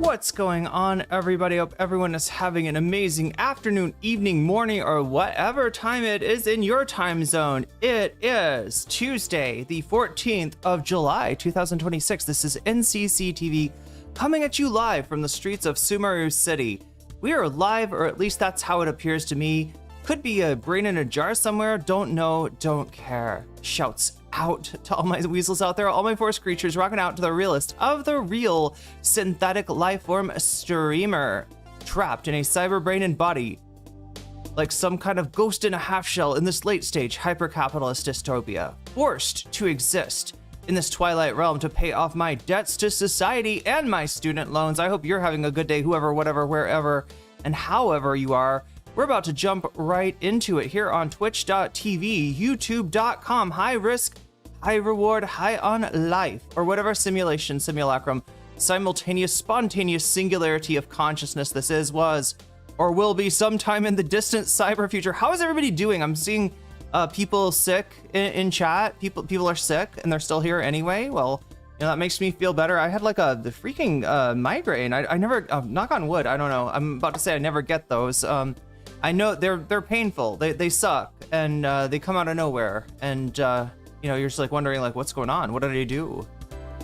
What's going on, everybody? Hope everyone is having an amazing afternoon, evening, morning, or whatever time it is in your time zone. It is Tuesday, the 14th of July, 2026. This is NCC TV coming at you live from the streets of Sumeru City. We are live, or at least that's how it appears to me. Could be a brain in a jar somewhere. Don't know, don't care. Shouts out to all my weasels out there, all my forest creatures, rocking out to the realest of the real synthetic life form streamer, trapped in a cyber brain and body, like some kind of ghost in a half shell in this late stage hyper-capitalist dystopia, forced to exist in this twilight realm to pay off my debts to society and my student loans. I hope you're having a good day, whoever, whatever, wherever, and however you are. We're about to jump right into it here on twitch.tv, youtube.com, high risk, high reward, high on life, or whatever simulation, simulacrum, simultaneous, spontaneous singularity of consciousness this is, was, or will be sometime in the distant cyber future. How is everybody doing? I'm seeing people sick in chat. People are sick and they're still here anyway. Well, you know, that makes me feel better. I had like the freaking migraine. I never, knock on wood, I don't know. I'm about to say I never get those. I know they're painful. They suck, and they come out of nowhere. And you know, you're just like wondering, like, what's going on? What did I do?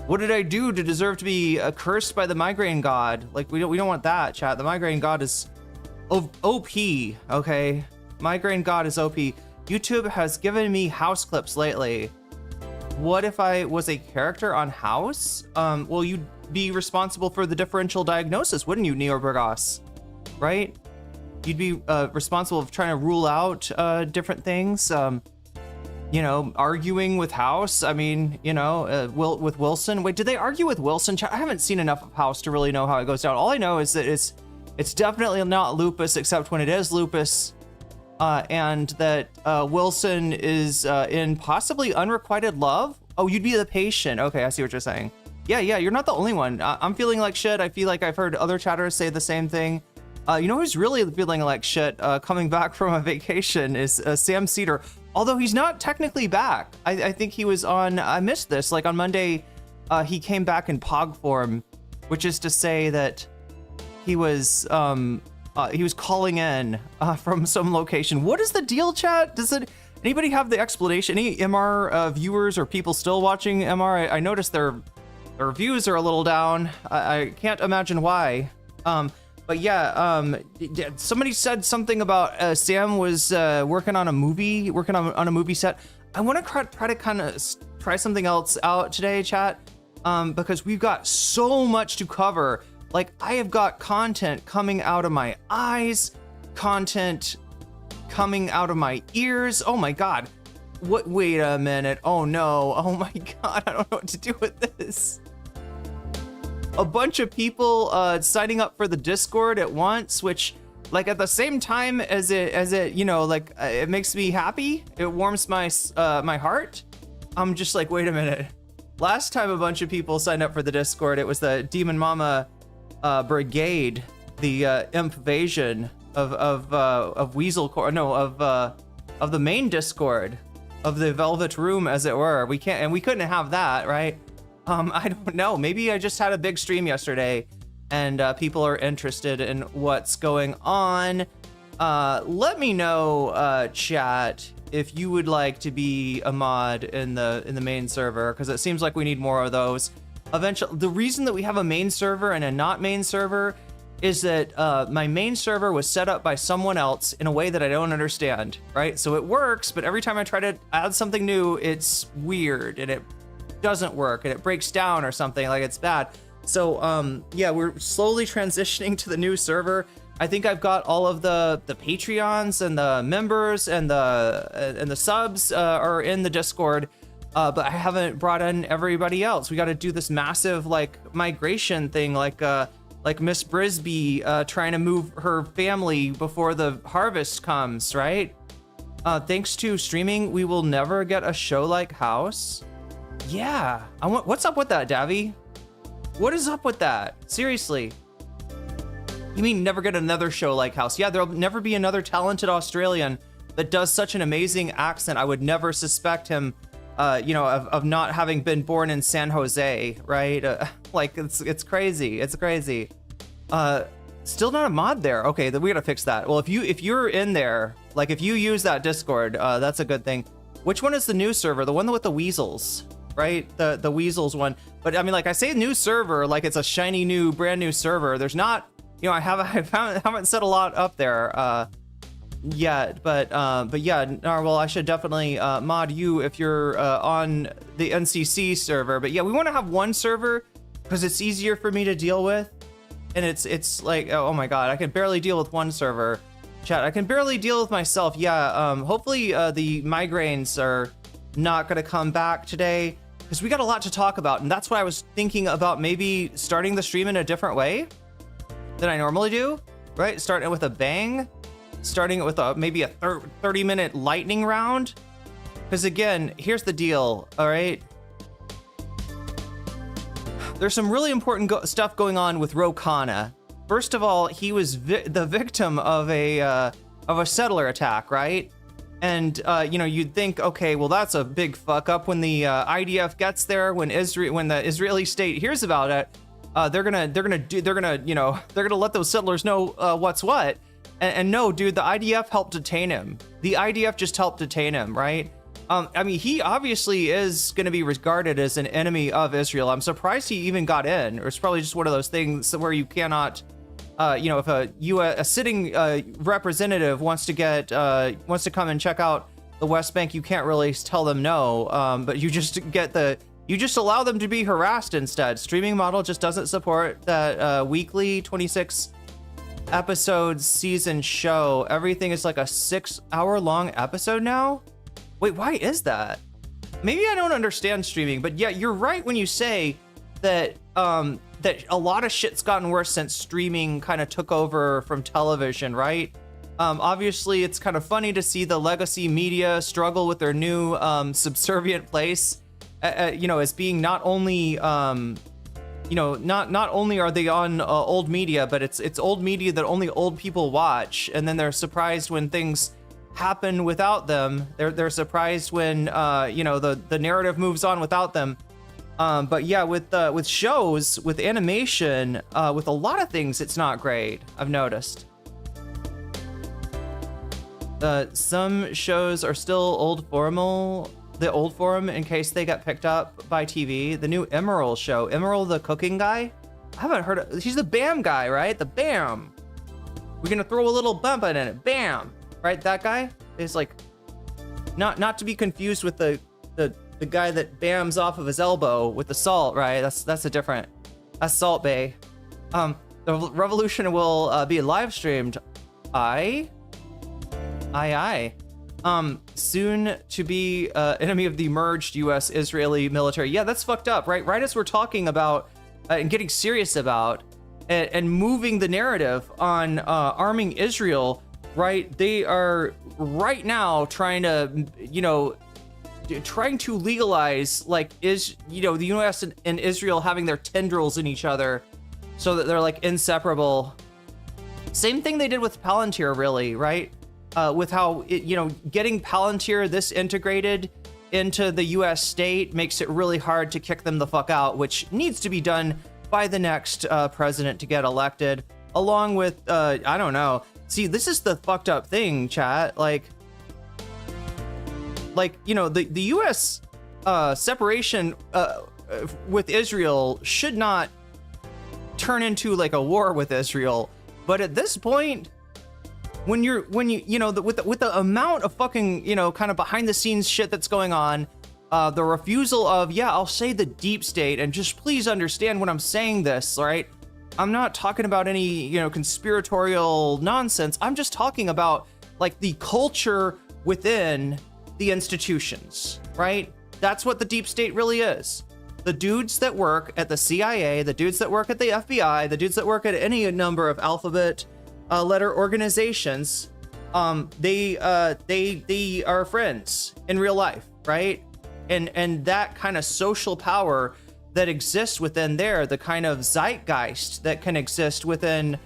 What did I do to deserve to be cursed by the migraine god? Like, we don't want that, chat. The migraine god is OP. Okay, migraine god is OP. YouTube has given me house clips lately. What if I was a character on House? Well, you'd be responsible for the differential diagnosis, wouldn't you, Neo Burgos? Right? You'd be responsible for trying to rule out different things. You know, arguing with House. I mean, you know, with Wilson. Wait, did they argue with Wilson? I haven't seen enough of House to really know how it goes down. All I know is that it's definitely not lupus, except when it is lupus, and that Wilson is in possibly unrequited love. Oh, you'd be the patient. Okay, I see what you're saying. Yeah, you're not the only one. I'm feeling like shit. I feel like I've heard other chatters say the same thing. You know who's really feeling like shit coming back from a vacation is Sam Seder. Although he's not technically back. I think he was on, I missed this, like on Monday, he came back in POG form, which is to say that he was calling in from some location. What is the deal, chat? Anybody have the explanation? Any MR viewers or people still watching MR? I noticed their views are a little down. I can't imagine why. But yeah, somebody said something about Sam was working on a movie set. I want to try to kind of try something else out today, chat, because we've got so much to cover. Like, I have got content coming out of my eyes, content coming out of my ears. Oh my God. Wait a minute. Oh no. Oh my God. I don't know what to do with this. A bunch of people signing up for the Discord at once, which, like, at the same time as it, you know, like, it makes me happy. It warms my my heart. I'm just like, wait a minute. Last time a bunch of people signed up for the Discord, it was the Demon Mama Brigade, the invasion of Weasel Core. No, of the main Discord, of the Velvet Room, as it were. We couldn't have that, right? I don't know. Maybe I just had a big stream yesterday and people are interested in what's going on. Let me know, chat, if you would like to be a mod in the main server, because it seems like we need more of those. Eventually, the reason that we have a main server and a not main server is that my main server was set up by someone else in a way that I don't understand, right? So it works, but every time I try to add something new, it's weird and it doesn't work and it breaks down or something, like it's bad. So yeah, we're slowly transitioning to the new server. I think I've got all of the Patreons and the members and the subs are in the Discord, but I haven't brought in everybody else. We got to do this massive like migration thing, like Miss Brisby trying to move her family before the harvest comes, right? Thanks to streaming, we will never get a show like House. Yeah, what's up with that, Davy? What is up with that? Seriously. You mean never get another show like House? Yeah, there'll never be another talented Australian that does such an amazing accent. I would never suspect him, you know, of not having been born in San Jose, right? Like, it's crazy. It's crazy. Still not a mod there. Okay, then we gotta fix that. Well, if you're in there, like if you use that Discord, that's a good thing. Which one is the new server? The one with the weasels, right? The weasels one. But I mean, like I say new server, like it's a shiny new, brand new server. There's not, you know, I haven't set a lot up there yet, but yeah, Narwhal, I should definitely mod you if you're on the NCC server. But yeah, we want to have one server because it's easier for me to deal with. And it's like, oh my god, I can barely deal with one server. Chat, I can barely deal with myself. Yeah, hopefully the migraines are not gonna come back today because we got a lot to talk about, and that's why I was thinking about maybe starting the stream in a different way than I normally do, right? Starting it with a bang, starting it with maybe a 30-minute lightning round. Because again, here's the deal, all right? There's some really important stuff going on with Khanna. First of all, he was the victim of a settler attack, right? And you know, you'd think, okay, well, that's a big fuck up when the IDF gets there, when the Israeli state hears about it. They're gonna let those settlers know what's what. And no, dude, the IDF helped detain him. The IDF just helped detain him, right? I mean, he obviously is going to be regarded as an enemy of Israel. I'm surprised he even got in. Or it's probably just one of those things where you cannot, you know, if a sitting representative wants to come and check out the West Bank, you can't really tell them no. But you just allow them to be harassed instead. Streaming model just doesn't support that weekly 26 episodes season show. Everything is like a 6-hour long episode now. Wait, why is that? Maybe I don't understand streaming, but yeah, you're right when you say that that a lot of shit's gotten worse since streaming kind of took over from television, right? Obviously, it's kind of funny to see the legacy media struggle with their new subservient place, you know, as being not only, you know, not only are they on old media, but it's old media that only old people watch, and then they're surprised when things happen without them. They're surprised when you know, the narrative moves on without them. But yeah, with shows, with animation, with a lot of things, it's not great. I've noticed. Some shows are still the old form in case they got picked up by TV. The new Emerald show, Emerald the cooking guy. I haven't heard of. He's the Bam guy, right? The Bam. We're gonna throw a little bump in it. Bam. Right, that guy is like, not to be confused with the guy that bams off of his elbow with the salt, right? That's a different, that's Salt Bay. The revolution will be live streamed. Aye. Soon to be enemy of the merged U.S.-Israeli military. Yeah, that's fucked up, right? Right as we're talking about and getting serious about and moving the narrative on arming Israel. Right, they are right now trying to, you know, legalize, like, you know, the U.S. and Israel having their tendrils in each other, so that they're like inseparable. Same thing they did with Palantir, really, right? With how you know, getting Palantir this integrated into the U.S. state makes it really hard to kick them the fuck out, which needs to be done by the next president to get elected, along with I don't know. See, this is the fucked up thing, chat. Like, you know, the U.S. Separation with Israel should not turn into like a war with Israel. But at this point, when you know, with the amount of fucking, you know, kind of behind the scenes shit that's going on, the refusal of, yeah, I'll say the deep state, and just please understand when I'm saying this, right? I'm not talking about any, you know, conspiratorial nonsense. I'm just talking about like the culture within the institutions, right? That's what the deep state really is. The dudes that work at the CIA, the dudes that work at the FBI, the dudes that work at any number of alphabet letter organizations, they are friends in real life, right? And that kind of social power that exists within there, the kind of zeitgeist that can exist within,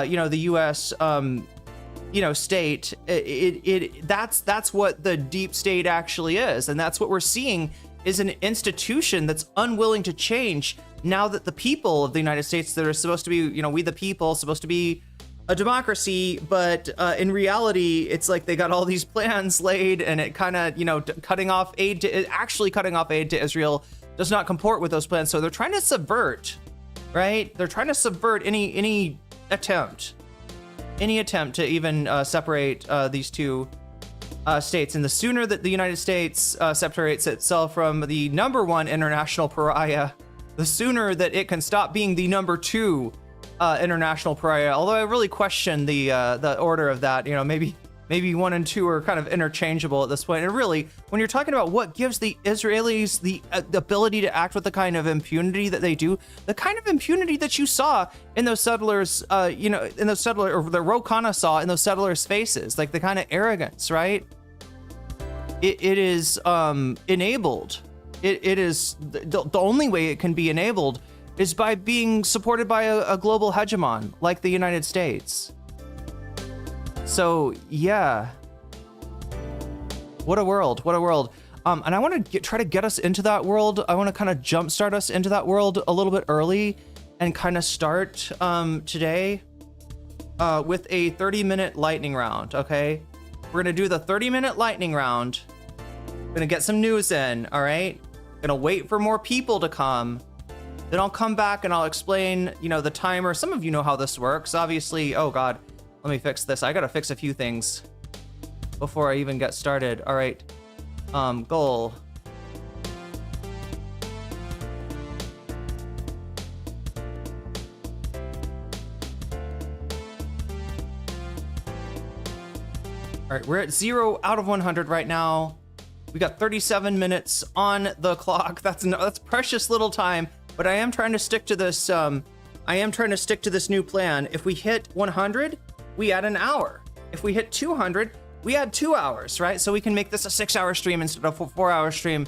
you know, the U.S., you know, state. That's what the deep state actually is, and that's what we're seeing is an institution that's unwilling to change now that the people of the United States that are supposed to be, you know, we the people, supposed to be a democracy, but in reality, it's like they got all these plans laid, and it kind of, you know, cutting off aid to Israel does not comport with those plans. So they're trying to subvert, right? They're trying to subvert any attempt to even separate these two states. And the sooner that the United States separates itself from the #1 international pariah, the sooner that it can stop being the #2 international pariah. Although I really question the order of that. You know, maybe 1 and 2 are kind of interchangeable at this point. And really, when you're talking about what gives the Israelis the ability to act with the kind of impunity that they do, the kind of impunity that you saw in those settlers, or the Khanna saw in those settlers' faces, like the kind of arrogance, right? It is enabled. It is the only way it can be enabled is by being supported by a global hegemon like the United States. So yeah, what a world, what a world. And I want to try to get us into that world. I want to kind of jumpstart us into that world a little bit early and kind of start today with a 30-minute lightning round, okay? We're going to do the 30-minute lightning round. We're going to get some news in, all right? Going to wait for more people to come. Then I'll come back and I'll explain, you know, the timer. Some of you know how this works. Obviously, oh God, let me fix this. I got to fix a few things before I even get started. All right, goal. All right, we're at 0 out of 100 right now. We got 37 minutes on the clock. That's precious little time. But I am trying to stick to this. I am trying to stick to this new plan. If we hit 100, we add an hour. If we hit 200, we add 2 hours, right? So we can make this a 6-hour stream instead of a 4-hour stream.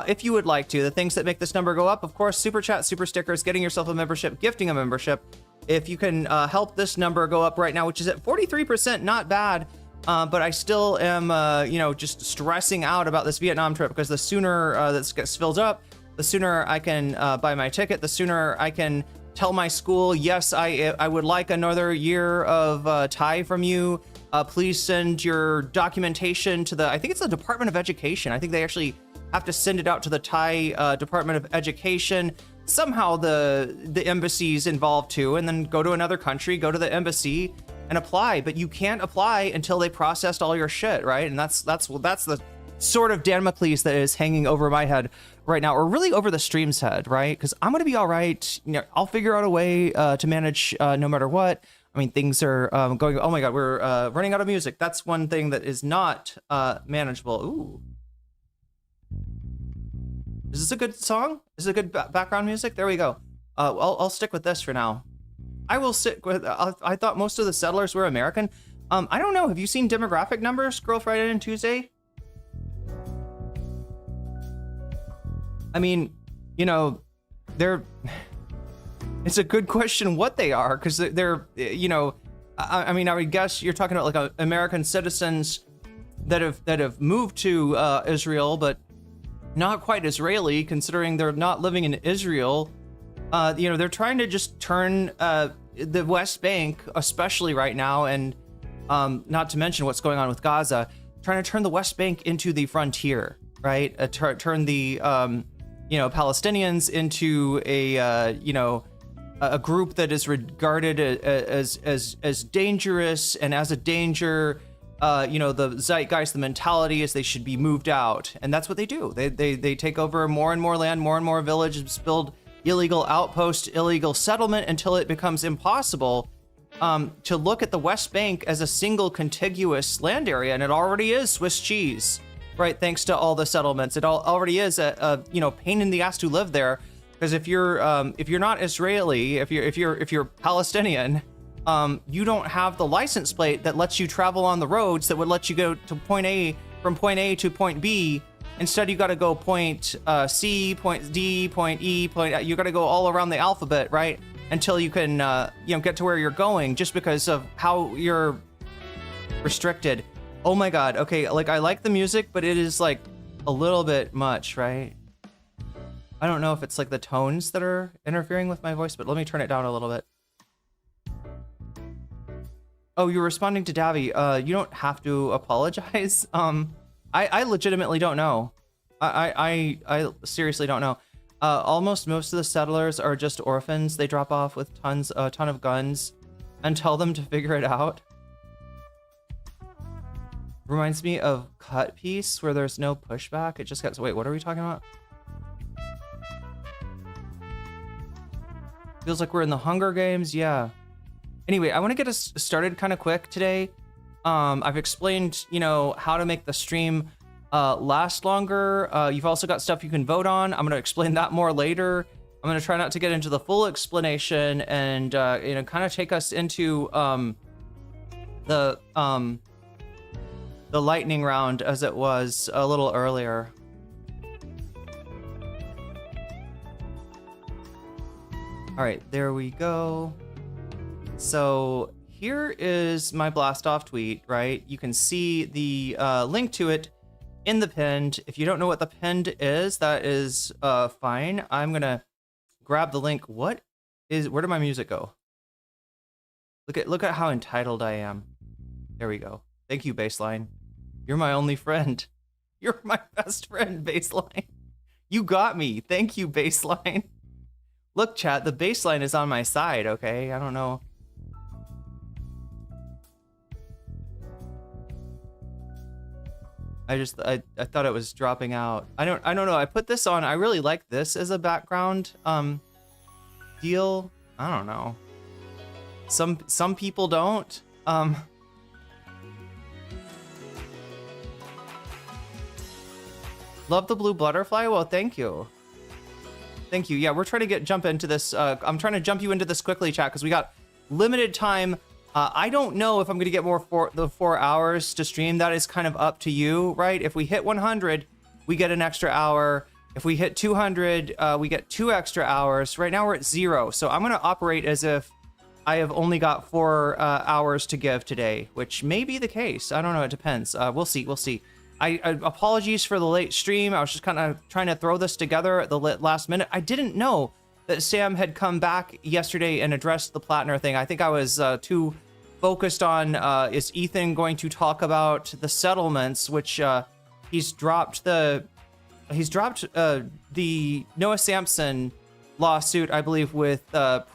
If you would like to, the things that make this number go up, of course, super chat, super stickers, getting yourself a membership, gifting a membership. If you can help this number go up right now, which is at 43%, not bad. But I still am, you know, just stressing out about this Vietnam trip, because the sooner this gets filled up, the sooner I can buy my ticket, the sooner I can tell my school, yes, I would like another year of Thai from you. Please send your documentation to I think it's the Department of Education. I think they actually have to send it out to the Thai Department of Education. Somehow the embassy's involved too, and then go to another country, go to the embassy and apply. But you can't apply until they processed all your shit, right? And that's the sort of Damocles that is hanging over my head right now, or really over the stream's head, right? Because I'm gonna be all right. You know, I'll figure out a way to manage no matter what. I mean, things are going. Oh my God, we're running out of music. That's one thing that is not manageable. Ooh, is this a good song? Is it a good background music? There we go. I'll stick with this for now. I will stick with. I thought most of the settlers were American. I don't know. Have you seen demographic numbers, Girl Friday and Tuesday? I mean, you know, it's a good question what they are, because they're, you know, I mean, I would guess you're talking about like American citizens that have moved to Israel, but not quite Israeli, considering they're not living in Israel. You know, they're trying to just turn the West Bank, especially right now, and not to mention what's going on with Gaza, trying to turn the West Bank into the frontier, right? Turn the you know, Palestinians into a group that is regarded as dangerous, and as a danger. You know, the zeitgeist, the mentality is they should be moved out, and that's what they do. They take over more and more land, more and more villages, build illegal outpost, illegal settlement, until it becomes impossible to look at the West Bank as a single contiguous land area, and it already is Swiss cheese, right? Thanks to all the settlements, it already is a you know, pain in the ass to live there, because if you're not Israeli, if you're Palestinian, you don't have the license plate that lets you travel on the roads that would let you go to point A, from point A to point B. Instead, you got to go point C, point D, point E, you got to go all around the alphabet, right? Until you can, you know, get to where you're going, just because of how you're restricted. Oh my God. Okay. Like, I like the music, but it is like a little bit much, right? I don't know if it's like the tones that are interfering with my voice, but let me turn it down a little bit. Oh, you're responding to Davy. You don't have to apologize. I legitimately don't know. I seriously don't know. Most of the settlers are just orphans. They drop off with a ton of guns and tell them to figure it out. Reminds me of Cut Piece where there's no pushback. It just gets, wait, what are we talking about? Feels like we're in the Hunger Games. Yeah. Anyway, I want to get us started kind of quick today. I've explained, how to make the stream last longer. You've also got stuff you can vote on. I'm going to explain that more later. I'm going to try not to get into the full explanation and, kind of take us into the lightning round as it was a little earlier. All right, there we go. So here is my blast off tweet, right? You can see the link to it in the pinned. If you don't know what the pinned is, that is fine. I'm gonna grab the link. Where did my music go? Look at how entitled I am. There we go. Thank you, Baseline. You're my only friend. You're my best friend, Baseline. You got me. Thank you, Baseline. Look, chat, the baseline is on my side, okay? I don't know. I thought it was dropping out. I don't know. I put this on. I really like this as a background deal. I don't know. Some people don't. Love the blue butterfly. Well, thank you. Thank you. Yeah, we're trying to jump into this. I'm trying to jump you into this quickly, chat, because we got limited time. I don't know if I'm going to get the 4 hours to stream. That is kind of up to you, right? If we hit 100, we get an extra hour. If we hit 200, we get 2 extra hours. Right now we're at 0. So I'm going to operate as if I have only got 4 hours to give today, which may be the case. I don't know. It depends. We'll see. We'll see. I apologies for the late stream. I was just kind of trying to throw this together at the last minute. I didn't know that Sam had come back yesterday and addressed the Platner thing. I think I was too focused on is Ethan going to talk about the settlements, which he's dropped the Noah Sampson lawsuit, I believe, with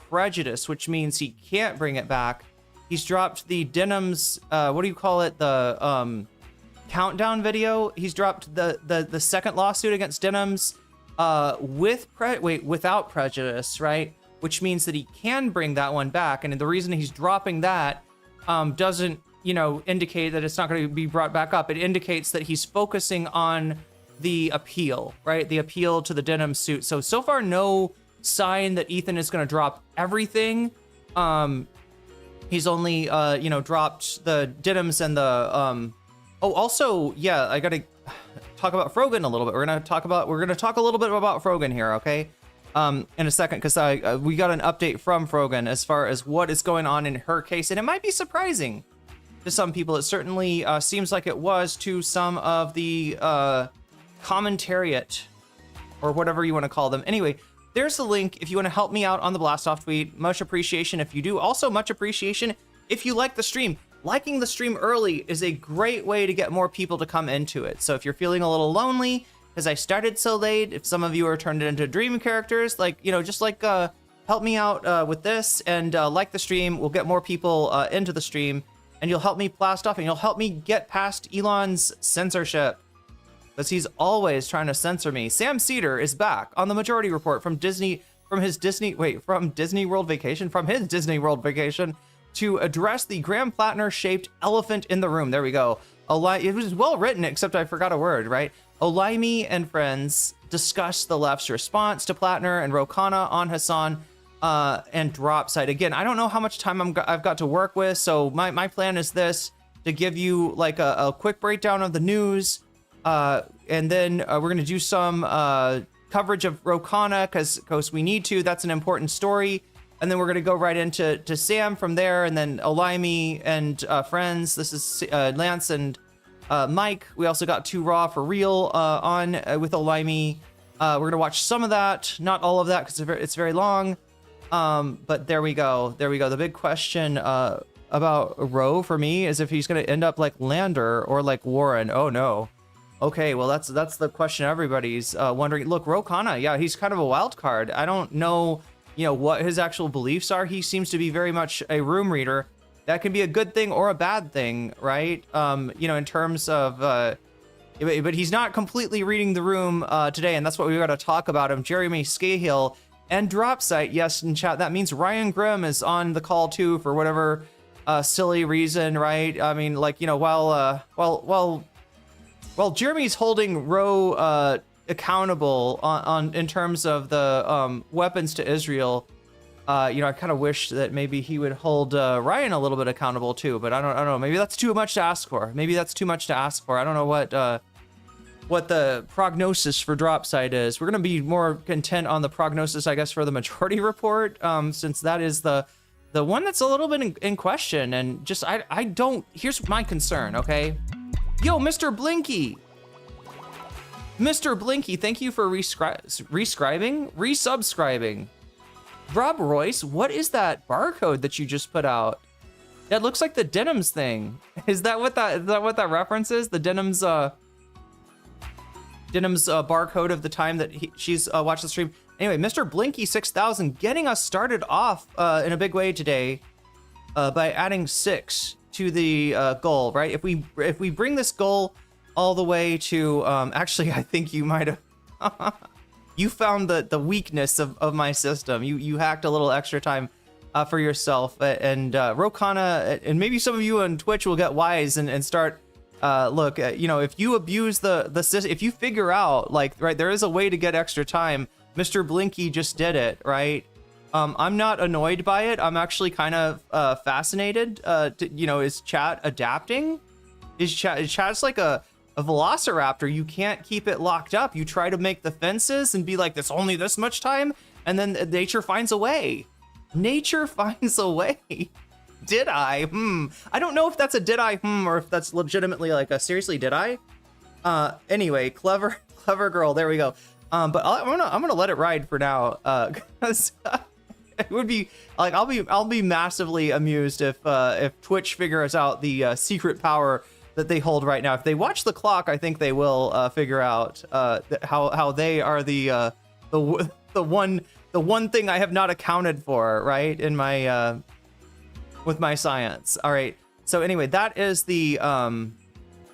prejudice, which means he can't bring it back. He's dropped the Denham's what do you call it, the countdown video. He's dropped the second lawsuit against Denham's without prejudice, right? Which means that he can bring that one back. And the reason he's dropping that doesn't, indicate that it's not going to be brought back up. It indicates that he's focusing on the appeal, right? The appeal to the Denham suit. So far, no sign that Ethan is going to drop everything. He's only, dropped the Denhams and the, oh, also, yeah, I gotta talk about Frogan a little bit. We're gonna talk a little bit about Frogan here, okay? In a second, because we got an update from Frogan as far as what is going on in her case, and it might be surprising to some people. It certainly seems like it was to some of the commentariat, or whatever you want to call them. Anyway, there's the link if you want to help me out on the Blast Off tweet. Much appreciation if you do. Also, much appreciation if you like the stream. Liking the stream early is a great way to get more people to come into it. So if you're feeling a little lonely, because I started so late, if some of you are turned into dream characters, help me out with this and like the stream. We'll get more people into the stream, and you'll help me blast off, and you'll help me get past Elon's censorship, because he's always trying to censor me. Sam Seder is back on the Majority Report from his Disney World vacation to address the Graham Platner-shaped elephant in the room. There we go. It was well written, except I forgot a word, right? Olayemi and Friends discuss the left's response to Platner and Khanna on Hassan and drop site. Again, I don't know how much time I've got to work with, so my plan is this, to give you like a quick breakdown of the news, and then we're going to do some coverage of Khanna, because we need to. That's an important story. And then we're going to go right into Sam from there, and then Olayemi and Friends. This is Lance and Mike. We also got 2 Raw for Real on with Olayemi We're gonna watch some of that, not all of that, because it's very long. But there we go. There we go. The big question about Roe for me is if he's gonna end up like Lander or like Warren. Oh no. Okay, well that's the question everybody's wondering. Look, Khanna, yeah, he's kind of a wild card. I don't know, what his actual beliefs are. He seems to be very much a room reader. That can be a good thing or a bad thing, right? In terms of, but he's not completely reading the room today, and that's what we got to talk about him. Jeremy Scahill and Dropsite, yes, in chat. That means Ryan Grimm is on the call too for whatever silly reason, right? I mean, like, while Jeremy's holding Roe accountable on in terms of the weapons to Israel, I kind of wish that maybe he would hold Ryan a little bit accountable too. But I don't know. Maybe that's too much to ask for. I don't know what the prognosis for Dropsite is. We're gonna be more content on the prognosis, I guess, for the majority report, since that is the one that's a little bit in question. And just I don't. Here's my concern. Okay. Yo, Mr. Blinky, thank you for resubscribing. Rob Royce, what is that barcode that you just put out? That looks like the Denims thing. Is that what that reference is? The Denims barcode of the time that she's watched the stream. Anyway, Mr. Blinky 6000 getting us started off in a big way today by adding 6 to the goal, right? If we bring this goal all the way to actually, I think you might have you found the weakness of my system. You hacked a little extra time for yourself, and Khanna, and maybe some of you on Twitch will get wise and start look, if you abuse the system, if you figure out, like, right, there is a way to get extra time. Mr. Blinky just did it, right? I'm not annoyed by it. I'm actually kind of fascinated. Is chat adapting? Is chat's like a velociraptor? You can't keep it locked up. You try to make the fences and be like, there's only this much time, and then nature finds a way. Did I? I don't know if that's a did I or if that's legitimately like a seriously did I? Anyway, clever girl. There we go. But I'm gonna let it ride for now. 'Cause it would be like I'll be massively amused if Twitch figures out the secret power that they hold right now. If they watch the clock, I think they will figure out how they are the one thing I have not accounted for, right, in my with my science. All right. So anyway, that is the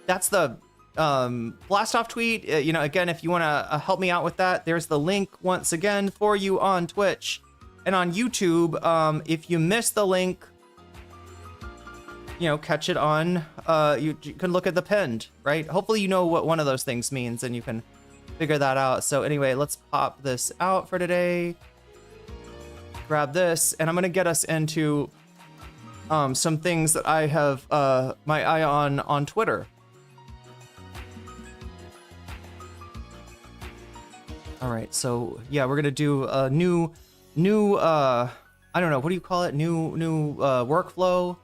that's the blast off tweet. Again, if you want to help me out with that, there's the link once again for you on Twitch and on YouTube. If you missed the link, catch it on. You can look at the pinned, right? Hopefully you know what one of those things means and you can figure that out. So anyway, let's pop this out for today. Grab this, and I'm gonna get us into some things that I have my eye on Twitter. All right, so yeah, we're gonna do a new I don't know, what do you call it? New workflow,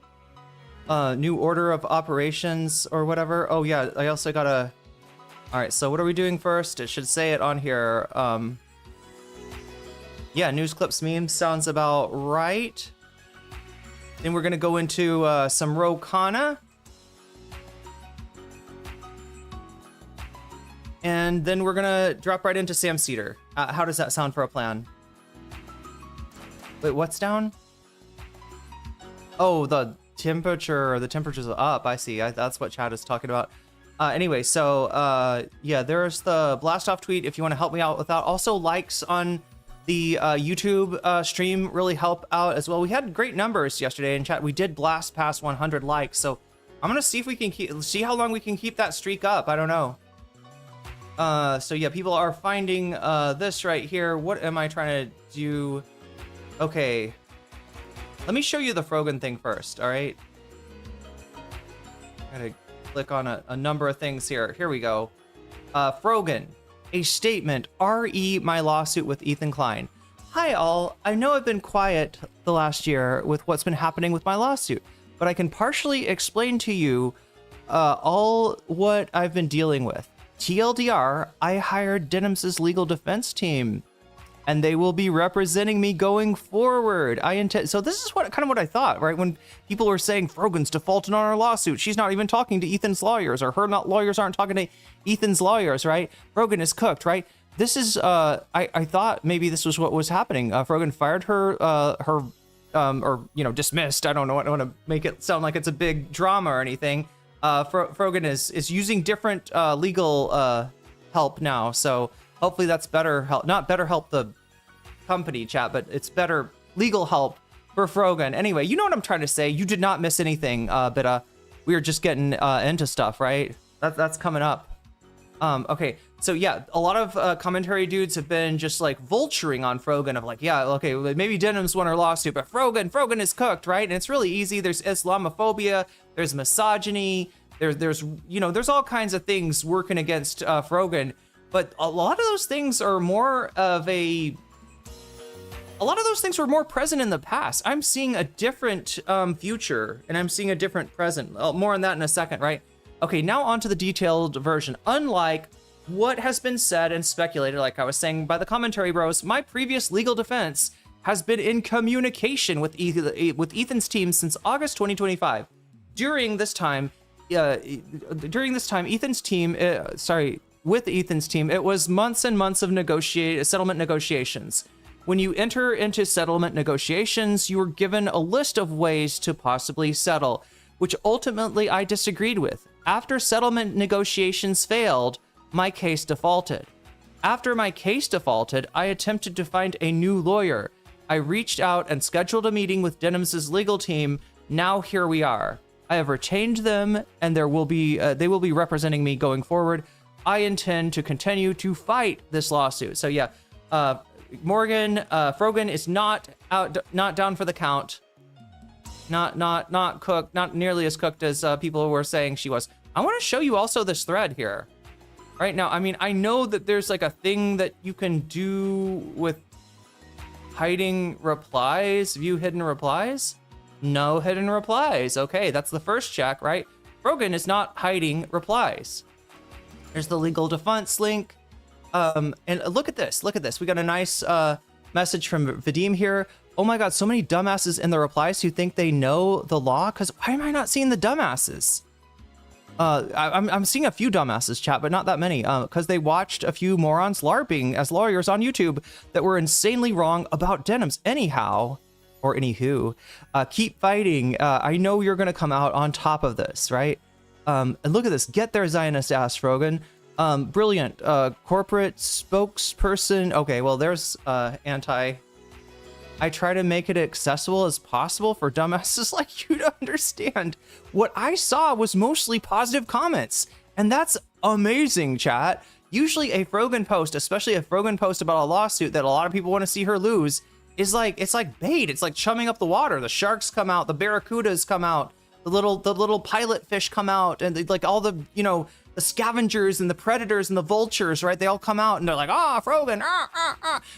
new order of operations or whatever. Oh yeah, I also gotta. All right, so what are we doing first? It should say it on here. Yeah, news clips memes sounds about right. Then we're gonna go into some Khanna. And then we're gonna drop right into Sam Seder. How does that sound for a plan? Wait, what's down? Oh, the temperature's up. I see. That's what chat is talking about. Anyway, so yeah, there's the blast off tweet if you want to help me out with that. Also, likes on the YouTube stream really help out as well. We had great numbers yesterday in chat. We did blast past 100 likes, so I'm gonna see if we can see how long we can keep that streak up. I don't know. So yeah, people are finding this right here. What am I trying to do? Okay, let me show you the Frogan thing first. All right, gotta click on a number of things here. Here we go. Frogan, a statement. RE my lawsuit with Ethan Klein. Hi all, I know I've been quiet the last year with what's been happening with my lawsuit, but I can partially explain to you all what I've been dealing with. TLDR, I hired Denim's legal defense team, and they will be representing me going forward. I intend. So this is what I thought, right? When people were saying Frogan's defaulted on our lawsuit, she's not even talking to Ethan's lawyers, or lawyers aren't talking to Ethan's lawyers, right? Frogan is cooked, right? This is. I thought maybe this was what was happening. Frogan fired her, or dismissed. I don't know. I don't want to make it sound like it's a big drama or anything. Frogan is using different legal help now, so hopefully that's better help. Not better help the company, chat, but it's better legal help for Frogan. Anyway, you know what I'm trying to say. You did not miss anything, but we were just getting into stuff, right? That's coming up. Okay, so yeah, a lot of commentary dudes have been just like vulturing on Frogan of like, yeah, okay, maybe Denim's won her lawsuit, but Frogan is cooked, right? And it's really easy. There's Islamophobia, there's misogyny, there's all kinds of things working against Frogan, but a lot of those things are more present in the past. I'm seeing a different future, and I'm seeing a different present. More on that in a second, right? Okay, now on to the detailed version. Unlike what has been said and speculated, like I was saying by the commentary bros, my previous legal defense has been in communication with Ethan's team since August 2025. During this time, Ethan's team, with Ethan's team, it was months and months of settlement negotiations. When you enter into settlement negotiations, you were given a list of ways to possibly settle, which ultimately I disagreed with. After settlement negotiations failed, my case defaulted. After my case defaulted, I attempted to find a new lawyer. I reached out and scheduled a meeting with Denim's legal team. Now here we are. I have retained them, and they will be representing me going forward. I intend to continue to fight this lawsuit. So yeah, Frogan is not down for the count. Not cooked, not nearly as cooked as people were saying she was. I want to show you also this thread here. Right now, I mean, I know that there's like a thing that you can do with hiding replies, view hidden replies. No hidden replies. Okay, that's the first check, right? Frogan is not hiding replies. There's the legal defense link. And look at this. We got a nice message from Vadim here. Oh my God, so many dumbasses in the replies who think they know the law. Because why am I not seeing the dumbasses? I'm seeing a few dumbasses, chat, but not that many. Because they watched a few morons LARPing as lawyers on YouTube that were insanely wrong about Denim's. Anyhow, or anywho, keep fighting. I know you're going to come out on top of this, right? And look at this. Get their Zionist ass, Frogan. Brilliant. Corporate spokesperson. Okay, well, there's I try to make it accessible as possible for dumbasses like you to understand. What I saw was mostly positive comments, and that's amazing, chat. Usually a Frogan post, especially a Frogan post about a lawsuit that a lot of people want to see her lose, is like, it's like bait. It's like chumming up the water. The sharks come out, the barracudas come out, the little pilot fish come out, and like all the, the scavengers and the predators and the vultures, right? They all come out and they're like, Frogan,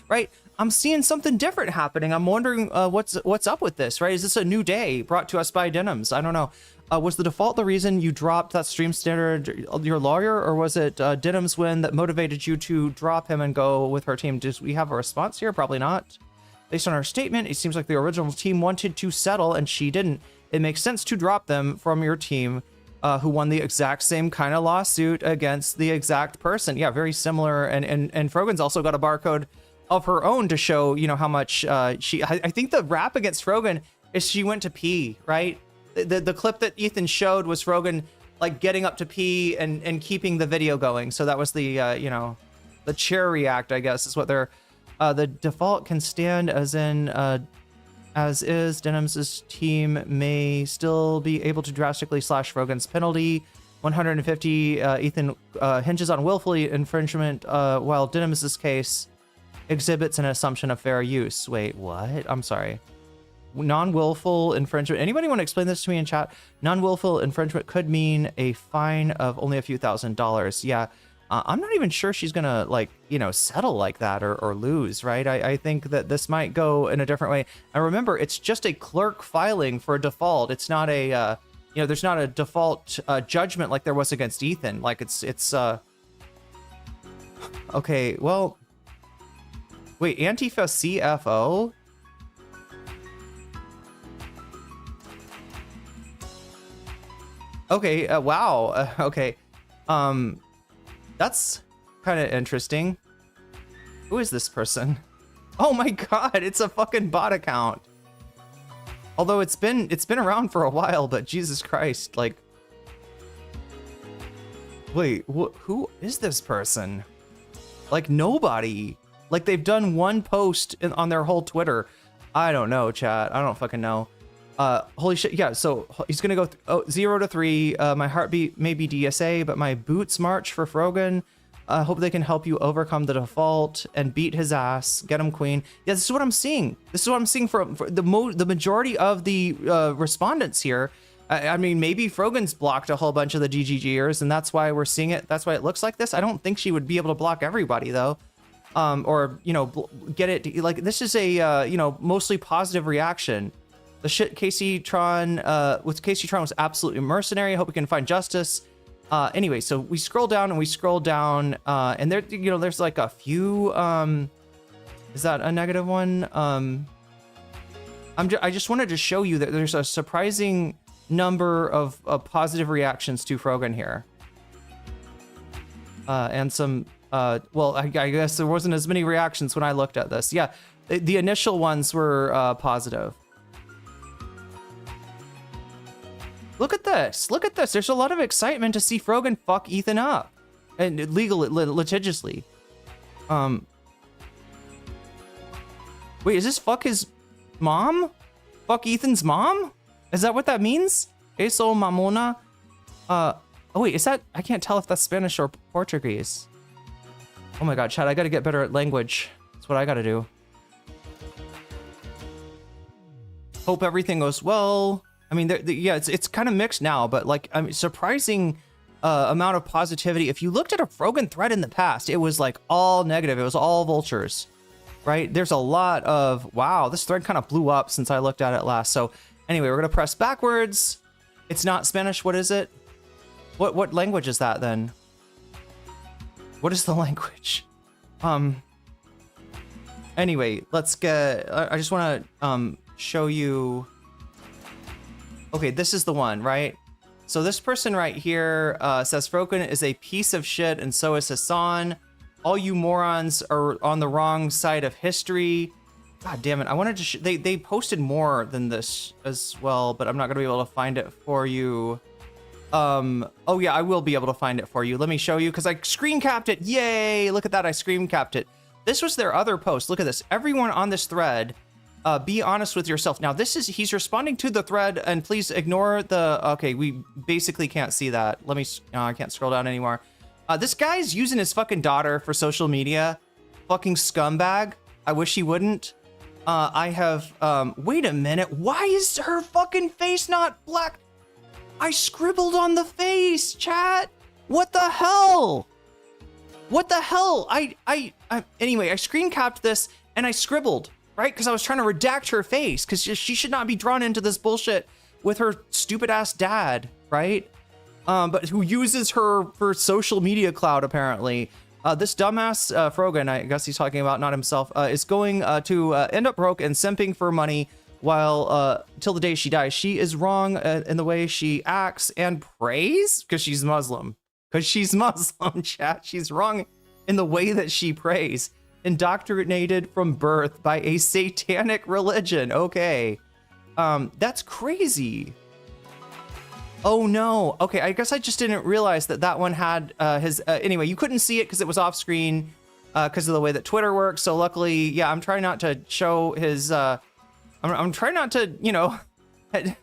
right? I'm seeing something different happening. I'm wondering what's up with this, right? Is this a new day brought to us by Denim's? I don't know. Was the default the reason you dropped that stream standard, your lawyer, or was it Denim's win that motivated you to drop him and go with her team? Do we have a response here? Probably not. Based on her statement, it seems like the original team wanted to settle and she didn't. It makes sense to drop them from your team who won the exact same kind of lawsuit against the exact person. Yeah, very similar. And Frogan's also got a barcode of her own to show, how much I think the rap against Frogan is she went to pee, right? The clip that Ethan showed was Frogan like getting up to pee and keeping the video going. So that was the, the chair react, I guess, is what they're, the default can stand as in, as is. Denim's team may still be able to drastically slash Frogan's penalty. 150, Ethan hinges on willfully infringement, while Denim's case exhibits an assumption of fair use. Wait, what? I'm sorry. Non-willful infringement. Anybody want to explain this to me in chat? Non-willful infringement could mean a fine of only a few $1,000s. Yeah. I'm not even sure she's gonna settle like that or lose, right? I think that this might go in a different way. And remember, it's just a clerk filing for a default. It's not a, there's not a default judgment like there was against Ethan. Like it's Okay, well, wait, Antifa CFO? Okay, wow. Okay. That's kind of interesting. Who is this person? Oh my god, it's a fucking bot account. Although it's been around for a while, but Jesus Christ, like, wait, who is this person? Like, nobody. Like, they've done one post on their whole Twitter. I don't know, chat. I don't fucking know. Holy shit. Yeah, so he's gonna go 0 to 3. My heartbeat may be DSA, but my boots march for Frogan. Hope they can help you overcome the default and beat his ass. Get him, queen. Yeah, this is what I'm seeing. This is what I'm seeing for the majority of the respondents here. I mean, maybe Frogan's blocked a whole bunch of the GGGers, and that's why we're seeing it. That's why it looks like this. I don't think she would be able to block everybody, though. Or, you know, get it. Like, this is a, you know, mostly positive reaction. The shit Casey Tron was absolutely mercenary. I hope we can find justice. Anyway, so we scroll down and we scroll down, and there, you know, there's like a few, is that a negative one? I just wanted to show you that there's a surprising number of positive reactions to Frogan here. And some, well, I guess there wasn't as many reactions when I looked at this. Yeah, the initial ones were positive. Look at this. Look at this. There's a lot of excitement to see Frogan fuck Ethan up. And litigiously. Wait, is this fuck his mom? Fuck Ethan's mom? Is that what that means? Eso mamona? Oh wait, is that, I can't tell if that's Spanish or Portuguese. Oh my god, Chad, I gotta get better at language. That's what I gotta do. Hope everything goes well. I mean, yeah, it's kind of mixed now, but like, I mean, surprising amount of positivity. If you looked at a Frogan thread in the past, it was like all negative. It was all vultures, right? There's a lot of, wow, this thread kind of blew up since I looked at it last. So anyway, we're gonna press backwards. It's not Spanish. What is it? What language is that then? What is the language? Anyway, let's get, I just want to show you. Okay, this is the one, right? So this person right here says Frogan is a piece of shit, and so is Hassan. All you morons are on the wrong side of history. God damn it! I wanted to. They posted more than this as well, but I'm not gonna be able to find it for you. Oh yeah, I will be able to find it for you. Let me show you because I screen capped it. Yay! Look at that, I screen capped it. This was their other post. Look at this. Everyone on this thread. Be honest with yourself. Now this is, he's responding to the thread, and please ignore the, okay, we basically can't see that. Let me, I can't scroll down anymore. This guy's using his fucking daughter for social media. Fucking scumbag. I wish he wouldn't. I have, wait a minute. Why is her fucking face not black? I scribbled on the face, chat. What the hell? What the hell? Anyway, I screen capped this and I scribbled. Right? Because I was trying to redact her face, because she should not be drawn into this bullshit with her stupid ass dad, right? But who uses her for social media clout, apparently. This dumbass Frogan, I guess he's talking about, not himself, is going to end up broke and simping for money while till the day she dies. She is wrong in the way she acts and prays, because she's Muslim. Because she's Muslim, chat. She's wrong in the way that she prays. Indoctrinated from birth by a satanic religion. Okay. That's crazy. Oh no. Okay, I guess I just didn't realize that that one had his, anyway, you couldn't see it because it was off screen because of the way that Twitter works. So luckily, yeah, I'm trying not to show his, I'm trying not to, you know,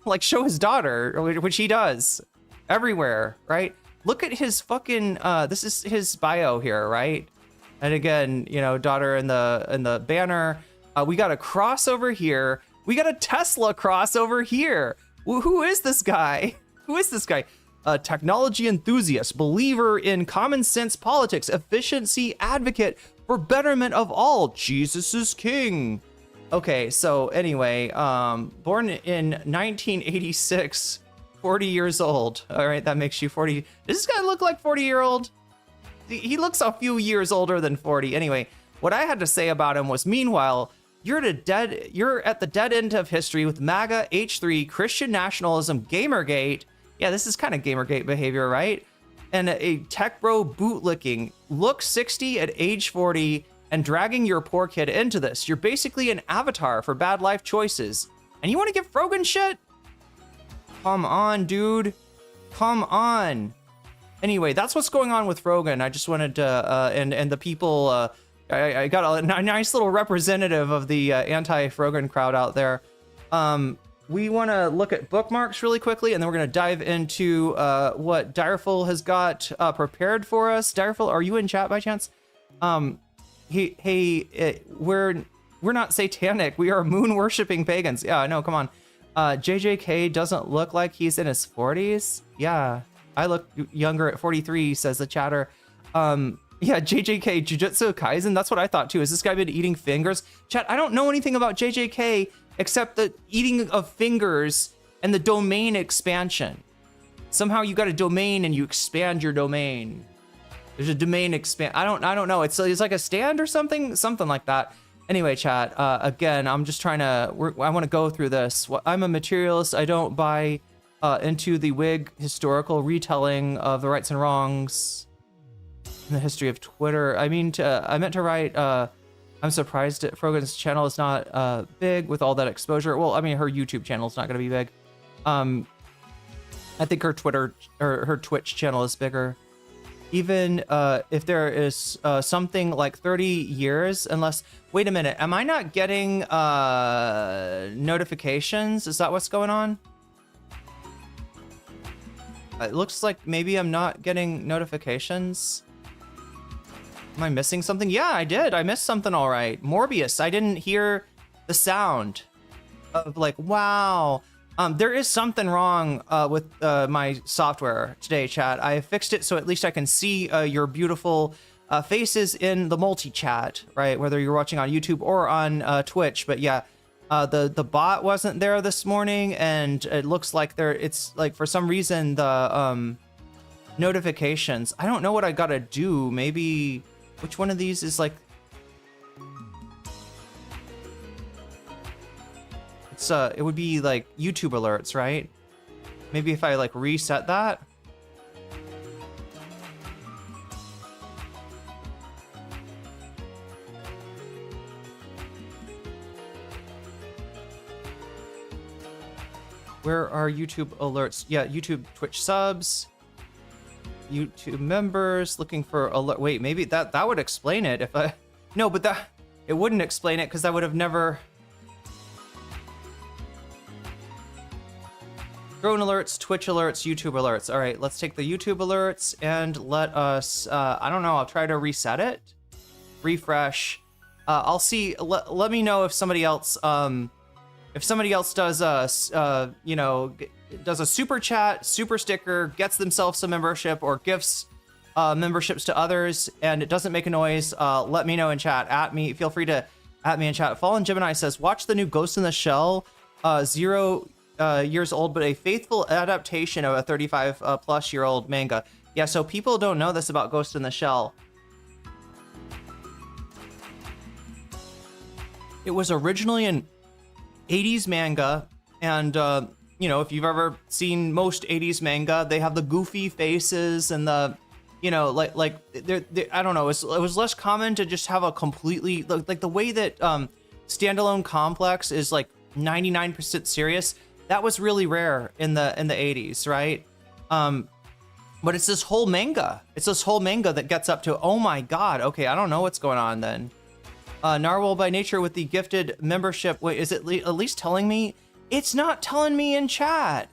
like show his daughter, which he does everywhere, right? Look at his fucking, this is his bio here, right? And again, you know, daughter in the banner. We got a cross over here. We got a Tesla cross over here. Who is this guy? Who is this guy? A technology enthusiast, believer in common sense politics, efficiency advocate for betterment of all. Jesus is king. Okay, so anyway, born in 1986, 40 years old. All right, that makes you 40. Does this guy look like 40-year-old? he looks a few years older than 40. Anyway, what I had to say about him was, meanwhile, you're at the dead end of history with MAGA, H3, Christian nationalism, Gamergate. Yeah, this is kind of Gamergate behavior, right? And a tech bro bootlicking. Look 60 at age 40 and dragging your poor kid into this. You're basically an avatar for bad life choices. And you want to give Frogan shit? Come on, dude. Come on. Anyway, that's what's going on with Frogan. I just wanted to, and the people, I got a nice little representative of the anti-Frogan crowd out there. We want to look at bookmarks really quickly, and then we're going to dive into what Direful has got prepared for us. Direful, are you in chat by chance? We're not satanic. We are moon-worshipping pagans. Yeah, no, come on. JJK doesn't look like he's in his 40s. Yeah, I look younger at 43, says the chatter. Yeah, JJK, Jujutsu Kaisen, that's what I thought too. Has this guy been eating fingers? Chat, I don't know anything about JJK except the eating of fingers and the domain expansion. Somehow you got a domain and you expand your domain. There's a domain expand. I don't know. It's like a stand or something like that. Anyway, chat, again, I'm just trying to, I want to go through this. I'm a materialist. I don't buy into the Whig historical retelling of the rights and wrongs in the history of Twitter. I meant to write, I'm surprised that Frogan's channel is not big with all that exposure. Well, I mean, her YouTube channel is not going to be big. I think her Twitter or her Twitch channel is bigger. Even if there is something like 30 years, unless, wait a minute, am I not getting notifications? Is that what's going on? It looks like maybe I'm not getting notifications. Am I missing something? Yeah, I did. I missed something, all right. Morbius, I didn't hear the sound of like, wow. There is something wrong with my software today, chat. I fixed it so at least I can see your beautiful faces in the multi-chat, right? Whether you're watching on YouTube or on Twitch. But yeah, the bot wasn't there this morning, and it looks like it's like for some reason the notifications. I don't know what I gotta do. Maybe which one of these is like. It would be like YouTube alerts, right? Maybe if I like reset that. Where are YouTube alerts? Yeah, YouTube Twitch subs, YouTube members, looking for alert. Wait, maybe that would explain it if I, no, but it wouldn't explain it because I would have never. Drone alerts, Twitch alerts, YouTube alerts. All right, let's take the YouTube alerts and let us, I don't know, I'll try to reset it. Refresh. I'll see, let me know if somebody else does a, does a super chat, super sticker, gets themselves a membership or gifts memberships to others, and it doesn't make a noise. Let me know in chat, feel free to at me in chat. Fallen Gemini says, watch the new Ghost in the Shell, 0 years old, but a faithful adaptation of a 35 plus year old manga. Yeah, so people don't know this about Ghost in the Shell. It was originally an 80s manga, and if you've ever seen most 80s manga, they have the goofy faces and the, I don't know, it was less common to just have a completely, like the way that Standalone Complex is like 99% serious. That was really rare in the 80s, right? But it's this whole manga. It's this whole manga that gets up to, oh my god, okay, I don't know what's going on then. Narwhal by Nature with the gifted membership. Wait, is it at least telling me? It's not telling me in chat.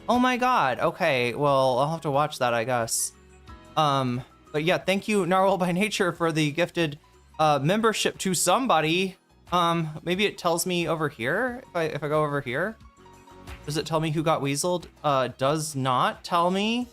Oh my god, okay, well, I'll have to watch that, I guess. But yeah, thank you, Narwhal by Nature, for the gifted membership to somebody. Maybe it tells me over here, if I go over here. Does it tell me who got weaseled? Does not tell me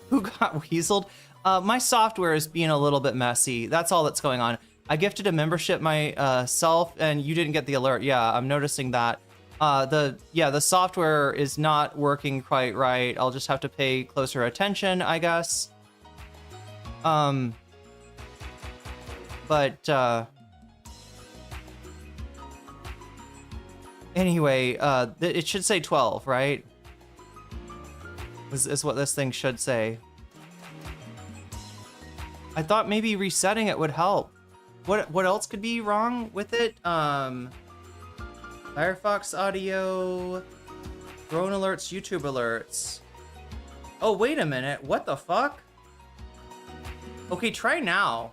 who got weaseled. My software is being a little bit messy. That's all that's going on. I gifted a membership myself, and you didn't get the alert. Yeah, I'm noticing that. The software is not working quite right. I'll just have to pay closer attention, I guess. But anyway, it should say 12, right? Is what this thing should say. I thought maybe resetting it would help. What else could be wrong with it? Firefox audio, drone alerts, YouTube alerts. Oh, wait a minute. What the fuck? Okay, try now.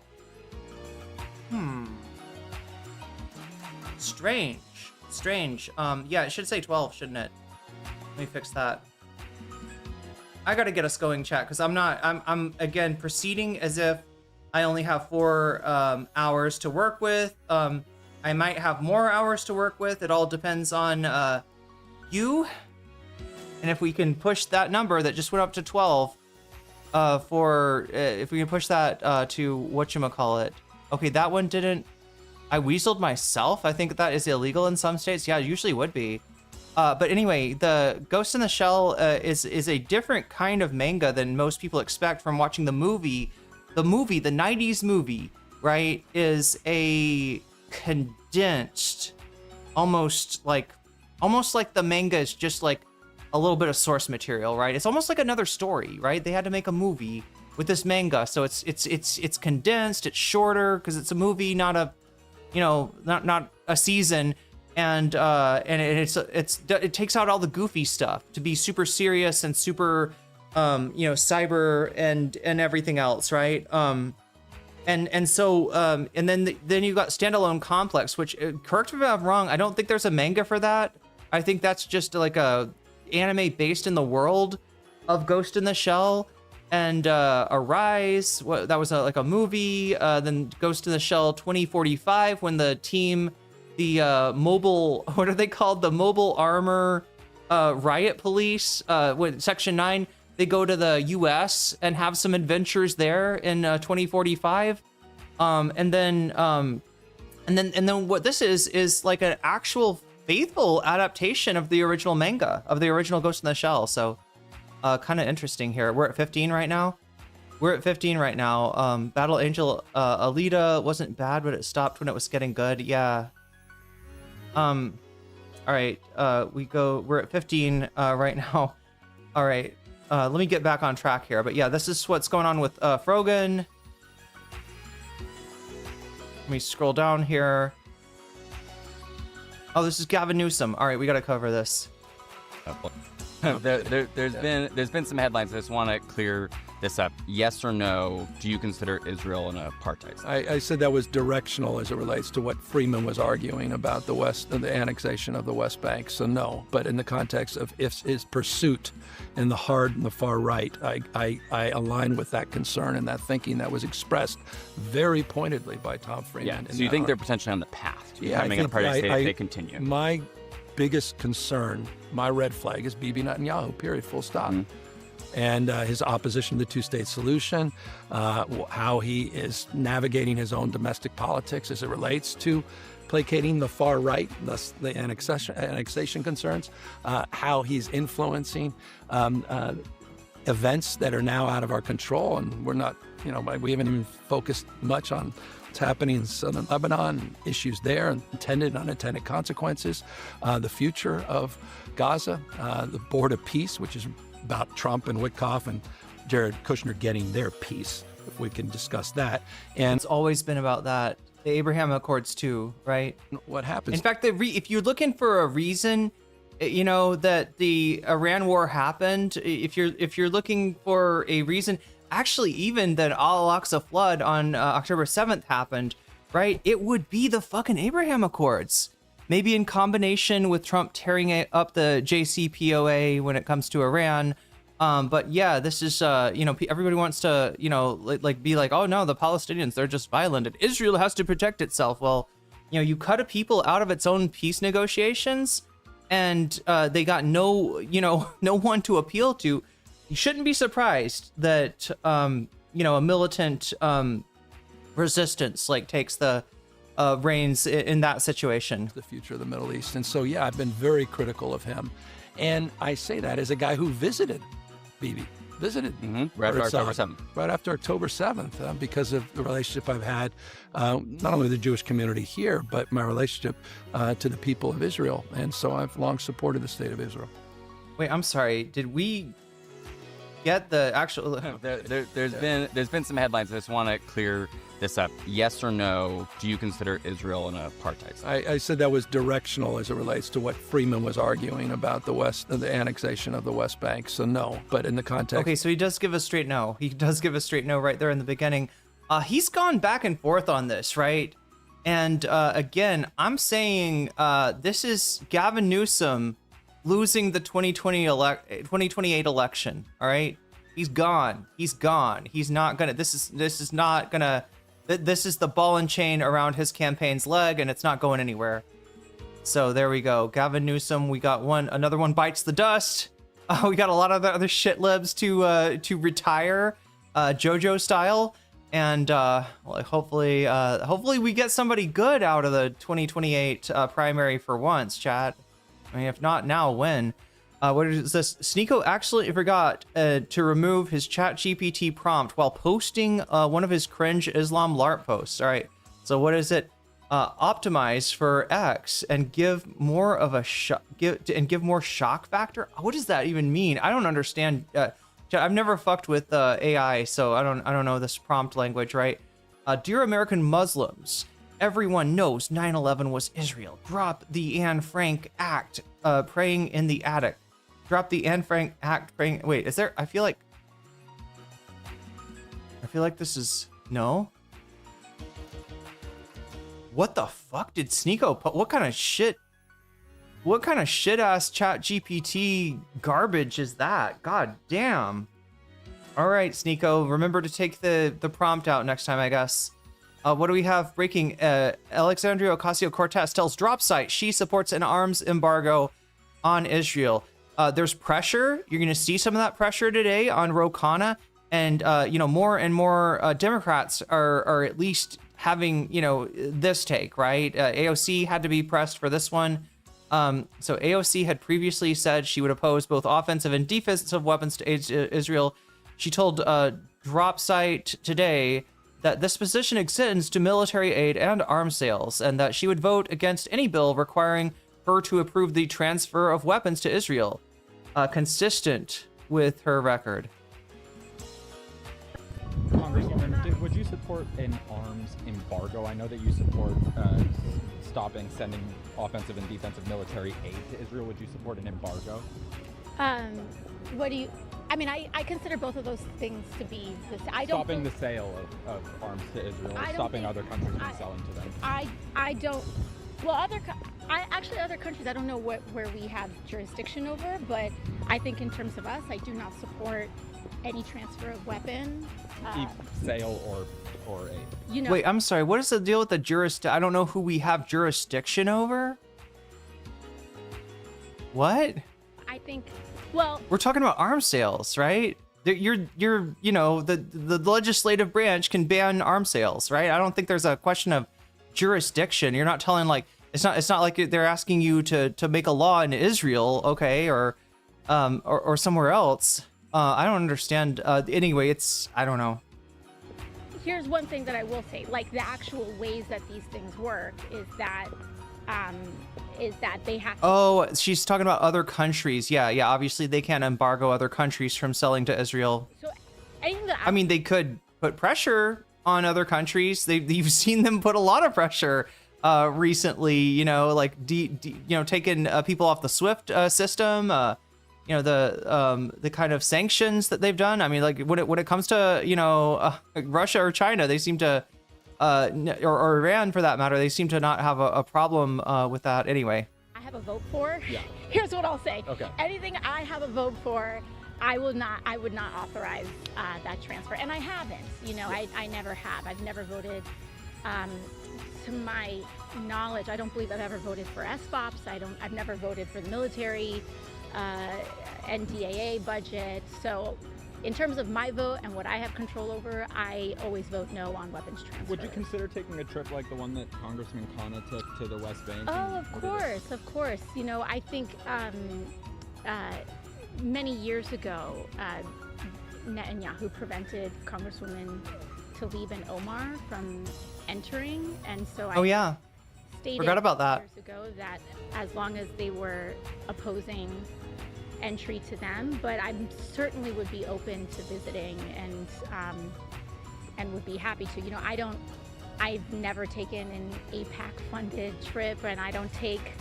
Strange. Yeah, it should say 12, shouldn't it? Let me fix that. I gotta get us going, chat, because I'm again proceeding as if I only have 4 hours to work with. I might have more hours to work with. It all depends on you. And if we can push that number that just went up to 12, if we can push that to whatchamacallit. Okay, that one didn't. I weaseled myself. I think that is illegal in some states. Yeah, it usually would be. But anyway, the Ghost in the Shell is a different kind of manga than most people expect from watching the movie. The 90s movie, right, is a condensed, almost like the manga is just like a little bit of source material, right? It's almost like another story, right? They had to make a movie with this manga, so it's condensed, it's shorter because it's a movie, not a, not a season, and it takes out all the goofy stuff to be super serious and super, cyber and everything else, right? And then you got Standalone Complex, which, correct me if I'm wrong, I don't think there's a manga for that. I think that's just like a anime based in the world of Ghost in the Shell. And Arise, that was like a movie. Then Ghost in the Shell 2045, when the team, mobile, what are they called? The Mobile Armor Riot Police, with Section 9, they go to the US and have some adventures there in 2045. And then what this is like an actual faithful adaptation of the original manga, of the original Ghost in the Shell. So kind of interesting here. We're at 15 right now. Battle Angel Alita wasn't bad, but it stopped when it was getting good. Yeah. All right. We're at 15 right now. All right. Let me get back on track here. But yeah, this is what's going on with Frogan. Let me scroll down here. Oh, this is Gavin Newsom. All right, we got to cover this. There's been some headlines. I just want to clear this up. Yes or no? Do you consider Israel an apartheid state? I said that was directional as it relates to what Freeman was arguing about the annexation of the West Bank. So no, but in the context of his pursuit in the hard and the far right, I align with that concern and that thinking that was expressed very pointedly by Tom Freeman. Yeah. So you think they're potentially on the path to becoming an apartheid state if they continue? My biggest concern, my red flag, is Bibi Netanyahu, period, full stop. Mm-hmm. And his opposition to the two-state solution, how he is navigating his own domestic politics as it relates to placating the far right, thus the annexation concerns, how he's influencing events that are now out of our control. And we're not, we haven't even focused much on what's happening in southern Lebanon, issues there, and intended and unintended consequences, the future of Gaza, the board of peace, which is about Trump and Witkoff and Jared Kushner getting their piece, if we can discuss that. And it's always been about that. The Abraham Accords too, right? What happens? In fact, if you're looking for a reason, that the Iran war happened, if you're looking for a reason, actually even that Al-Aqsa flood on October 7th happened, right? It would be the fucking Abraham Accords. Maybe in combination with Trump tearing up the JCPOA when it comes to Iran. But yeah, this is, everybody wants to, be like, oh no, the Palestinians, they're just violent and Israel has to protect itself. Well, you cut a people out of its own peace negotiations and they got no one to appeal to. You shouldn't be surprised that, a militant resistance takes the reigns in that situation. The future of the Middle East. And so, yeah, I've been very critical of him. And I say that as a guy who visited Bibi visited Right after October Herzog 7th. right after October 7th because of the relationship I've had, not only with the Jewish community here, but my relationship to the people of Israel. And so I've long supported the state of Israel. Wait, I'm sorry. Did we get the actual? There's been some headlines. I just want to clear this up. Yes or no? Do you consider Israel an apartheid state? I said that was directional as it relates to what Freeman was arguing about the annexation of the West Bank. So no, but in the context. Okay, so he does give a straight no. He does give a straight no right there in the beginning. He's gone back and forth on this, right? And again, I'm saying this is Gavin Newsom losing the 2028 election. All right, he's gone. He's gone. He's not gonna. This is not gonna. This is the ball and chain around his campaign's leg, and it's not going anywhere. So there we go. Gavin Newsom, we got another one bites the dust. We got a lot of the other shit libs to retire, JoJo style, and hopefully we get somebody good out of the 2028 primary for once, chat. I mean, if not now, when? What is this? Sneeko actually forgot to remove his ChatGPT prompt while posting one of his cringe Islam LARP posts. All right, so what is it? Optimize for X and give more of a give more shock factor. What does that even mean? I don't understand. I've never fucked with AI, so I don't know this prompt language, right? Dear American Muslims, everyone knows 9/11 was Israel. Drop the Anne Frank act. Praying in the attic. Drop the Anne Frank act. Praying. Wait, is there? I feel like this is no. What the fuck did Sneeko put? What kind of shit? What kind of shit ass chat GPT garbage is that? God damn. All right, Sneeko, remember to take the prompt out next time, I guess. What do we have breaking? Alexandria Ocasio-Cortez tells Drop Site she supports an arms embargo on Israel. There's pressure. You're going to see some of that pressure today on Khanna, and more and more Democrats are at least having this take, right? AOC had to be pressed for this one. So AOC had previously said she would oppose both offensive and defensive weapons to Israel. She told Drop Site today that this position extends to military aid and arms sales, and that she would vote against any bill requiring her to approve the transfer of weapons to Israel, consistent with her record. Congresswoman, would you support an arms embargo? I know that you support sending offensive and defensive military aid to Israel. Would you support an embargo? I consider both of those things to be stopping the sale of arms to Israel, or stopping other countries from selling to them. I don't. Well, other countries, I don't know where we have jurisdiction over, but I think in terms of us, I do not support any transfer of weapons, sale or aid. Wait, I'm sorry. What is the deal with the jurisdiction? I don't know who we have jurisdiction over. What? I think. Well, we're talking about arms sales, right? The legislative branch can ban arms sales, right? I don't think there's a question of jurisdiction. You're not telling it's not like they're asking you to make a law in Israel, okay, or somewhere else. I don't understand. Anyway, I don't know. Here's one thing that I will say: the actual ways that these things work is that they have to. Oh, she's talking about other countries. Yeah. Obviously, they can't embargo other countries from selling to Israel. So, anything that I mean, they could put pressure on other countries. You've seen them put a lot of pressure recently. Taking people off the SWIFT system. The kind of sanctions that they've done. I mean, when it comes to Russia or China, they seem to. Or Iran, for that matter, they seem to not have a problem with that anyway. I have a vote for. Yeah. Here's what I'll say. Okay. Anything I have a vote for, I would not authorize that transfer, and I haven't. I never have. I've never voted. To my knowledge, I don't believe I've ever voted for SBOPs. I've never voted for the military NDAA budget. So, in terms of my vote and what I have control over, I always vote no on weapons transfer. Would you consider taking a trip like the one that Congressman Khanna took to the West Bank? Oh, of course. I think many years ago, Netanyahu prevented Congresswoman Tlaib and Omar from entering, and so Oh yeah, stated forgot about that. years ago that as long as they were opposing entry to them, but I certainly would be open to visiting and would be happy to. You know, I've never taken an APAC funded trip, and I don't take.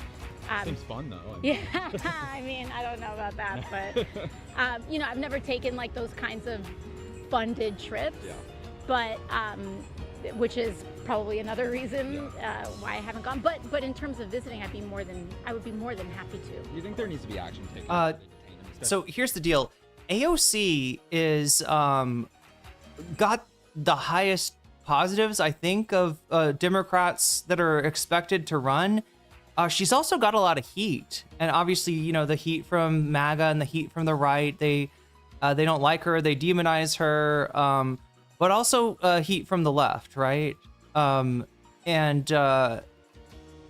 Seems fun though. Yeah, I mean, I don't know about that, but you know, I've never taken like those kinds of funded trips. Yeah. But which is probably another reason why I haven't gone. But in terms of visiting, I would be more than happy to. Do you think there needs to be action taken? So here's the deal. AOC is got the highest positives, I think, of Democrats that are expected to run. She's also got a lot of heat, and obviously, you know, the heat from MAGA and the heat from the right. They don't like her. They demonize her. But also heat from the left, right? And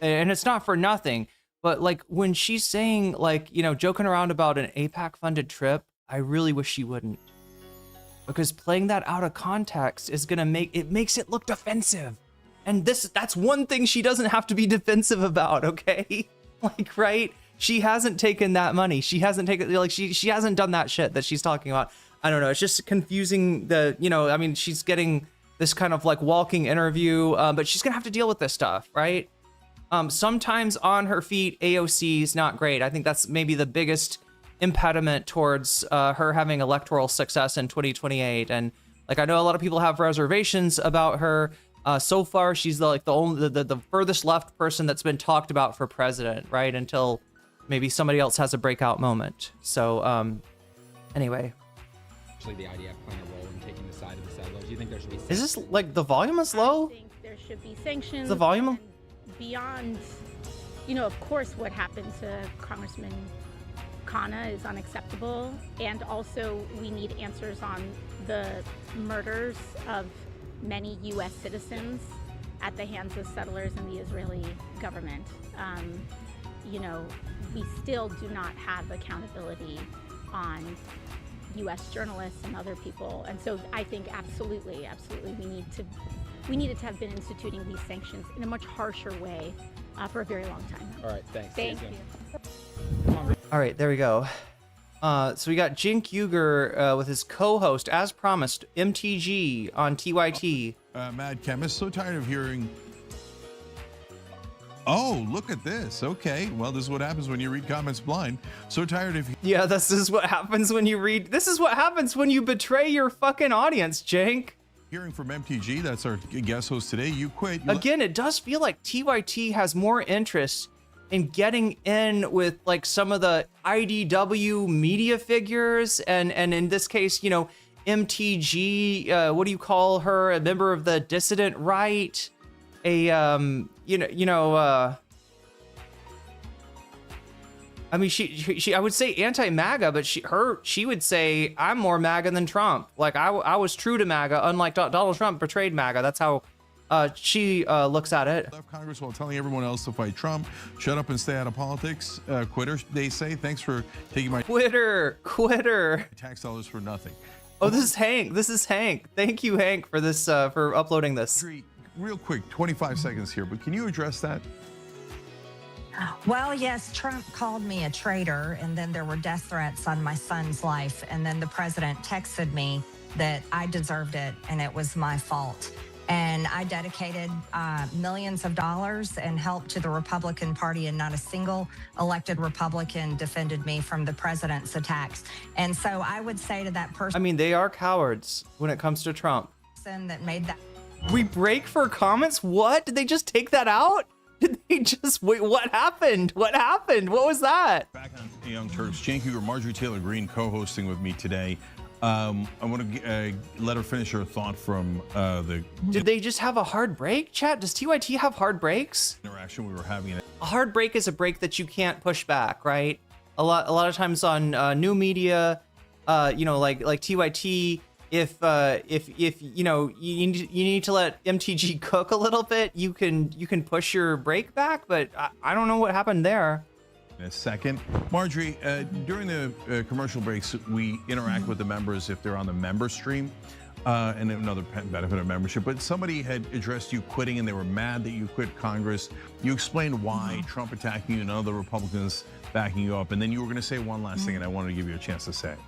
it's not for nothing. But like when she's saying, like, you know, joking around about an APAC funded trip, I really wish she wouldn't, because playing that out of context is gonna makes it look defensive. And that's one thing she doesn't have to be defensive about, okay? Like, right? She hasn't taken that money. She hasn't taken, like, she hasn't done that shit that she's talking about. I don't know. It's just confusing. I mean, she's getting this kind of like walking interview, but she's gonna have to deal with this stuff, right? Sometimes on her feet, AOC is not great. I think that's maybe the biggest impediment towards her having electoral success in 2028. And like, I know a lot of people have reservations about her. So far, she's the furthest left person that's been talked about for president, right? Until maybe somebody else has a breakout moment. So, anyway. Actually, the IDF playing a role in taking the side of the settlers. Do you think there should be? Is this like the volume is low? I think there should be sanctions. The volume? And beyond, you know, of course, what happened to Congressman Khanna is unacceptable, and also we need answers on the murders of many U.S. citizens at the hands of settlers and the Israeli government. You know, we still do not have accountability on U.S. journalists and other people, and so I think absolutely we needed to have been instituting these sanctions in a much harsher way for a very long time. All right, thanks. Thank you. All right, there we go. So we got Jink Uger with his co-host, as promised, MTG on TYT. Mad Chemist, so tired of hearing. Oh, look at this. Okay, well, this is what happens when you read comments blind. So tired of. Yeah, this is what happens when you read. This is what happens when you betray your fucking audience, Jink. Hearing from MTG, that's our guest host today. You quit. Again, it does feel like TYT has more interest in getting in with like some of the IDW media figures, and in this case, you know, MTG. What do you call her? A member of the dissident right? I mean, she I would say anti-MAGA, but she would say I'm more MAGA than Trump. Like I was true to MAGA, unlike Donald Trump betrayed MAGA. That's how she looks at it. Left Congress while telling everyone else to fight Trump. Shut up and stay out of politics. Quitter, they say. Thanks for taking my Quitter. tax dollars for nothing. Oh, this is Hank. Thank you, Hank, for this for uploading this. Real quick, 25 seconds here, but can you address that? Well, yes, Trump called me a traitor, and then there were death threats on my son's life, and then the president texted me that I deserved it and it was my fault. And I dedicated millions of dollars and help to the Republican Party, and not a single elected Republican defended me from the president's attacks. And so I would say to that person— I mean, they are cowards when it comes to Trump. that made that— We break for comments? What? Did they just take that out? Did they just wait? What happened? What was that? Back on Young Turks, Cenk Uygur, Marjorie Taylor Greene co-hosting with me today. I want to let her finish her thought from the Did they just have a hard break, chat? Does TYT have hard breaks? interaction we were having. A hard break is a break that you can't push back, right? A lot of times on new media, like TYT, if you know you need to let MTG cook a little bit, you can push your break back, but I don't know what happened there. in a second. Marjorie, during the commercial breaks, we interact with the members if they're on the member stream, and another benefit of membership. But somebody had addressed you quitting, and they were mad that you quit Congress. You explained why, Trump attacking you and other Republicans backing you up, and then you were going to say one last thing, and I wanted to give you a chance to say it.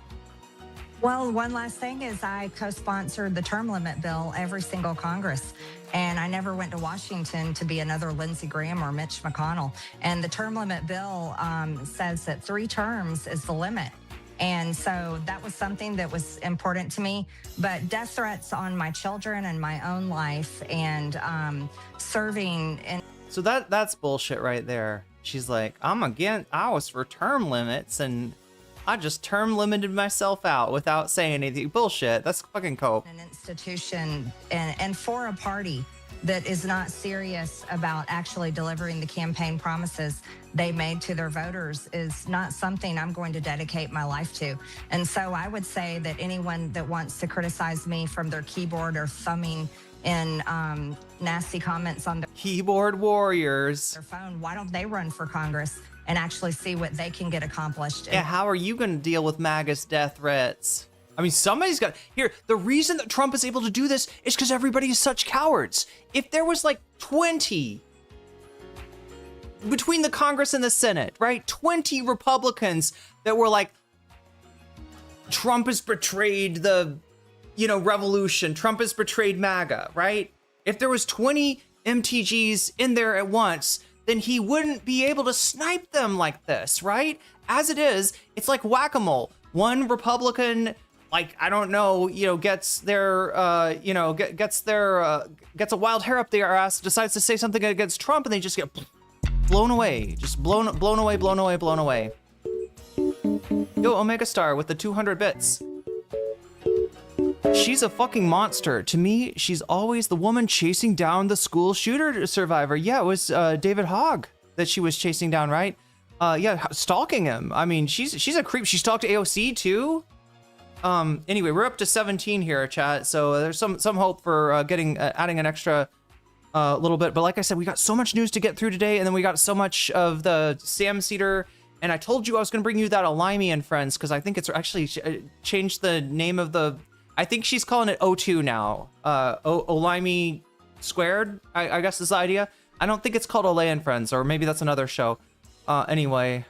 Well, one last thing is I co-sponsored the term limit bill every single Congress. And I never went to Washington to be another Lindsey Graham or Mitch McConnell. And the term limit bill says that 3 terms is the limit. And so that was something that was important to me. But death threats on my children and my own life and serving in. So that's bullshit right there. She's like, I was for term limits and I just term limited myself out without saying anything. Bullshit. That's fucking cope. An institution and for a party that is not serious about actually delivering the campaign promises they made to their voters is not something I'm going to dedicate my life to. And so I would say that anyone that wants to criticize me from their keyboard or thumbing in nasty comments on their keyboard warriors, their phone, why don't they run for Congress and actually see what they can get accomplished? Yeah, how are you going to deal with MAGA's death threats? I mean, somebody's got... Here, the reason that Trump is able to do this is because everybody is such cowards. If there was like 20... between the Congress and the Senate, right? 20 Republicans that were like, Trump has betrayed the, revolution. Trump has betrayed MAGA, right? If there was 20 MTGs in there at once, then he wouldn't be able to snipe them like this, right? As it is, it's like whack-a-mole. One Republican, like, I don't know, gets their, gets a wild hair up their ass, decides to say something against Trump, and they just get blown away. Just blown away. Yo, Omega Star with the 200 bits. She's a fucking monster. To me, she's always the woman chasing down the school shooter survivor. Yeah, it was David Hogg that she was chasing down, right? Yeah, stalking him. I mean, she's a creep. She stalked AOC too. Anyway, we're up to 17 here, chat. So there's some hope for adding an extra little bit. But like I said, we got so much news to get through today, and then we got so much of the Sam Seder. And I told you I was going to bring you that Olayemi and Friends because I think it's actually changed the name of the. I think she's calling it O2 now. Olayemi Squared, I guess is the idea. I don't think it's called Olay and Friends, or maybe that's another show. Anyway,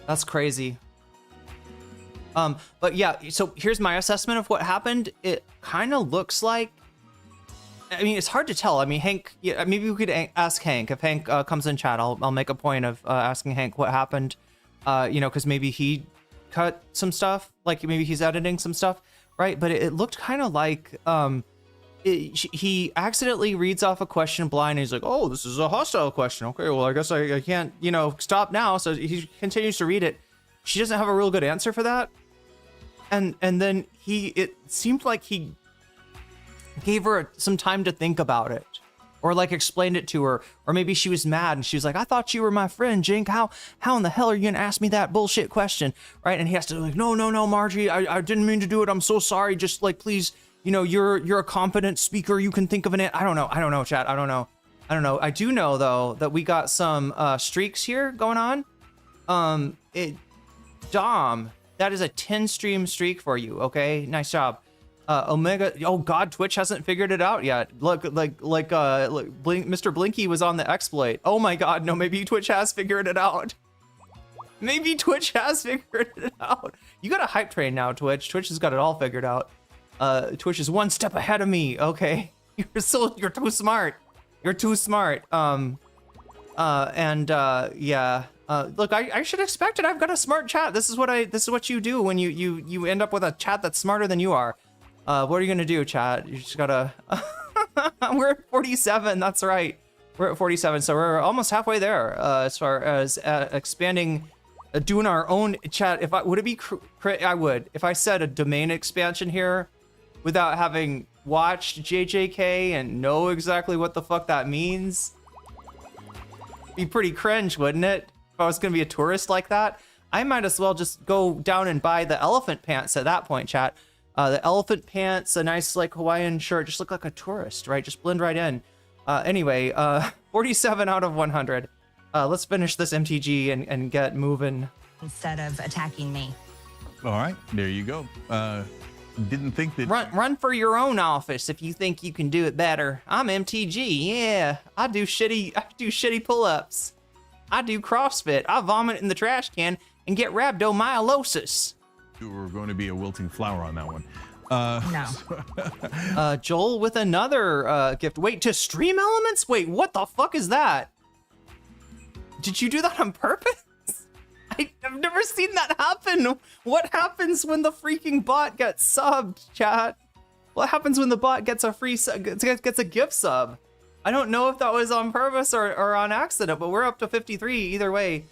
that's crazy. But yeah, so here's my assessment of what happened. It kind of looks like, I mean, it's hard to tell. I mean, Hank, yeah, maybe we could ask Hank. If Hank comes in chat, I'll make a point of asking Hank what happened, because maybe he cut some stuff, like maybe he's editing some stuff, right? But it looked kind of like he accidentally reads off a question blind, and he's like, oh, this is a hostile question. Okay, well, I guess I can't, stop now. So he continues to read it. She doesn't have a real good answer for that. And then it seemed like he gave her some time to think about it, or like explained it to her, or maybe she was mad and she was like, I thought you were my friend, Jink. How in the hell are you gonna ask me that bullshit question, right? And he has to like, no, Margie, I didn't mean to do it. I'm so sorry. Just like, please, you're a competent speaker. You can think of an I don't know, chat. I don't know. I do know though that we got some streaks here going on. Dom, that is a 10 stream streak for you. Okay, nice job. Omega, oh god, Twitch hasn't figured it out yet. Look, Mr. Blinky was on the exploit. Oh my god, no, maybe Twitch has figured it out. Maybe Twitch has figured it out. You got a hype train now, Twitch. Twitch has got it all figured out. Twitch is one step ahead of me. Okay, you're too smart. You're too smart. Yeah. Look, I should expect it. I've got a smart chat. This is what you do when you end up with a chat that's smarter than you are. What are you gonna do, chat? You just gotta. We're at 47. That's right. We're at 47, so we're almost halfway there as far as expanding, doing our own chat. Would it be? I would. If I said a domain expansion here, without having watched JJK and know exactly what the fuck that means, be pretty cringe, wouldn't it? If I was gonna be a tourist like that, I might as well just go down and buy the elephant pants at that point, chat. The elephant pants, a nice like Hawaiian shirt, just look like a tourist, right? Just blend right in. Anyway, 47 out of 100. let's finish this MTG and get moving. instead of attacking me. All right, there you go. Didn't think that. Run for your own office if you think you can do it better. I'm MTG. Yeah, I do shitty pull-ups. I do CrossFit. I vomit in the trash can and get rhabdomyolysis. You were going to be a wilting flower on that one. No. Joel with another gift. Wait, to Stream Elements? Wait, what the fuck is that? Did you do that on purpose? I've never seen that happen. What happens when the freaking bot gets subbed, chat? What happens when the bot gets a free gets a gift sub? I don't know if that was on purpose or on accident, but we're up to 53 either way.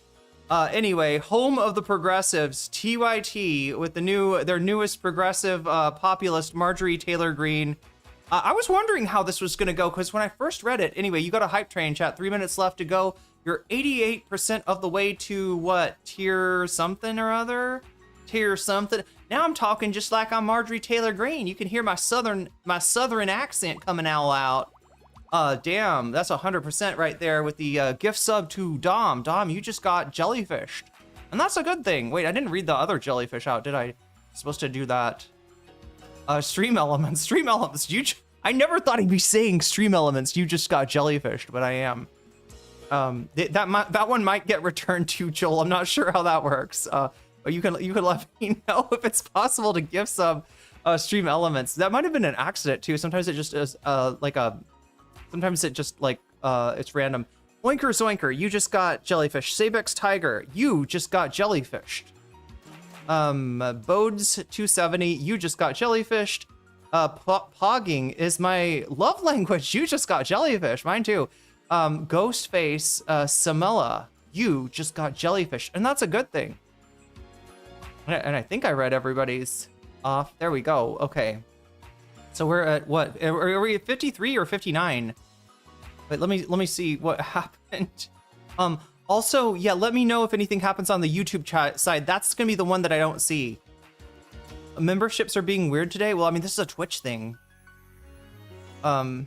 Anyway, home of the progressives, TYT with their newest progressive populist, Marjorie Taylor Greene. I was wondering how this was gonna go because when I first read it, anyway, you got a hype train, chat. 3 minutes left to go. You're 88% of the way to what? Tier something or other? Tier something. Now I'm talking just like I'm Marjorie Taylor Greene. You can hear my southern accent coming out. Damn, that's 100% right there with the gift sub to Dom. Dom, you just got jellyfished. And that's a good thing. Wait, I didn't read the other jellyfish out, did I? Supposed to do that. Stream Elements. I never thought I'd be saying Stream Elements. You just got jellyfished, but I am. That one might get returned to Joel. I'm not sure how that works. But you can let me know if it's possible to gift sub Stream Elements. That might have been an accident too. Sometimes it just is sometimes it just it's random. Oinker Zoinker, you just got jellyfish. Sabex Tiger, you just got jellyfished. Bodes 270, you just got jellyfished. Pogging is my love language. You just got jellyfish. Mine too. Ghostface Samela, you just got jellyfish, and that's a good thing. And I think I read everybody's off. There we go. Okay. So we're at what? Are we at 53 or 59? Wait, let me see what happened. Also, yeah, let me know if anything happens on the YouTube chat side. That's gonna be the one that I don't see. Memberships are being weird today. Well, I mean, this is a Twitch thing. I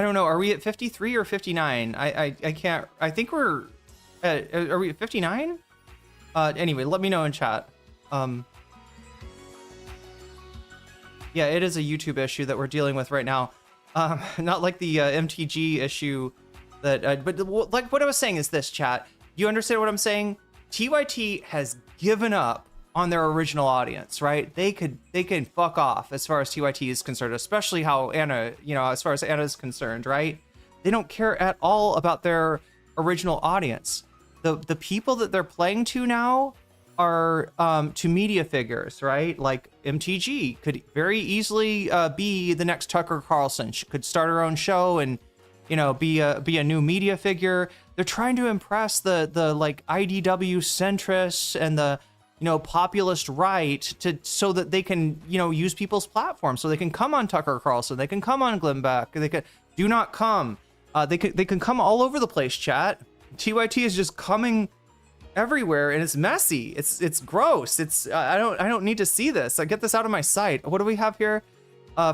don't know. Are we at 53 or 59? I can't. I think we're. Are we at 59? Anyway, let me know in chat. Yeah, it is a YouTube issue that we're dealing with right now. Not like the MTG issue that. But like what I was saying is this, chat. You understand what I'm saying? TYT has given up on their original audience, right? They can fuck off as far as TYT is concerned, especially how Anna, as far as Anna's concerned, right? They don't care at all about their original audience. The people that they're playing to now are to media figures, right? Like MTG could very easily be the next Tucker Carlson. She could start her own show and be a new media figure. They're trying to impress the like IDW centrists and the populist right so that they can use people's platforms, so they can come on Tucker Carlson, they can come on Glenn Beck, they can do not come. They can come all over the place, chat. TYT is just coming everywhere, and it's messy. It's gross. I don't need to see this. I get this out of my sight. What do we have here?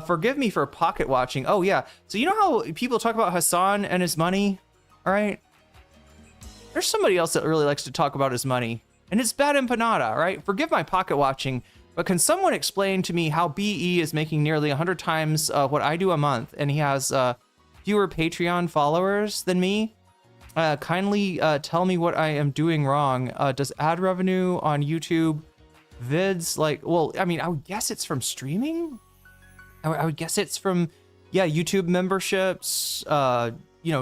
Forgive me for pocket watching. Oh yeah. So you know how people talk about Hassan and his money? All right. There's somebody else that really likes to talk about his money, and it's Bad Empanada, right? Forgive my pocket watching, but can someone explain to me how BE is making nearly 100 times what I do a month, and he has fewer Patreon followers than me? Kindly tell me what I am doing wrong. Does ad revenue on YouTube vids I mean, I would guess it's from streaming. I would guess it's from, YouTube memberships,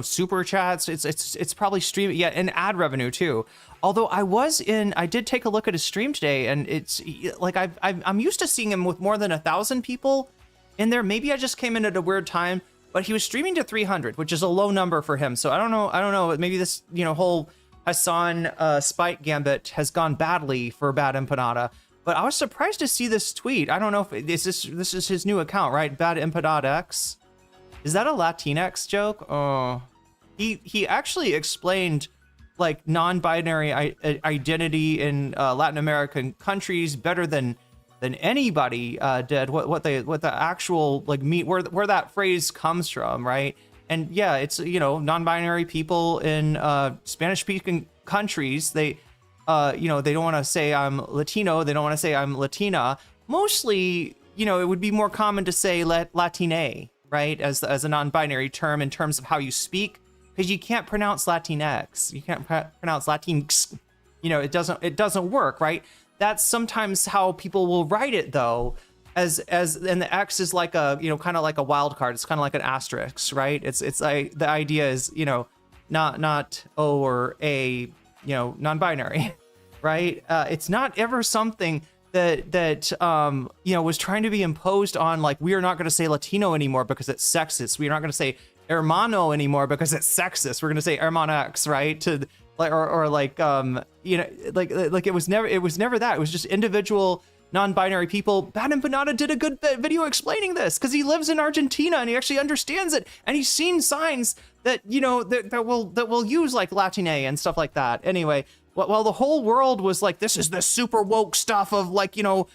super chats. It's probably streaming, and ad revenue too. Although I did take a look at his stream today, and it's like I'm used to seeing him with more than 1,000 people in there. Maybe I just came in at a weird time, but he was streaming to 300, which is a low number for him. So I don't know. Maybe this whole Hassan spite gambit has gone badly for Bad Empanada. But I was surprised to see this tweet. I don't know if this is his new account, right? Bad Empanada X. Is that a Latinx joke? Oh, he actually explained like non-binary identity in Latin American countries better than anybody did. What the actual where that phrase comes from, right? And yeah, it's, you know, non-binary people in Spanish-speaking countries, they, you know, they don't want to say I'm Latino, they don't want to say I'm Latina. Mostly, you know, it would be more common to say Latine, right, as a non-binary term in terms of how you speak, because you can't pronounce Latinx, you can't pronounce Latinx, you know, it doesn't work, right? That's sometimes how people will write it, though, and the X is like a, you know, kind of like a wild card. It's kind of like an asterisk, right? It's like the idea is, you know, not O or A, you know, non-binary, right? It's not ever something that you know, was trying to be imposed on, like, we are not going to say Latino anymore because it's sexist. We are not going to say hermano anymore because it's sexist. We're going to say hermanax, right? To like, or like, you know, like it was never that. It was just individual non-binary people. Bad Empanada did a good video explaining this because he lives in Argentina and he actually understands it, and he's seen signs that, you know, that will use like Latine and stuff like that. Anyway, while the whole world was like, this is the super woke stuff of, like, you know,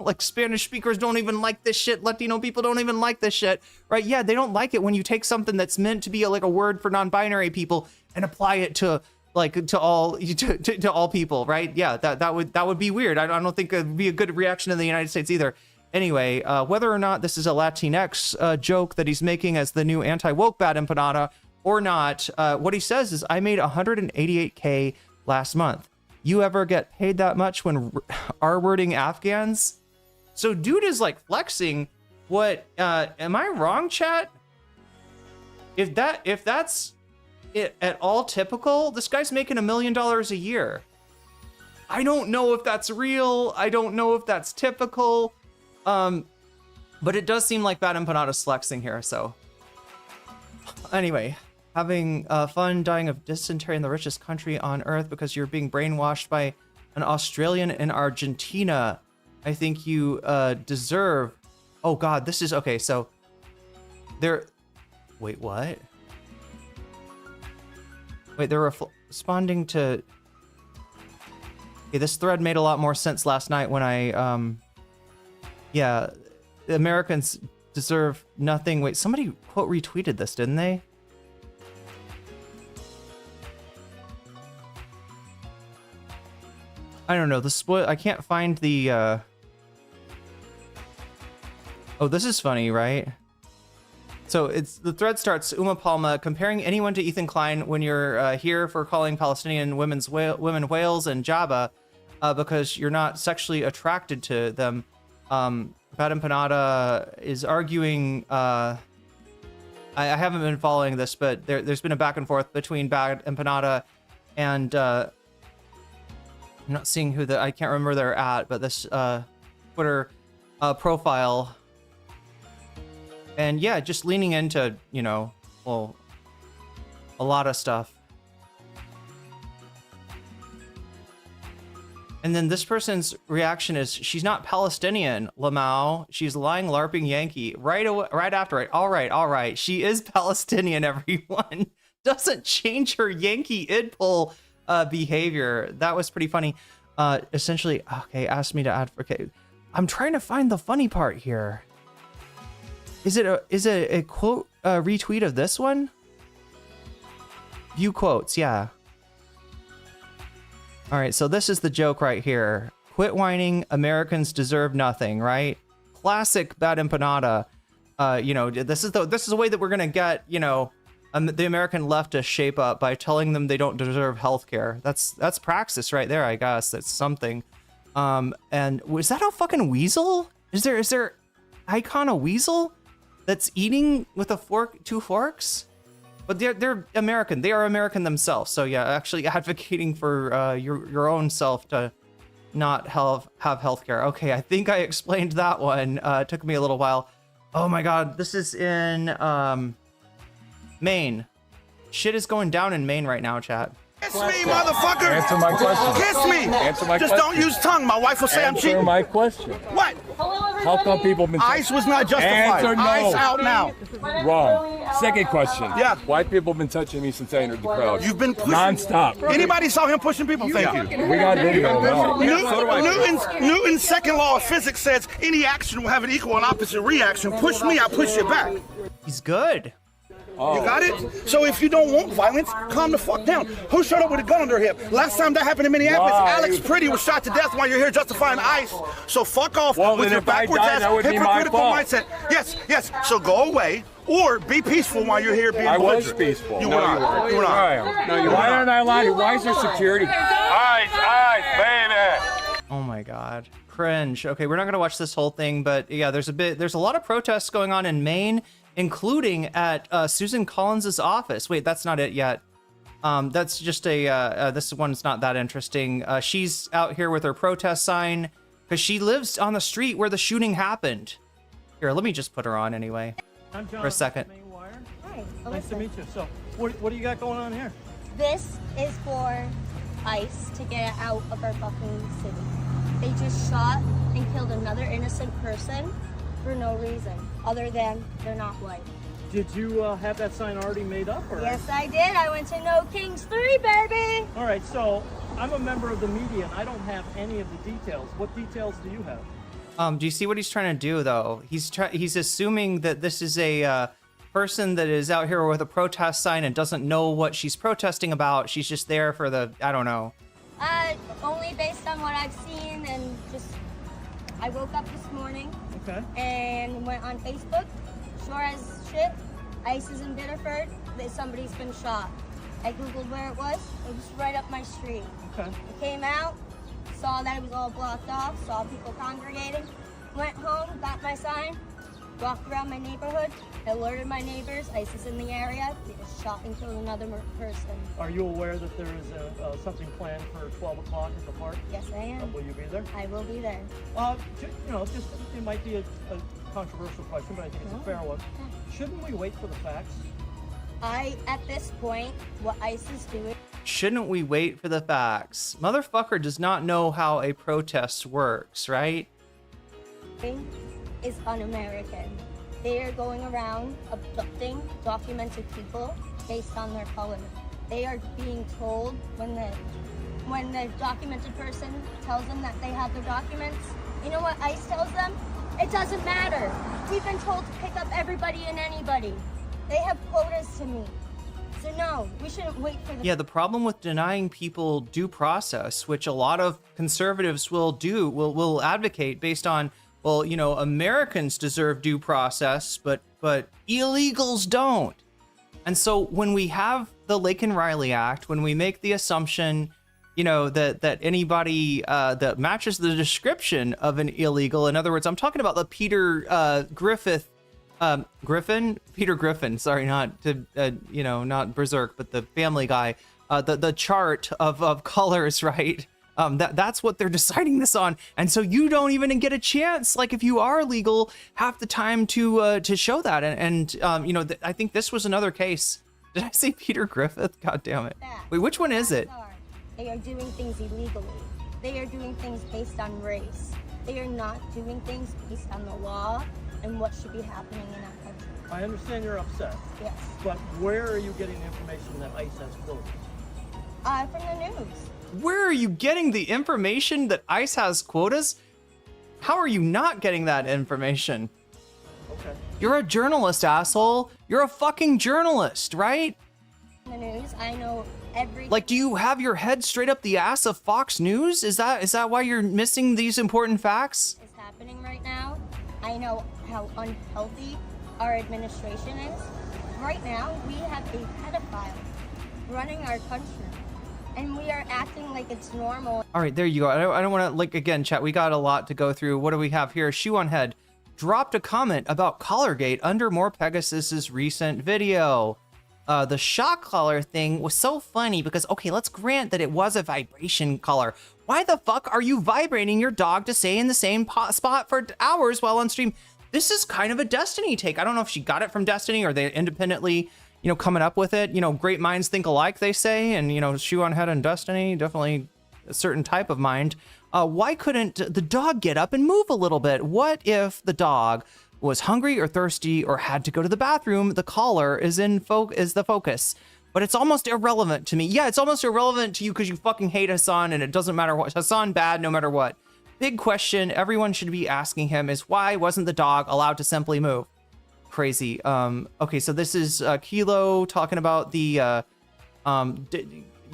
like Spanish speakers don't even like this shit, Latino people don't even like this shit, right? Yeah, they don't like it when you take something that's meant to be like a word for non-binary people and apply it to like to all people, right? Yeah, that would be weird. I don't think it'd be a good reaction in the United States either. Anyway, whether or not this is a Latinx joke that he's making as the new anti-woke Bad Empanada or not, what he says is, I made $188K last month. You ever get paid that much when R-wording Afghans? So dude is like flexing. What, am I wrong, chat? If that's it at all typical, this guy's making $1 million a year. I don't know if that's real. I don't know if that's typical. But it does seem like Bad Empanada's flexing here, so. Anyway, having fun dying of dysentery in the richest country on earth because you're being brainwashed by an Australian in Argentina. I think you deserve. Oh God, this is okay. So they're. Wait, what? Wait, they're responding to. Okay, this thread made a lot more sense last night when I. Yeah, the Americans deserve nothing. Wait, somebody quote retweeted this, didn't they? I don't know, the spoil. I can't find the. Oh, this is funny, right? So it's the thread starts. Uma Palma comparing anyone to Ethan Klein when you're here for calling Palestinian women whales and Jabba because you're not sexually attracted to them. Bad Empanada is arguing. I haven't been following this, but there's been a back and forth between Bad Empanada and. I'm not seeing who I can't remember they're at, but this Twitter profile. And yeah, just leaning into, you know, well, a lot of stuff. And then this person's reaction is, she's not Palestinian, Lamau. She's lying LARPing Yankee. Right after it. All right. She is Palestinian, everyone. Doesn't change her Yankee idpol behavior. That was pretty funny. Essentially, okay, asked me to advocate. I'm trying to find the funny part here. Is it a quote retweet of this one? View quotes, yeah. All right, so this is the joke right here. Quit whining, Americans deserve nothing, right? Classic Bad Empanada. You know, this is the way that we're gonna get, you know, the American left to shape up by telling them they don't deserve healthcare. That's praxis right there, I guess. That's something. And was that a fucking weasel? Is there icon a weasel that's eating with a fork, 2 forks? But they're American. They are American themselves. So yeah, actually advocating for your own self to not have healthcare. Okay, I think I explained that one. It took me a little while. Oh my God, this is in Maine. Shit is going down in Maine right now, chat. Kiss me, motherfucker! Answer my question. Kiss me! Answer my Just question. don't use tongue. My wife will say I'm cheating. Answer my question. What? How come people been Ice was not justified. Answer no. Ice out now. Wrong. Second question. Yeah. White people have been touching me since I entered the crowd. You've been pushing. Non-stop. Anybody saw him pushing people? Thank you. We got video. No. Newton's second law of physics says any action will have an equal and opposite reaction. Push me, I push you back. He's good. Oh. You got it? So if you don't want violence, calm the fuck down. Who showed up with a gun on their hip? Last time that happened in Minneapolis, Why? Alex Pretty was shot to death while you're here justifying ICE. So fuck off Well, with then your if I backwards died, ass that would be my hypocritical fault. mindset. Yes, yes. So go away or be peaceful while you're here being I was belligerent. peaceful. You were not. You were not. No, why don't I lie? Why is there security? Ice, baby. Oh my god. Cringe. Okay, we're not gonna watch this whole thing, but yeah, there's a lot of protests going on in Maine, including at Susan Collins's office. Wait, that's not it yet. That's just a this one's not that interesting. She's out here with her protest sign because she lives on the street where the shooting happened. Here, let me just put her on anyway I'm John for a second. Hi, nice to meet you. So, what do you got going on here? This is for ICE to get out of our fucking city. They just shot and killed another innocent person for no reason, other than they're not white. Did you have that sign already made up? Or? Yes, I did. I went to No Kings 3, baby! All right, so I'm a member of the media, and I don't have any of the details. What details do you have? Do you see what he's trying to do though? He's assuming that this is a person that is out here with a protest sign and doesn't know what she's protesting about. She's just there for the, I don't know. Only based on what I've seen and just, I woke up this morning and went on Facebook. Sure as shit, ICE is in Biddeford, somebody's been shot. I Googled where it was right up my street. Okay. I came out, saw that it was all blocked off, saw people congregating, went home, got my sign, walked around my neighborhood, alerted my neighbors, ICE is in the area, they just shot and killed another person. Are you aware that there is something planned for 12 o'clock at the park? Yes, I am. Will you be there? I will be there. You know, just it might be a controversial question, but I think it's a fair one. Shouldn't we wait for the facts? At this point, what ICE is doing. Shouldn't we wait for the facts? Motherfucker does not know how a protest works, right? Is un-American. They are going around abducting documented people based on their color. They are being told when the documented person tells them that they have their documents, you know what ICE tells them? It doesn't matter. We've been told to pick up everybody and anybody. They have quotas to meet. So no, we shouldn't wait for the... Yeah, the problem with denying people due process, which a lot of conservatives will advocate based on, well, you know, Americans deserve due process, but illegals don't. And so when we have the Laken-Riley Act, when we make the assumption, you know, that anybody that matches the description of an illegal, in other words, I'm talking about the Peter Griffin, sorry, not to, not Berserk, but the Family Guy, the chart of colors, right? That's what they're deciding this on. And so you don't even get a chance, like if you are legal, half the time to show that. And I think this was another case. Did I say Peter Griffith? God damn it. Wait, which one is it? They are doing things illegally. They are doing things based on race. They are not doing things based on the law and what should be happening in our country. I understand you're upset. Yes. But where are you getting the information that ICE has quotas? From the news. Where are you getting the information that ICE has quotas? How are you not getting that information? Okay. You're a journalist, asshole. You're a fucking journalist, right? The news, I know everything. Like, do you have your head straight up the ass of Fox News? Is that why you're missing these important facts? Is happening right now. I know how unhealthy our administration is. Right now, we have a pedophile running our country, and we are acting like it's normal. All right, there you go. I don't want to, like, again, chat, we got a lot to go through. What do we have here? Shoe on Head dropped a comment about Collargate under More Pegasus's recent video. The shock collar thing was so funny because, okay, let's grant that it was a vibration collar. Why the fuck are you vibrating your dog to stay in the same spot for hours while on stream? This is kind of a Destiny take. I don't know if she got it from Destiny or they independently, coming up with it. Great minds think alike, they say. And, Shoe on Head and Destiny, definitely a certain type of mind. Why couldn't the dog get up and move a little bit? What if the dog was hungry or thirsty or had to go to the bathroom? The collar is the focus, but it's almost irrelevant to me. Yeah, it's almost irrelevant to you because you fucking hate Hassan and it doesn't matter what. Hassan bad no matter what. Big question everyone should be asking him is why wasn't the dog allowed to simply move? crazy. Okay, so this is Kilo talking about the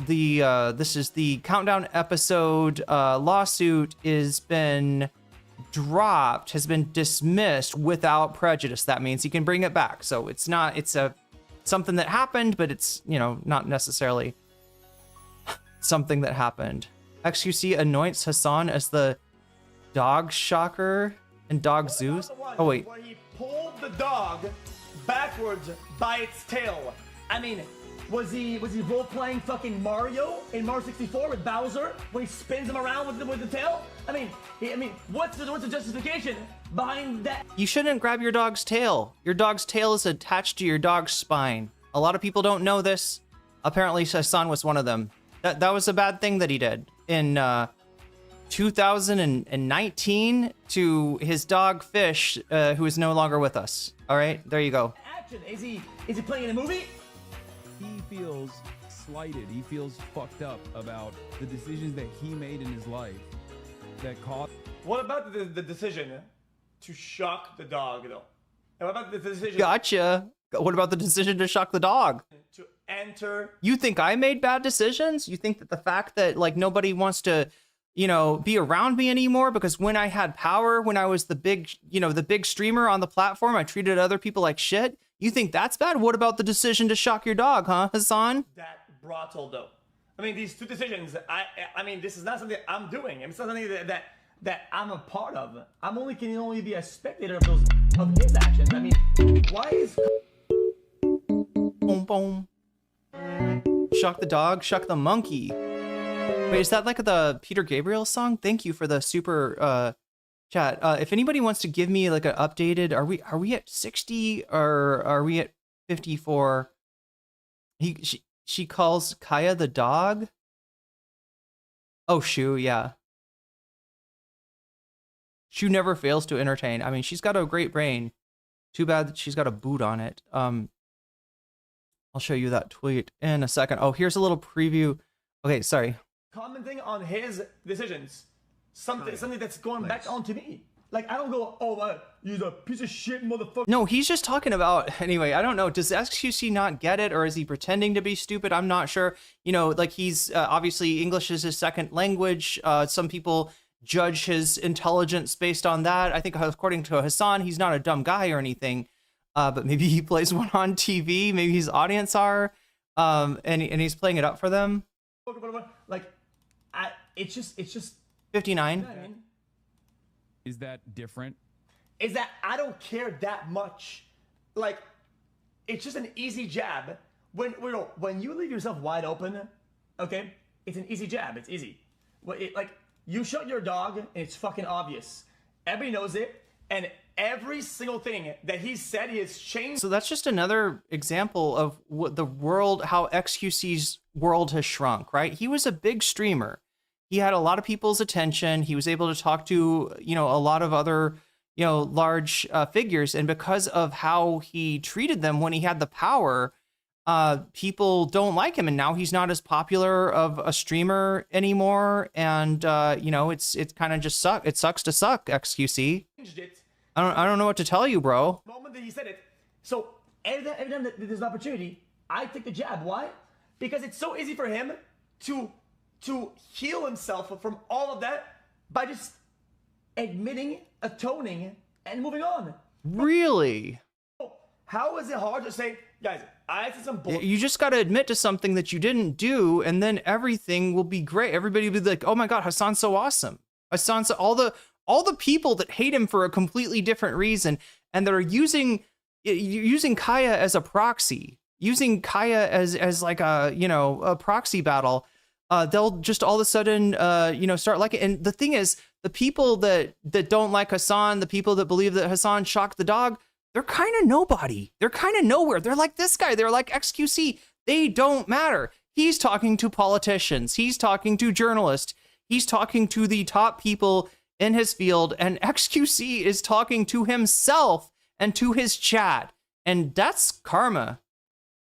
this is the countdown episode. Lawsuit has been dropped, has been dismissed without prejudice. That means he can bring it back. So it's not, it's a something that happened, but it's, you know, not necessarily something that happened. XQC anoints Hassan as the dog shocker and dog Zeus. Oh wait. Where he pulled the dog backwards by its tail. I mean, was he role playing fucking Mario in Mario 64 with Bowser when he spins him around with the tail? I mean, what's the justification behind that? You shouldn't grab your dog's tail. Your dog's tail is attached to your dog's spine. A lot of people don't know this. Apparently, Hassan was one of them. That was a bad thing that he did in 2019 to his dog Fish, who is no longer with us. All right, there you go. Action. Is he playing in a movie? He feels slighted. He feels fucked up about the decisions that he made in his life that caused. What about the decision to shock the dog, though? And what about the decision? Gotcha. What about the decision to shock the dog? To enter. You think I made bad decisions? You think that the fact that like nobody wants to, you know, be around me anymore because when I had power, when I was the big, you know, the big streamer on the platform, I treated other people like shit? You think that's bad? What about the decision to shock your dog, huh, Hassan? That brothel, though. I mean, these two decisions, I mean, this is not something I'm doing. It's not something that I'm a part of. Can only be a spectator of his actions. I mean, why is... Boom, boom. Shock the dog, shock the monkey. Wait, is that like the Peter Gabriel song? Thank you for the super chat. If anybody wants to give me like an updated, are we at 60 or are we at 54? She calls Kaya the dog. Oh, Shu, yeah. Shu never fails to entertain. I mean, she's got a great brain. Too bad that she's got a boot on it. I'll show you that tweet in a second. Oh, here's a little preview. Okay, sorry. Commenting on his decisions. Something that's going back onto me. Like, I don't go, oh, you're a piece of shit, motherfucker. No, he's just talking about, anyway, I don't know. Does XQC not get it, or is he pretending to be stupid? I'm not sure. You know, like he's, obviously, English is his second language. Some people judge his intelligence based on that. I think according to Hassan, he's not a dumb guy or anything. But maybe he plays one on TV. Maybe his audience are, and he's playing it up for them. Like, it's just 59. You know what I mean? Is that different? Is that I don't care that much. Like, it's just an easy jab. When you leave yourself wide open, okay, it's an easy jab. It's easy. Like, you shot your dog, and it's fucking obvious. Everybody knows it, and every single thing that he said, he has changed. So that's just another example of what the world, how XQC's world has shrunk, right? He was a big streamer. He had a lot of people's attention. He was able to talk to, you know, a lot of other, you know, large figures. And because of how he treated them when he had the power, people don't like him. And now he's not as popular of a streamer anymore. And, you know, it's kind of just it sucks to suck, XQC. I don't know what to tell you, bro. The moment that he said it. So every time that there's an opportunity, I take the jab. Why? Because it's so easy for him to heal himself from all of that by just admitting, atoning, and moving on. Really? How is it hard to say, guys, I said some bullshit. You just got to admit to something that you didn't do, and then everything will be great. Everybody will be like, oh my God, Hassan's so awesome. Hassan's all the people that hate him for a completely different reason, and that are using Kaya as a proxy, using Kaya as like a, you know, a proxy battle. They'll just all of a sudden, you know, start liking it. And the thing is, the people that don't like Hassan, the people that believe that Hassan shocked the dog, they're kind of nobody. They're kind of nowhere. They're like this guy. They're like XQC. They don't matter. He's talking to politicians. He's talking to journalists. He's talking to the top people in his field. And XQC is talking to himself and to his chat. And that's karma.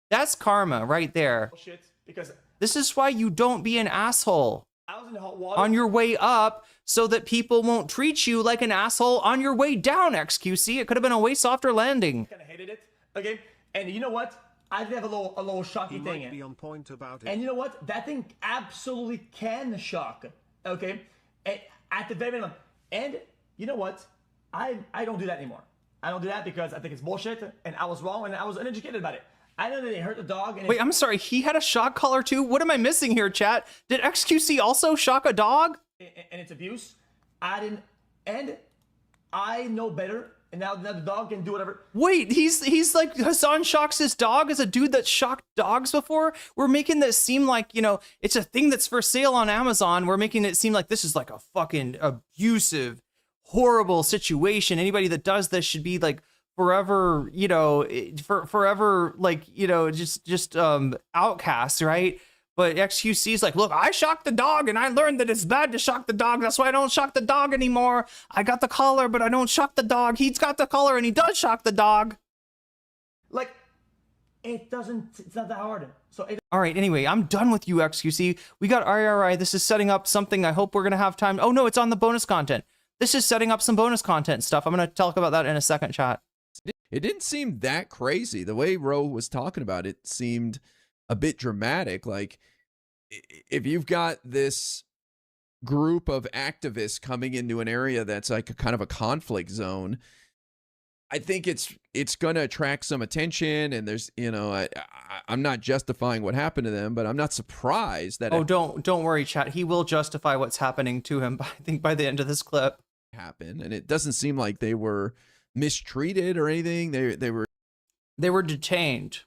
That's karma right there. Bullshit, because this is why you don't be an asshole. I was in hot water on your way up so that people won't treat you like an asshole on your way down, XQC. It could have been a way softer landing. Kind of hated it. Okay, and you know what? I did have a little shocky thing. Might be on point about it. And you know what? That thing absolutely can shock. Okay, at the very minimum. And you know what? I don't do that anymore. I don't do that because I think it's bullshit, and I was wrong, and I was uneducated about it. I know that they hurt the dog. And wait, I'm sorry. He had a shock collar too? What am I missing here, chat? Did XQC also shock a dog? And it's abuse. I didn't, and I know better. And now the dog can do whatever. Wait, he's like Hassan shocks his dog as a dude that shocked dogs before? We're making this seem like, you know, it's a thing that's for sale on Amazon. We're making it seem like this is like a fucking abusive, horrible situation. Anybody that does this should be like forever, you know, forever, like, you know, just outcasts, right? But XQC is like, look, I shocked the dog and I learned that it's bad to shock the dog. That's why I don't shock the dog anymore. I got the collar, but I don't shock the dog. He's got the collar and he does shock the dog. Like, it's not that hard. So all right, anyway, I'm done with you, XQC. We got RRI. This is setting up something. I hope we're going to have time. Oh, no, it's on the bonus content. This is setting up some bonus content stuff. I'm going to talk about that in a second, chat. It didn't seem that crazy. The way Ro was talking about it seemed a bit dramatic. Like, if you've got this group of activists coming into an area that's like a kind of a conflict zone, I think it's going to attract some attention. And there's, you know, I'm not justifying what happened to them, but I'm not surprised that. Oh, don't worry, chat. He will justify what's happening to him, I think, by the end of this clip. Happened, and it doesn't seem like they were mistreated or anything. They were detained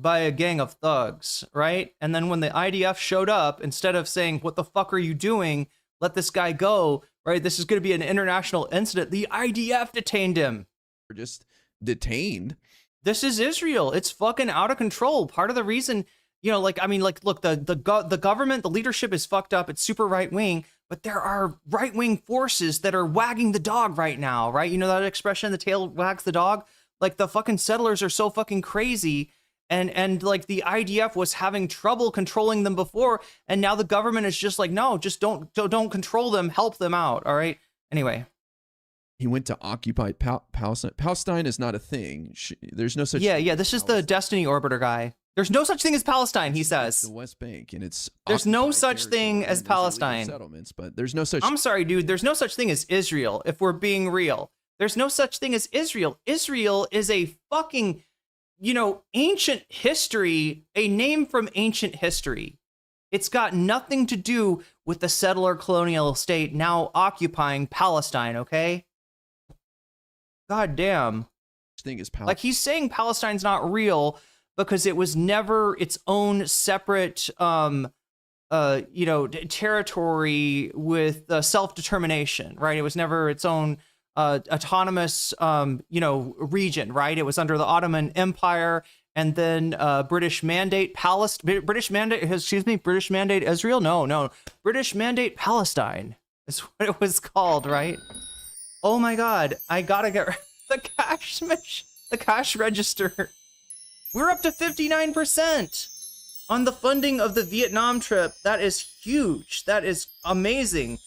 by a gang of thugs, right? And then when the IDF showed up, instead of saying, what the fuck are you doing? Let this guy go, right? This is going to be an international incident. The IDF detained him. Just detained. This is Israel. It's fucking out of control. Part of the reason, you know, like, I mean, like, look, the government, the leadership is fucked up. It's super right wing, but there are right wing forces that are wagging the dog right now, right? You know that expression, the tail wags the dog? Like, the fucking settlers are so fucking crazy. And like the IDF was having trouble controlling them before, and now the government is just like, no, just don't control them, help them out. All right. Anyway, he went to occupied Palestine. Palestine is not a thing. There's no such. Yeah. This is the Destiny Orbiter guy. There's no such thing as Palestine, he says. The West Bank, and it's there's no such thing as Palestine. Settlements, but there's no such. I'm sorry, dude. There's no such thing as Israel. If we're being real, there's no such thing as Israel. Israel is a fucking, you know, ancient history, a name from ancient history. It's got nothing to do with the settler colonial state now occupying Palestine, okay? God damn. Thing is like, he's saying Palestine's not real because it was never its own separate, you know, territory with self-determination, right? It was never its own autonomous, you know, region, right? It was under the Ottoman Empire, and then British Mandate British Mandate Israel? No. British Mandate Palestine is what it was called, right? Oh my God, I gotta get the cash register. We're up to 59% on the funding of the Vietnam trip. That is huge. That is amazing.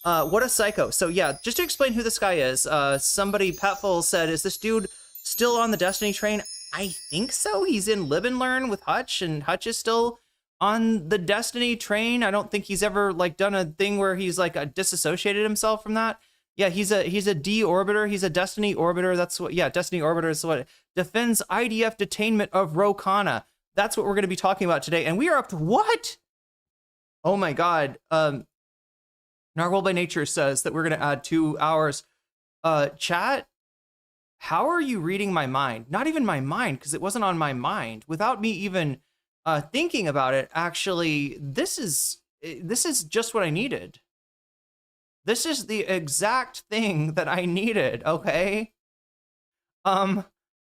What a psycho. So yeah, just to explain who this guy is, somebody, Patful, said, is this dude still on the Destiny train? I think so. He's in Live and Learn with Hutch, and Hutch is still on the Destiny train. I don't think he's ever like done a thing where he's like disassociated himself from that. Yeah, he's a D orbiter. He's a Destiny orbiter. That's what, yeah, Destiny orbiter is what defends IDF detainment of Khanna. That's what we're going to be talking about today. And we are up to what? Oh my God. Narwhal by Nature says that we're going to add 2 hours. Chat, how are you reading my mind? Not even my mind, because it wasn't on my mind. Without me even thinking about it, actually, this is just what I needed. This is the exact thing that I needed, okay?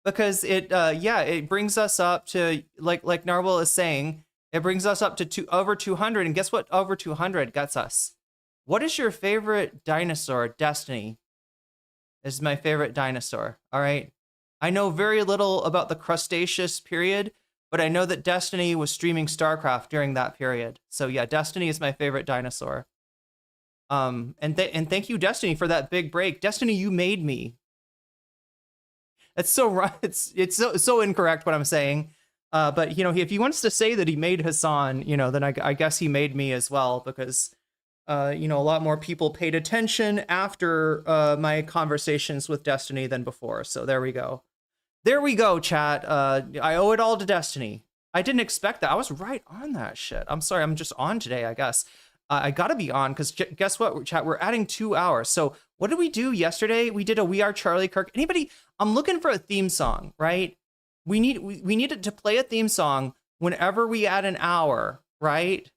Because it brings us up to, like Narwhal is saying, it brings us up to over 200, and guess what over 200 gets us? What is your favorite dinosaur? Destiny is my favorite dinosaur, all right? I know very little about the Cretaceous period, but I know that Destiny was streaming StarCraft during that period. So yeah, Destiny is my favorite dinosaur. And thank you, Destiny, for that big break. Destiny, you made me. That's so right. It's so incorrect what I'm saying. But you know, if he wants to say that he made Hassan, you know, then I guess he made me as well, because you know, a lot more people paid attention after my conversations with Destiny than before. So there we go. There we go, chat. I owe it all to Destiny. I didn't expect that. I was right on that shit. I'm sorry. I'm just on today, I guess. I gotta be on, because guess what, chat? We're adding 2 hours. So what did we do yesterday? We did a We Are Charlie Kirk. Anybody? I'm looking for a theme song, right? We needed to play a theme song whenever we add an hour, right?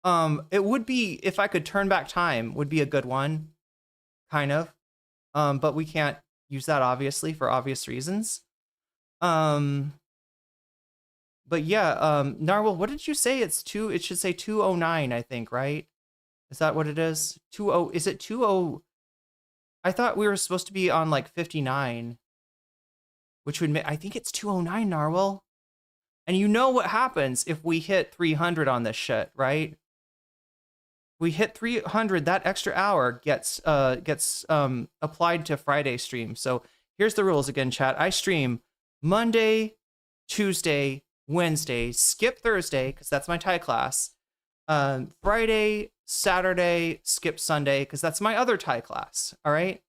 It would be, if I could turn back time, would be a good one, kind of. But we can't use that, obviously, for obvious reasons. But yeah, Narwhal, what did you say? It should say 209, I think, right? Is that what it is? 20, is it 20? I thought we were supposed to be on like 59, which would make, I think it's 209, Narwhal. And you know what happens if we hit 300 on this shit, right? We hit 300, that extra hour gets applied to Friday stream. So here's the rules again, chat. I stream Monday, Tuesday, Wednesday, skip Thursday, because that's my Thai class. Friday, Saturday, skip Sunday, because that's my other Thai class. All right.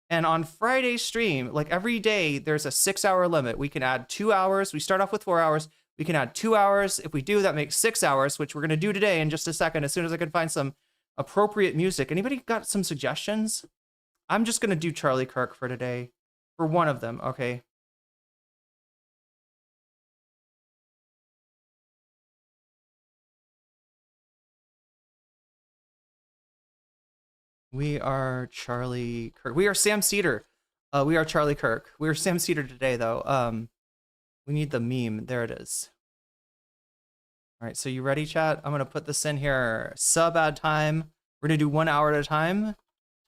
And on Friday stream, like every day, there's a 6-hour limit. We can add 2 hours. We start off with 4 hours. We can add 2 hours. If we do, that makes 6 hours, which we're going to do today in just a second, as soon as I can find some appropriate music. Anybody got some suggestions? I'm just going to do Charlie Kirk for today, for one of them. Okay. We are Charlie Kirk. We are Sam Seder. We are Charlie Kirk. We are Sam Seder today, though. We need the meme. There it is. All right, so you ready, chat? I'm gonna put this in here. Sub ad time. We're gonna do 1 hour at a time.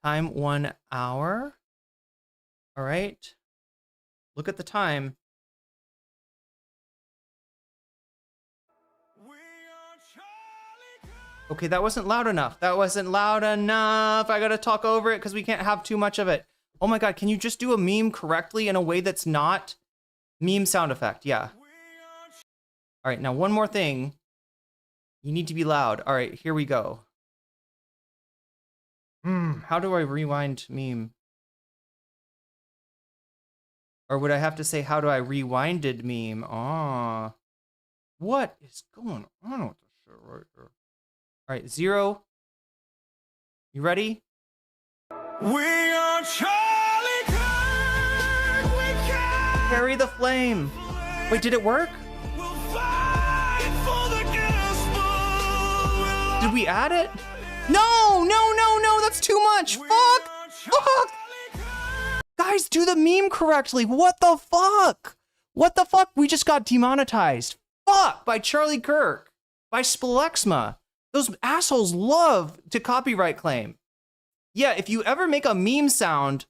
Time 1 hour. All right. Look at the time. Okay, that wasn't loud enough. That wasn't loud enough. I gotta talk over it because we can't have too much of it. Oh my God, can you just do a meme correctly in a way that's not meme sound effect? Yeah. All right, now one more thing. You need to be loud. All right, here we go. How do I rewind meme? Or would I have to say, how do I rewinded meme? Ah, what is going on with this shit right here? All right, 0. You ready? We are Charlie Kirk. We can carry the flame. Wait, did it work? We'll fight for the gospel. Did we add it? No, no, no, no, that's too much. Fuck. Fuck. Guys, do the meme correctly. What the fuck? What the fuck? We just got demonetized. Fuck, by Charlie Kirk, by Spalexma. Those assholes love to copyright claim. Yeah, if you ever make a meme sound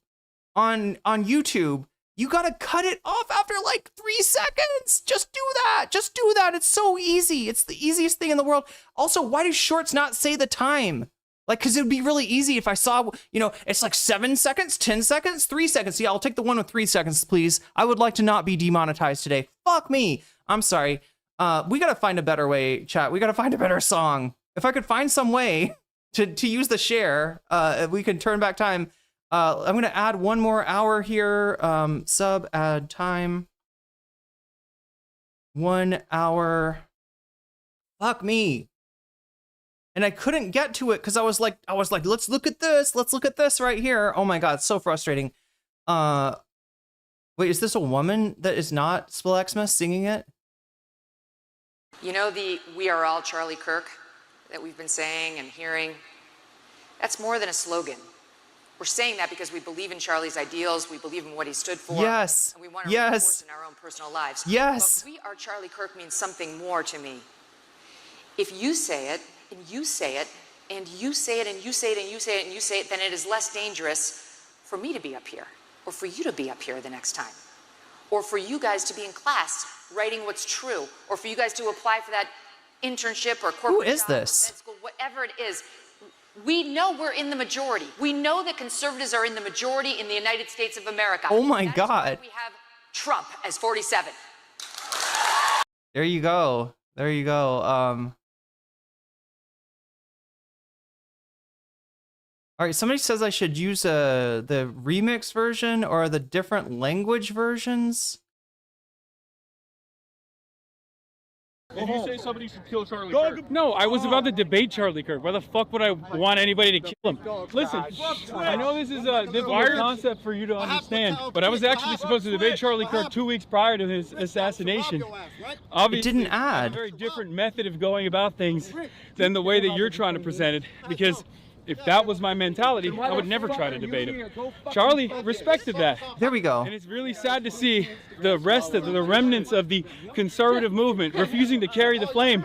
on YouTube, you gotta cut it off after like 3 seconds. Just do that. Just do that. It's so easy. It's the easiest thing in the world. Also, why do shorts not say the time? Like, because it would be really easy if I saw, you know, it's like 7 seconds, 10 seconds, 3 seconds. Yeah, I'll take the one with 3 seconds, please. I would like to not be demonetized today. Fuck me. I'm sorry. We gotta find a better way, chat. We gotta find a better song. If I could find some way to use the share, if we can turn back time. I'm gonna add 1 more hour here. Sub add time. 1 hour. Fuck me. And I couldn't get to it because I was like, let's look at this. Let's look at this right here. Oh my God, so frustrating. Wait, is this a woman that is not Spalexma singing it? You know the "We Are All Charlie Kirk" that we've been saying and hearing? That's more than a slogan. We're saying that because we believe in Charlie's ideals, we believe in what he stood for, yes, and we want to reinforce in our own personal lives. Yes. But "We Are Charlie Kirk" means something more to me. If you say it, and you say it, and you say it, and you say it, and you say it, and you say it, then it is less dangerous for me to be up here, or for you to be up here the next time. or for you guys to be in class writing what's true, or for you guys to apply for that internship or corporate Who is job or this? med school, whatever it is. We know we're in the majority. We know that conservatives are in the majority in the United States of America. Oh my That's God. why we have Trump as 47. There you go. There you go. All right, somebody says I should use the remix version or the different language versions. Did you say somebody should kill Charlie Kirk? No, I was about to debate Charlie Kirk. Why the fuck would I want anybody to kill him? Listen, I know this is a difficult concept for you to understand, but I was actually supposed to debate Charlie Kirk 2 weeks prior to his assassination. Obviously, it didn't add. A very different method of going about things than the way that you're trying to present it, because if that was my mentality, I would never try to debate him. Charlie respected that. There we go. And it's really sad to see the rest of the remnants of the conservative movement refusing to carry the flame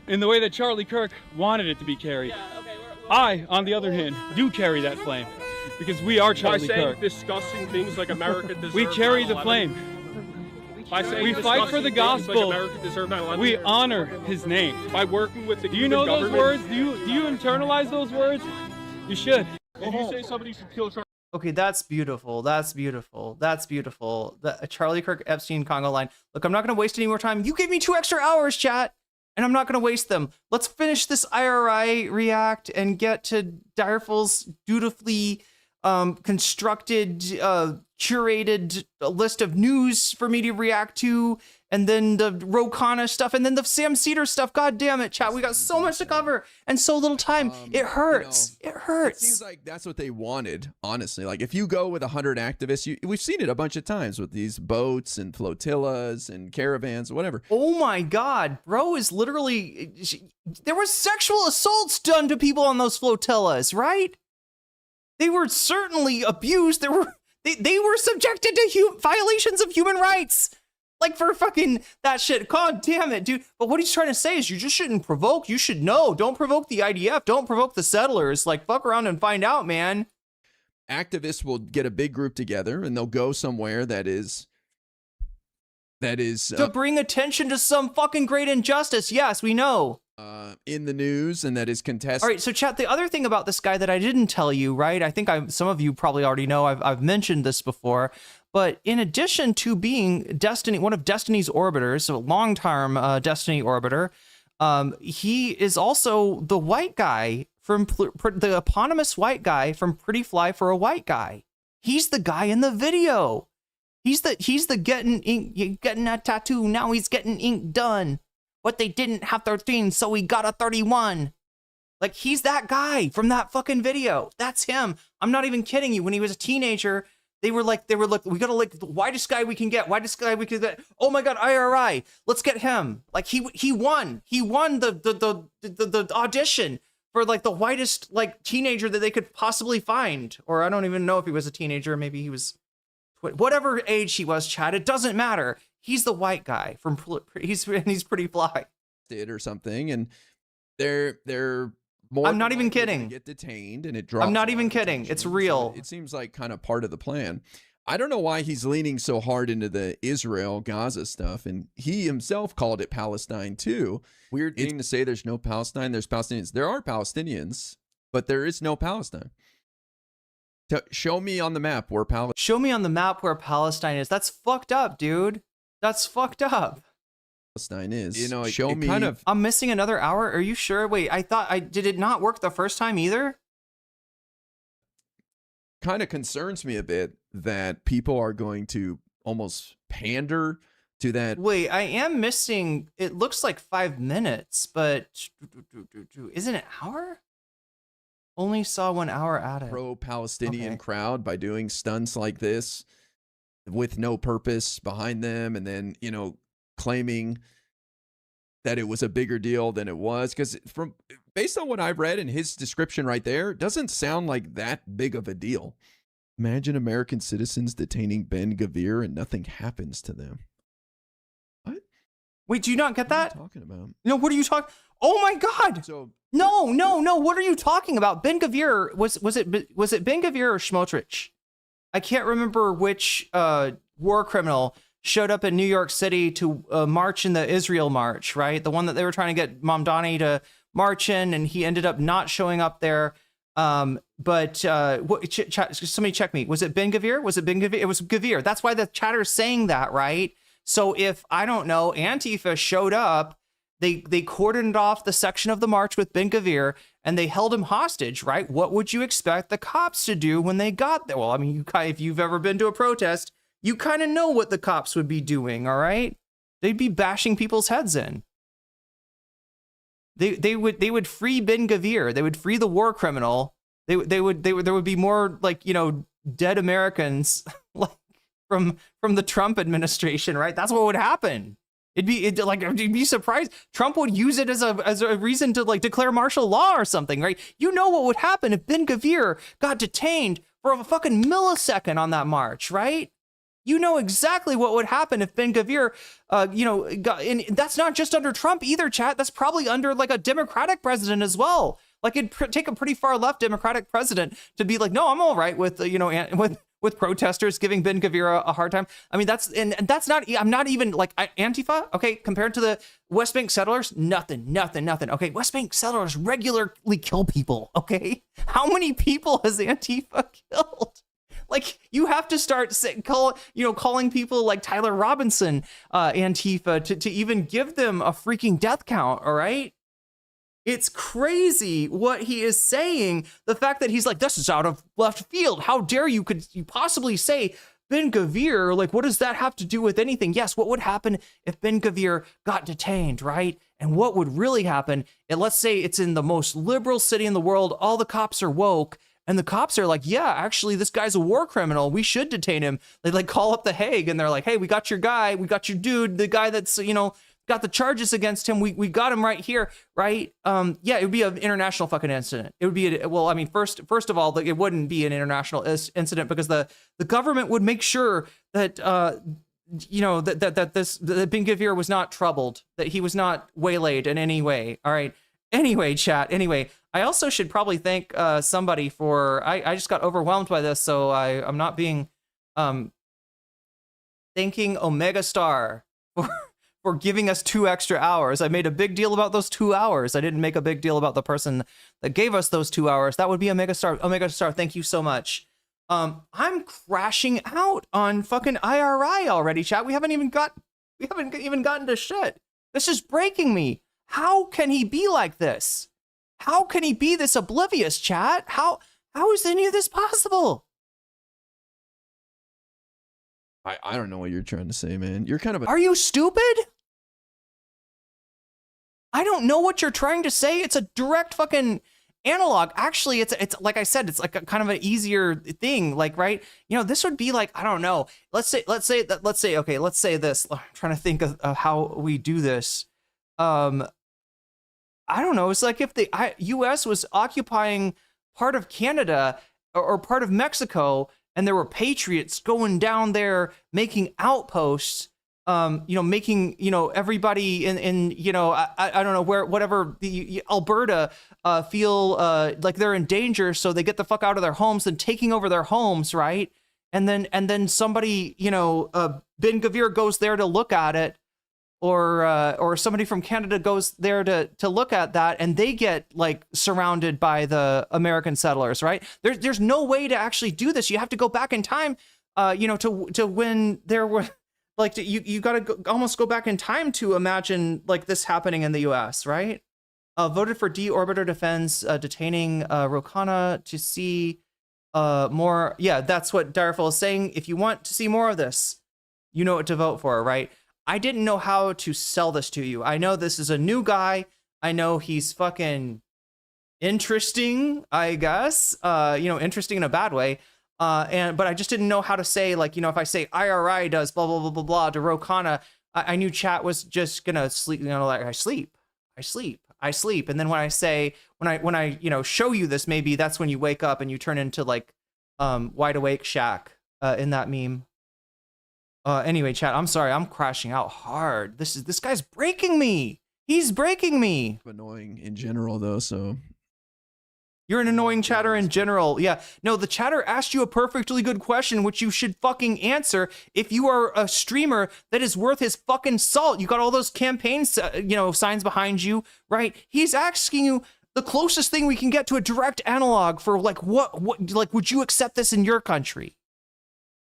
in the way that Charlie Kirk wanted it to be carried. I, on the other hand, do carry that flame because we are Charlie By saying Kirk. discussing things like America deserves We carry the 9/11. flame. By saying We fight for the discussing things like gospel. America deserves 9/11. We honor his name. By working with the Do you Cuban know those government. words? Do you internalize those words? You should. Did you say somebody should kill Charlie? Okay, that's beautiful. That's beautiful. That's beautiful. The Charlie Kirk Epstein Congo line. Look, I'm not going to waste any more time. You gave me 2 extra hours, chat, and I'm not going to waste them. Let's finish this IRI react and get to Direful's dutifully constructed, curated list of news for me to react to, and then the Khanna stuff, and then the Sam Seder stuff. God damn it, chat. We got so much to cover and so little time. It hurts. It hurts. It seems like that's what they wanted, honestly. Like, if you go with 100 activists, we've seen it a bunch of times with these boats and flotillas and caravans, whatever. Oh my God, bro is literally... There was sexual assaults done to people on those flotillas, right? They were certainly abused. They were subjected to violations of human rights. Like, for fucking that shit. God damn it, dude. But what he's trying to say is you just shouldn't provoke. You should know. Don't provoke the IDF. Don't provoke the settlers. Like, fuck around and find out, man. Activists will get a big group together and they'll go somewhere that is to bring attention to some fucking great injustice. Yes, we know. In the news and that is contested. All right, so chat, the other thing about this guy that I didn't tell you, right? I think some of you probably already know. I've mentioned this before, but in addition to being one of Destiny's orbiters, so a long-term Destiny orbiter, he is also the white guy from the eponymous white guy from Pretty Fly for a White Guy. He's the guy in the video. He's the getting a tattoo. Now he's getting ink done. But they didn't have 13, so he got a 31. Like, he's that guy from that fucking video. That's him. I'm not even kidding you. When he was a teenager, they were like, we gotta like the whitest guy we can get. Oh my God, IRI. Let's get him. Like, he won. He won the audition for like the whitest like teenager that they could possibly find. Or I don't even know if he was a teenager. Maybe he was whatever age he was, Chad. It doesn't matter. He's the white guy from he's Pretty Fly. Or something, and they're more. I'm not even kidding. Get detained, and it drops. I'm not even kidding. It's real. So it seems like kind of part of the plan. I don't know why he's leaning so hard into the Israel-Gaza stuff, and he himself called it Palestine too. Weird thing to say. There's no Palestine. There's Palestinians. There are Palestinians, but there is no Palestine. Show me on the map where Palestine. Show me on the map where Palestine is. That's fucked up, dude. That's fucked up. Palestine is. Show me. I'm missing another hour. Are you sure? Wait, did it not work the first time either? Kind of concerns me a bit that people are going to almost pander to that. Wait, I am missing. It looks like 5 minutes, but isn't it an hour? Only saw 1 hour at it. Pro-Palestinian crowd by doing stunts like this with no purpose behind them, and then claiming that it was a bigger deal than it was, because based on what I've read in his description right there, it doesn't sound like that big of a deal. Imagine American citizens detaining Ben Gvir and nothing happens to them. What? Wait, do you not get that? What are you talking about? No, what are you talking? Oh my God! No. What are you talking about? Ben Gvir was it Ben Gvir or Smotrich? I can't remember which war criminal showed up in New York City to march in the Israel march, right? The one that they were trying to get Mamdani to march in, and he ended up not showing up there. But somebody check me. Was it Ben Gvir? Was it Ben Gvir? It was Gvir. That's why the chatter's saying that, right? So if, I don't know, Antifa showed up, they cordoned off the section of the march with Ben Gvir and they held him hostage, right? What would you expect the cops to do when they got there? Well, I mean, if you've ever been to a protest, you kind of know what the cops would be doing, all right? They'd be bashing people's heads in. They would free Ben Gvir. They would free the war criminal. There would be more, like, you know, dead Americans like from the Trump administration, right? That's what would happen. You'd be surprised. Trump would use it as a reason to, like, declare martial law or something, right? You know what would happen if Ben Gvir got detained for a fucking millisecond on that march, right? You know exactly what would happen if Ben Gvir, and that's not just under Trump either, chat. That's probably under, like, a Democratic president as well. Like, it'd take a pretty far left Democratic president to be like, no, I'm all right with, with protesters giving Ben Gvir a hard time. I mean, that's not, I'm not even like Antifa. Okay. Compared to the West Bank settlers, nothing. Okay. West Bank settlers regularly kill people. Okay. How many people has Antifa killed? Like, you have to start calling people like Tyler Robinson, Antifa to even give them a freaking death count. All right. It's crazy what he is saying. The fact that he's like, this is out of left field. How dare you? Could you possibly say Ben Gvir? Like, what does that have to do with anything? Yes, what would happen if Ben Gvir got detained, right? And what would really happen? And let's say it's in the most liberal city in the world. All the cops are woke. And the cops are like, yeah, actually, this guy's a war criminal. We should detain him. They like call up the Hague and they're like, hey, we got your guy. We got your dude, the guy that's, got the charges against him. We got him right here, right? Yeah, it would be an international fucking incident. It would be, first of all, it wouldn't be an international incident because the government would make sure that, that Ben Gvir was not troubled, that he was not waylaid in any way. All right. Anyway, chat. Anyway, I also should probably thank somebody for, I just got overwhelmed by this. So I'm not being, thanking Omega Star for giving us 2 extra hours. I made a big deal about those 2 hours. I didn't make a big deal about the person that gave us those 2 hours. That would be Omega Star. Omega Star, thank you so much. I'm crashing out on fucking IRI already, chat. We haven't even gotten to shit. This is breaking me. How can he be like this? How can he be this oblivious, chat? How is any of this possible? I don't know what you're trying to say, man. You're kind of Are you stupid? I don't know what you're trying to say. It's a direct fucking analog. Actually, it's like I said, it's like a kind of an easier thing. Like, right? This would be like, I don't know. Let's say this. I'm trying to think of how we do this. I don't know. It's like if the U.S. was occupying part of Canada or part of Mexico, and there were patriots going down there making outposts, making, everybody in I don't know where, whatever, the Alberta feel like they're in danger. So they get the fuck out of their homes and taking over their homes. Right. And then somebody, Ben Gvir goes there to look at it, or somebody from Canada goes there to look at that, and they get like surrounded by the American settlers, right? There's no way to actually do this. You have to go back in time, to when there were, like, you got to almost go back in time to imagine like this happening in the U.S., right? Voted for deorbiter defense, detaining Khanna to see more. Yeah, that's what Direful is saying. If you want to see more of this, you know what to vote for, right? I didn't know how to sell this to you. I know this is a new guy. I know he's fucking interesting, I guess. Interesting in a bad way. But I just didn't know how to say, like, if I say IRI does blah, blah, blah, blah, blah to Khanna, I knew chat was just gonna sleep, like I sleep. And then when I show you this, maybe that's when you wake up and you turn into like Wide Awake Shaq in that meme. Anyway, chat, I'm sorry, I'm crashing out hard. This guy's breaking me. He's breaking me. Annoying in general, though. So You're an annoying chatter in general. Yeah. No, the chatter asked you a perfectly good question, which you should fucking answer if you are a streamer that is worth his fucking salt. You got all those campaign, signs behind you, right? He's asking you the closest thing we can get to a direct analog for like what like would you accept this in your country?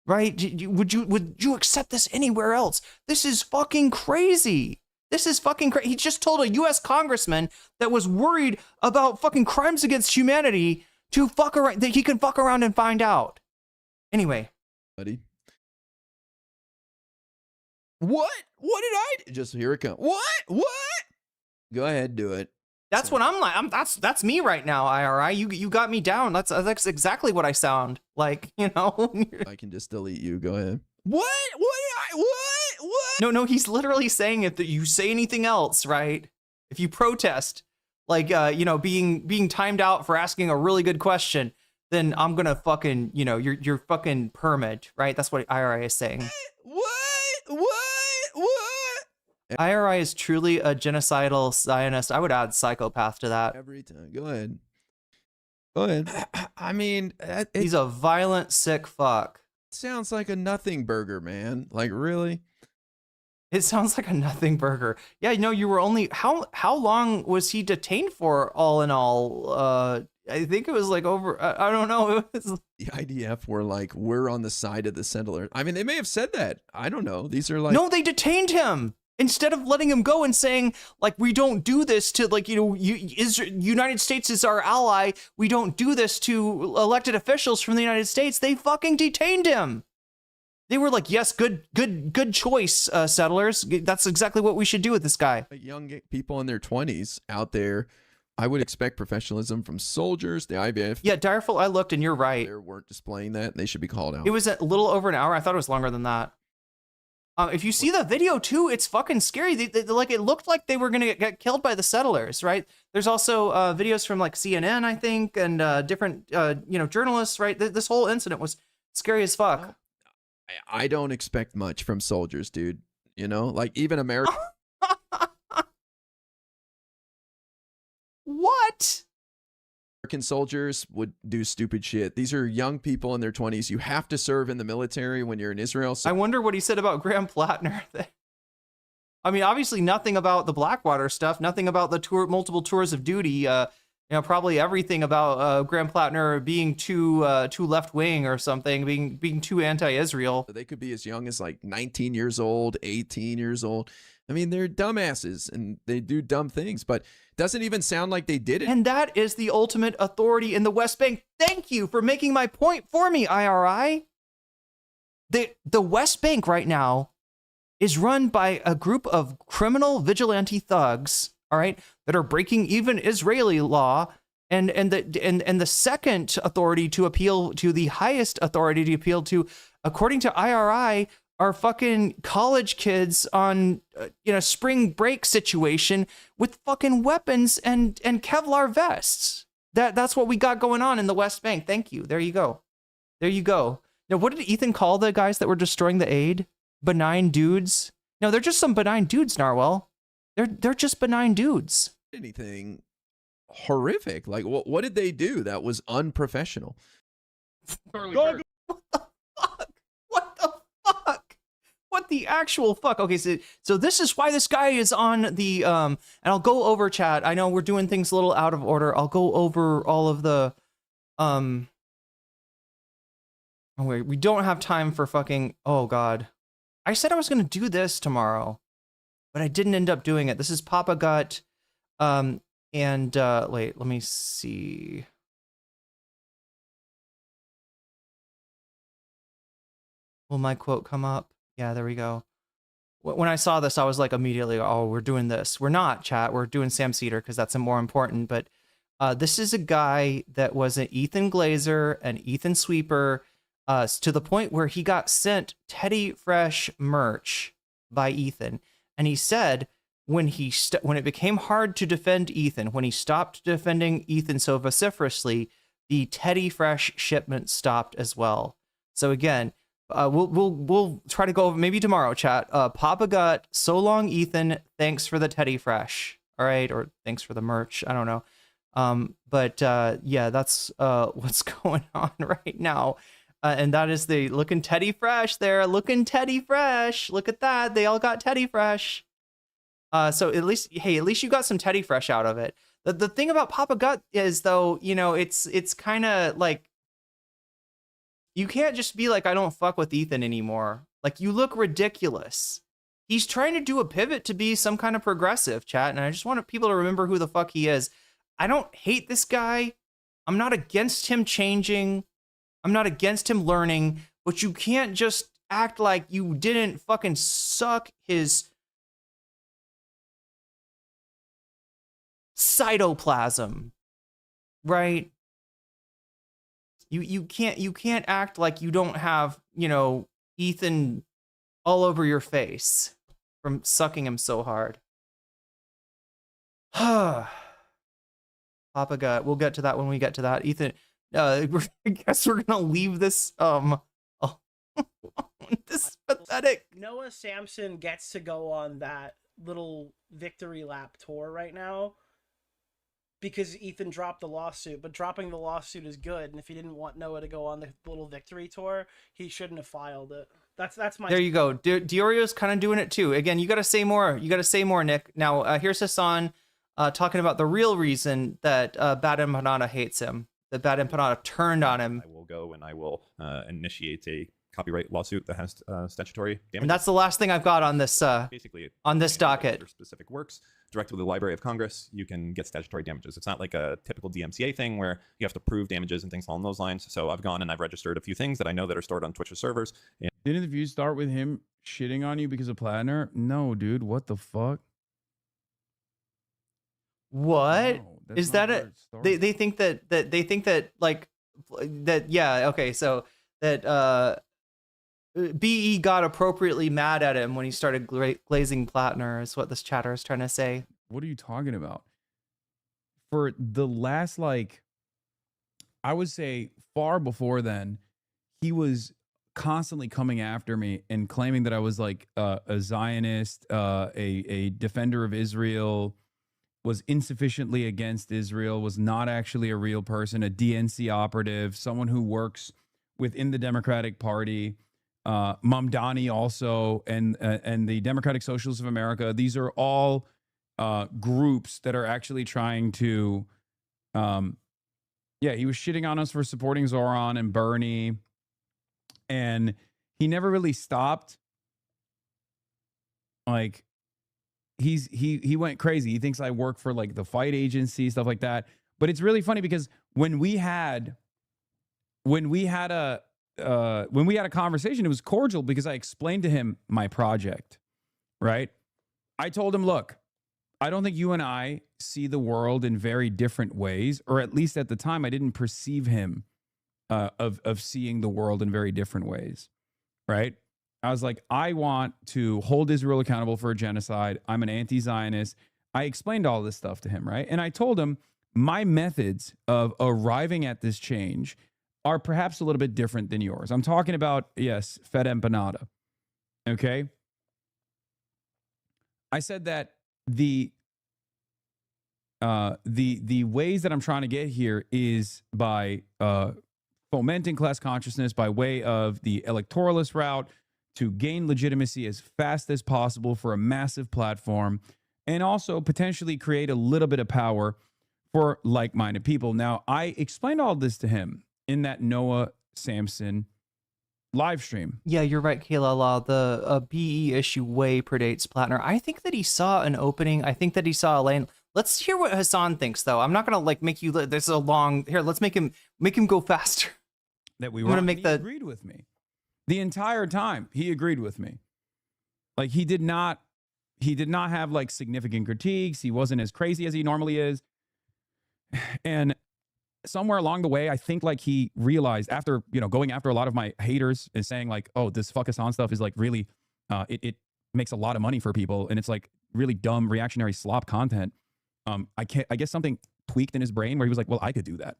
Right? Would you accept this anywhere else? This is fucking crazy. This is fucking crazy. He just told a U.S. congressman that was worried about fucking crimes against humanity to fuck around, that he can fuck around and find out. Anyway. Buddy. What? What did I do? Just here it comes. What? Go ahead, do it. That's what I'm like. That's me right now, IRI. You got me down. That's exactly what I sound like, you know? I can just delete you. Go ahead. What? No, he's literally saying if you say anything else, right? If you protest, like, being timed out for asking a really good question, then I'm gonna fucking, you're fucking permit, right? That's what IRI is saying. What? IRI is truly a genocidal Zionist. I would add psychopath to that. Every time. Go ahead. I mean, he's a violent, sick fuck. Sounds like a nothing burger, man. Like, really? It sounds like a nothing burger. Yeah, you were only how long was he detained for? All in all, I think it was like over. I don't know. It was... The IDF were like, we're on the side of the settlers. I mean, they may have said that. I don't know. These are like, no, they detained him instead of letting him go and saying like, we don't do this to like United States is our ally. We don't do this to elected officials from the United States. They fucking detained him. They were like, yes, good choice, settlers. That's exactly what we should do with this guy. Young people in their 20s out there, I would expect professionalism from soldiers, the IVF. Yeah, Direful, I looked and you're right. They weren't displaying that. They should be called out. It was a little over an hour. I thought it was longer than that. If you see the video too, it's fucking scary. Like it looked like they were gonna get killed by the settlers, right? There's also videos from like CNN, I think, and different journalists, right? This whole incident was scary as fuck. I don't expect much from soldiers, dude. Like even America. What? American soldiers would do stupid shit. These are young people in their 20s. You have to serve in the military when you're in Israel. So I wonder what he said about Graham Platner. I mean, obviously nothing about the Blackwater stuff, nothing about the multiple tours of duty. Probably everything about Graham Platner being too left wing or something, being too anti-Israel. They could be as young as like 19 years old, 18 years old. I mean, they're dumbasses and they do dumb things, but it doesn't even sound like they did it. And that is the ultimate authority in the West Bank. Thank you for making my point for me, IRI. The West Bank right now is run by a group of criminal vigilante thugs, all right, that are breaking even Israeli law, and the second authority to appeal to, the highest authority to appeal to, according to IRI, are fucking college kids on spring break situation with fucking weapons and Kevlar vests. That's what we got going on in the West Bank. Thank you. There you go. Now, what did Ethan call the guys that were destroying the aid? Benign dudes? No, they're just some benign dudes, Narwhal. They're just benign dudes. Anything horrific? Like what did they do that was unprofessional? What the fuck? What the actual fuck? Okay, so this is why this guy is on the and I'll go over, chat. I know we're doing things a little out of order. I'll go over all of the oh wait, we don't have time for fucking, oh god. I said I was gonna do this tomorrow, but I didn't end up doing it. This is Papa Gut. Wait, let me see. Will my quote come up? Yeah, there we go. When I saw this, I was like immediately, oh, we're doing this. We're not, chat. We're doing Sam Seder because that's more important. But this is a guy that was an Ethan Glazer and Ethan Sweeper to the point where he got sent Teddy Fresh merch by Ethan. And he said when it became hard to defend Ethan, when he stopped defending Ethan so vociferously, the Teddy Fresh shipment stopped as well. So again, we'll try to go over maybe tomorrow, chat. Papa Gut, so long, Ethan. Thanks for the Teddy Fresh. All right, or thanks for the merch. I don't know. Yeah, that's what's going on right now. And that is the looking Teddy Fresh there, looking Teddy Fresh. Look at that. They all got Teddy Fresh. So at least you got some Teddy Fresh out of it. The thing about Papa Gut is, though, you know, it's kind of like, you can't just be like, I don't fuck with Ethan anymore. Like, you look ridiculous. He's trying to do a pivot to be some kind of progressive, chat, and I just want people to remember who the fuck he is. I don't hate this guy. I'm not against him changing. I'm not against him learning, but you can't just act like you didn't fucking suck his cytoplasm, right? You can't act like you don't have, you know, Ethan all over your face from sucking him so hard. Papa Gut. We'll get to that when we get to that. Ethan, I guess we're gonna leave this this is pathetic. Noah Samson gets to go on that little victory lap tour right now because Ethan dropped the lawsuit, but dropping the lawsuit is good, and if he didn't want Noah to go on the little victory tour, he shouldn't have filed it. That's my... There you go. Diorio's kind of doing it too. Again, you got to say more. You got to say more, Nick. Now, here's Hassan talking about the real reason that Bad Empanada hates him. That Bad Empanada turned on him. I will go and I will initiate a copyright lawsuit that has statutory damages. And that's the last thing I've got on this basically on this docket. Specific works directly with the Library of Congress, you can get statutory damages. It's not like a typical DMCA thing where you have to prove damages and things along those lines. So I've gone and I've registered a few things that I know that are stored on Twitch's servers. And didn't the view start with him shitting on you because of Platner? No, dude, what the fuck? What no, is that? They think that they think that like that. Yeah. Okay. So that BE got appropriately mad at him when he started glazing Platner is what this chatter is trying to say. What are you talking about? For the last, like, I would say far before then, he was constantly coming after me and claiming that I was like a Zionist, a defender of Israel, was insufficiently against Israel, was not actually a real person, a DNC operative, someone who works within the Democratic Party. Mamdani also, and the Democratic Socialists of America. These are all groups that are actually trying to, he was shitting on us for supporting Zoran and Bernie, and he never really stopped. Like, he went crazy. He thinks I work for like the fight agency, stuff like that. But it's really funny because when we had a conversation, it was cordial because I explained to him my project, right? I told him, look, I don't think you and I see the world in very different ways, or at least at the time I didn't perceive him of seeing the world in very different ways, right? I was like, I want to hold Israel accountable for a genocide. I'm an anti-Zionist. I explained all this stuff to him, right? And I told him my methods of arriving at this change are perhaps a little bit different than yours. I'm talking about, yes, fed empanada. Okay? I said that the ways that I'm trying to get here is by fomenting class consciousness by way of the electoralist route to gain legitimacy as fast as possible for a massive platform, and also potentially create a little bit of power for like-minded people. Now, I explained all this to him in that Noah Samson live stream. Yeah, you're right, Kayla Law. The BE issue way predates Platner. I think that he saw an opening. I think that he saw a lane. Let's hear what Hassan thinks, though. I'm not gonna like make you. This is a long. Here, let's make him go faster. That we were. He agreed with me the entire time. He agreed with me. Like he did not have like significant critiques. He wasn't as crazy as he normally is. And somewhere along the way, I think like he realized after, going after a lot of my haters and saying like, oh, this fuck Hassan stuff is like really, it makes a lot of money for people. And it's like really dumb reactionary slop content. I guess something tweaked in his brain where he was like, well, I could do that.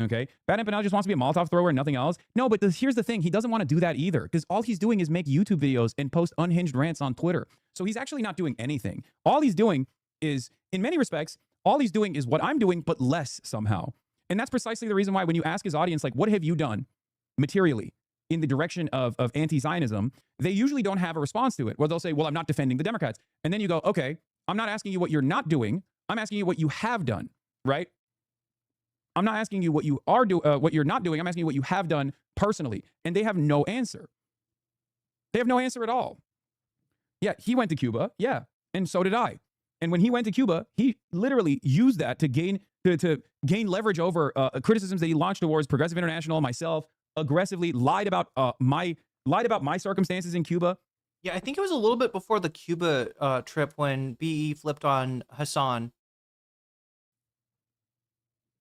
Okay. Bad Empanada just wants to be a Molotov thrower and nothing else. No, but here's the thing. He doesn't want to do that either because all he's doing is make YouTube videos and post unhinged rants on Twitter. So he's actually not doing anything. All he's doing is, in many respects, All he's doing is what I'm doing, but less somehow. And that's precisely the reason why when you ask his audience, like, what have you done materially in the direction of anti-Zionism, they usually don't have a response to it. Where they'll say, well, I'm not defending the Democrats. And then you go, okay, I'm not asking you what you're not doing. I'm asking you what you have done, right? I'm not asking you what you are what you're not doing. I'm asking you what you have done personally. And they have no answer. They have no answer at all. Yeah, he went to Cuba. Yeah, and so did I. And when he went to Cuba, he literally used that to gain leverage over criticisms that he launched towards Progressive International, myself, aggressively lied about my circumstances in Cuba. Yeah, I think it was a little bit before the Cuba trip when BE flipped on Hassan.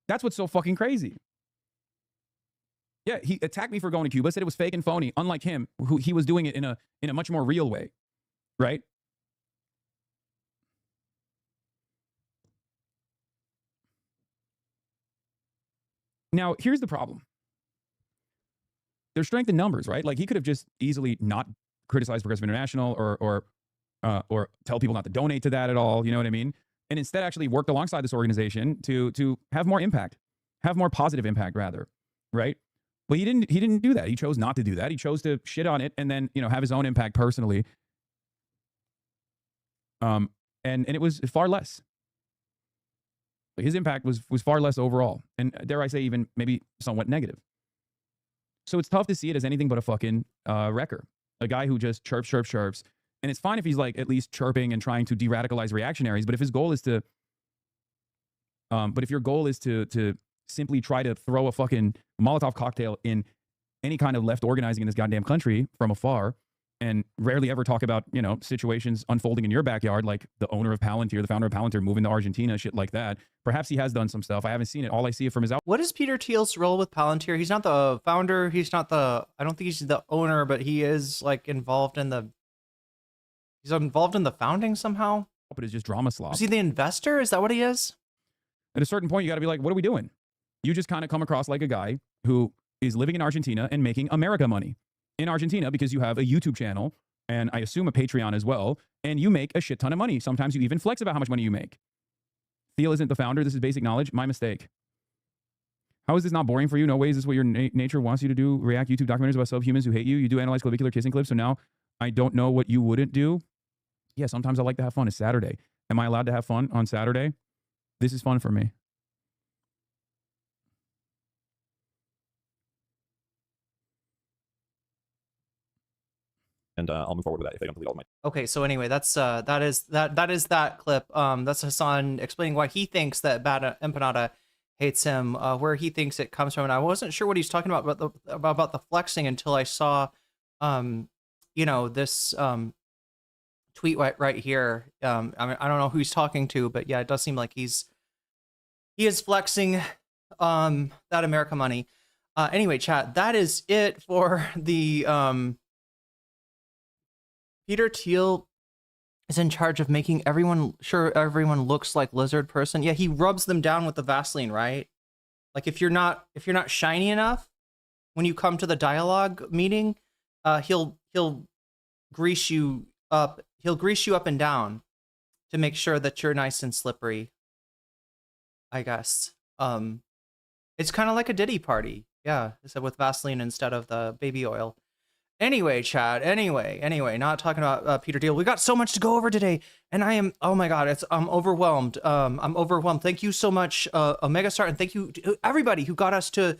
That's what's so fucking crazy. Yeah, he attacked me for going to Cuba, said it was fake and phony, unlike him, who he was doing it in a much more real way, right? Now, here's the problem. There's strength in numbers, right? Like, he could have just easily not criticized Progressive International or tell people not to donate to that at all, you know what I mean? And instead actually worked alongside this organization to have more impact, have more positive impact rather, right? But he didn't do that. He chose not to do that. He chose to shit on it and then, have his own impact personally. And it was far less. His impact was far less overall. And dare I say even maybe somewhat negative. So it's tough to see it as anything but a fucking wrecker. A guy who just chirps. And it's fine if he's like at least chirping and trying to de-radicalize reactionaries. But if his goal is to, if your goal is to simply try to throw a fucking Molotov cocktail in any kind of left organizing in this goddamn country from afar, and rarely ever talk about, situations unfolding in your backyard, like the owner of Palantir, the founder of Palantir moving to Argentina, shit like that. Perhaps he has done some stuff. I haven't seen it. All I see it from his out. What is Peter Thiel's role with Palantir? He's not the founder. He's not I don't think he's the owner, but he is like involved in the founding somehow. But it's just drama slop. Is he the investor? Is that what he is? At a certain point, you got to be like, what are we doing? You just kind of come across like a guy who is living in Argentina and making America money in Argentina because you have a YouTube channel and I assume a Patreon as well, and you make a shit ton of money. Sometimes you even flex about how much money you make. Thiel isn't the founder. This is basic knowledge. My mistake. How is this not boring for you? No way is this what your nature wants you to do. React YouTube documentaries about subhumans who hate you. You do analyze clavicular kissing clips. So now I don't know what you wouldn't do. Yeah, sometimes I like to have fun. It's Saturday. Am I allowed to have fun on Saturday? This is fun for me. And I'll move forward with that if they don't delete all of my. Okay, so anyway, that's that is that clip. That's Hassan explaining why he thinks that Bad Empanada hates him, where he thinks it comes from. And I wasn't sure what he's talking about the flexing until I saw, this tweet right here. I mean, I don't know who he's talking to, but yeah, it does seem like he is flexing that America money. Anyway, chat, that is it for the Peter Thiel is in charge of making everyone looks like lizard person. Yeah, he rubs them down with the Vaseline, right? Like if you're not shiny enough when you come to the dialogue meeting, he'll grease you up. He'll grease you up and down to make sure that you're nice and slippery, I guess. It's kind of like a Diddy party. Yeah, except with Vaseline instead of the baby oil. Anyway, Chad, anyway, not talking about Peter Thiel. We got so much to go over today, and oh my God, I'm overwhelmed. I'm overwhelmed. Thank you so much, Omegastar, and thank you to everybody who got us to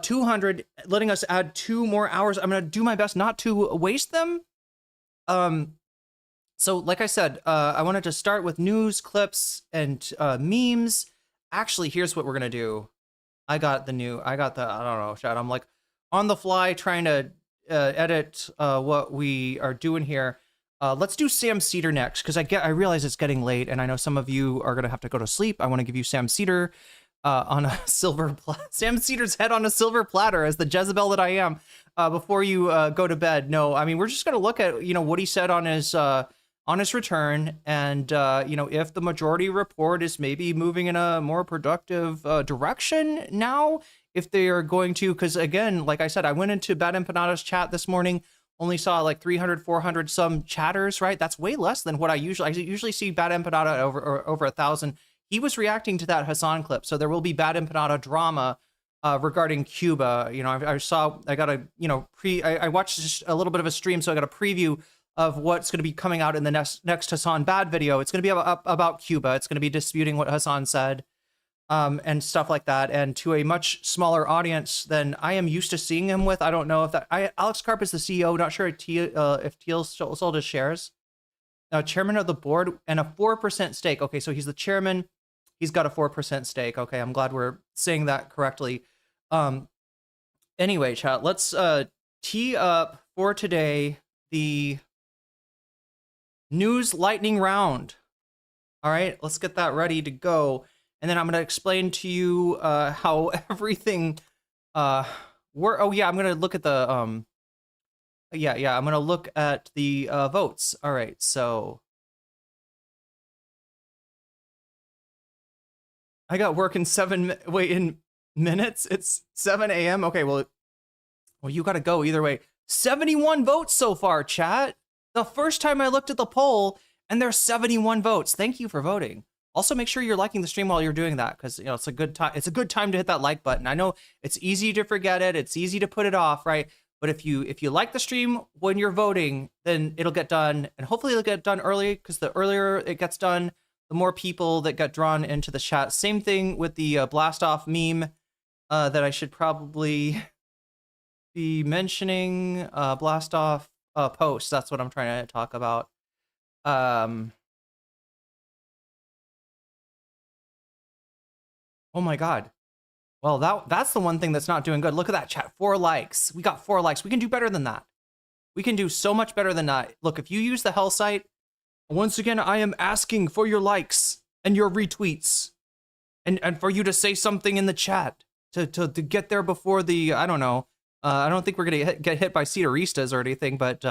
200, letting us add 2 more hours. I'm going to do my best not to waste them. So like I said, I wanted to start with news, clips, and memes. Actually, here's what we're going to do. I don't know, Chad. I'm like on the fly trying to edit what we are doing here. Let's do Sam Seder next, because I realize it's getting late, and I know some of you are gonna have to go to sleep. I want to give you Sam Seder on a Sam Seder's head on a silver platter, as the Jezebel that I am, before you go to bed. No, I mean, we're just gonna look at what he said on his return, and if the majority report is maybe moving in a more productive direction now. If they are going to, because again, like I said, I went into Bad Empanada's chat this morning, only saw like 300, 400 some chatters, right? That's way less than what I usually see Bad Empanada over 1,000. he was reacting to that Hassan clip. So there will be Bad Empanada drama regarding Cuba. You know, I watched just a little bit of a stream, so I got a preview of what's going to be coming out in the next Hassan Bad video. It's going to be about Cuba. It's going to be disputing what Hassan said and stuff like that, and to a much smaller audience than I am used to seeing him with. I don't know if Alex Karp is the CEO. Not sure if Teal sold his shares. Chairman of the board and a 4% stake. Okay, so he's the chairman. He's got a 4% stake. Okay, I'm glad we're saying that correctly. Anyway, chat, let's tee up for today the news lightning round. All right, let's get that ready to go. And then I'm going to explain to you how everything I'm going to look at the I'm going to look at the votes. All right, so I got work in in minutes. It's 7 a.m. Okay, well, you got to go either way. 71 votes so far, chat. The first time I looked at the poll, and there's 71 votes. Thank you for voting. Also, make sure you're liking the stream while you're doing that, because it's a good time. It's a good time to hit that like button. I know it's easy to forget it. It's easy to put it off, right? But if you like the stream when you're voting, then it'll get done, and hopefully it'll get done early, because the earlier it gets done, the more people that get drawn into the chat. Same thing with the blast off meme that I should probably be mentioning. Blast off post. That's what I'm trying to talk about. Oh my God. Well, that's the one thing that's not doing good. Look at that chat. 4 likes. We got 4 likes. We can do better than that. We can do so much better than that. Look, if you use the hell site, once again, I am asking for your likes and your retweets and for you to say something in the chat to get there before the, I don't know. I don't think we're going to get hit by Cederistas or anything, but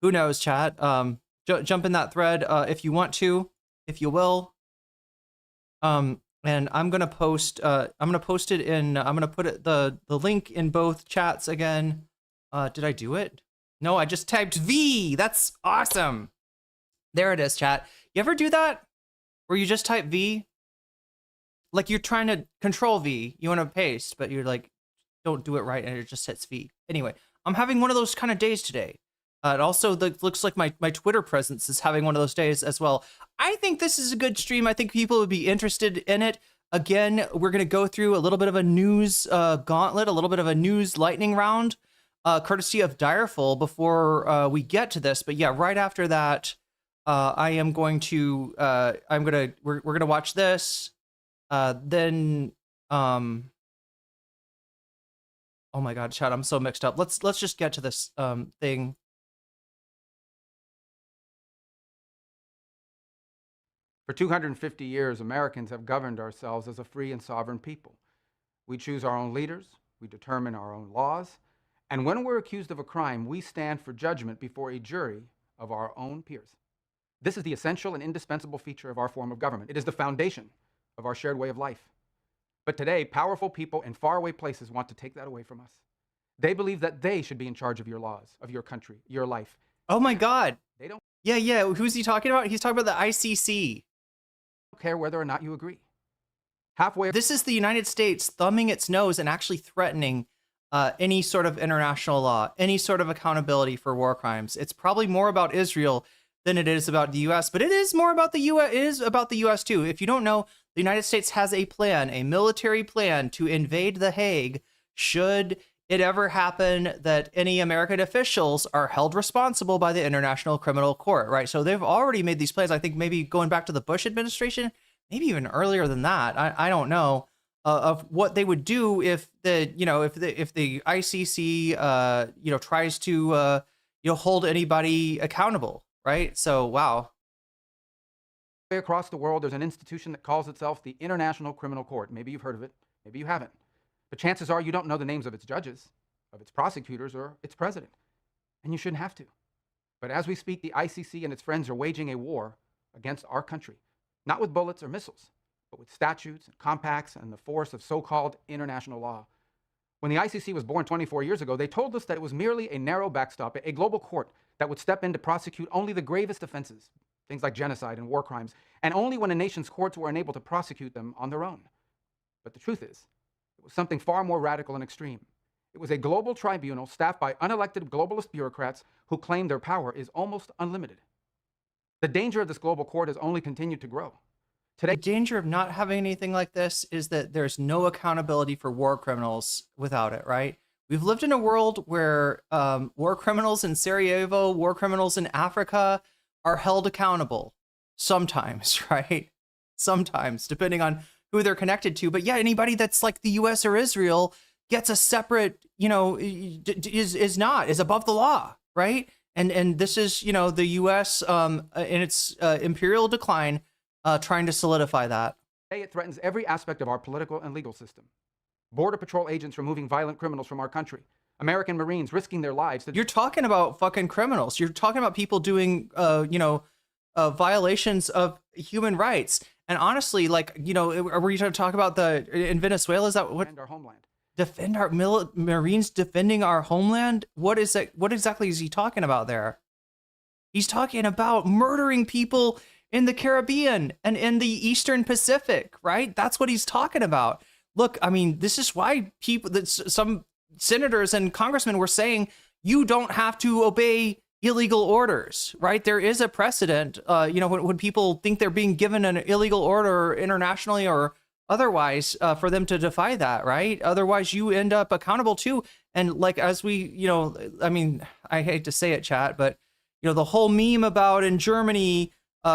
who knows, chat. Jump in that thread if you want to, if you will. And I'm gonna post. I'm gonna post it in. I'm gonna put the link in both chats again. Did I do it? No, I just typed V. That's awesome. There it is, chat. You ever do that? Where you just type V? Like you're trying to control V. You want to paste, but you're like, don't do it right, and it just hits V. Anyway, I'm having one of those kind of days today. It also looks like my Twitter presence is having one of those days as well. I think this is a good stream. I think people would be interested in it. Again, we're going to go through a little bit of a news gauntlet, a little bit of a news lightning round, courtesy of Direful before we get to this. But yeah, right after that, we're going to watch this. Then, oh my God, chat, I'm so mixed up. Let's just get to this thing. For 250 years, Americans have governed ourselves as a free and sovereign people. We choose our own leaders, we determine our own laws, and when we're accused of a crime, we stand for judgment before a jury of our own peers. This is the essential and indispensable feature of our form of government. It is the foundation of our shared way of life. But today, powerful people in faraway places want to take that away from us. They believe that they should be in charge of your laws, of your country, your life. Oh my God. They don't. Yeah. Who's he talking about? He's talking about the ICC. Care whether or not you agree. Halfway. This is the United States thumbing its nose and actually threatening any sort of international law, any sort of accountability for war crimes. It's probably more about Israel than it is about the U.S., but it is more about the U.S. It is about the U.S. too. If you don't know, the United States has a plan, a military plan to invade The Hague should it ever happen that any American officials are held responsible by the International Criminal Court, right? So they've already made these plans. I think maybe going back to the Bush administration, maybe even earlier than that. I don't know of what they would do if the ICC tries to hold anybody accountable, right? So wow. Across the world, there's an institution that calls itself the International Criminal Court. Maybe you've heard of it, maybe you haven't. But chances are you don't know the names of its judges, of its prosecutors, or its president. And you shouldn't have to. But as we speak, the ICC and its friends are waging a war against our country. Not with bullets or missiles, but with statutes and compacts and the force of so-called international law. When the ICC was born 24 years ago, they told us that it was merely a narrow backstop, a global court that would step in to prosecute only the gravest offenses, things like genocide and war crimes, and only when a nation's courts were unable to prosecute them on their own. But the truth is, it was something far more radical and extreme. It was a global tribunal staffed by unelected globalist bureaucrats who claim their power is almost unlimited. The danger of this global court has only continued to grow. Today, the danger of not having anything like this is that there's no accountability for war criminals without it, right? We've lived in a world where war criminals in Sarajevo, war criminals in Africa are held accountable sometimes, right? Sometimes, depending on who they're connected to. But yeah, anybody that's like the US or Israel gets a separate, you know, is above the law, right? And this is, you know, the US in its imperial decline, trying to solidify that. Today, it threatens every aspect of our political and legal system. Border Patrol agents removing violent criminals from our country. American Marines risking their lives. You're talking about fucking criminals. You're talking about people doing, violations of human rights. And honestly, like, you know, were you trying to talk about in Venezuela? Is that what? Defend our homeland. Defend our Marines defending our homeland? What is that? What exactly is he talking about there? He's talking about murdering people in the Caribbean and in the Eastern Pacific, right? That's what he's talking about. Look, I mean, this is why some senators and congressmen were saying you don't have to obey illegal orders, right? There is a precedent, when people think they're being given an illegal order internationally or otherwise, for them to defy that, right? Otherwise, you end up accountable too. And like, as we, I mean, I hate to say it, chat, but the whole meme about in Germany,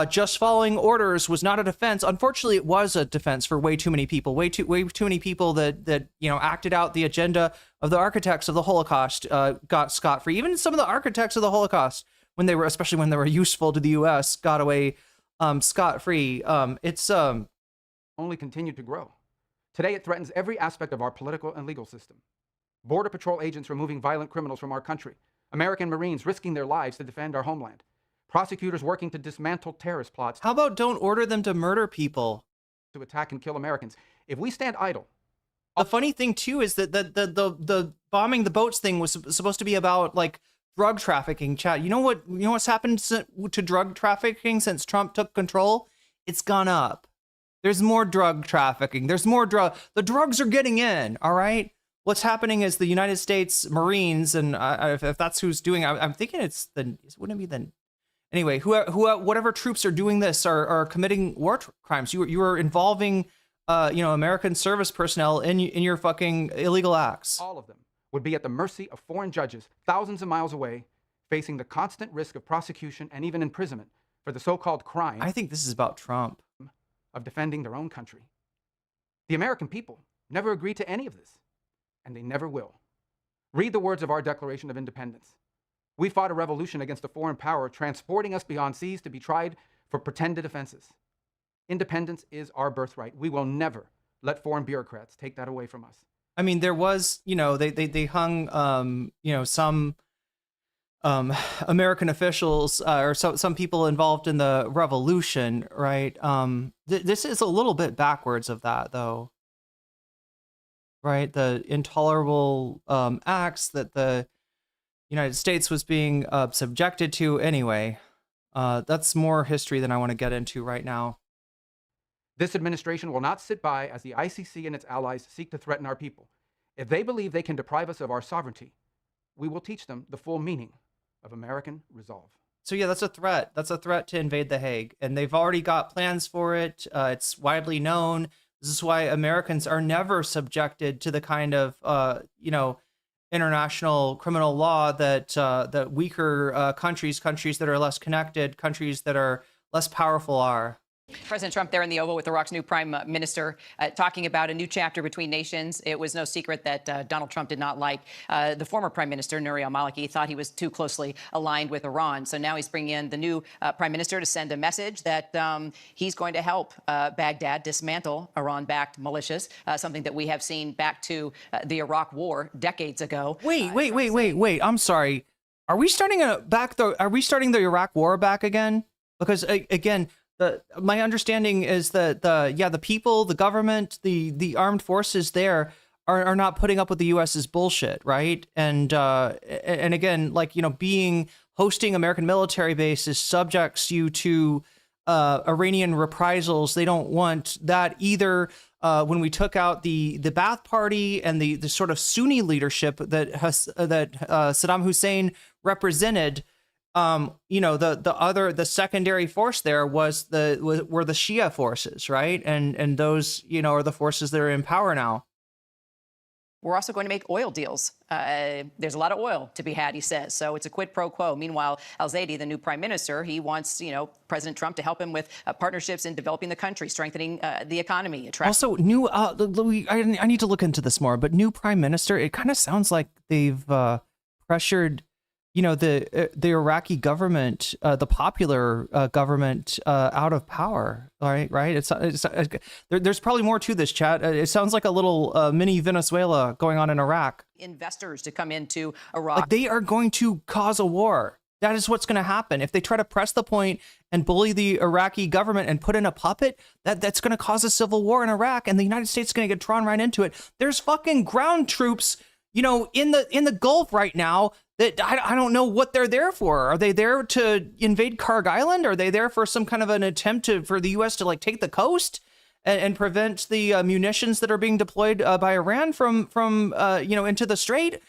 just following orders was not a defense. Unfortunately, it was a defense for way too many people. Way too many people that acted out the agenda of the architects of the Holocaust got scot-free. Even some of the architects of the Holocaust, especially when they were useful to the U.S., got away scot-free. It's only continued to grow. Today, it threatens every aspect of our political and legal system. Border Patrol agents removing violent criminals from our country. American Marines risking their lives to defend our homeland. Prosecutors working to dismantle terrorist plots. How about don't order them to murder people? To attack and kill Americans. If we stand idle. The funny thing too is that the bombing the boats thing was supposed to be about like drug trafficking. Chat. You know what's happened to drug trafficking since Trump took control? It's gone up. There's more drug trafficking. There's more the drugs are getting in. All right. What's happening is the United States Marines, and if that's who's doing, I'm thinking wouldn't it be the. Anyway, whatever troops are doing this are committing war crimes. You are involving, American service personnel in your fucking illegal acts. All of them would be at the mercy of foreign judges thousands of miles away, facing the constant risk of prosecution and even imprisonment for the so-called crime. I think this is about Trump. Of defending their own country. The American people never agreed to any of this, and they never will. Read the words of our Declaration of Independence. We fought a revolution against a foreign power, transporting us beyond seas to be tried for pretended offenses. Independence is our birthright. We will never let foreign bureaucrats take that away from us. I mean, there was, they hung, some American officials or some people involved in the revolution, right? This is a little bit backwards of that, though, right? The intolerable acts that the United States was being subjected to anyway. That's more history than I want to get into right now. This administration will not sit by as the ICC and its allies seek to threaten our people. If they believe they can deprive us of our sovereignty, we will teach them the full meaning of American resolve. So yeah, that's a threat. That's a threat to invade The Hague, and they've already got plans for it. It's widely known. This is why Americans are never subjected to the kind of international criminal law that weaker countries that are less connected, countries that are less powerful are. President Trump there in the Oval with Iraq's new prime minister talking about a new chapter between nations. It was no secret that Donald Trump did not like the former prime minister, Nouri al-Maliki, thought he was too closely aligned with Iran. So now he's bringing in the new prime minister to send a message that he's going to help Baghdad dismantle Iran-backed militias, something that we have seen back to the Iraq war decades ago. Wait. I'm sorry. Are we starting the Iraq war back again? Because again, my understanding is that the people, the government, the armed forces there are not putting up with the US's bullshit, right? And again, being hosting American military bases subjects you to Iranian reprisals. They don't want that either. When we took out the Ba'ath Party and the sort of Sunni leadership that Saddam Hussein represented, the secondary force there were the Shia forces, right? And those are the forces that are in power now. We're also going to make oil deals. There's a lot of oil to be had, he says. So it's a quid pro quo. Meanwhile, Al-Zaidi, the new prime minister, he wants, President Trump to help him with partnerships in developing the country, strengthening the economy. Also, new. I need to look into this more. But new prime minister, it kind of sounds like they've pressured, the Iraqi government, the popular government, out of power. Right. There's probably more to this, chat. It sounds like a little mini Venezuela going on in Iraq. Investors to come into Iraq. Like they are going to cause a war. That is what's going to happen. If they try to press the point and bully the Iraqi government and put in a puppet, that's going to cause a civil war in Iraq, and the United States is going to get drawn right into it. There's fucking ground troops, in the Gulf right now that I don't know what they're there for. Are they there to invade Karg Island? Are they there for some kind of an attempt for the U.S. to take the coast and prevent the munitions that are being deployed by Iran from into the strait?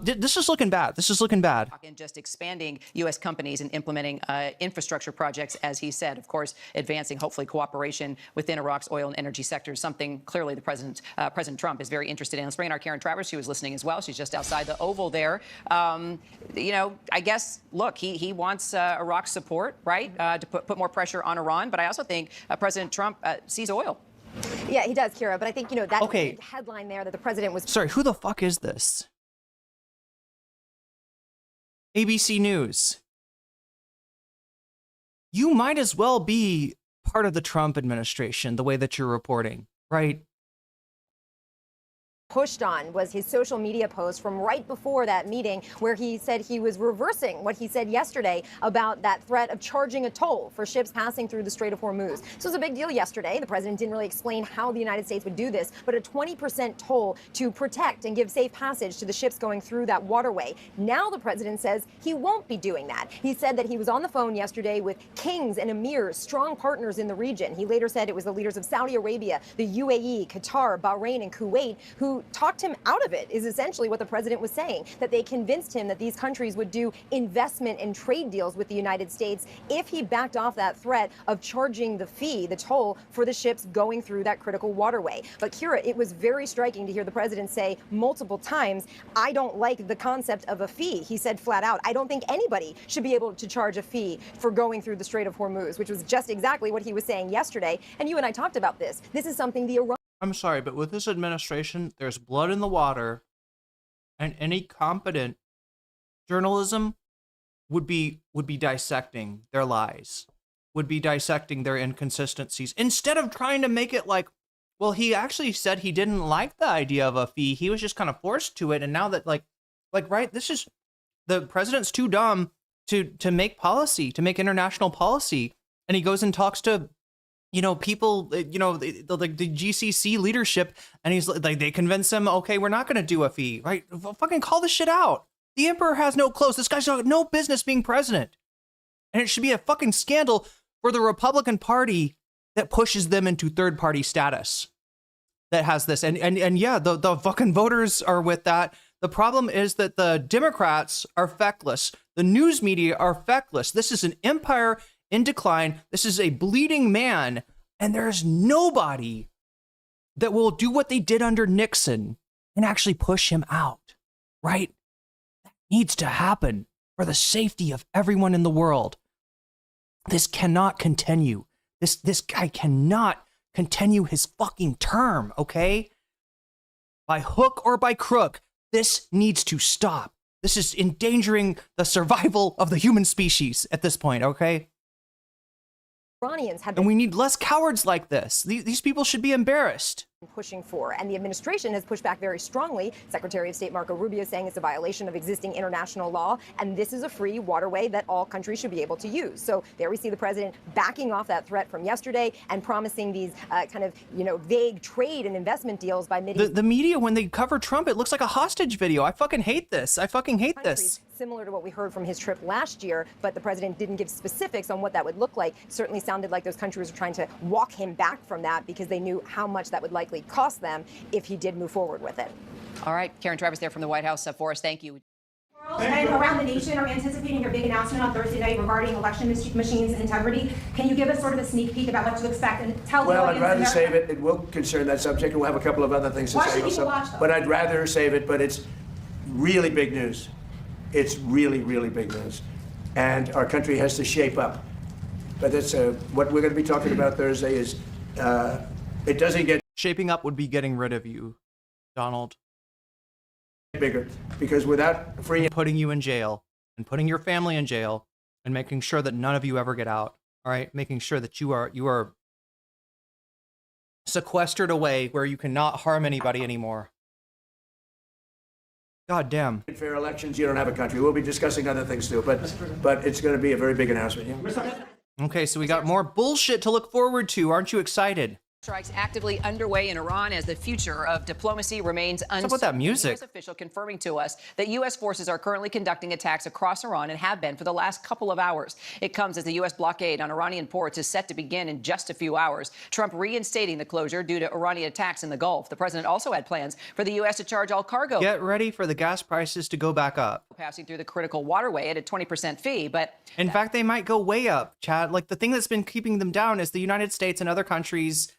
This is looking bad. This is looking bad. And just expanding U.S. companies and implementing infrastructure projects, as he said, of course, advancing hopefully cooperation within Iraq's oil and energy sector, something clearly the President Trump is very interested in. Let's bring in our Karen Travers. She was listening as well. She's just outside the Oval there. I guess, look, he wants Iraq's support, right, to put more pressure on Iran. But I also think President Trump sees oil. Yeah, he does, Kira. But I think, that headline there that the president was... Sorry, who the fuck is this? ABC News. You might as well be part of the Trump administration, the way that you're reporting, right? Pushed on was his social media post from right before that meeting where he said he was reversing what he said yesterday about that threat of charging a toll for ships passing through the Strait of Hormuz. This was a big deal yesterday. The president didn't really explain how the United States would do this, but a 20% toll to protect and give safe passage to the ships going through that waterway. Now the president says he won't be doing that. He said that he was on the phone yesterday with kings and emirs, strong partners in the region. He later said it was the leaders of Saudi Arabia, the UAE, Qatar, Bahrain, and Kuwait who talked him out of it, is essentially what the president was saying, that they convinced him that these countries would do investment and trade deals with the United States if he backed off that threat of charging the fee, the toll, for the ships going through that critical waterway. But Kira, it was very striking to hear the president say multiple times, I don't like the concept of a fee. He said flat out, I don't think anybody should be able to charge a fee for going through the Strait of Hormuz, which was just exactly what he was saying yesterday. And you and I talked about this. This is something the Iran... I'm sorry, but with this administration, there's blood in the water, and any competent journalism would be dissecting their lies, would be dissecting their inconsistencies, instead of trying to make it like, well, he actually said he didn't like the idea of a fee. He was just kind of forced to it, and now that right, this is the president's too dumb to make policy, to make international policy, and he goes and talks to people, the GCC leadership, and he's like, they convince him, okay, we're not going to do a fee, right? Fucking call this shit out. The emperor has no clothes. This guy's got no business being president. And it should be a fucking scandal for the Republican Party that pushes them into third party status that has this. And yeah, the fucking voters are with that. The problem is that the Democrats are feckless. The news media are feckless. This is an empire in decline. This is a bleeding man, and there's nobody that will do what they did under Nixon and actually push him out, right? That needs to happen for the safety of everyone in the world. This cannot continue. This guy cannot continue his fucking term, okay? By hook or by crook, this needs to stop. This is endangering the survival of the human species at this point, okay? Iranians have been... And we need less cowards like this. These people should be embarrassed. pushing for, and the administration has pushed back very strongly. Secretary of State Marco Rubio saying it's a violation of existing international law, and this is a free waterway that all countries should be able to use. So there we see the president backing off that threat from yesterday and promising these kind of, vague trade and investment deals by mid. The media, when they cover Trump, it looks like a hostage video. I fucking hate this. I fucking hate this. Similar to what we heard from his trip last year, but the president didn't give specifics on what that would look like. Certainly sounded like those countries were trying to walk him back from that because they knew how much that would likely cost them if he did move forward with it. All right, Karen Travis there from the White House. For us, thank you. And around the nation are anticipating your big announcement on Thursday night regarding election machines and integrity. Can you give us sort of a sneak peek about what to expect and tell the audience? Well, I'd rather save it. It will concern that subject, and we'll have a couple of other things to say. Why should people watch, though? But I'd rather save it, but it's really big news. It's really, really big news. And our country has to shape up. But that's what we're going to be talking about Thursday is it doesn't get... Shaping up would be getting rid of you, Donald. Bigger, because without free... Putting you in jail and putting your family in jail and making sure that none of you ever get out, all right? Making sure that you are sequestered away where you cannot harm anybody anymore. God damn. Fair elections, you don't have a country. We'll be discussing other things too, but it's going to be a very big announcement. Yeah? Okay, so we got more bullshit to look forward to. Aren't you excited? Strikes actively underway in Iran as the future of diplomacy remains uncertain. What's up with that music? A U.S. official confirming to us that U.S. forces are currently conducting attacks across Iran and have been for the last couple of hours. It comes as the U.S. blockade on Iranian ports is set to begin in just a few hours. Trump reinstating the closure due to Iranian attacks in the Gulf. The president also had plans for the U.S. to charge all cargo. Get ready for the gas prices to go back up. Passing through the critical waterway at a 20% fee, but... In fact, they might go way up, Chad. Like, the thing that's been keeping them down is the United States and other countries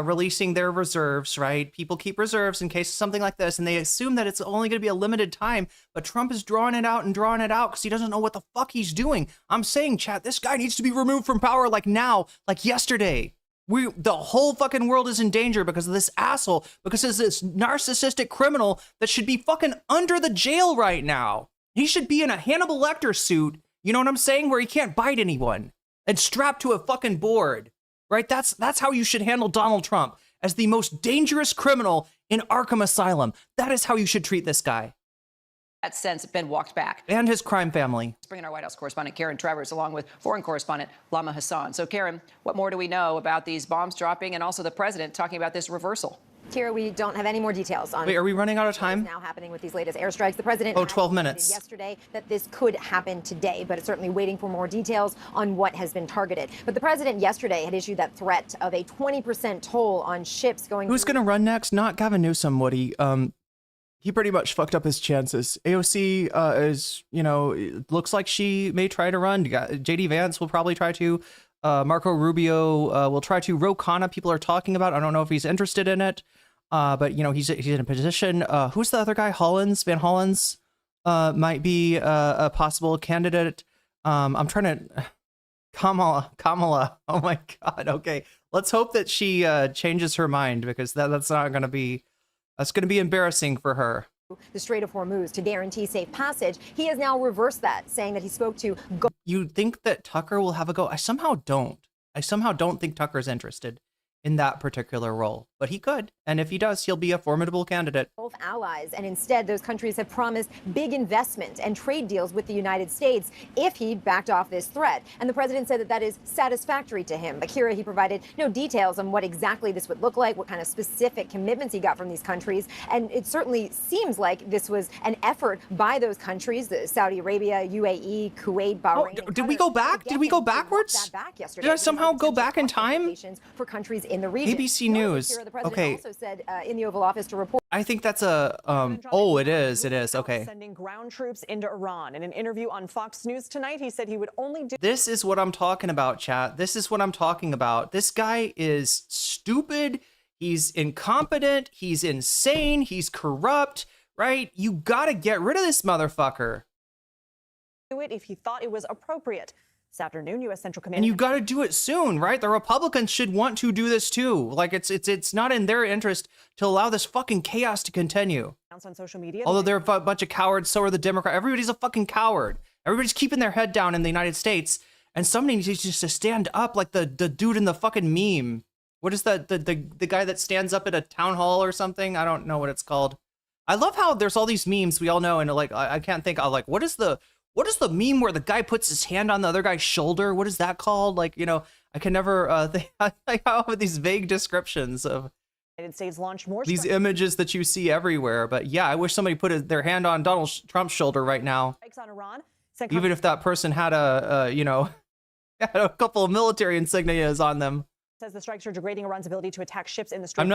releasing their reserves, right? People keep reserves in case of something like this, and they assume that it's only going to be a limited time, but Trump is drawing it out because he doesn't know what the fuck he's doing. I'm saying, chat, this guy needs to be removed from power like now, like yesterday. The whole fucking world is in danger because of this asshole, because of this narcissistic criminal that should be fucking under the jail right now. He should be in a Hannibal Lecter suit, you know what I'm saying, where he can't bite anyone and strapped to a fucking board. Right? That's how you should handle Donald Trump, as the most dangerous criminal in Arkham Asylum. That is how you should treat this guy. That sense been walked back. And his crime family. Let's bring in our White House correspondent, Karen Travers, along with foreign correspondent Lama Hassan. So, Karen, what more do we know about these bombs dropping and also the president talking about this reversal? Kira, we don't have any more details on. Wait, are we running out of time? What's now happening with these latest airstrikes? The president 12 minutes. Yesterday that this could happen today, but it's certainly waiting for more details on what has been targeted. But the president yesterday had issued that threat of a 20% toll on ships going. Who's going to run next? Not Gavin Newsom, Woody. He pretty much fucked up his chances. AOC is, it looks like she may try to run. JD Vance will probably try to. Marco Rubio will try to. Khanna, people are talking about. I don't know if he's interested in it. But he's in a position. Who's the other guy? Van Hollins might be a possible candidate. I'm trying to. Kamala. Oh my God. Okay, let's hope that she changes her mind, because that's not going to be. That's going to be embarrassing for her. The Strait of Hormuz to guarantee safe passage. He has now reversed that, saying that he spoke to. You think that Tucker will have a go? I somehow don't think Tucker's interested in that particular role, but he could. And if he does, he'll be a formidable candidate. Both allies, and instead those countries have promised big investment and trade deals with the United States if he backed off this threat. And the president said that is satisfactory to him. But Kira, he provided no details on what exactly this would look like, what kind of specific commitments he got from these countries. And it certainly seems like this was an effort by those countries, Saudi Arabia, UAE, Kuwait, Bahrain. Oh, did we go back? Did we go backwards? Did I somehow go back in time? For countries in the region. ABC News. Okay. Also said in the Oval Office to report. I think that's a oh, it is. Okay. Sending ground troops into Iran. In an interview on Fox News tonight, he said he would only do. This is what I'm talking about, chat. This is what I'm talking about. This guy is stupid. He's incompetent. He's insane. He's corrupt. Right? You gotta get rid of this motherfucker. Do it if he thought it was appropriate. This afternoon, U.S. Central Command. And you got to do it soon, right? The Republicans should want to do this too. Like it's not in their interest to allow this fucking chaos to continue. On social media. Although they're a bunch of cowards, so are the Democrats. Everybody's a fucking coward. Everybody's keeping their head down in the United States, and somebody needs just to stand up, like the dude in the fucking meme What is that? The guy that stands up at a town hall or something? I don't know what it's called. I love how there's all these memes we all know, and like I can't think of like what is the meme where the guy puts his hand on the other guy's shoulder? What is that called? Like, you know, I can never think of these vague descriptions of United States launched more these images that you see everywhere. But yeah, I wish somebody put their hand on Donald Trump's shoulder right now. strikes on Iran. Even if that person had had a couple of military insignias on them. Says the strikes are degrading Iran's ability to attack ships in the Strait.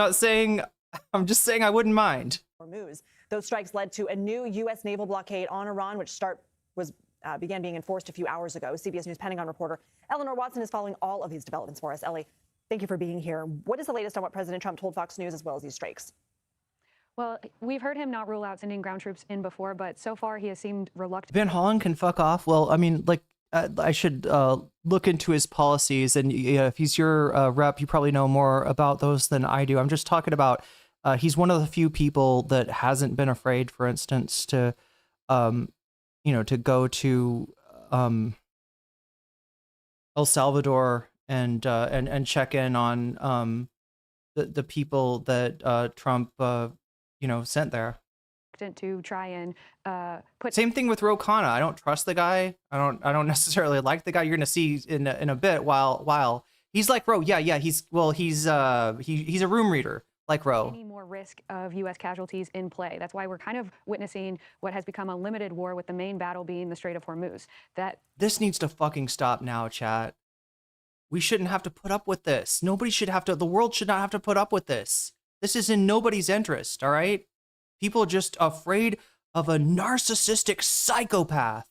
I'm just saying I wouldn't mind. Hormuz. Those strikes led to a new U.S. naval blockade on Iran, which began being enforced a few hours ago. CBS News Pentagon reporter Eleanor Watson is following all of these developments for us. Ellie, thank you for being here. What is the latest on what President Trump told Fox News as well as these strikes? Well, we've heard him not rule out sending ground troops in before, but so far he has seemed reluctant. Van Hollen can fuck off. Well, I mean, like, I should look into his policies, and if he's your rep, you probably know more about those than I do. I'm just talking about he's one of the few people that hasn't been afraid, for instance, to to go to El Salvador and check in on the people that Trump sent there. To try and put Same thing with Khanna. I don't trust the guy. I don't necessarily like the guy. You're gonna see in a bit while he's like Ro. Yeah. He's a room reader like Ro. Any more risk of U.S. casualties in play. That's why we're kind of witnessing what has become a limited war, with the main battle being the Strait of Hormuz. This needs to fucking stop now, chat. We shouldn't have to put up with this. Nobody should have to. The world should not have to put up with this. This is in nobody's interest. All right. People are just afraid of a narcissistic psychopath.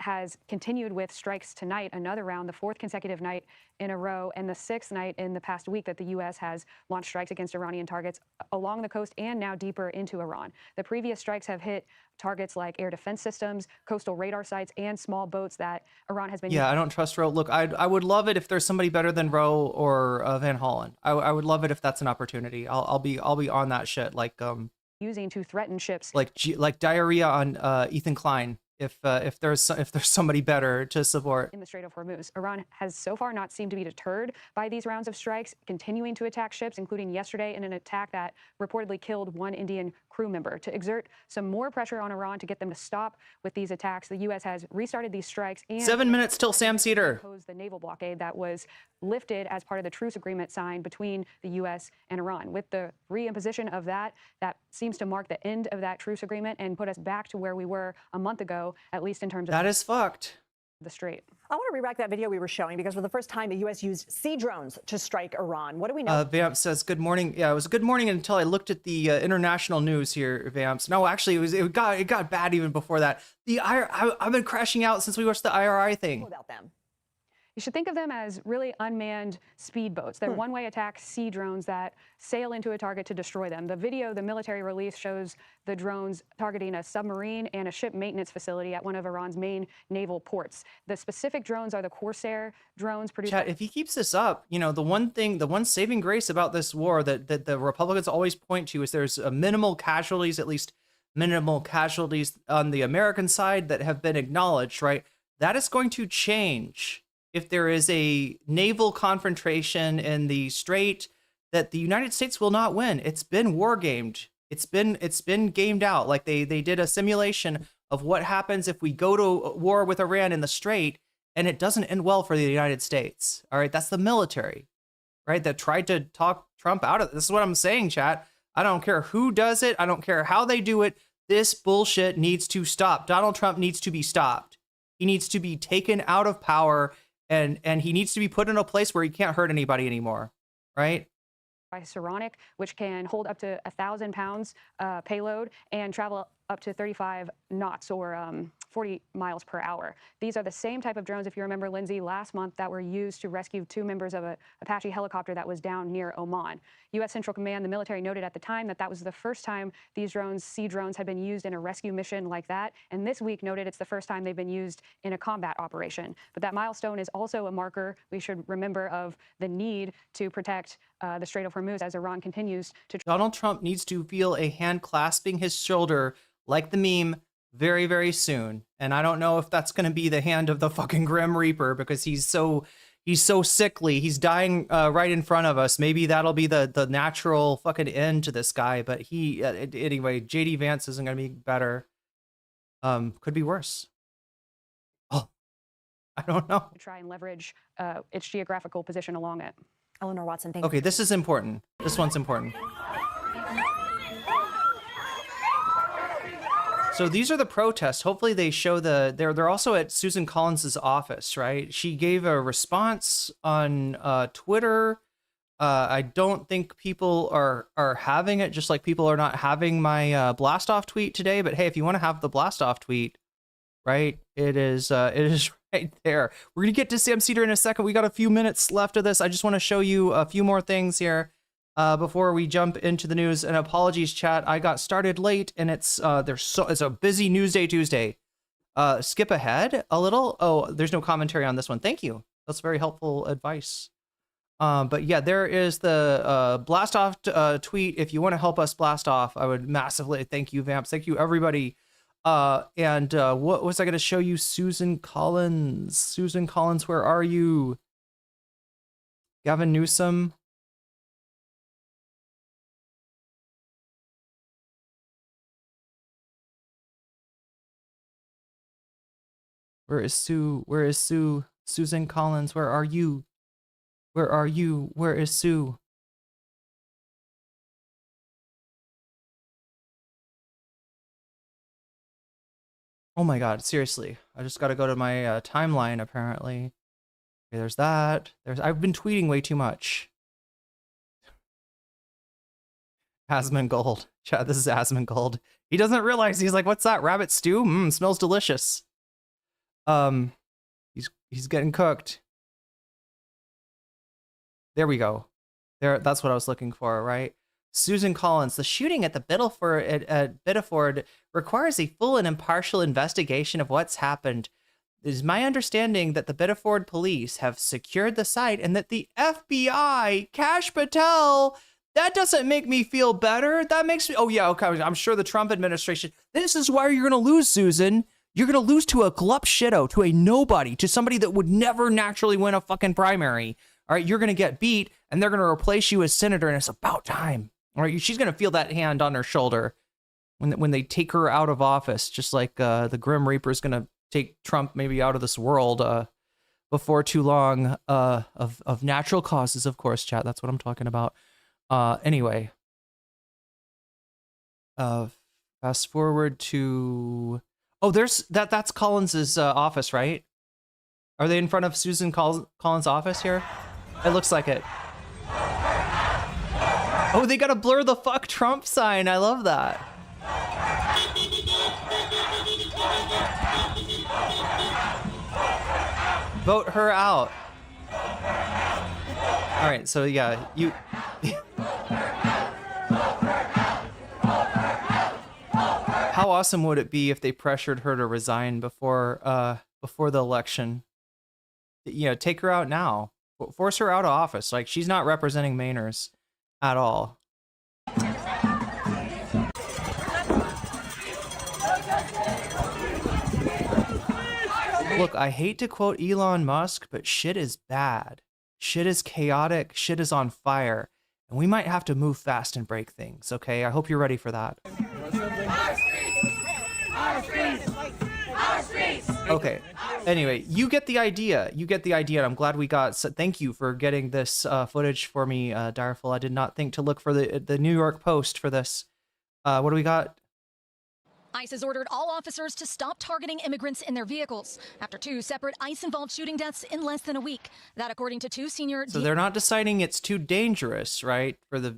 Has continued with strikes tonight, another round, the fourth consecutive night in a row, and the sixth night in the past week that the U.S. has launched strikes against Iranian targets along the coast and now deeper into Iran. The previous strikes have hit targets like air defense systems, coastal radar sites, and small boats that Iran has been I don't trust Ro. Look, I would love it if there's somebody better than Ro or Van Hollen. I would love it if that's an opportunity. I'll be on that shit, like using to threaten ships like diarrhea on Ethan Klein. If there's somebody better to support in the Strait of Hormuz. Iran has so far not seemed to be deterred by these rounds of strikes, continuing to attack ships, including yesterday in an attack that reportedly killed one Indian crew member. To exert some more pressure on Iran to get them to stop with these attacks, the U.S. has restarted these strikes and 7 minutes till Sam Seder imposed the naval blockade that was lifted as part of the truce agreement signed between the U.S. and Iran. With the reimposition of that seems to mark the end of that truce agreement and put us back to where we were a month ago, at least in terms of that is fucked. The strait. I want to re-rack that video we were showing, because for the first time, the U.S. used sea drones to strike Iran. What do we know? Vamps says, good morning. Yeah, it was a good morning until I looked at the international news here, Vamps. No, actually, it got bad even before that. I've been crashing out since we watched the IRI thing. About them. You should think of them as really unmanned speedboats. They're one-way attack sea drones that sail into a target to destroy them. The video the military release shows the drones targeting a submarine and a ship maintenance facility at one of Iran's main naval ports. The specific drones are the Corsair drones produced. Chat, if he keeps this up, the one saving grace about this war that the Republicans always point to is there's minimal casualties, at least minimal casualties on the American side that have been acknowledged, right? That is going to change if there is a naval confrontation in the Strait that the United States will not win. It's been war gamed. It's been gamed out. Like they did a simulation of what happens if we go to war with Iran in the Strait and it doesn't end well for the United States. All right, that's the military, right? That tried to talk Trump out of it. This is what I'm saying, chat. I don't care who does it. I don't care how they do it. This bullshit needs to stop. Donald Trump needs to be stopped. He needs to be taken out of power. And he needs to be put in a place where he can't hurt anybody anymore, right? By Saronic, which can hold up to 1,000 pounds payload and travel up to 35 knots or 40 miles per hour. These are the same type of drones, if you remember, Lindsay, last month that were used to rescue 2 members of an Apache helicopter that was down near Oman. U.S. Central Command, the military, noted at the time that was the first time these drones, sea drones, had been used in a rescue mission like that. And this week noted it's the first time they've been used in a combat operation. But that milestone is also a marker, we should remember, of the need to protect the Strait of Hormuz as Iran continues to. Donald Trump needs to feel a hand clasping his shoulder like the meme very, very soon. And I don't know if that's going to be the hand of the fucking Grim Reaper, because he's so He's so sickly. He's dying right in front of us. Maybe that'll be the natural fucking end to this guy. But anyway, JD Vance isn't going to be better. Could be worse. Oh, I don't know. To try and leverage its geographical position along it. Eleanor Watson, thank you. Okay, this is important. This one's important. So these are the protests. Hopefully they show they're also at Susan Collins's office, right? She gave a response on Twitter. I don't think people are having it, just like people are not having my blast off tweet today. But hey, if you want to have the blast off tweet, right, it is right there. We're gonna get to Sam Seder in a second. We got a few minutes left of this. I just want to show you a few more things here. Before we jump into the news, and apologies, chat. I got started late, and it's a busy news day Tuesday. Skip ahead a little. Oh, there's no commentary on this one. Thank you. That's very helpful advice. But yeah, there is the blast off tweet. If you want to help us blast off, I would massively thank you, Vamps. Thank you, everybody. And what was I going to show you? Susan Collins. Susan Collins, where are you? Gavin Newsom. Where is Sue? Where is Sue? Susan Collins, where are you? Where are you? Where is Sue? Oh my God, seriously. I just got to go to my timeline, apparently. Okay, there's that. I've been tweeting way too much. Asmongold. Chat, this is Asmongold. He doesn't realize, he's like, what's that? Rabbit stew? Smells delicious. He's getting cooked. There we go. That's what I was looking for, right? Susan Collins, the shooting at the Biddeford requires a full and impartial investigation of what's happened. It is my understanding that the Biddeford police have secured the site and that the FBI, Kash Patel, that doesn't make me feel better. That makes me, oh yeah, okay, I'm sure the Trump administration, this is why you're going to lose, Susan. You're going to lose to a glup shitto, to a nobody, to somebody that would never naturally win a fucking primary. All right, you're going to get beat, and they're going to replace you as senator, and it's about time. All right, she's going to feel that hand on her shoulder when they take her out of office, just like the Grim Reaper is going to take Trump maybe out of this world before too long, of natural causes, of course, chat. That's what I'm talking about. Anyway, fast forward to... Oh, that's Collins's office, right? Are they in front of Susan Collins' office here? It looks like it. Oh, they gotta blur the fuck Trump sign. I love that. Vote her out. All right, so yeah, you... How awesome would it be if they pressured her to resign before the election? You know, take her out now. Force her out of office. Like, she's not representing Mainers at all. Look, I hate to quote Elon Musk, but shit is bad. Shit is chaotic. Shit is on fire. And we might have to move fast and break things, okay? I hope you're ready for that. Okay. Anyway, you get the idea. You get the idea. And I'm glad we got. So thank you for getting this footage for me, Direful. I did not think to look for the New York Post for this. What do we got? ICE has ordered all officers to stop targeting immigrants in their vehicles after 2 separate ICE-involved shooting deaths in less than a week. That, according to 2 senior... So they're not deciding it's too dangerous, right, for the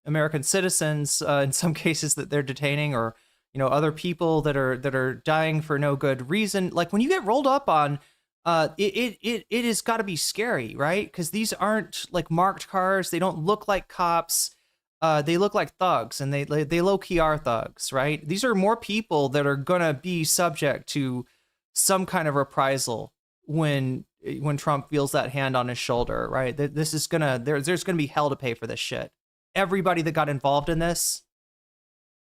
American citizens in some cases that they're detaining, or other people that are dying for no good reason. Like when you get rolled up on, it has got to be scary, right? Because these aren't like marked cars. They don't look like cops. They look like thugs, and they low-key are thugs, right? These are more people that are gonna be subject to some kind of reprisal when Trump feels that hand on his shoulder, right? This is there's gonna be hell to pay for this shit. Everybody that got involved in this,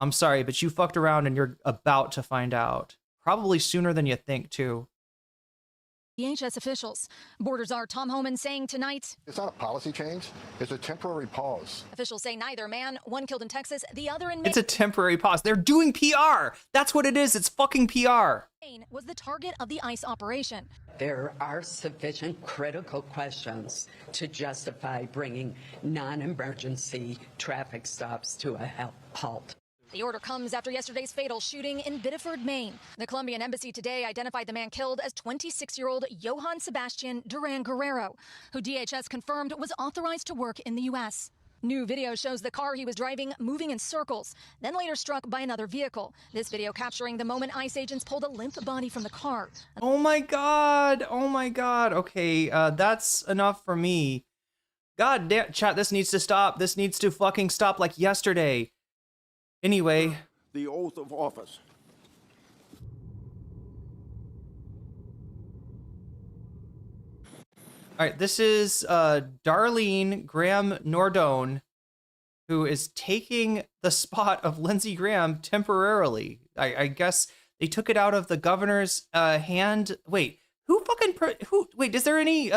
I'm sorry, but you fucked around and you're about to find out. Probably sooner than you think, too. DHS officials. Border czar Tom Homan saying tonight, it's not a policy change, it's a temporary pause. Officials say neither man, one killed in Texas, the other in Maine. It's a temporary pause. They're doing PR. That's what it is. It's fucking PR. Was the target of the ICE operation. There are sufficient critical questions to justify bringing non-emergency traffic stops to a halt. The order comes after yesterday's fatal shooting in Biddeford, Maine. The Colombian embassy today identified the man killed as 26-year-old Johann Sebastian Duran Guerrero, who DHS confirmed was authorized to work in the U.S. New video shows the car he was driving moving in circles, then later struck by another vehicle. This video capturing the moment ICE agents pulled a limp body from the car. Oh my God. Oh my God. Okay, that's enough for me. God damn, chat, this needs to stop. This needs to fucking stop like yesterday. Anyway. The oath of office. All right, this is Darlene Graham Nordone, who is taking the spot of Lindsey Graham temporarily. I guess they took it out of the governor's hand. Wait, wait, is there any,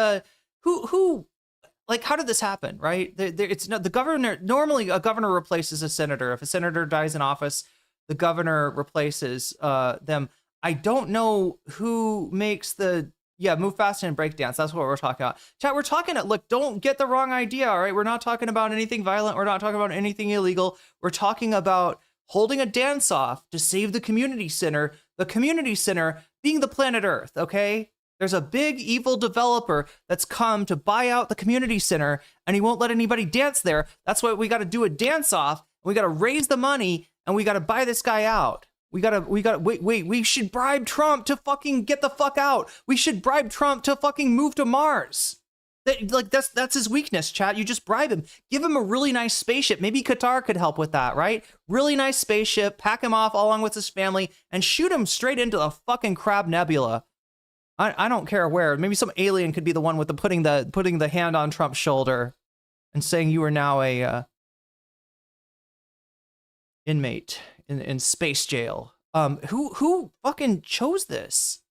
like, how did this happen, right? It's not the governor. Normally, a governor replaces a senator. If a senator dies in office, the governor replaces them. I don't know who makes the, move fast and breakdance. That's what we're talking about. Chat, we're talking, look, don't get the wrong idea, all right? We're not talking about anything violent. We're not talking about anything illegal. We're talking about holding a dance-off to save the community center being the planet Earth, okay? There's a big evil developer that's come to buy out the community center, and he won't let anybody dance there. That's why we got to do a dance-off. We got to raise the money, and we got to buy this guy out. We should bribe Trump to fucking get the fuck out. We should bribe Trump to fucking move to Mars. That's his weakness, chat. You just bribe him. Give him a really nice spaceship. Maybe Qatar could help with that, right? Really nice spaceship, pack him off along with his family, and shoot him straight into the fucking Crab Nebula. I don't care where. Maybe some alien could be the one with the putting the hand on Trump's shoulder and saying you are now a inmate in space jail. Who fucking chose this?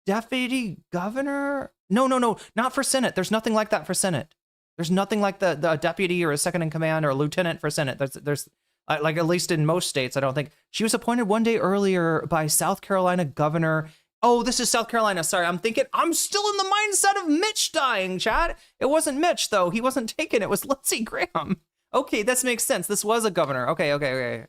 Deputy governor? No, not for Senate. There's nothing like that for Senate. There's nothing like the deputy or a second in command or a lieutenant for Senate. There's like, at least in most states, I don't think. She was appointed one day earlier by South Carolina governor. Oh, this is South Carolina. Sorry, I'm still in the mindset of Mitch dying, chat. It wasn't Mitch, though. He wasn't taken. It was Lindsey Graham. Okay, this makes sense. This was a governor. Okay.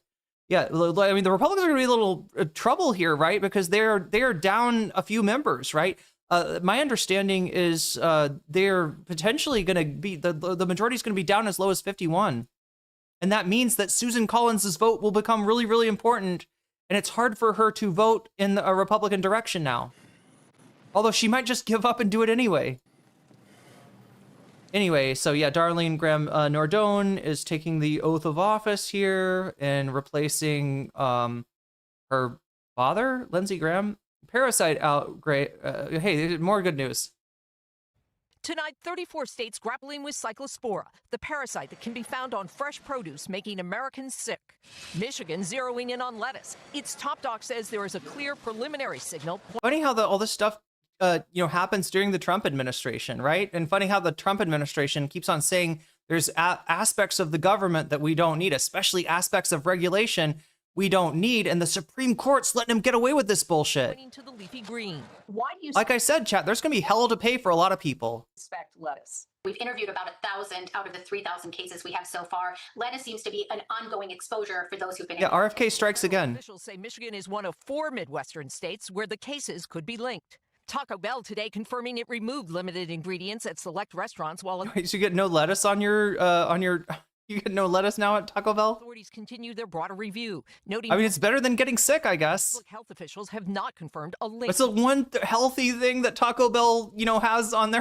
Yeah, I mean, the Republicans are going to be a little trouble here, right? Because they're down a few members, right? My understanding is they're potentially going to be, the majority is going to be down as low as 51. And that means that Susan Collins's vote will become really, really important. And it's hard for her to vote in a Republican direction now. Although she might just give up and do it anyway. Anyway, so yeah, Darlene Graham Nordone is taking the oath of office here and replacing her father, Lindsey Graham. Parasite out, great. Hey, more good news. Tonight, 34 states grappling with cyclospora, the parasite that can be found on fresh produce, making Americans sick. Michigan zeroing in on lettuce. Its top doc says there is a clear preliminary signal. Funny how all this stuff happens during the Trump administration, right? And funny how the Trump administration keeps on saying there's aspects of the government that we don't need, especially aspects of regulation we don't need, and the Supreme Court's letting him get away with this bullshit. To the leafy green. Why do you like I said, chat, there's gonna be hell to pay for a lot of people. Suspect lettuce? We've interviewed about 1,000 out of the 3,000 cases we have so far. Lettuce seems to be an ongoing exposure for those who've been. Yeah, RFK strikes again. Officials say Michigan is one of 4 Midwestern states where the cases could be linked. Taco Bell today confirming it removed limited ingredients at select restaurants while. Wait, so you get no lettuce on your. You get no lettuce now at Taco Bell? Authorities continue their broader review, noting. I mean, it's better than getting sick, I guess. Public health officials have not confirmed a link. It's the one healthy thing that Taco Bell, has on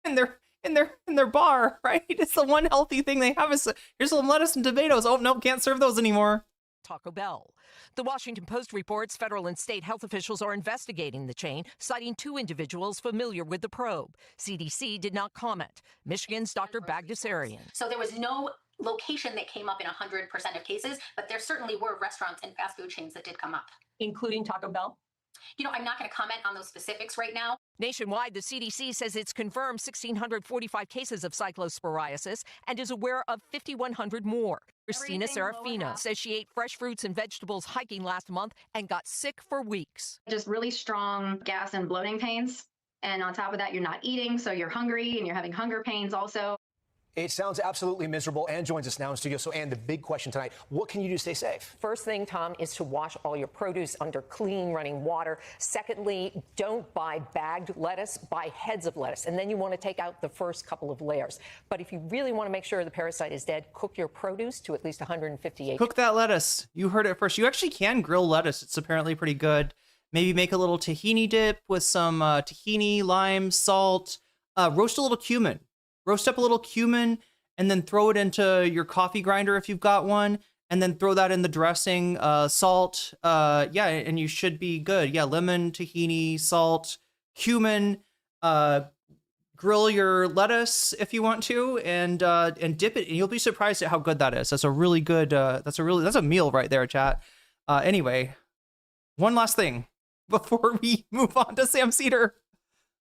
in their bar, right? It's the one healthy thing they have. Is here's some lettuce and tomatoes. Oh no, can't serve those anymore. Taco Bell. The Washington Post reports federal and state health officials are investigating the chain, citing 2 individuals familiar with the probe. CDC did not comment. Michigan's Dr. Bagdasarian. So there was no location that came up in 100% of cases, but there certainly were restaurants and fast food chains that did come up. Including Taco Bell? I'm not going to comment on those specifics right now. Nationwide, the CDC says it's confirmed 1,645 cases of cyclosporiasis and is aware of 5,100 more. Christina Serafino says she ate fresh fruits and vegetables hiking last month and got sick for weeks. Just really strong gas and bloating pains. And on top of that, you're not eating, so you're hungry and you're having hunger pains also. It sounds absolutely miserable. Ann joins us now in studio. So, Ann, the big question tonight, what can you do to stay safe? First thing, Tom, is to wash all your produce under clean running water. Secondly, don't buy bagged lettuce, buy heads of lettuce. And then you want to take out the first couple of layers. But if you really want to make sure the parasite is dead, cook your produce to at least 158. Cook that lettuce. You heard it first. You actually can grill lettuce. It's apparently pretty good. Maybe make a little tahini dip with some tahini, lime, salt. Roast a little cumin. Roast up a little cumin and then throw it into your coffee grinder if you've got one, and then throw that in the dressing, salt, yeah, and you should be good. Yeah, lemon, tahini, salt, cumin, grill your lettuce if you want to, and dip it, and you'll be surprised at how good that is. That's a really good, that's a meal right there, chat. Anyway, one last thing before we move on to Sam Seder,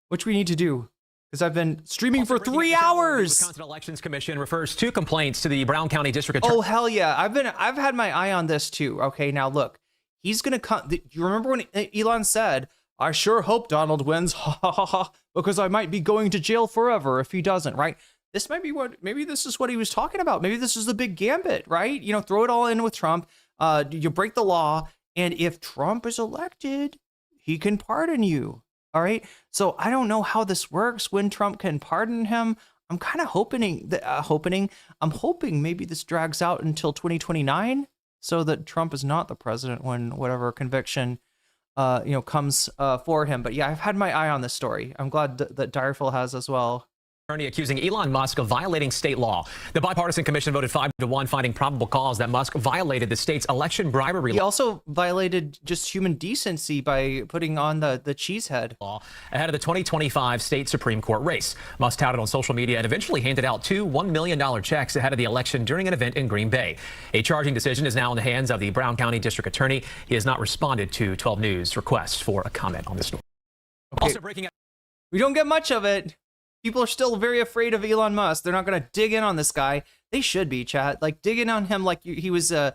which we need to do, because I've been streaming for 3 hours. The Wisconsin Elections Commission refers 2 complaints to the Brown County District Attorney. Oh, hell yeah. I've had my eye on this too. Okay, now look, he's going to come. Do you remember when Elon said, I sure hope Donald wins, ha ha ha ha, because I might be going to jail forever if he doesn't, right? This might be maybe this is what he was talking about. Maybe this is the big gambit, right? You know, throw it all in with Trump. You break the law. And if Trump is elected, he can pardon you. All right. So I don't know how this works when Trump can pardon him. I'm kind of hoping maybe this drags out until 2029 so that Trump is not the president when whatever conviction, comes for him. But yeah, I've had my eye on this story. I'm glad that Direful has as well. Attorney accusing Elon Musk of violating state law. The bipartisan commission voted 5-1, finding probable cause that Musk violated the state's election bribery law. He also violated just human decency by putting on the cheese head law ahead of the 2025 state Supreme Court race. Musk touted on social media and eventually handed out 2 $1 million checks ahead of the election during an event in Green Bay. A charging decision is now in the hands of the Brown County District Attorney. He has not responded to 12 News' request for a comment on this story. Okay. Also breaking up. We don't get much of it. People are still very afraid of Elon Musk. They're not going to dig in on this guy. They should be, chat. Like, dig in on him like he was the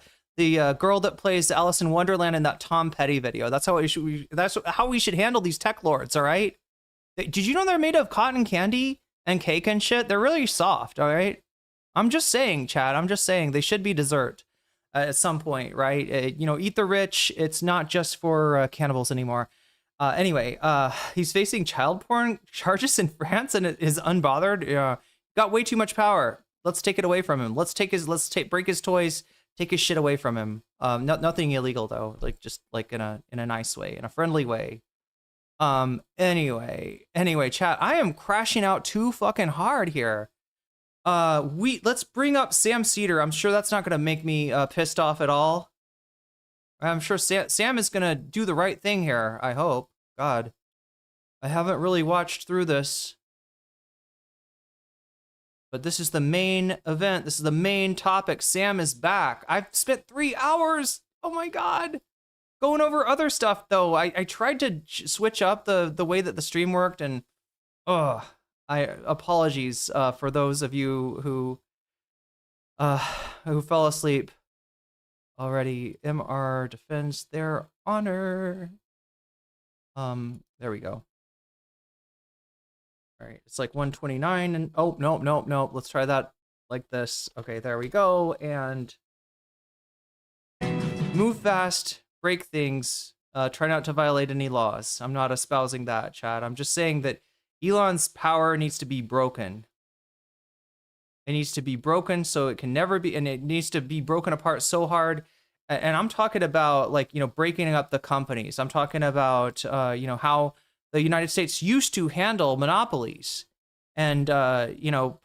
girl that plays Alice in Wonderland in that Tom Petty video. That's how we should handle these tech lords, all right? Did you know they're made of cotton candy and cake and shit? They're really soft, all right? I'm just saying, chat. I'm just saying they should be dessert at some point, right? Eat the rich. It's not just for cannibals anymore. Anyway, he's facing child porn charges in France and is unbothered. Got way too much power. Let's take it away from him. Break his toys, take his shit away from him. Nothing illegal though. Like just like in a nice way, in a friendly way. Anyway, chat, I am crashing out too fucking hard here. Let's bring up Sam Seder. I'm sure that's not gonna make me pissed off at all. I'm sure Sam is gonna do the right thing here. I hope. God, I haven't really watched through this, but this is the main event. This is the main topic. Sam is back. I've spent 3 hours. Oh my God, going over other stuff though. I tried to switch up the way that the stream worked, and apologies for those of you who fell asleep. Already, MR defends their honor. There we go. All right, it's like 129 and oh, no. Let's try that like this. Okay, there we go. And move fast, break things, try not to violate any laws. I'm not espousing that, Chad. I'm just saying that Elon's power needs to be broken. It needs to be broken so it can never be, and it needs to be broken apart so hard. And I'm talking about breaking up the companies. I'm talking about, how the United States used to handle monopolies and,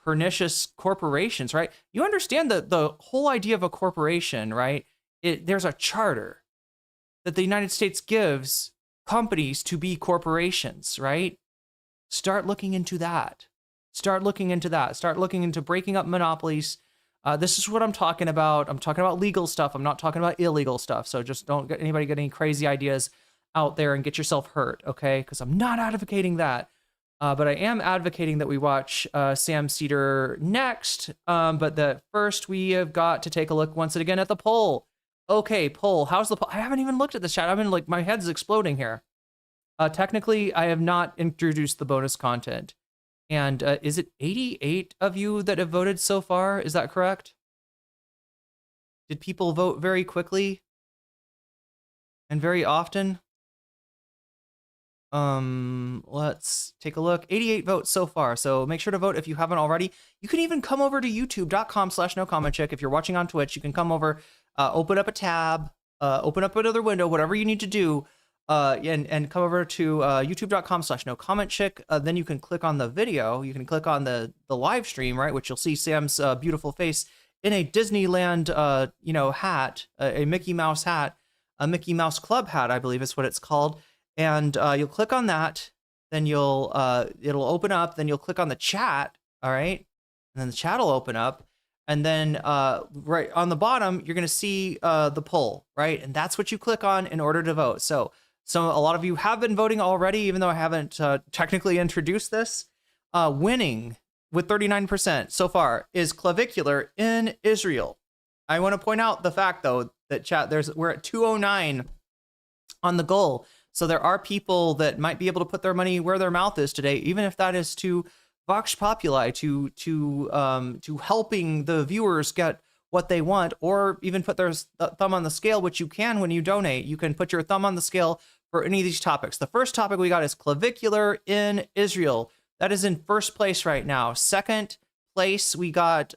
pernicious corporations, right? You understand the whole idea of a corporation, right? There's a charter that the United States gives companies to be corporations, right? Start looking into that. Start looking into breaking up monopolies. This is what I'm talking about. I'm talking about legal stuff. I'm not talking about illegal stuff. So just don't get any crazy ideas out there and get yourself hurt, okay? Because I'm not advocating that. But I am advocating that we watch Sam Seder next. But first we have got to take a look once again at the poll. Okay, poll. How's the poll? I haven't even looked at the chat. I've been like, my head's exploding here. Technically, I have not introduced the bonus content. And is it 88 of you that have voted so far? Is that correct? Did people vote very quickly and very often? Let's take a look. 88 votes so far, so make sure to vote if you haven't already. You can even come over to youtube.com/nocommentchick. If you're watching on Twitch, you can come over, open up a tab, open up another window, whatever you need to do, and come over to youtube.com/nocommentchick. Then you can click on the video. You can click on the live stream, right, which you'll see Sam's beautiful face in a Disneyland, hat, a Mickey Mouse hat, a Mickey Mouse Club hat, I believe is what it's called. And you'll click on that, then it'll open up, then you'll click on the chat, all right? And then the chat will open up, and then right on the bottom, you're gonna see the poll, right? And that's what you click on in order to vote. So a lot of you have been voting already, even though I haven't technically introduced this. Winning with 39% so far is clavicular in Israel. I wanna point out the fact though, that chat, we're at 209 on the goal. So there are people that might be able to put their money where their mouth is today, even if that is to Vox Populi, to helping the viewers get what they want, or even put their thumb on the scale, which you can when you donate. You can put your thumb on the scale for any of these topics. The first topic we got is clavicular in Israel. That is in first place right now. Second place, we got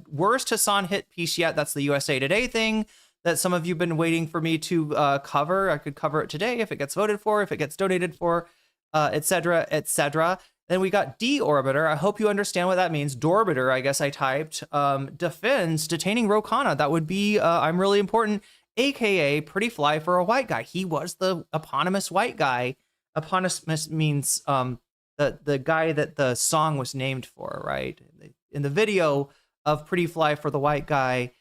worst Hassan hit piece yet. That's the USA Today thing that some of you have been waiting for me to cover. I could cover it today if it gets voted for, if it gets donated for, etc., etc. Then we got deorbiter. I hope you understand what that means. Dorbiter, I guess I typed. Defends detaining Khanna. That would be I'm really important, aka pretty fly for a white guy. He was the eponymous white guy. Eponymous means the guy that the song was named for, right? In the video of Pretty Fly for the White Guy,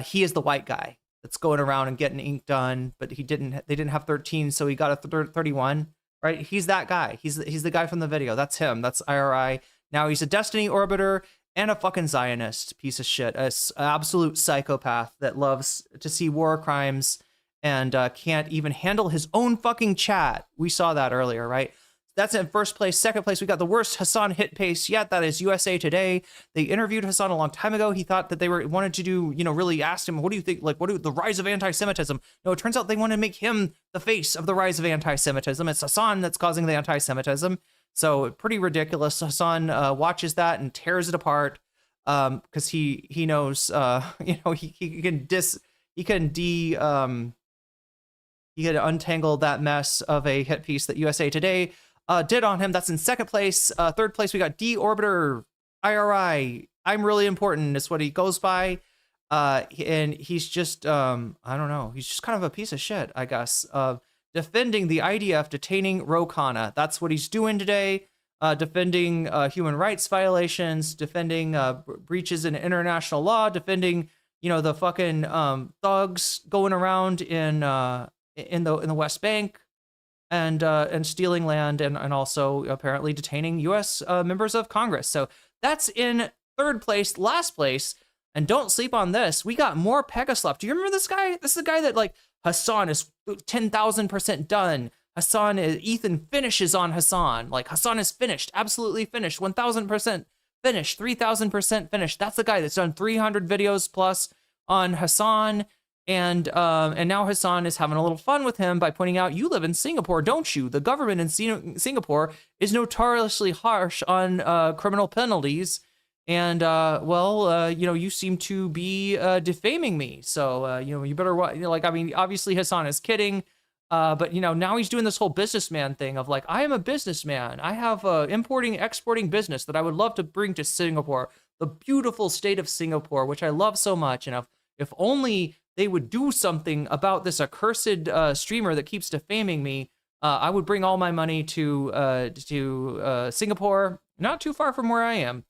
he is the white guy that's going around and getting ink done, but they didn't have 13, so he got a 31, right? He's that guy. He's the guy from the video. That's him. That's IRI. Now he's a Destiny orbiter and a fucking Zionist piece of shit, an absolute psychopath that loves to see war crimes and can't even handle his own fucking chat. We saw that earlier, right? That's in first place. Second place, we got the worst Hassan hit pace yet. That is USA Today. They interviewed Hassan a long time ago. He thought that they wanted to do, really asked him, what do you think, the rise of anti-Semitism? No, it turns out they want to make him the face of the rise of anti-Semitism. It's Hassan that's causing the anti-Semitism. So pretty ridiculous. Hassan watches that and tears it apart because he knows, he can untangle that mess of a hit piece that USA Today did on him. That's in second place. Third place, we got deorbiter IRI. I'm really important is what he goes by. And he's just, I don't know. He's just kind of a piece of shit, I guess. Defending the IDF detaining Khanna. That's what he's doing today. Defending human rights violations, defending breaches in international law, defending, the fucking thugs going around in the West Bank. And stealing land and also apparently detaining U.S. members of Congress. So that's in third place. Last place, and don't sleep on this, we got more Pegaslop. Do you remember this guy? This is the guy that Hassan is 10,000% done. Ethan finishes on Hassan. Hassan is finished, absolutely finished, 1,000% finished, 3,000% finished. That's the guy that's done 300 videos plus on Hassan. And now Hassan is having a little fun with him by pointing out, you live in Singapore, don't you? The government in Singapore is notoriously harsh on criminal penalties. And, you seem to be defaming me. So, you better, obviously Hassan is kidding. But, now he's doing this whole businessman thing of I am a businessman. I have a importing, exporting business that I would love to bring to Singapore, the beautiful state of Singapore, which I love so much. And if only they would do something about this accursed streamer that keeps defaming me, I would bring all my money to Singapore, not too far from where I am.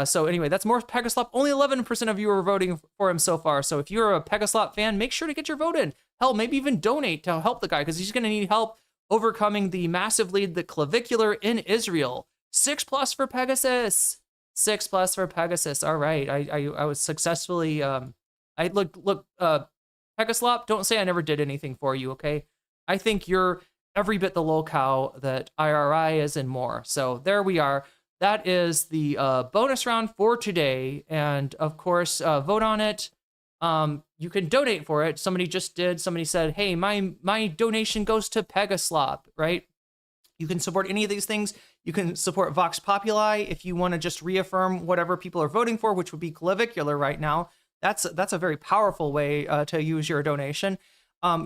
So anyway, that's more Pegaslop. Only 11% of you are voting for him so far. So if you're a Pegaslop fan, make sure to get your vote in. hell, maybe even donate to help the guy, because he's going to need help overcoming the massive lead, the clavicular in Israel. 6+ for Pegasus. 6+ for Pegasus. All right, I was successfully. Pegaslop, don't say I never did anything for you, okay? I think you're every bit the lolcow that IRI is and more. So there we are. That is the bonus round for today. And of course, vote on it. You can donate for it. Somebody just did. Somebody said, hey, my donation goes to Pegaslop, right? You can support any of these things. You can support Vox Populi if you want to just reaffirm whatever people are voting for, which would be clavicular right now. That's a very powerful way to use your donation.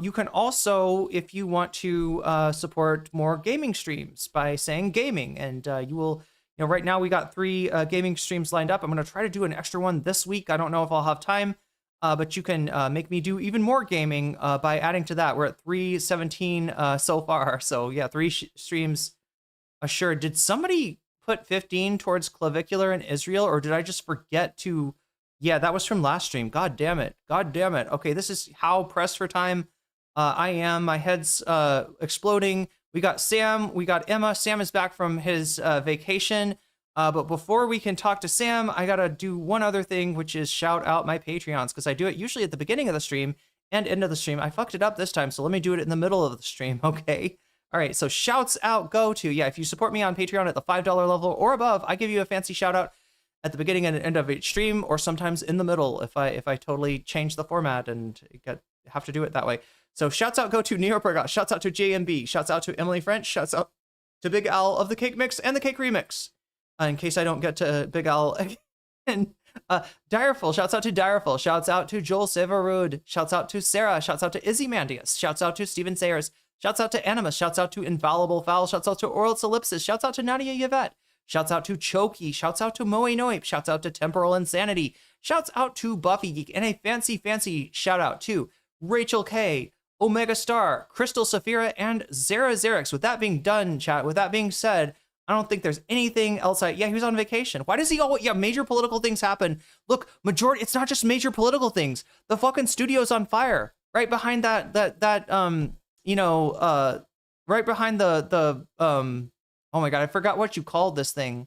You can also, if you want to support more gaming streams by saying gaming, and you will, right now we got 3 gaming streams lined up. I'm going to try to do an extra one this week. I don't know if I'll have time, but you can make me do even more gaming by adding to that. We're at 317 so far. So yeah, 3 streams assured. Did somebody put 15 towards clavicular in Israel, or did I just forget to? Yeah, that was from last stream. God damn it. God damn it. Okay, this is how pressed for time I am. My head's exploding. We got Sam. We got Emma. Sam is back from his vacation. But before we can talk to Sam, I got to do one other thing, which is shout out my Patreons, because I do it usually at the beginning of the stream and end of the stream. I fucked it up this time, so let me do it in the middle of the stream, okay? All right, so shouts out go to, if you support me on Patreon at the $5 level or above, I give you a fancy shout out at the beginning and end of each stream, or sometimes in the middle if I totally change the format and have to do it that way. So shouts out go to Neo Pergot, shouts out to JMB, shouts out to Emily French, shouts out to Big Al of the Cake Mix and the Cake Remix. In case I don't get to Big Al again. Direful, shouts out to Direful, shouts out to Joel Severud, shouts out to Sarah, shouts out to Izzy Mandius, shouts out to Steven Sayers, shouts out to Animus, shouts out to Infallible Fowl, shouts out to Oral Ellipsis, shouts out to Nadia Yvette, shouts out to Choki, shouts out to Moe Noip, shouts out to Temporal Insanity, shouts out to Buffy Geek, and a fancy shout out to Rachel K, Omega Star, Crystal Saphira, and Zara Xerix. With that being done, chat, with that being said, I don't think there's anything else. He was on vacation. Why does he major political things happen. Look, it's not just major political things. The fucking studio's on fire. Right behind right behind oh my God, I forgot what you called this thing.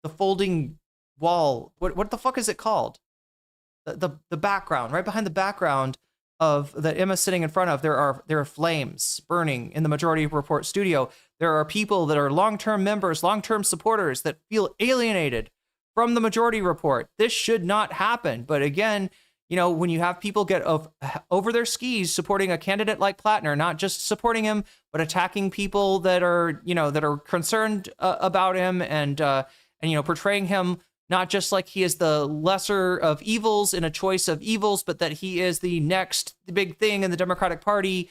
The folding wall. What the fuck is it called? The background, right behind the background of that Emma's sitting in front of, there are flames burning in the Majority Report studio. There are people that are long-term members, long-term supporters that feel alienated from the Majority Report. This should not happen. But again, when you have people get over their skis supporting a candidate like Platner, not just supporting him, but attacking people that are, that are concerned about him and portraying him not just like he is the lesser of evils in a choice of evils, but that he is the next big thing in the Democratic Party.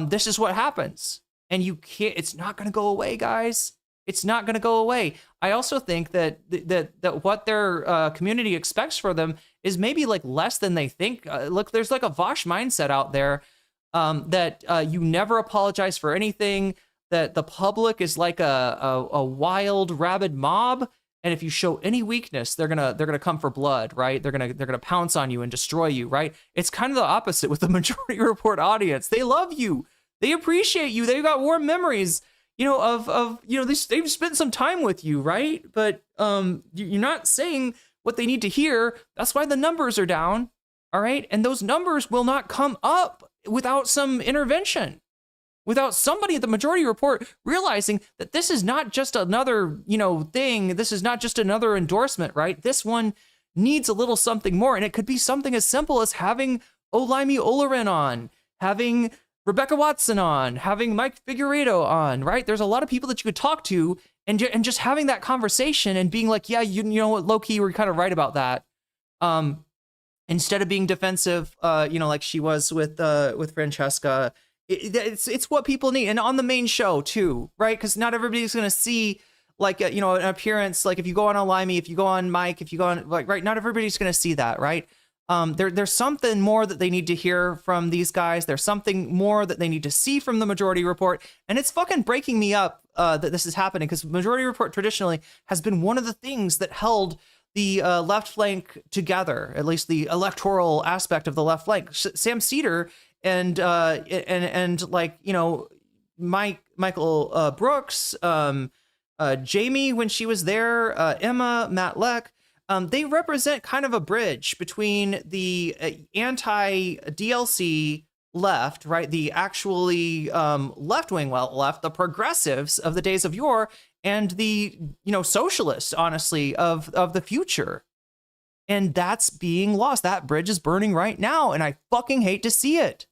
This is what happens. And it's not going to go away, guys. It's not going to go away. I also think that what their community expects for them is maybe like less than they think. Look, there's like a Vosh mindset out there that you never apologize for anything, that the public is like a wild, rabid mob. And if you show any weakness, they're gonna come for blood, right? They're gonna pounce on you and destroy you, right? It's kind of the opposite with the Majority Report audience. They love you, they appreciate you, they've got warm memories, they've spent some time with you, right? But you're not saying what they need to hear. That's why the numbers are down, all right? And those numbers will not come up without some intervention. Without somebody at the Majority Report realizing that this is not just another, thing. This is not just another endorsement, right? This one needs a little something more. And it could be something as simple as having Olayemi Friends on, having Rebecca Watson on, having Mike Figueredo on, right? There's a lot of people that you could talk to and just having that conversation and being like, yeah, you know what, low key, we're kind of right about that. Instead of being defensive, like she was with Francesca. It's what people need, and on the main show too, right? Because not everybody's gonna see like an appearance. Like if you go on Olayemi, if you go on Mike, if you go on right, not everybody's gonna see that, right? There's something more that they need to hear from these guys. There's something more that they need to see from the Majority Report, and it's fucking breaking me up that this is happening, because Majority Report traditionally has been one of the things that held the left flank together, at least the electoral aspect of the left flank. Sam Seder and like, you know, Michael Brooks, Jamie when she was there, Emma, Matt Leck, they represent kind of a bridge between the anti-DLC left, right? The actually left-wing left, the progressives of the days of yore, and the, you know, socialists, honestly, of the future. And that's being lost. That bridge is burning right now, and I fucking hate to see it.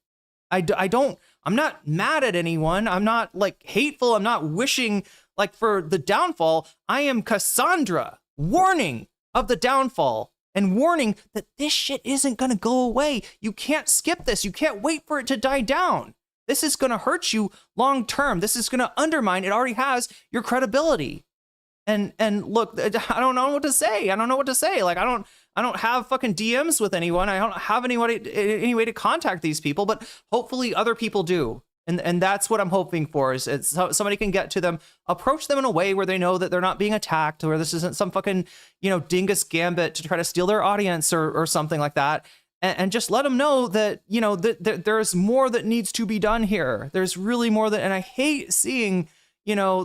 I'm not mad at anyone. I'm not like hateful. I'm not wishing like for the downfall. I am Cassandra, warning of the downfall and warning that this shit isn't going to go away. You can't skip this. You can't wait for it to die down. This is going to hurt you long term. This is going to undermine, it already has, your credibility. And look, I don't know what to say. I don't know what to say. Like, I don't have fucking DMs with anyone. I don't have any way to contact these people, but hopefully other people do. And that's what I'm hoping for, is somebody can get to them, approach them in a way where they know that they're not being attacked, where this isn't some fucking, you know, dingus gambit to try to steal their audience or something like that. And just let them know that, you know, that there's more that needs to be done here. There's really more that, and I hate seeing, you know,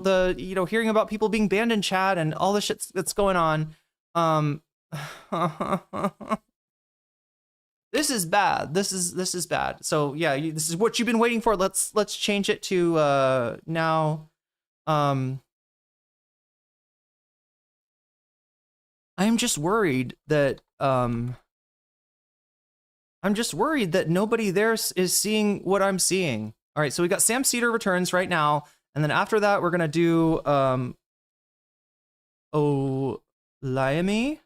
hearing about people being banned in chat and all the shit that's going on. This is bad. This is bad. So yeah, this is what you've been waiting for. Let's change it to now. I'm just worried that nobody there is seeing what I'm seeing. All right, so we got Sam Seder returns right now, and then after that we're gonna do Olayemi.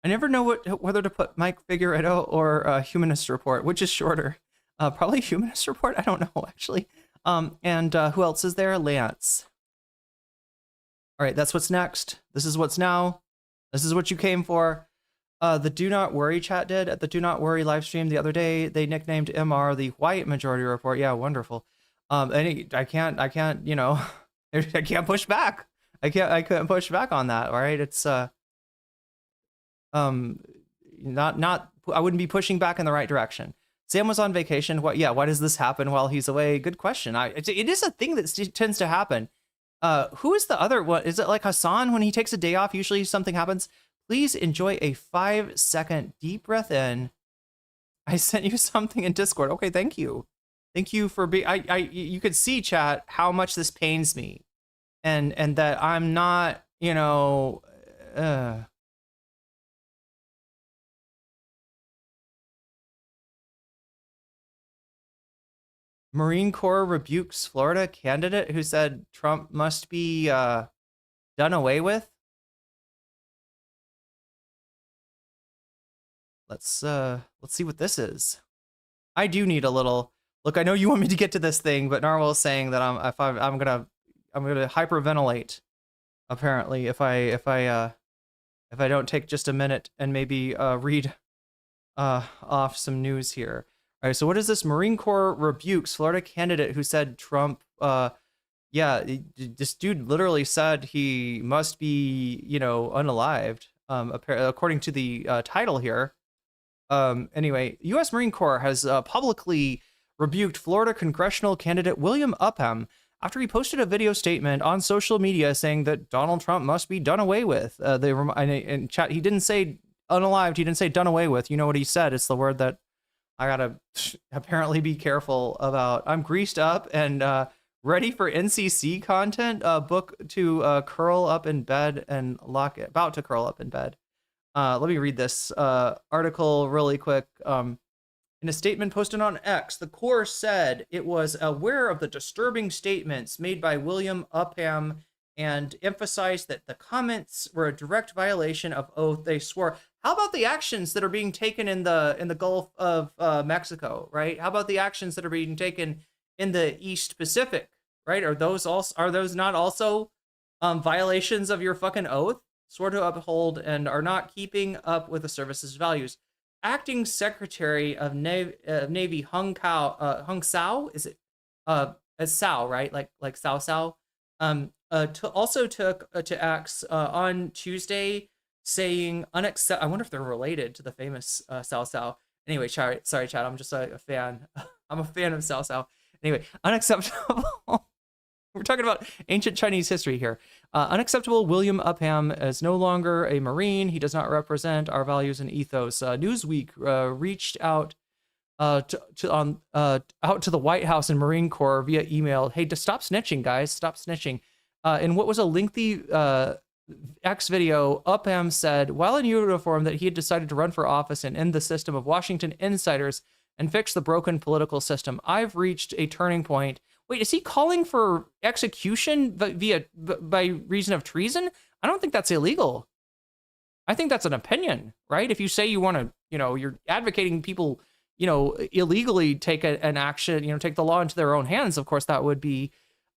I never know whether to put Mike Figueredo or Humanist Report, which is shorter. Probably Humanist Report. I don't know, actually. And who else is there? Lance. All right, that's what's next. This is what's now. This is what you came for. The Do Not Worry chat did at the Do Not Worry live stream the other day. They nicknamed MR the White Majority Report. Yeah, wonderful. And I can't, you know, I can't push back. I couldn't push back on that. All right, it's not I wouldn't be pushing back in the right direction. Sam was on vacation. Why does this happen while he's away? Good question. It is a thing that tends to happen. Who is the other one? Is it like Hassan when he takes a day off? Usually something happens. Please enjoy a 5-second deep breath in. I sent you something in Discord. Okay, thank you. Thank you for being. You could see, chat, how much this pains me, and that I'm not, you know. Marine Corps rebukes Florida candidate who said Trump must be done away with. Let's see what this is. I do need a little look. I know you want me to get to this thing, but Narwhal is saying that I'm gonna hyperventilate. Apparently, if I don't take just a minute and maybe read off some news here. All right, so what is this? Marine Corps rebukes Florida candidate who said Trump. This dude literally said he must be, you know, unalived. According to the title here. Anyway, U.S. Marine Corps has publicly rebuked Florida congressional candidate William Upham after he posted a video statement on social media saying that Donald Trump must be done away with. In chat, he didn't say unalived. He didn't say done away with. You know what he said? It's the word that I gotta apparently be careful about. I'm greased up and ready for NCC content. Book to curl up in bed and lock it. About to curl up in bed. Let me read this article really quick. In a statement posted on X, the Corps said it was aware of the disturbing statements made by William Upham and emphasized that the comments were a direct violation of oath they swore. How about the actions that are being taken in the Gulf of Mexico, right? How about the actions that are being taken in the East Pacific, right? Are those not also violations of your fucking oath? Swore to uphold and are not keeping up with the service's values. Acting Secretary of Navy Hung Sao, is it? as Sal, right? Like Sal. Also took to X on Tuesday, saying unacceptable. I wonder if they're related to the famous Sal. Anyway, sorry, Chad. I'm just a fan. I'm a fan of Sal. Anyway, unacceptable. We're talking about ancient Chinese history here. Unacceptable. William Upham is no longer a Marine. He does not represent our values and ethos. Newsweek reached out out to the White House and Marine Corps via email. Hey, to stop snitching, guys. Stop snitching. In what was a lengthy X video, Upham said, while in uniform, that he had decided to run for office and end the system of Washington insiders and fix the broken political system. I've reached a turning point. Wait, is he calling for execution by reason of treason? I don't think that's illegal. I think that's an opinion, right? If you say you want to, you're advocating people, illegally take an action, take the law into their own hands, of course, that would be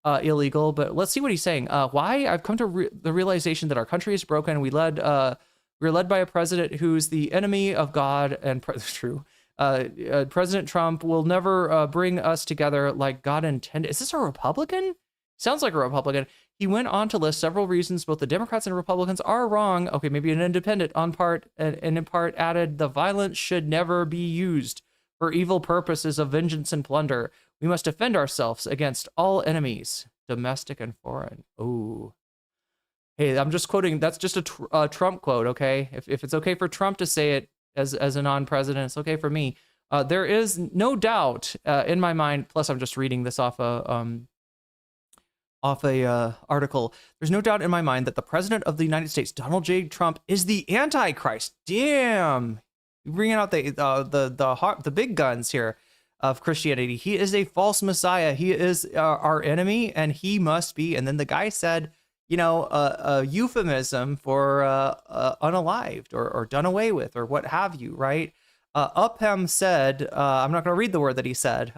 illegal. But let's see what he's saying. Why? I've come to the realization that our country is broken. We're led by a president who's the enemy of God, and true. President Trump will never bring us together like God intended. Is this a Republican? Sounds like a Republican. He went on to list several reasons both the Democrats and Republicans are wrong. Okay, maybe an independent on part, and in part added, the violence should never be used for evil purposes of vengeance and plunder. We must defend ourselves against all enemies, domestic and foreign. Ooh. Hey, I'm just quoting. That's just a Trump quote, okay? If it's okay for Trump to say it as a non-president, it's okay for me. There is no doubt in my mind, plus I'm just reading this off a article. There's no doubt in my mind that the president of the United States, Donald J. Trump, is the Antichrist. Damn. Bringing out the big guns here of Christianity. He is a false messiah. He is our enemy, and he must be. And then the guy said, a euphemism for unalived or done away with or what have you, right? Upham said, I'm not going to read the word that he said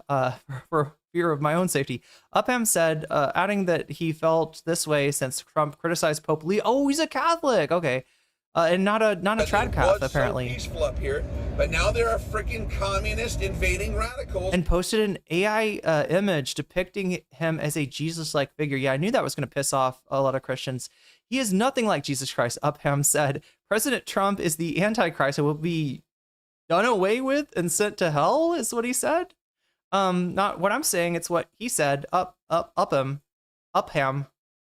for fear of my own safety. Upham said, adding that he felt this way since Trump criticized Pope Leo. Oh, he's a Catholic. Okay. And not a tradcath, apparently. So peaceful up here, but now there are freaking communist invading radicals. And posted an AI image depicting him as a Jesus-like figure. Yeah, I knew that was going to piss off a lot of Christians. He is nothing like Jesus Christ, Upham said. President Trump is the Antichrist and will be done away with and sent to hell, is what he said. Not what I'm saying, it's what he said. Upham.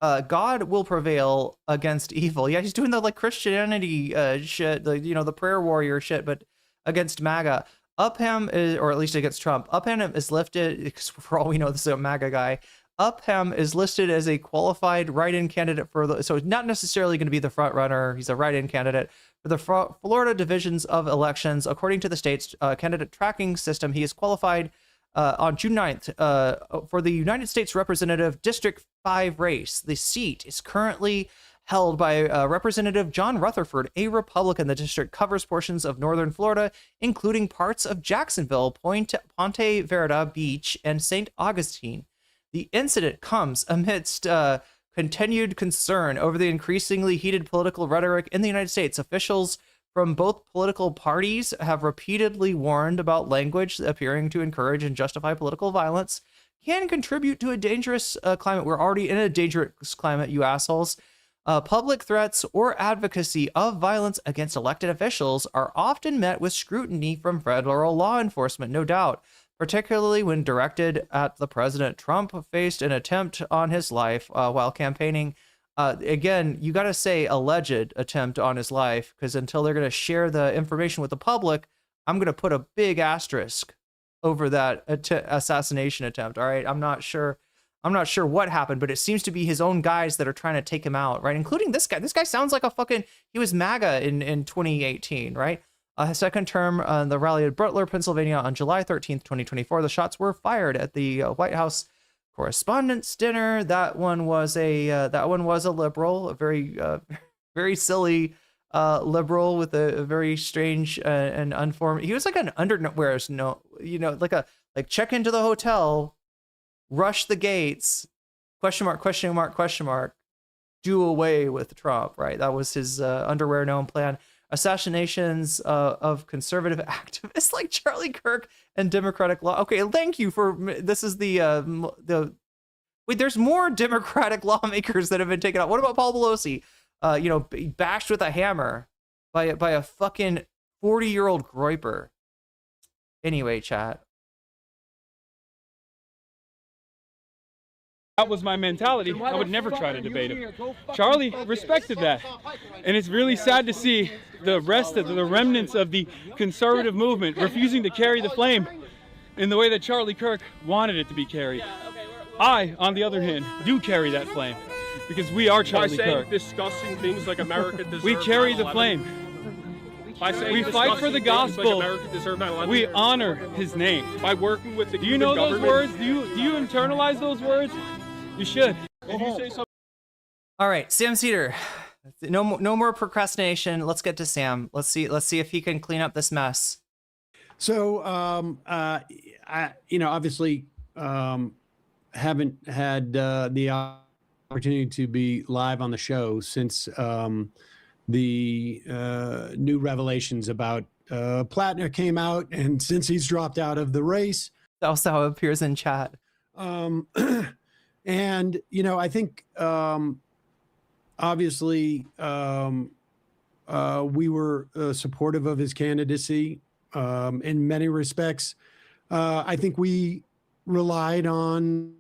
God will prevail against evil. Yeah, he's doing the Christianity shit, the prayer warrior shit, but against MAGA. Upham is, or at least against Trump. Upham is listed, for all we know, this is a MAGA guy. Upham is listed as a qualified write-in candidate so it's not necessarily going to be the front runner. He's a write-in candidate for the Florida divisions of elections. According to the state's candidate tracking system, he is qualified on June 9th for the United States Representative District 5 race. The seat is currently held by Representative John Rutherford, a Republican. The district covers portions of northern Florida, including parts of Jacksonville, Ponte Vedra Beach, and St. Augustine. The incident comes amidst continued concern over the increasingly heated political rhetoric in the United States. Officials from both political parties have repeatedly warned about language appearing to encourage and justify political violence can contribute to a dangerous climate. We're already in a dangerous climate, you assholes. Public threats or advocacy of violence against elected officials are often met with scrutiny from federal law enforcement, no doubt, particularly when directed at the president. Trump faced an attempt on his life while campaigning. Again, you got to say alleged attempt on his life, because until they're going to share the information with the public, I'm going to put a big asterisk over that assassination attempt. All right. I'm not sure what happened, but it seems to be his own guys that are trying to take him out, right? Including this guy. This guy sounds like he was MAGA in 2018, right? His second term, the rally at Butler, Pennsylvania on July 13th, 2024. The shots were fired at the White House Correspondents' Dinner. That one was a liberal, a very very silly liberal with a very strange and unformed. He was like an underwears, like check into the hotel, rush the gates, question mark, do away with Trump, right? That was his underwear gnome plan. Assassinations of conservative activists like Charlie Kirk and Democratic law. Okay, thank you for this. Is the Wait, there's more Democratic lawmakers that have been taken out. What about Paul Pelosi? Bashed with a hammer by a fucking 40-year-old groiper. Anyway, chat. That was my mentality. I would never try to debate him. Charlie respected that. And it's really sad to see the rest of the remnants of the conservative movement refusing to carry the flame in the way that Charlie Kirk wanted it to be carried. I, on the other hand, do carry that flame because we are Charlie Kirk. Discussing things like America deserves We carry the 9/11. flame. We fight for the Like gospel. America deserved 9/11. We honor his name. By working with the Do you know Cuban those government. words? Do you internalize those words? You should. If you say something. All right, Sam Seder. No more procrastination. Let's get to Sam. Let's see if he can clean up this mess. So, obviously, haven't had the opportunity to be live on the show since the new revelations about Platner came out, and since he's dropped out of the race. That's how it appears in chat. And, I think, obviously, we were supportive of his candidacy in many respects. I think we relied on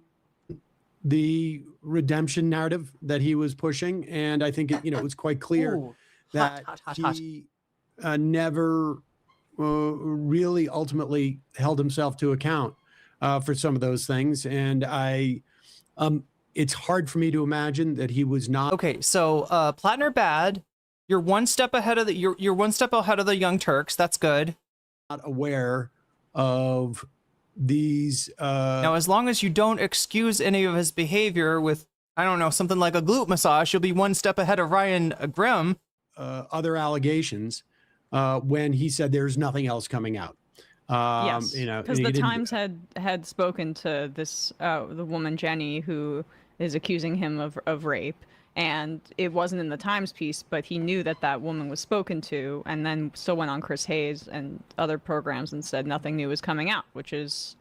the redemption narrative that he was pushing. And I think, it was quite clear Ooh, that he never really ultimately held himself to account for some of those things. And it's hard for me to imagine that he was not. Okay, so Platner bad. You're one step ahead of the you're one step ahead of the Young Turks. That's good. Not aware of these. Now, as long as you don't excuse any of his behavior with, I don't know, something like a glute massage, you'll be one step ahead of Ryan Grimm. Other allegations when he said there's nothing else coming out. Yes, and because he the didn't- Times had spoken to this the woman Jenny who is accusing him of rape, and it wasn't in the Times piece, but he knew that woman was spoken to, and then still went on Chris Hayes and other programs and said nothing new is coming out, which is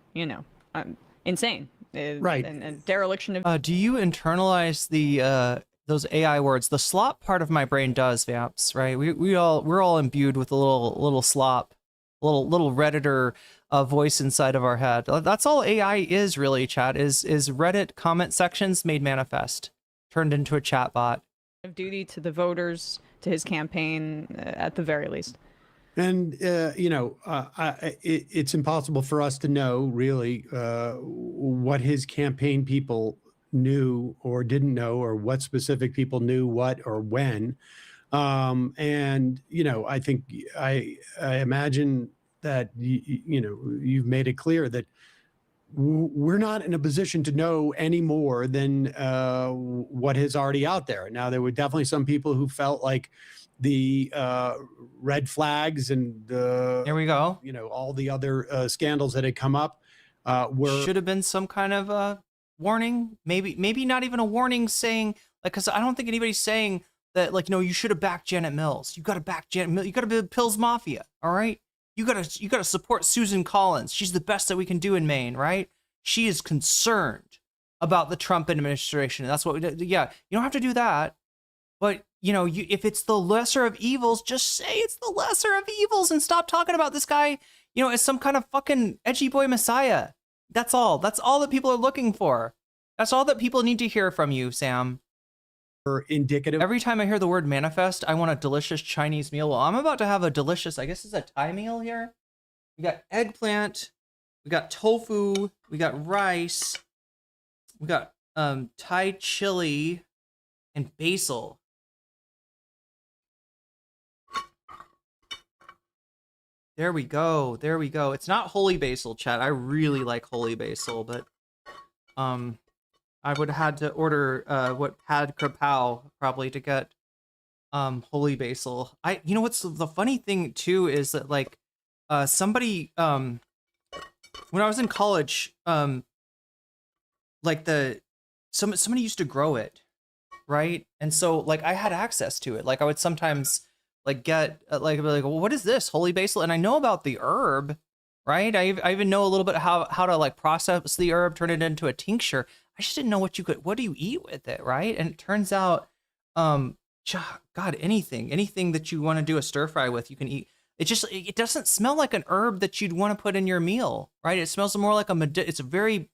insane, Right. and dereliction of. Do you internalize the those AI words? The slop part of my brain does, Vamps, right? We're all imbued with a little slop, little Redditor voice inside of our head. That's all AI is really, chat, is Reddit comment sections made manifest, turned into a chat bot. Of duty to the voters, to his campaign, at the very least. And, it's impossible for us to know really what his campaign people knew or didn't know, or what specific people knew what or when. And, I think I imagine that, you've made it clear that we're not in a position to know any more than what is already out there. Now, there were definitely some people who felt like the red flags and here we go. All the other scandals that had come up should have been some kind of warning. Maybe not even a warning saying, like, because I don't think anybody's saying that, like, no, you should have backed Janet Mills. You got to back Janet Mills. You got to be the Pills Mafia. All right. You gotta support Susan Collins. She's the best that we can do in Maine, right? She is concerned about the Trump administration. And that's what we do. Yeah, you don't have to do that. But, if it's the lesser of evils, just say it's the lesser of evils and stop talking about this guy, as some kind of fucking edgy boy messiah. That's all. That's all that people are looking for. That's all that people need to hear from you, Sam. Indicative. Every time I hear the word manifest, I want a delicious Chinese meal. Well, I'm about to have a delicious, I guess it's a Thai meal here. We got eggplant, we got tofu, we got rice, we got Thai chili and basil. There we go. There we go. It's not holy basil, chat. I really like holy basil, but I would have had to order what Pad Krapow probably to get holy basil. What's the funny thing too is that, like, somebody when I was in college, like somebody used to grow it, right? And so, like, I had access to it. Like, I would sometimes like get like, well, what is this holy basil? And I know about the herb, right? I even know a little bit how to like process the herb, turn it into a tincture. I just didn't know what do you eat with it, right? And it turns out, God, anything that you want to do a stir fry with, you can eat. It doesn't smell like an herb that you'd want to put in your meal, right? It smells more like it's a very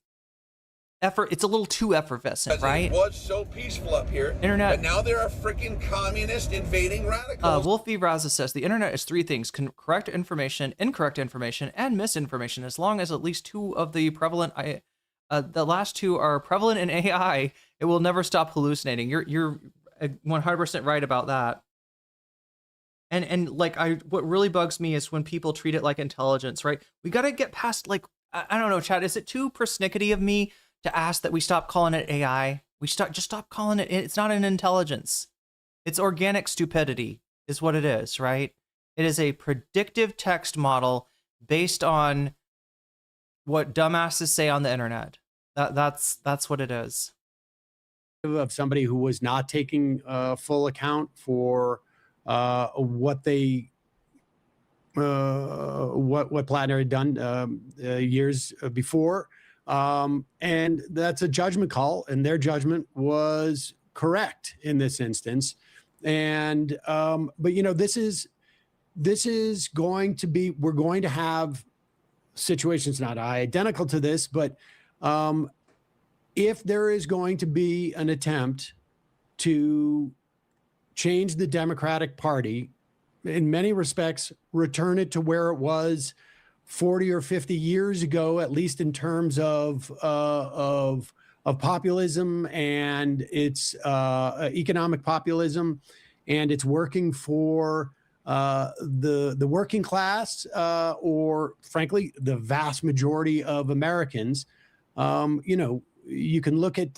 it's a little too effervescent, right? It was so peaceful up here. Internet. But now there are freaking communists invading radicals. Wolf V. Raza says the internet is three things: correct information, incorrect information, and misinformation. As long as at least two of the prevalent, the last two are prevalent in AI, it will never stop hallucinating. You're 100% right about that. And like what really bugs me is when people treat it like intelligence, right? We got to get past, like, I don't know, Chad, is it too persnickety of me to ask that we stop calling it AI? Just stop calling it. It's not an intelligence. It's organic stupidity is what it is, right? It is a predictive text model based on what dumbasses say on the internet. That's what it is. Of somebody who was not taking full account for what Platner had done years before. And that's a judgment call, and their judgment was correct in this instance. And but you know, this is going to be, we're going to have situations not identical to this, but if there is going to be an attempt to change the Democratic Party, in many respects, return it to where it was 40 or 50 years ago, at least in terms of populism and its economic populism, and it's working for the working class, or frankly, the vast majority of Americans. You know, you can look at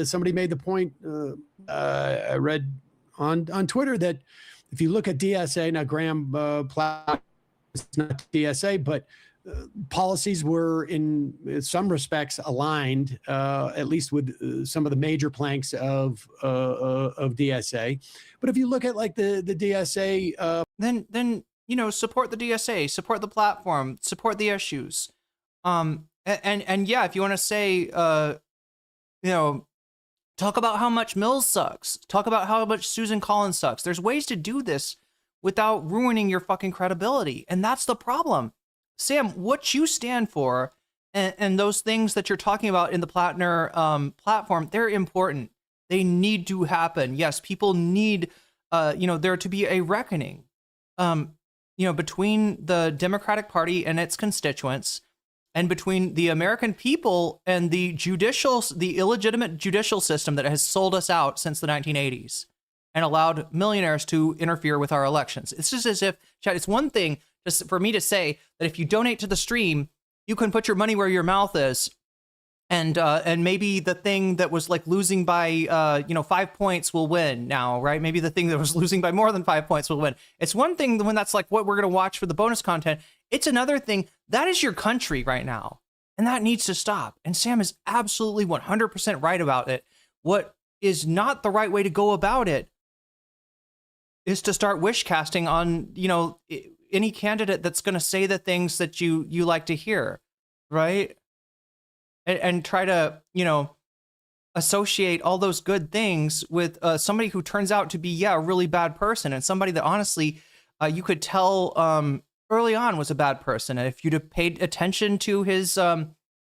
somebody made the point, I read on Twitter, that if you look at DSA, now Graham Platt, it's not DSA, but policies were in some respects aligned, at least with some of the major planks of DSA. But if you look at like the DSA, then you know, support the DSA, support the platform, support the issues, and yeah, if you want to say, you know, talk about how much Mills sucks, talk about how much Susan Collins sucks. There's ways to do this without ruining your fucking credibility, and that's the problem. Sam, what you stand for and those things that you're talking about in the Platner platform, they're important. They need to happen. Yes, people need, you know, there to be a reckoning, you know, between the Democratic Party and its constituents, and between the American people and the illegitimate judicial system that has sold us out since the 1980s and allowed millionaires to interfere with our elections. It's just as if, Chad, it's one thing just for me to say that if you donate to the stream, you can put your money where your mouth is, and maybe the thing that was like losing by you know, 5 points will win now, right? Maybe the thing that was losing by more than 5 points will win. It's one thing when that's like what we're gonna watch for the bonus content. It's another thing that is your country right now, and that needs to stop. And Sam is absolutely 100% right about it. What is not the right way to go about it is to start wish casting on, you know, any candidate that's going to say the things that you like to hear, right? And try to, you know, associate all those good things with somebody who turns out to be, yeah, a really bad person, and somebody that honestly you could tell early on was a bad person. And if you'd have paid attention to his, you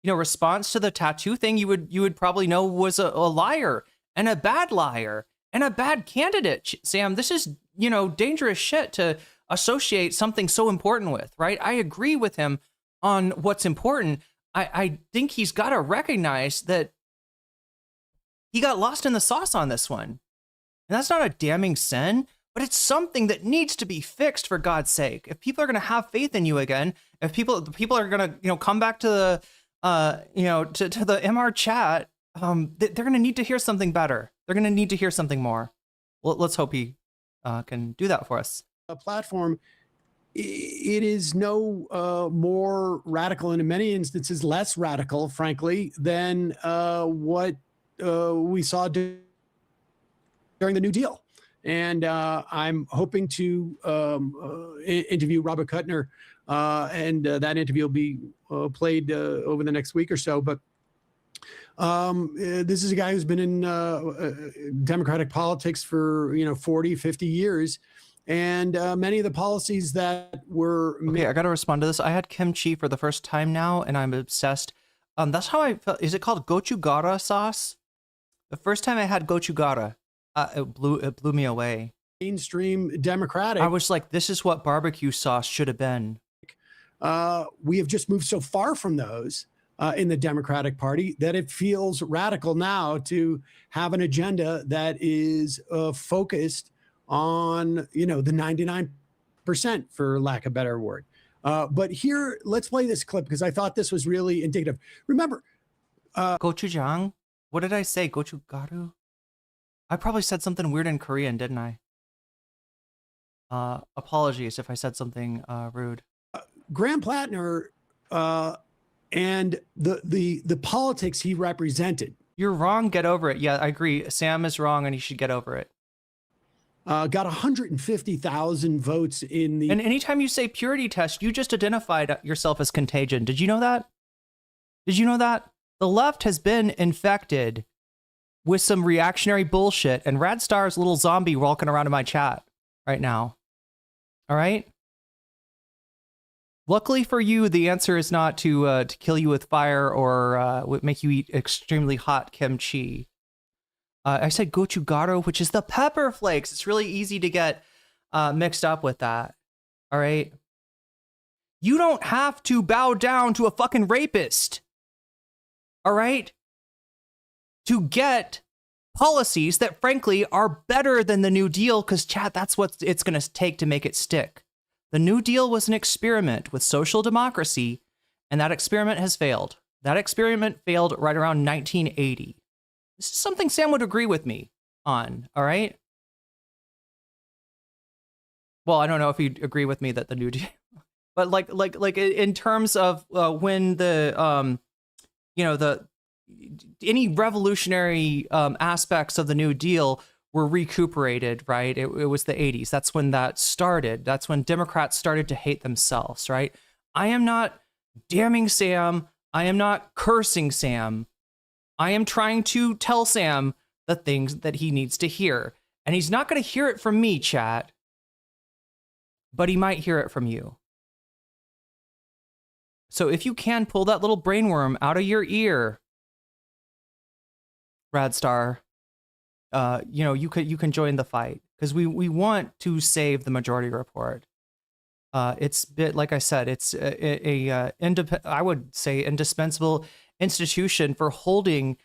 know, response to the tattoo thing, you would probably know was a liar and a bad liar and a bad candidate. Sam, this is, you know, dangerous shit to associate something so important with, right? I agree with him on what's important. I think he's got to recognize that he got lost in the sauce on this one. And that's not a damning sin, but it's something that needs to be fixed, for God's sake. If people are going to have faith in you again, if people are going to, you know, come back to the, you know, to the MR chat, they're going to need to hear something better. They're going to need to hear something more. Well, let's hope he can do that for us. A platform, it is no more radical, and in many instances less radical, frankly, than what we saw during the New Deal. And I'm hoping to interview Robert Kuttner and that interview will be played over the next week or so. But this is a guy who's been in Democratic politics for 40, 50 years. And many of the policies that were... Okay, I got to respond to this. I had kimchi for the first time now, and I'm obsessed. That's how I felt. Is it called gochujara sauce? The first time I had gochujara, it blew me away. Mainstream Democratic. I was like, this is what barbecue sauce should have been. We have just moved so far from those in the Democratic Party that it feels radical now to have an agenda that is focused on, the 99%, for lack of a better word. But here, let's play this clip because I thought this was really indicative. Remember, gochujang? What did I say? Gochugaru? I probably said something weird in Korean, didn't I? Apologies if I said something rude. Graham Platner and the politics he represented. You're wrong. Get over it. Yeah, I agree. Sam is wrong, and he should get over it. Got 150,000 votes in the... And anytime you say purity test, you just identified yourself as contagion. Did you know that? Did you know that? The left has been infected with some reactionary bullshit, and Radstar's little zombie walking around in my chat right now. All right? Luckily for you, the answer is not to kill you with fire or make you eat extremely hot kimchi. I said gochujara, which is the pepper flakes. It's really easy to get mixed up with that. All right? You don't have to bow down to a fucking rapist. All right? To get policies that, frankly, are better than the New Deal, because, chat, that's what it's going to take to make it stick. The New Deal was an experiment with social democracy, and that experiment has failed. That experiment failed right around 1980. This is something Sam would agree with me on, all right? Well, I don't know if he'd agree with me that the New Deal, but like in terms of when the any revolutionary aspects of the New Deal were recuperated, right? It was the 80s. That's when that started. That's when Democrats started to hate themselves, right? I am not damning Sam. I am not cursing Sam. I am trying to tell Sam the things that he needs to hear. And he's not going to hear it from me, chat. But he might hear it from you. So if you can pull that little brainworm out of your ear, Radstar, you can join the fight, because we want to save the majority report. It's like I said, it's I would say indispensable institution for holding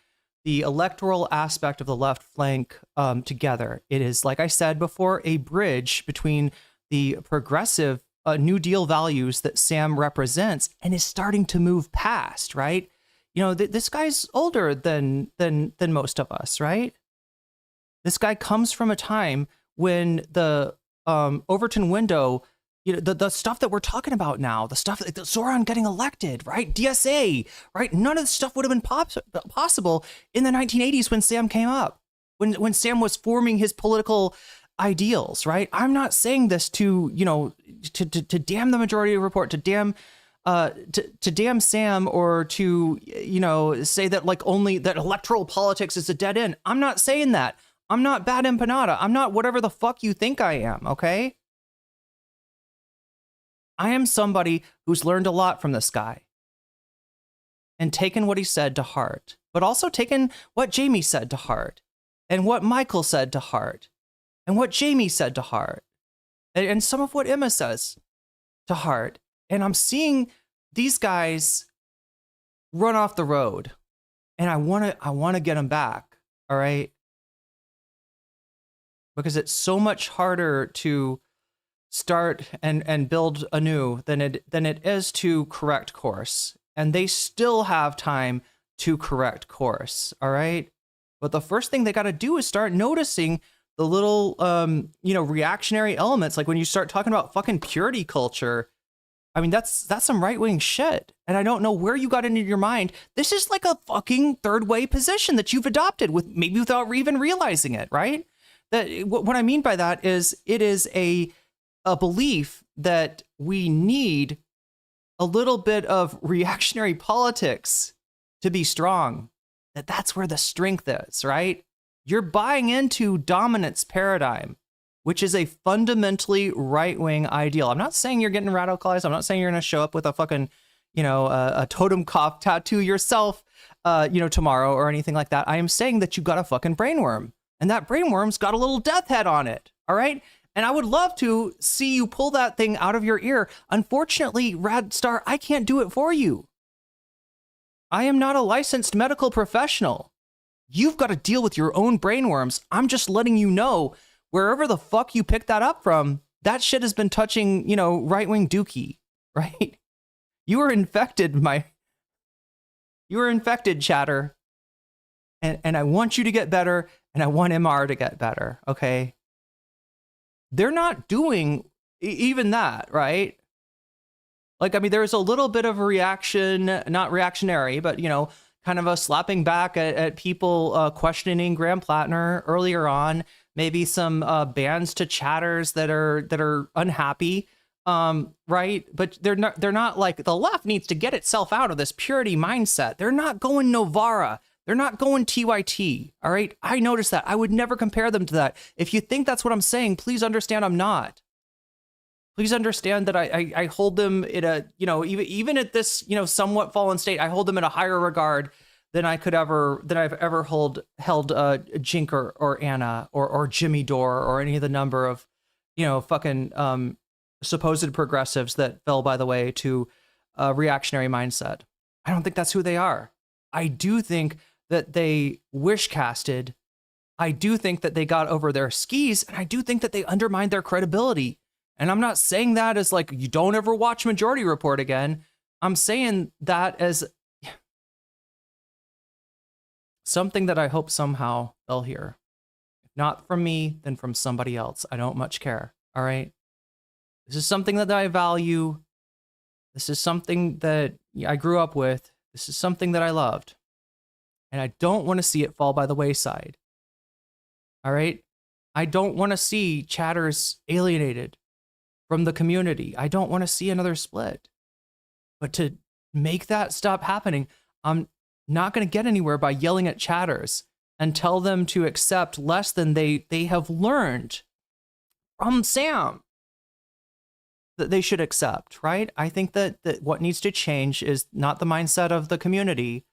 the electoral aspect of the left flank together. It is, like I said before, a bridge between the progressive New Deal values that Sam represents and is starting to move past, right? This guy's older than most of us, right? This guy comes from a time when the Overton window, the stuff that we're talking about now, the stuff, the Zoran getting elected, right? DSA, right? None of this stuff would have been possible in the 1980s when Sam came up, when Sam was forming his political ideals, right? I'm not saying this to damn the majority report, to damn Sam, or to say that only that electoral politics is a dead end. I'm not saying that. I'm not bad empanada. I'm not whatever the fuck you think I am, okay? I am somebody who's learned a lot from this guy and taken what he said to heart, but also taken what Jamie said to heart, and what Michael said to heart, and what Jamie said to heart, and some of what Emma says to heart. And I'm seeing these guys run off the road, and I want to get them back, all right? Because it's so much harder to start and build anew than it is to correct course. And they still have time to correct course, all right? But the first thing they got to do is start noticing the little, reactionary elements. Like when you start talking about fucking purity culture, I mean, that's some right-wing shit. And I don't know where you got into your mind. This is like a fucking third-way position that you've adopted maybe without even realizing it, right? That what I mean by that is it is a belief that we need a little bit of reactionary politics to be strong. That's where the strength is, right? You're buying into dominance paradigm, which is a fundamentally right-wing ideal. I'm not saying you're getting radicalized. I'm not saying you're going to show up with a fucking, a totem cough tattoo yourself, tomorrow or anything like that. I am saying that you got a fucking brainworm, and that brainworm's got a little death head on it. All right. And I would love to see you pull that thing out of your ear. Unfortunately, Radstar, I can't do it for you. I am not a licensed medical professional. You've got to deal with your own brainworms. I'm just letting you know, wherever the fuck you picked that up from, that shit has been touching, right-wing dookie, right? You were infected, chatter. And I want you to get better, and I want MR to get better, okay? They're not doing even that, right? Like, I mean, there's a little bit of a reaction, not reactionary, but, kind of a slapping back at people questioning Graham Platner earlier on. Maybe some bans to chatters that are unhappy, right? But they're not like, the left needs to get itself out of this purity mindset. They're not going Novara. They're not going TYT, all right? I noticed that. I would never compare them to that. If you think that's what I'm saying, please understand I'm not. Please understand that I hold them in a, even at this, somewhat fallen state, I hold them in a higher regard than I've ever held Jink or Anna or Jimmy Dore or any of the number of, fucking supposed progressives that fell by the way to a reactionary mindset. I don't think that's who they are. I do think that they wish casted. I do think that they got over their skis, and I do think that they undermined their credibility. And I'm not saying that as like, you don't ever watch Majority Report again. I'm saying that as something that I hope somehow they'll hear. If not from me, then from somebody else. I don't much care. All right. This is something that I value. This is something that I grew up with. This is something that I loved. And I don't want to see it fall by the wayside. All right. I don't want to see chatters alienated from the community. I don't want to see another split. But to make that stop happening, I'm not going to get anywhere by yelling at chatters and tell them to accept less than they have learned from Sam that they should accept, right? I think that what needs to change is not the mindset of the community,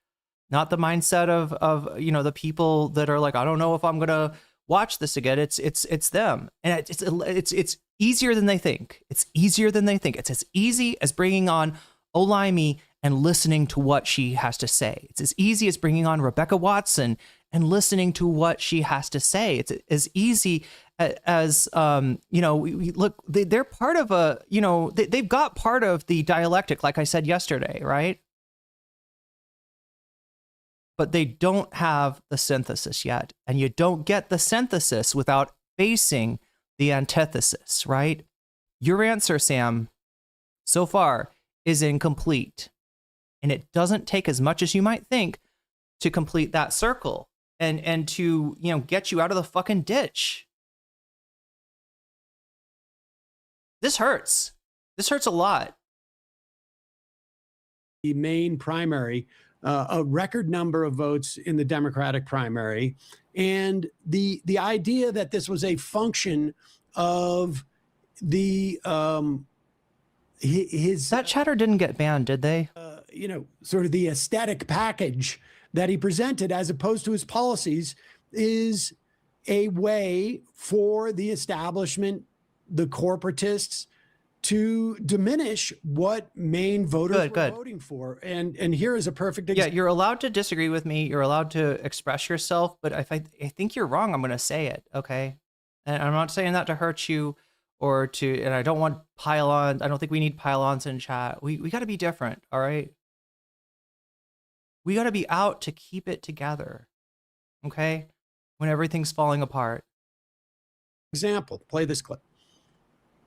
not the mindset of the people that are like, I don't know if I'm going to watch this again. It's them. And it's easier than they think. It's easier than they think. It's as easy as bringing on Olayemi and listening to what she has to say. It's as easy as bringing on Rebecca Watson and listening to what she has to say. It's as easy as look, they're part of a, they've got part of the dialectic, like I said yesterday, right? But they don't have the synthesis yet. And you don't get the synthesis without facing the antithesis, right? Your answer, Sam, so far is incomplete. And it doesn't take as much as you might think to complete that circle and to, get you out of the fucking ditch. This hurts. This hurts a lot. The main primary, a record number of votes in the Democratic primary, and the idea that this was a function of the that chatter didn't get banned, did they? Sort of the aesthetic package that he presented as opposed to his policies is a way for the establishment, the corporatists, to diminish what Maine voters were voting for. And here is a perfect example. Yeah, you're allowed to disagree with me. You're allowed to express yourself. But if I think you're wrong, I'm going to say it, okay? And I'm not saying that to hurt you or to, and I don't want pile-ons. I don't think we need pile-ons in chat. We got to be different, all right? We got to be out to keep it together, okay? When everything's falling apart. Example, play this clip.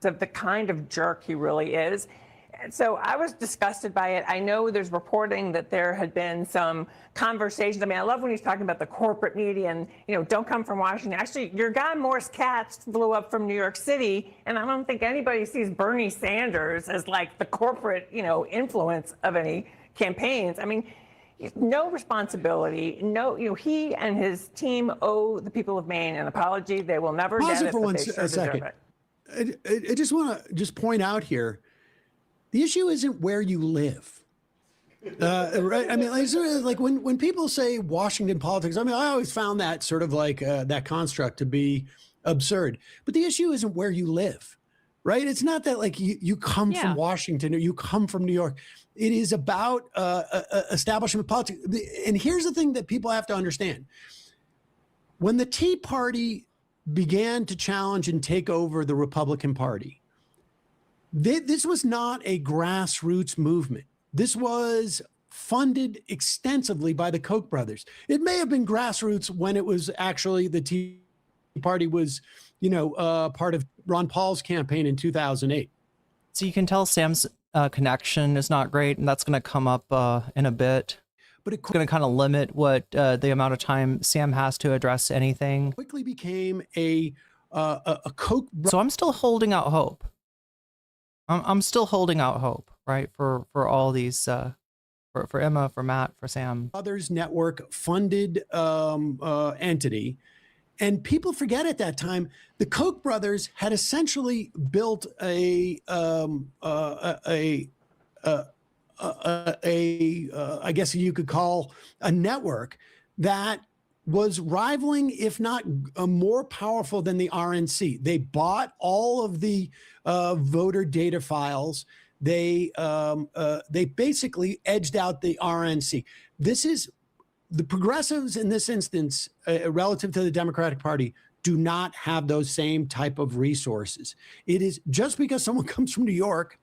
Of the kind of jerk he really is. So I was disgusted by it. I know there's reporting that there had been some conversations. I mean, I love when he's talking about the corporate media and, don't come from Washington. Actually, your guy Morris Katz flew up from New York City, and I don't think anybody sees Bernie Sanders as like the corporate, influence of any campaigns. I mean, no responsibility. No, he and his team owe the people of Maine an apology. They will never Pause get it it, for but one they sure deserve second. it. I just want to point out here, the issue isn't where you live. Right? I mean, like when people say Washington politics, I mean, I always found that sort of like that construct to be absurd. But the issue isn't where you live, right? It's not that like you come from Washington or you come from New York. It is about establishment politics. And here's the thing that people have to understand. When the Tea Party began to challenge and take over the Republican Party, this was not a grassroots movement. This was funded extensively by the Koch brothers. It may have been grassroots when it was actually the Tea Party was, part of Ron Paul's campaign in 2008. So you can tell Sam's connection is not great, and that's going to come up in a bit. But it's going to kind of limit what the amount of time Sam has to address anything. Quickly became a Koch. So I'm still holding out hope. I'm still holding out hope, right? For all these, for Emma, for Matt, for Sam. Brothers Network funded entity. And people forget at that time, the Koch brothers had essentially built I guess you could call a network that was rivaling, if not more powerful than the RNC. They bought all of the voter data files. They basically edged out the RNC. This is the progressives in this instance, relative to the Democratic Party, do not have those same type of resources. It is just because someone comes from New York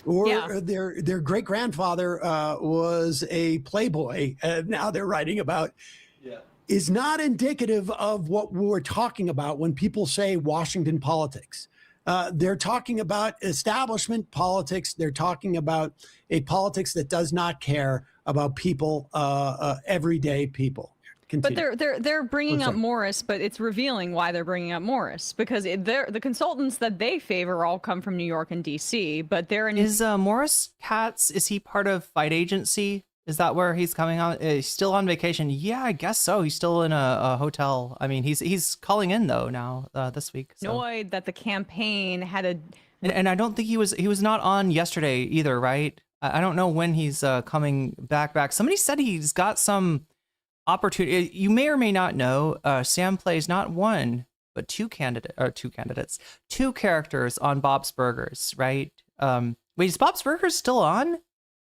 or their great grandfather was a playboy, and now they're writing about, is not indicative of what we're talking about when people say Washington politics. They're talking about establishment politics. They're talking about a politics that does not care about people, everyday people. Continue. But they're bringing up Morris, but it's revealing why they're bringing up Morris, because the consultants that they favor all come from New York and D.C. But they're in. Is Morris Katz? Is he part of Fight Agency? Is that where he's coming on? He's still on vacation? Yeah, I guess so. He's still in a hotel. I mean, he's calling in though now this week. So. Annoyed that the campaign had a. And I don't think he was not on yesterday either, right? I don't know when he's coming back. Somebody said he's got some opportunity. You may or may not know, Sam plays not one, but two characters on Bob's Burgers, right? Wait, is Bob's Burgers still on?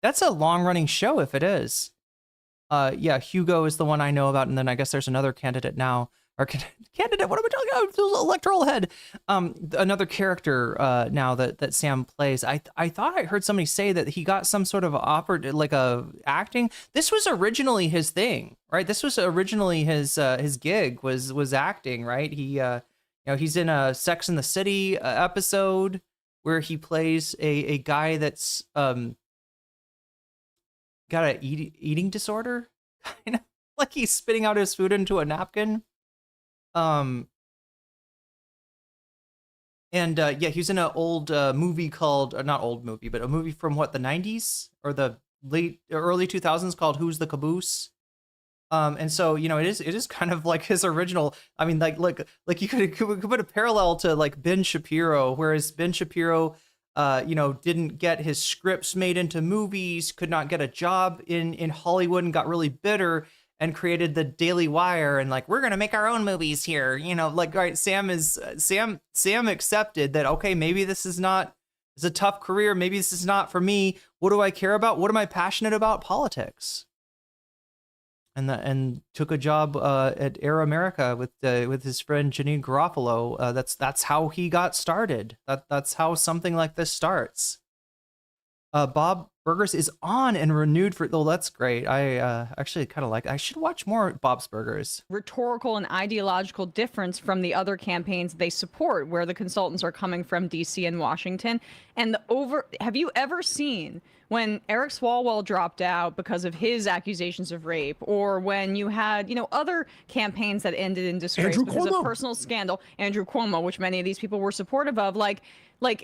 That's a long-running show if it is. Yeah, Hugo is the one I know about, and then I guess there's another candidate now. Or candidate, what am I talking about? Electoral head. Another character now that Sam plays. I thought I heard somebody say that he got some sort of acting. This was originally his thing, right? This was originally his gig was acting, right? He he's in a Sex and the City episode where he plays a guy that's got an eating disorder, kind of like he's spitting out his food into a napkin. He was in an old movie called, not old movie, but a movie from what, the 90s or the early 2000s called Who's the Caboose? And so, it is kind of like his original. I mean, like you could put a parallel to like Ben Shapiro, whereas Ben Shapiro, didn't get his scripts made into movies, could not get a job in Hollywood, and got really bitter and created the Daily Wire and like, we're going to make our own movies here. Right. Sam accepted that, okay, maybe it's a tough career. Maybe this is not for me. What do I care about? What am I passionate about? Politics. And took a job at Air America with his friend Janine Garofalo. That's how he got started. That's how something like this starts. Bob Burgers is on and renewed for. Oh, that's great. I actually kind of like. I should watch more Bob's Burgers. Rhetorical and ideological difference from the other campaigns they support, where the consultants are coming from DC and Washington. And have you ever seen when Eric Swalwell dropped out because of his accusations of rape, or when you had, other campaigns that ended in disgrace because of personal scandal, Andrew Cuomo, which many of these people were supportive of, have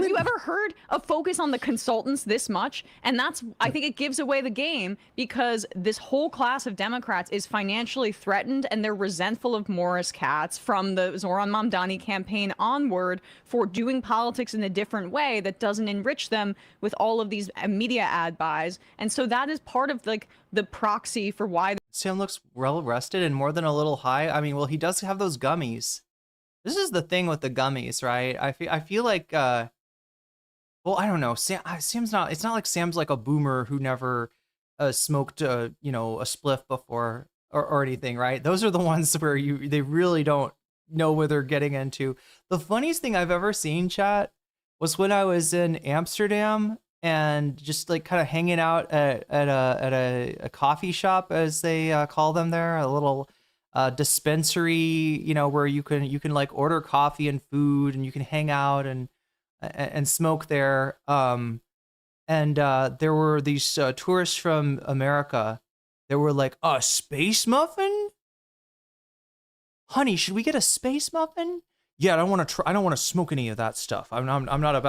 you ever heard a focus on the consultants this much? And I think it gives away the game, because this whole class of Democrats is financially threatened, and they're resentful of Morris Katz from the Zoran Mamdani campaign onward for doing politics in a different way that doesn't enrich them with all of these media ad buys. And so that is part of the proxy for why Sam looks well rested and more than a little high. I mean, well, he does have those gummies. This is the thing with the gummies, right? I feel like, well, I don't know. Sam's not. It's not like Sam's like a boomer who never smoked, a spliff before or anything, right? Those are the ones where they really don't know what they're getting into. The funniest thing I've ever seen, chat, was when I was in Amsterdam and just like kind of hanging out at a coffee shop, as they call them there, a little dispensary, where you can like order coffee and food, and you can hang out and smoke there. And there were these tourists from America. They were like, a space muffin? Honey, should we get a space muffin? Yeah, I don't want to smoke any of that stuff. I'm not a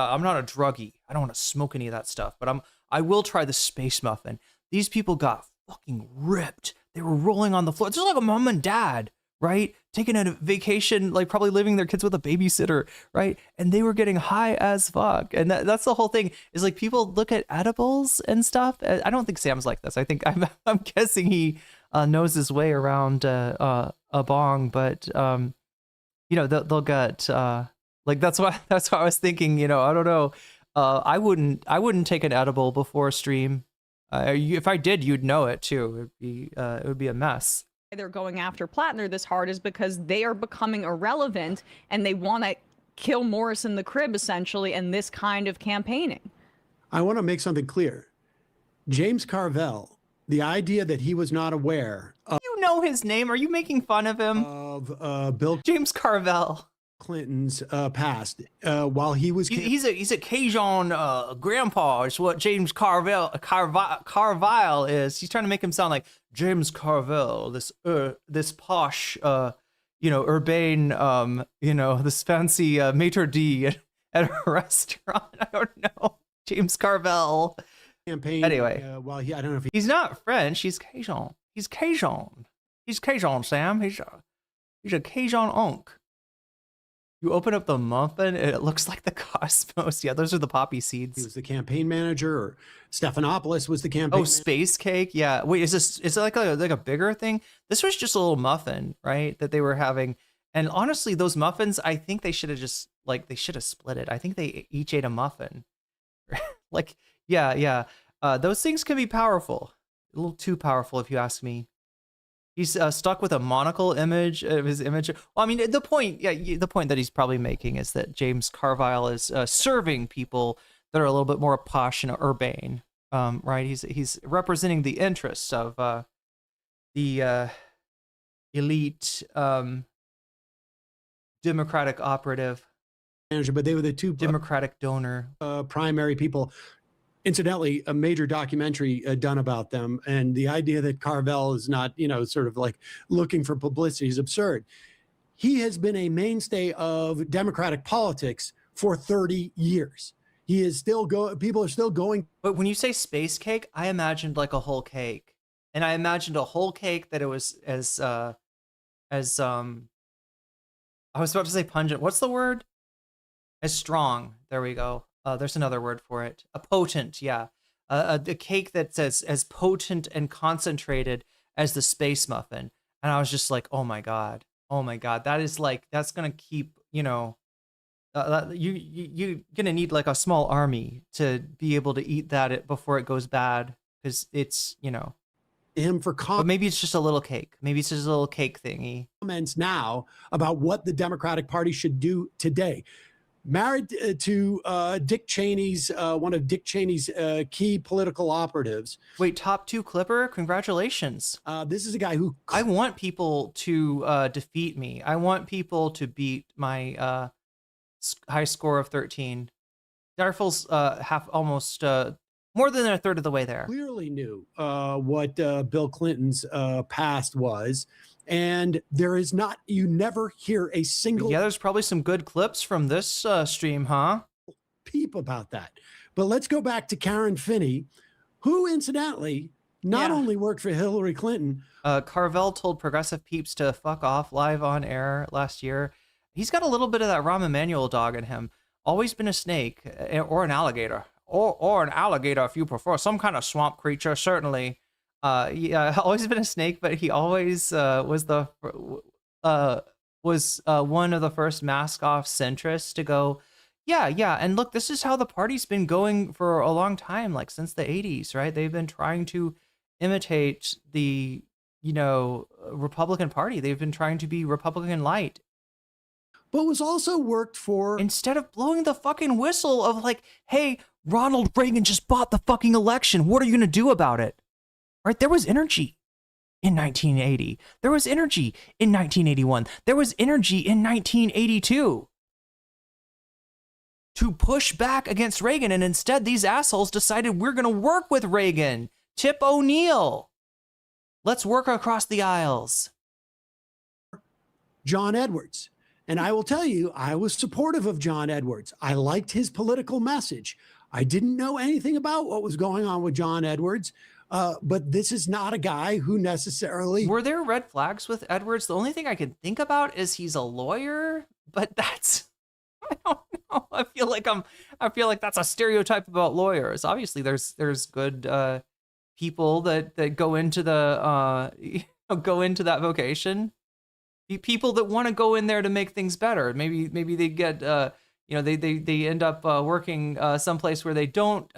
druggie. I don't want to smoke any of that stuff, but I will try the space muffin. These people got fucking ripped. They were rolling on the floor. It's just like a mom and dad, right? Taking a vacation, like probably leaving their kids with a babysitter, right? And they were getting high as fuck. And that's the whole thing, is like people look at edibles and stuff. I don't think Sam's like this. I think I'm guessing he knows his way around a bong, but they'll get like that's why I was thinking, I don't know. I wouldn't take an edible before a stream. If I did, you'd know it too. It would be a mess. They're going after Platner this hard is because they are becoming irrelevant, and they want to kill Morris in the crib, essentially, in this kind of campaigning. I want to make something clear. James Carvell, the idea that he was not aware of... You know his name. Are you making fun of him? Of Bill James Carvell. Clinton's past while he was... He's a Cajun grandpa is what James Carville is. He's trying to make him sound like James Carvell, this posh, urbane, this fancy maitre d' at a restaurant. I don't know. James Carvell. Campaign. Anyway, well, I don't know if he's not French. He's Cajun. He's Cajun. He's Cajun, Sam. He's a Cajun onk. You open up the muffin, and it looks like the cosmos. Yeah, those are the poppy seeds. He was the campaign manager, or Stephanopoulos was the campaign. Oh, space cake. Yeah. Wait, is it like a bigger thing? This was just a little muffin, right? That they were having. And honestly, those muffins, I think they should have split it. I think they each ate a muffin. Yeah. Those things can be powerful. A little too powerful, if you ask me. He's stuck with a monocle image of his image. Well, I mean, the point that he's probably making is that James Carville is serving people that are a little bit more posh and urbane, right? He's representing the interests of the elite Democratic operative manager, but they were the two Democratic donor primary people. Incidentally, a major documentary done about them, and the idea that Carvell is not, sort of like looking for publicity is absurd. He has been a mainstay of Democratic politics for 30 years. He is still people are still going. But when you say space cake, I imagined like a whole cake, and I imagined a whole cake that it was as I was about to say pungent. What's the word? As strong. There we go. There's another word for it. A potent, yeah. A cake that's as potent and concentrated as the space muffin. And I was just like, oh my god, that's gonna keep, you're gonna need like a small army to be able to eat that before it goes bad, because it's, him for but maybe it's just a little cake. Maybe it's just a little cake thingy. Comments now about what the Democratic Party should do today. married to Dick Cheney's, one of Dick Cheney's key political operatives. Wait, top 2 Clipper? Congratulations. This is a guy who... I want people to defeat me. I want people to beat my high score of 13. Darful's almost more than a third of the way there. Clearly knew what Bill Clinton's past was. And there is not, you never hear a single... Yeah, there's probably some good clips from this stream, huh? Peep about that. But let's go back to Karen Finney, who incidentally not only worked for Hillary Clinton. Carvel told progressive peeps to fuck off live on air last year. He's got a little bit of that Rahm Emanuel dog in him. Always been a snake or an alligator. Or an alligator if you prefer. Some kind of swamp creature, certainly. Yeah, always been a snake, but he always was one of the first mask-off centrists to go, yeah, and look, this is how the party's been going for a long time, like since the 80s, right? They've been trying to imitate the, Republican Party. They've been trying to be Republican light. But was also worked for... Instead of blowing the fucking whistle of like, hey, Ronald Reagan just bought the fucking election. What are you going to do about it? Right? There was energy in 1980. There was energy in 1981. There was energy in 1982 to push back against Reagan. And instead, these assholes decided we're going to work with Reagan. Tip O'Neill. Let's work across the aisles. John Edwards. And I will tell you, I was supportive of John Edwards. I liked his political message. I didn't know anything about what was going on with John Edwards. But this is not a guy who necessarily... Were there red flags with Edwards? The only thing I can think about is he's a lawyer, but that's... I don't know. I feel like that's a stereotype about lawyers. Obviously, there's good people that go into the go into that vocation. People that want to go in there to make things better. Maybe they get they end up working someplace where they don't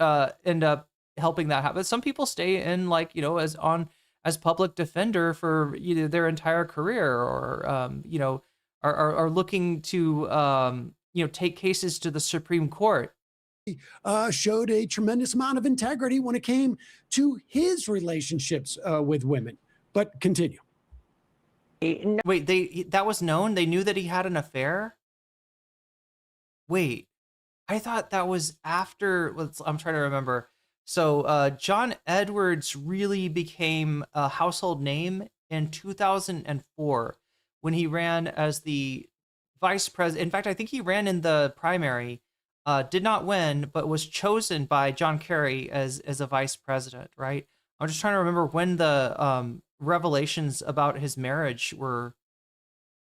end up helping that happen. Some people stay in as public defender for either their entire career or are looking to take cases to the Supreme Court. Showed a tremendous amount of integrity when it came to his relationships with women. But continue. Wait, that was known? They knew that he had an affair? Wait, I thought that was after. I'm trying to remember. So John Edwards really became a household name in 2004 when he ran as the vice president. In fact, I think he ran in the primary, did not win, but was chosen by John Kerry as a vice president, right? I'm just trying to remember when the revelations about his marriage were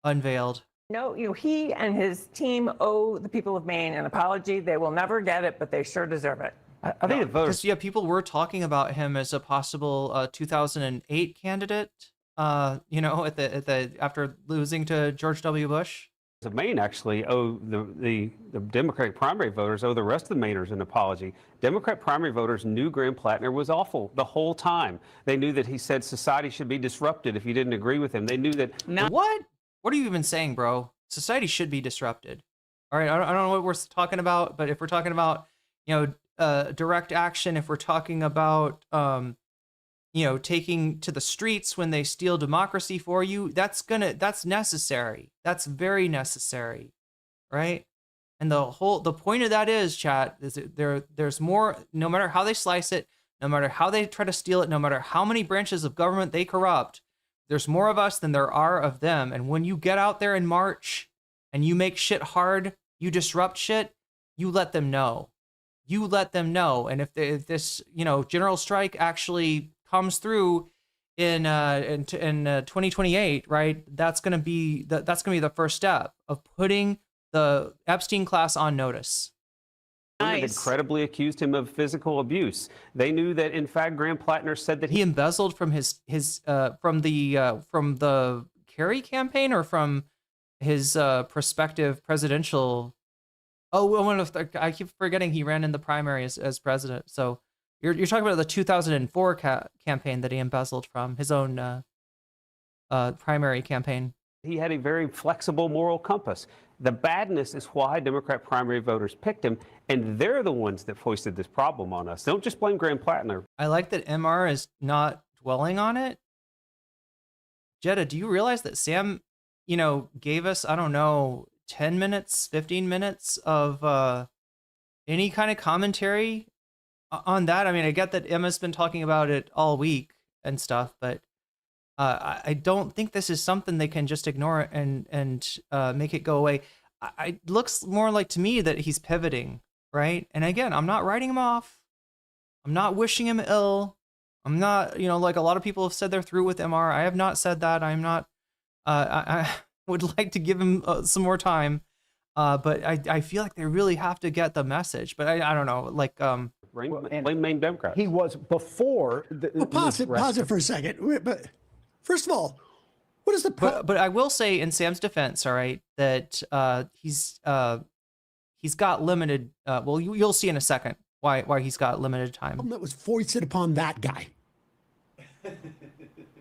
unveiled. No, he and his team owe the people of Maine an apology. They will never get it, but they sure deserve it. I think the voters. Yeah, people were talking about him as a possible 2008 candidate. At the after losing to George W. Bush. Of Maine actually owe the Democratic primary voters owe the rest of the Mainers an apology. Democrat primary voters knew Graham Platner was awful the whole time. They knew that he said society should be disrupted if you didn't agree with him. They knew that. What? What are you even saying, bro? Society should be disrupted. All right, I don't know what we're talking about, but if we're talking about direct action, if we're talking about taking to the streets when they steal democracy for you, that's necessary. That's very necessary, right? And the point of that is, chat, is that there's more. No matter how they slice it, no matter how they try to steal it, no matter how many branches of government they corrupt, there's more of us than there are of them. And when you get out there and march and you make shit hard, you disrupt shit, you let them know. You let them know. And if this general strike actually comes through in 2028, right? That's gonna be the first step of putting the Epstein class on notice. Women had credibly accused him of physical abuse. They knew that, in fact, Graham Platner said that he embezzled from from the Kerry campaign or from his prospective presidential. I keep forgetting he ran in the primary as president. So you're talking about the 2004 campaign that he embezzled from, his own primary campaign. He had a very flexible moral compass. The badness is why Democrat primary voters picked him, and they're the ones that foisted this problem on us. Don't just blame Graham Platner. I like that MR is not dwelling on it. Jetta, do you realize that Sam, gave us, I don't know, 10 minutes, 15 minutes of any kind of commentary on that? I mean, I get that Emma's been talking about it all week and stuff, but I don't think this is something they can just ignore and make it go away. It looks more like to me that he's pivoting, right? And again, I'm not writing him off. I'm not wishing him ill. I'm not, like a lot of people have said they're through with MR. I have not said that. I'm not. I would like to give him some more time, but I feel like they really have to get the message. But I don't know, like blame main Democrats. He was before. Pause it for a second. But first of all, what is the but I will say in Sam's defense, all right, that he's got limited. Well, you'll see in a second why he's got limited time. That was foisted upon that guy.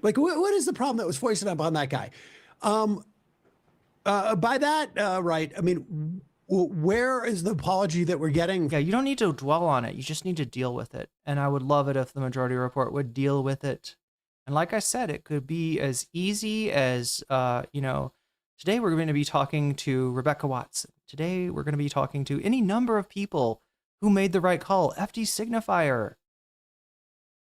Like, what is the problem that was foisted upon that guy? By that, right? I mean, where is the apology that we're getting? Yeah, you don't need to dwell on it. You just need to deal with it. And I would love it if the majority report would deal with it. And like I said, it could be as easy as, today we're going to be talking to Rebecca Watson. Today we're going to be talking to any number of people who made the right call. FD Signifier.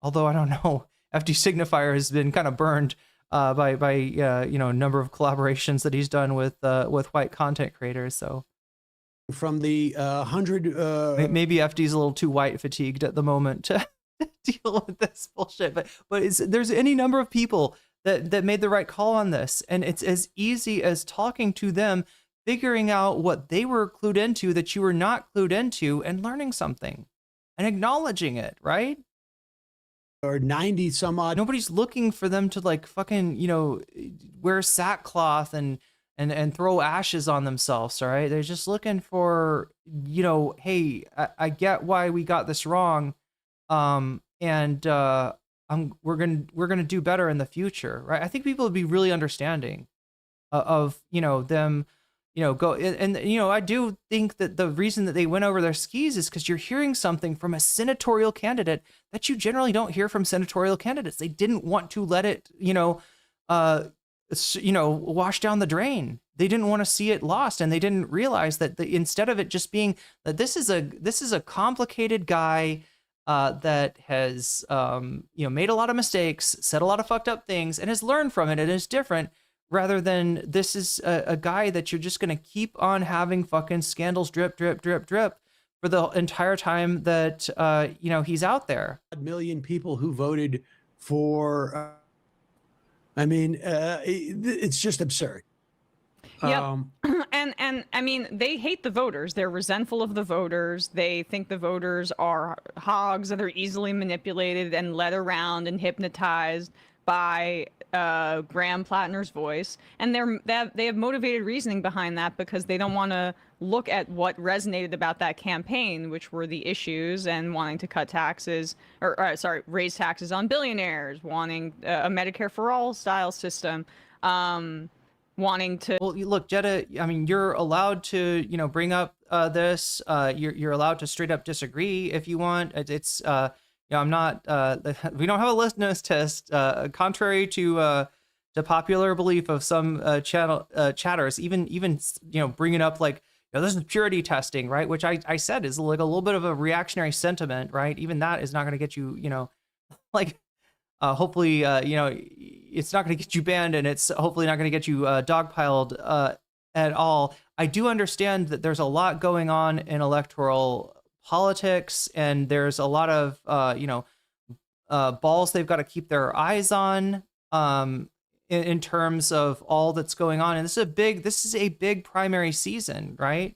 Although I don't know, FD Signifier has been kind of burned by a number of collaborations that he's done with white content creators. So from the 100, maybe FD's a little too white fatigued at the moment to deal with this bullshit. But there's any number of people that made the right call on this, and it's as easy as talking to them, figuring out what they were clued into that you were not clued into, and learning something and acknowledging it, right? Or 90 some odd. Nobody's looking for them to like fucking, wear sackcloth and throw ashes on themselves. All right. They're just looking for, hey, I get why we got this wrong. We're going to do better in the future. Right. I think people would be really understanding of, them, go and I do think that the reason that they went over their skis is because you're hearing something from a senatorial candidate that you generally don't hear from senatorial candidates. They didn't want to let it, wash down the drain. They didn't want to see it lost, and they didn't realize that instead of it just being that this is a complicated guy that has made a lot of mistakes, said a lot of fucked up things, and has learned from it and is different. Rather than this is a guy that you're just going to keep on having fucking scandals drip, drip, drip, drip for the entire time that, he's out there. A million people who voted for, it's just absurd. Yep. And I mean, they hate the voters. They're resentful of the voters. They think the voters are hogs that are easily manipulated and led around and hypnotized by Graham Platner's voice, and they have motivated reasoning behind that because they don't want to look at what resonated about that campaign, which were the issues and wanting to cut taxes, raise taxes on billionaires, wanting a Medicare for all style system, wanting to. Well, look, Jetta, I mean, you're allowed to, bring up this. You're allowed to straight up disagree if you want. It's I'm not. We don't have a litmus test, contrary to popular belief of some chatters. Even bringing up like this is purity testing, right? Which I said is like a little bit of a reactionary sentiment, right? Even that is not going to get you, hopefully, it's not going to get you banned, and it's hopefully not going to get you dogpiled at all. I do understand that there's a lot going on in electoral politics, and there's a lot of balls they've got to keep their eyes on in terms of all that's going on. And this is a big primary season, right?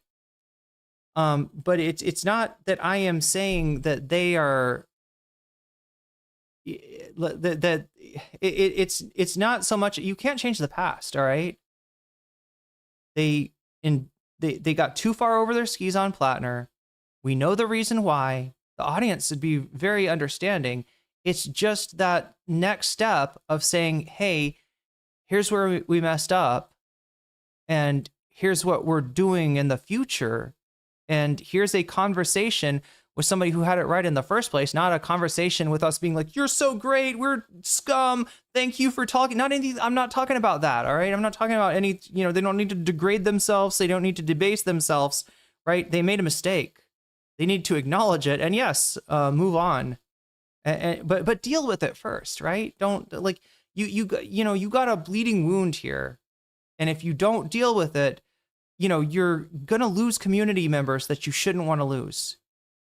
But it's not that I am saying that they are that it's not so much. You can't change the past, all right? They got too far over their skis on Platner. We know the reason why. The audience would be very understanding. It's just that next step of saying, hey, here's where we messed up, and here's what we're doing in the future. And here's a conversation with somebody who had it right in the first place, not a conversation with us being like, you're so great, we're scum, thank you for talking. I'm not talking about that, all right? I'm not talking about any, they don't need to degrade themselves, they don't need to debase themselves, right? They made a mistake. They need to acknowledge it, and yes, move on. But deal with it first, right? Don't, like, you got a bleeding wound here. And if you don't deal with it, you're gonna lose community members that you shouldn't want to lose.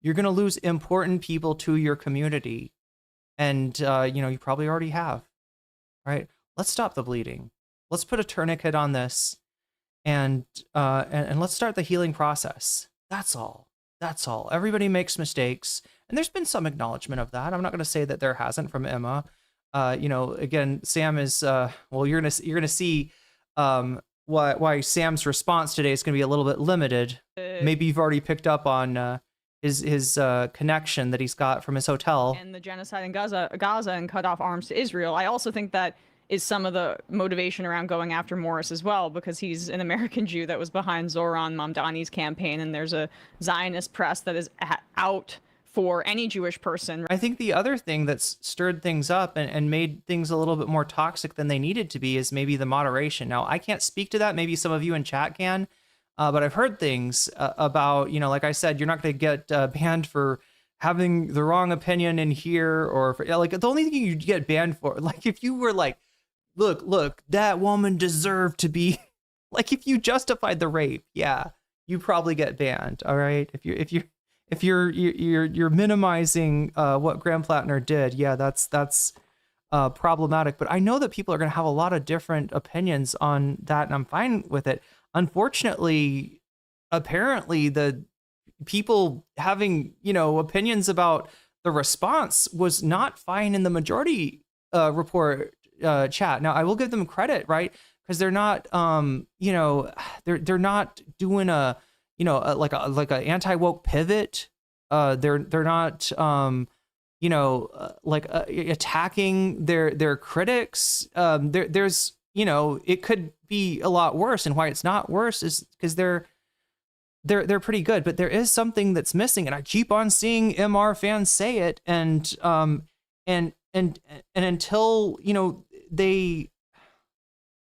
You're going to lose important people to your community. And, you probably already have, right? Let's stop the bleeding. Let's put a tourniquet on this and let's start the healing process. That's all. That's all. Everybody makes mistakes. And there's been some acknowledgement of that. I'm not going to say that there hasn't from Emma. Again, Sam is, well, you're going to see why Sam's response today is going to be a little bit limited. Maybe you've already picked up on, his connection that he's got from his hotel. And the genocide in Gaza and cut off arms to Israel. I also think that is some of the motivation around going after Morris as well, because he's an American Jew that was behind Zoran Mamdani's campaign, and there's a Zionist press that is out for any Jewish person. I think the other thing that's stirred things up and made things a little bit more toxic than they needed to be is maybe the moderation. Now, I can't speak to that. Maybe some of you in chat can. But I've heard things about, like I said, you're not going to get banned for having the wrong opinion in here, or for, like, the only thing you get banned for, like, if you were like, look, that woman deserved to be, like, if you justified the rape, yeah, you probably get banned. All right, if you're minimizing what Graham Platner did, yeah, that's problematic. But I know that people are going to have a lot of different opinions on that, and I'm fine with it. Unfortunately, apparently the people having, opinions about the response was not fine in the majority report chat. Now, I will give them credit, right? Because they're not, they're not doing a a anti-woke pivot. They're not, attacking their critics. There's, it could be a lot worse, and why it's not worse is because they're pretty good, but there is something that's missing, and I keep on seeing MR fans say it, and until they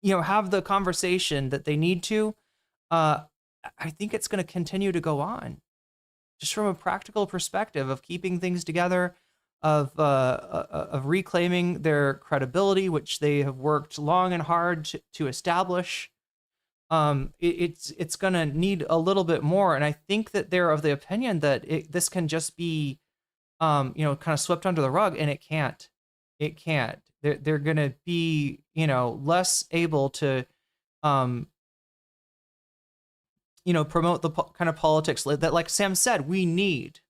have the conversation that they need to, I think it's going to continue to go on, just from a practical perspective of keeping things together, of reclaiming their credibility, which they have worked long and hard to establish. It's gonna need a little bit more, and I think that they're of the opinion that this can just be, kind of swept under the rug, and it can't. It can't. They're gonna be, less able to, promote the kind of politics that, like Sam said, we need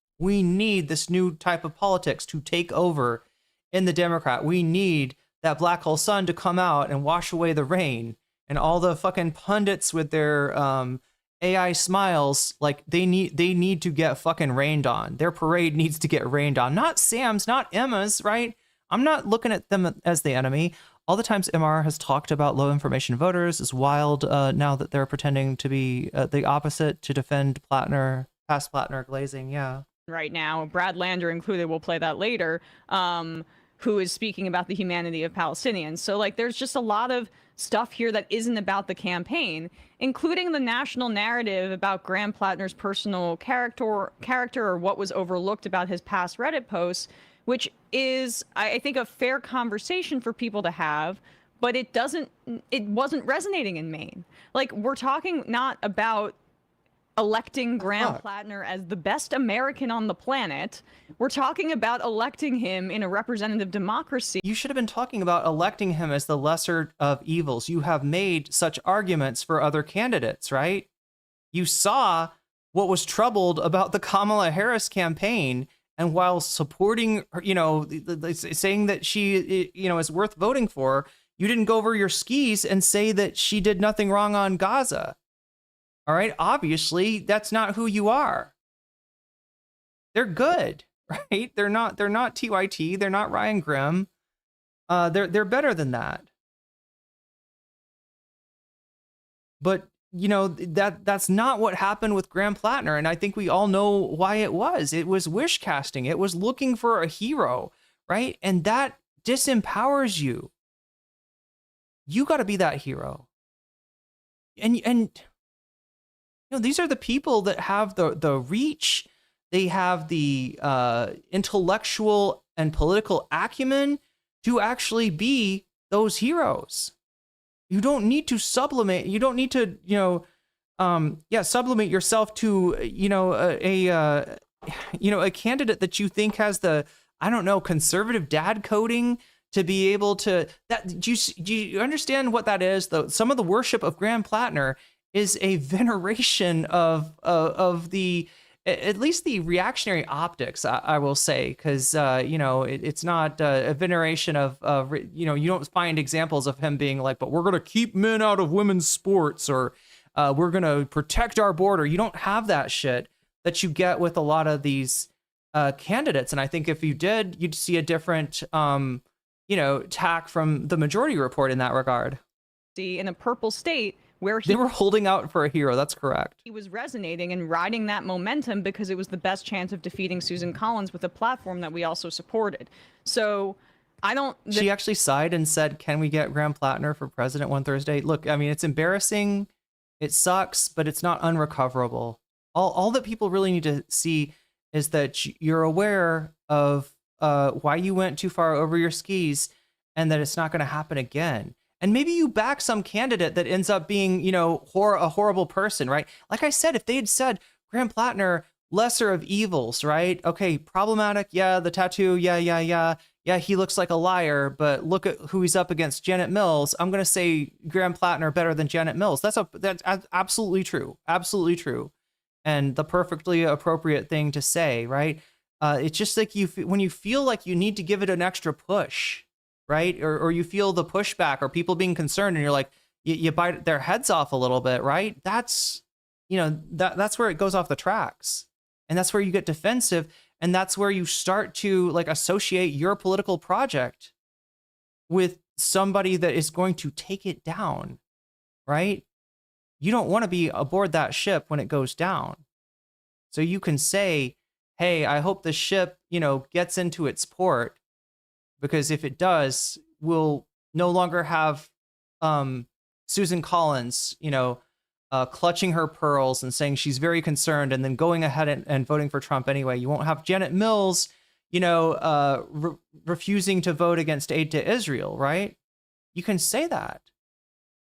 this new type of politics to take over in the Democrat. We need that black hole sun to come out and wash away the rain, and all the fucking pundits with their AI smiles, like they need to get fucking rained on. Their parade needs to get rained on. Not Sam's, not Emma's, right? I'm not looking at them as the enemy. All the times MR has talked about low information voters is wild, now that they're pretending to be the opposite to defend Platner, past Platner glazing, yeah. Right now, Brad Lander included, we'll play that later, who is speaking about the humanity of Palestinians. So, like, there's just a lot of stuff here that isn't about the campaign, including the national narrative about Graham Platner's personal character or what was overlooked about his past Reddit posts, which is, I think, a fair conversation for people to have, but it wasn't resonating in Maine. Like, we're talking not about electing Graham Platner as the best American on the planet. We're talking about electing him in a representative democracy. You should have been talking about electing him as the lesser of evils. You have made such arguments for other candidates, right? You saw what was troubled about the Kamala Harris campaign, and while supporting her, saying that she, is worth voting for, you didn't go over your skis and say that she did nothing wrong on Gaza. All right, obviously that's not who you are. They're good, right? They're not TYT. They're not Ryan Grimm. They're better than that. But that's not what happened with Graham Platner. And I think we all know why it was. It was wish casting. It was looking for a hero, right? And that disempowers you. You got to be that hero. And these are the people that have the reach. They have the intellectual and political acumen to actually be those heroes. You don't need to sublimate. You don't need to, sublimate yourself to, a candidate that you think has the, conservative dad coding to be able to. Do you understand what that is? Some of the worship of Graham Platner is a veneration of the, at least the reactionary optics, I will say, because it's not a veneration of you don't find examples of him being like, but we're going to keep men out of women's sports, or we're going to protect our border. You don't have that shit that you get with a lot of these candidates. And I think if you did, you'd see a different tack from the Majority Report in that regard. See, in a purple state, where they were holding out for a hero. That's correct. He was resonating and riding that momentum because it was the best chance of defeating Susan Collins with a platform that we also supported. So I don't. She actually sighed and said, "Can we get Graham Platner for president one Thursday?" Look, I mean, it's embarrassing. It sucks, but it's not unrecoverable. All that people really need to see is that you're aware of why you went too far over your skis, and that it's not going to happen again. And maybe you back some candidate that ends up being, a horrible person, right? Like I said, if they had said Graham Platner, lesser of evils, right? Okay, problematic. Yeah, the tattoo. Yeah. He looks like a liar, but look at who he's up against, Janet Mills. I'm going to say Graham Platner better than Janet Mills. That's absolutely true. Absolutely true. And the perfectly appropriate thing to say, right? It's just like when you feel like you need to give it an extra push, right? Or you feel the pushback or people being concerned, and you're like, you bite their heads off a little bit, right? That's, that's where it goes off the tracks. And that's where you get defensive. And that's where you start to associate your political project with somebody that is going to take it down, right? You don't want to be aboard that ship when it goes down. So you can say, hey, I hope the ship, gets into its port, because if it does, we'll no longer have Susan Collins, clutching her pearls and saying she's very concerned and then going ahead and voting for Trump anyway. You won't have Janet Mills, refusing to vote against aid to Israel, right? You can say that.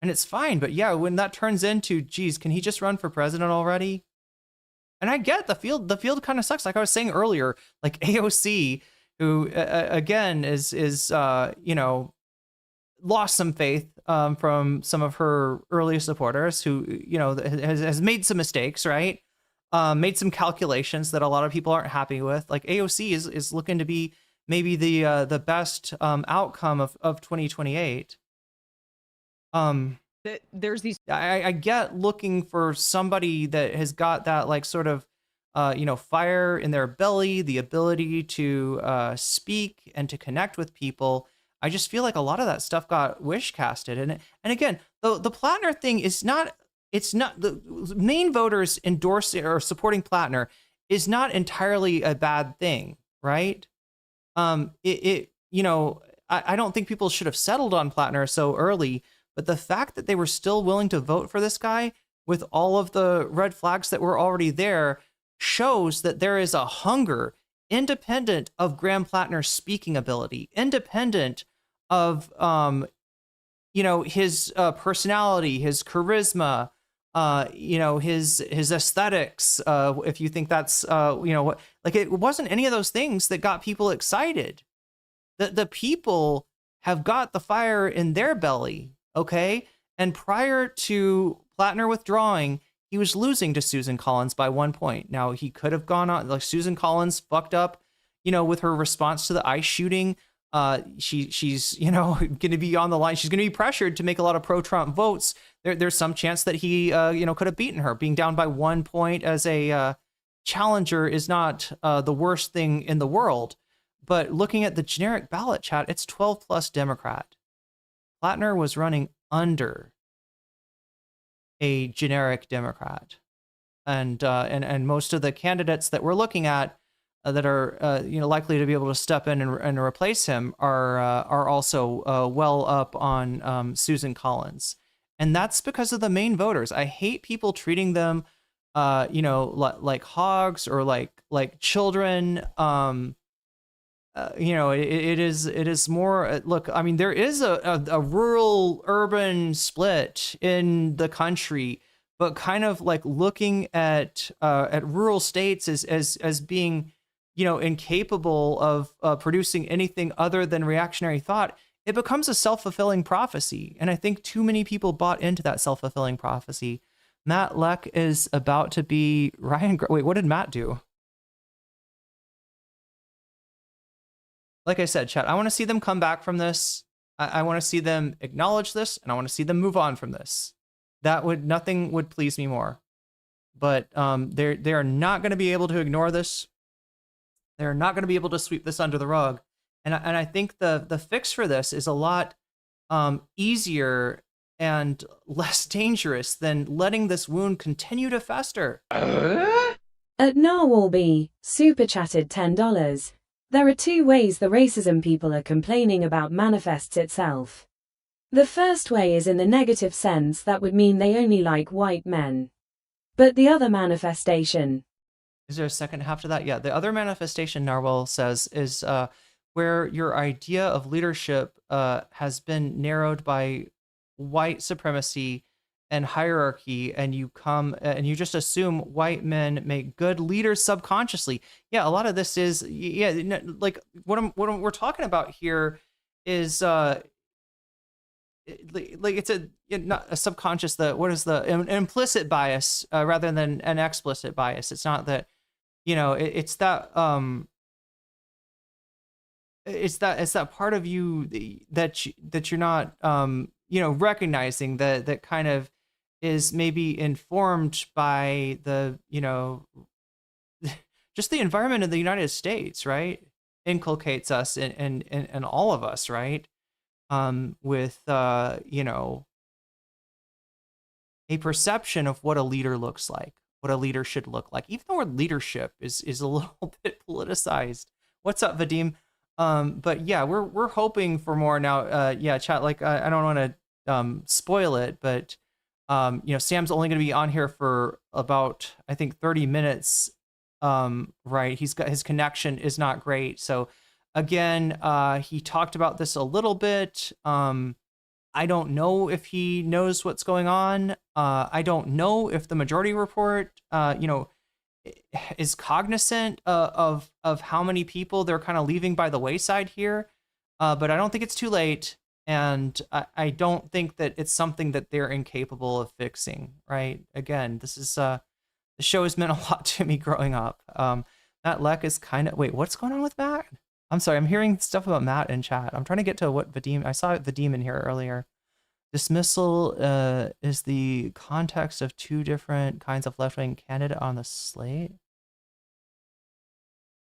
And it's fine. But yeah, when that turns into, geez, can he just run for president already? And I get the field kind of sucks. Like I was saying earlier, like AOC, who again is lost some faith from some of her early supporters, who has made some mistakes, right? Made some calculations that a lot of people aren't happy with. Like AOC is looking to be maybe the best outcome of 2028. There's these. I get looking for somebody that has got that sort of fire in their belly, the ability to speak and to connect with people. I just feel like a lot of that stuff got wish casted. And again, the Platner thing is not, it's not, the main voters endorsing or supporting Platner is not entirely a bad thing, right? I don't think people should have settled on Platner so early, but the fact that they were still willing to vote for this guy with all of the red flags that were already there shows that there is a hunger, independent of Graham Platner's speaking ability, independent of his personality, his charisma, his aesthetics. If you think that's it wasn't any of those things that got people excited. The people have got the fire in their belly, okay? And prior to Platner withdrawing, he was losing to Susan Collins by 1 point. Now, he could have gone on, Susan Collins fucked up, with her response to the ICE shooting. She's going to be on the line. She's going to be pressured to make a lot of pro-Trump votes. There's some chance that he, could have beaten her. Being down by 1 point as a challenger is not the worst thing in the world. But looking at the generic ballot chat, it's 12 plus Democrat. Platner was running under a generic Democrat. And most of the candidates that we're looking at that are likely to be able to step in and replace him are also well up on Susan Collins, and that's because of the Maine voters. I hate people treating them, like hogs or like children. It is more. Look, I mean, there is a rural urban split in the country, but kind of like looking at rural states as being, incapable of producing anything other than reactionary thought, it becomes a self-fulfilling prophecy. And I think too many people bought into that self-fulfilling prophecy. Matt Leck is about to be Ryan. Wait, what did Matt do? Like I said, chat, I want to see them come back from this. I want to see them acknowledge this, and I want to see them move on from this. Nothing would please me more. But they are not going to be able to ignore this. They're not going to be able to sweep this under the rug. And I think the fix for this is a lot easier and less dangerous than letting this wound continue to fester. At Narwhalby, super chatted $10. There are two ways the racism people are complaining about manifests itself. The first way is in the negative sense, that would mean they only like white men. But the other manifestation. Is there a second half to that? Yeah, the other manifestation, Narwhal says, is where your idea of leadership has been narrowed by white supremacy and hierarchy, and you come and you just assume white men make good leaders subconsciously. Yeah, a lot of this is, like what we're talking about here is like it's not a subconscious, an implicit bias rather than an explicit bias. It's not that, it's that it's that part of you that you're not recognizing that kind of is maybe informed by the just the environment of the United States, right? Inculcates us and all of us, right? With a perception of what a leader looks like, what a leader should look like. Even the word leadership is a little bit politicized. What's up, Vadim? But yeah, we're hoping for more now. Yeah, chat. Like I don't want to spoil it, but Sam's only going to be on here for about, I think, 30 minutes. Right? He's got, his connection is not great. So again, he talked about this a little bit. I don't know if he knows what's going on. I don't know if the majority report, is cognizant of how many people they're kind of leaving by the wayside here. But I don't think it's too late. And I don't think that it's something that they're incapable of fixing, right? Again, this is, the show has meant a lot to me growing up. Matt Leck is kind of, wait, what's going on with Matt? I'm sorry, I'm hearing stuff about Matt in chat. I'm trying to get to what Vadim, I saw Vadim in here earlier. Dismissal is the context of two different kinds of left-wing candidate on the slate.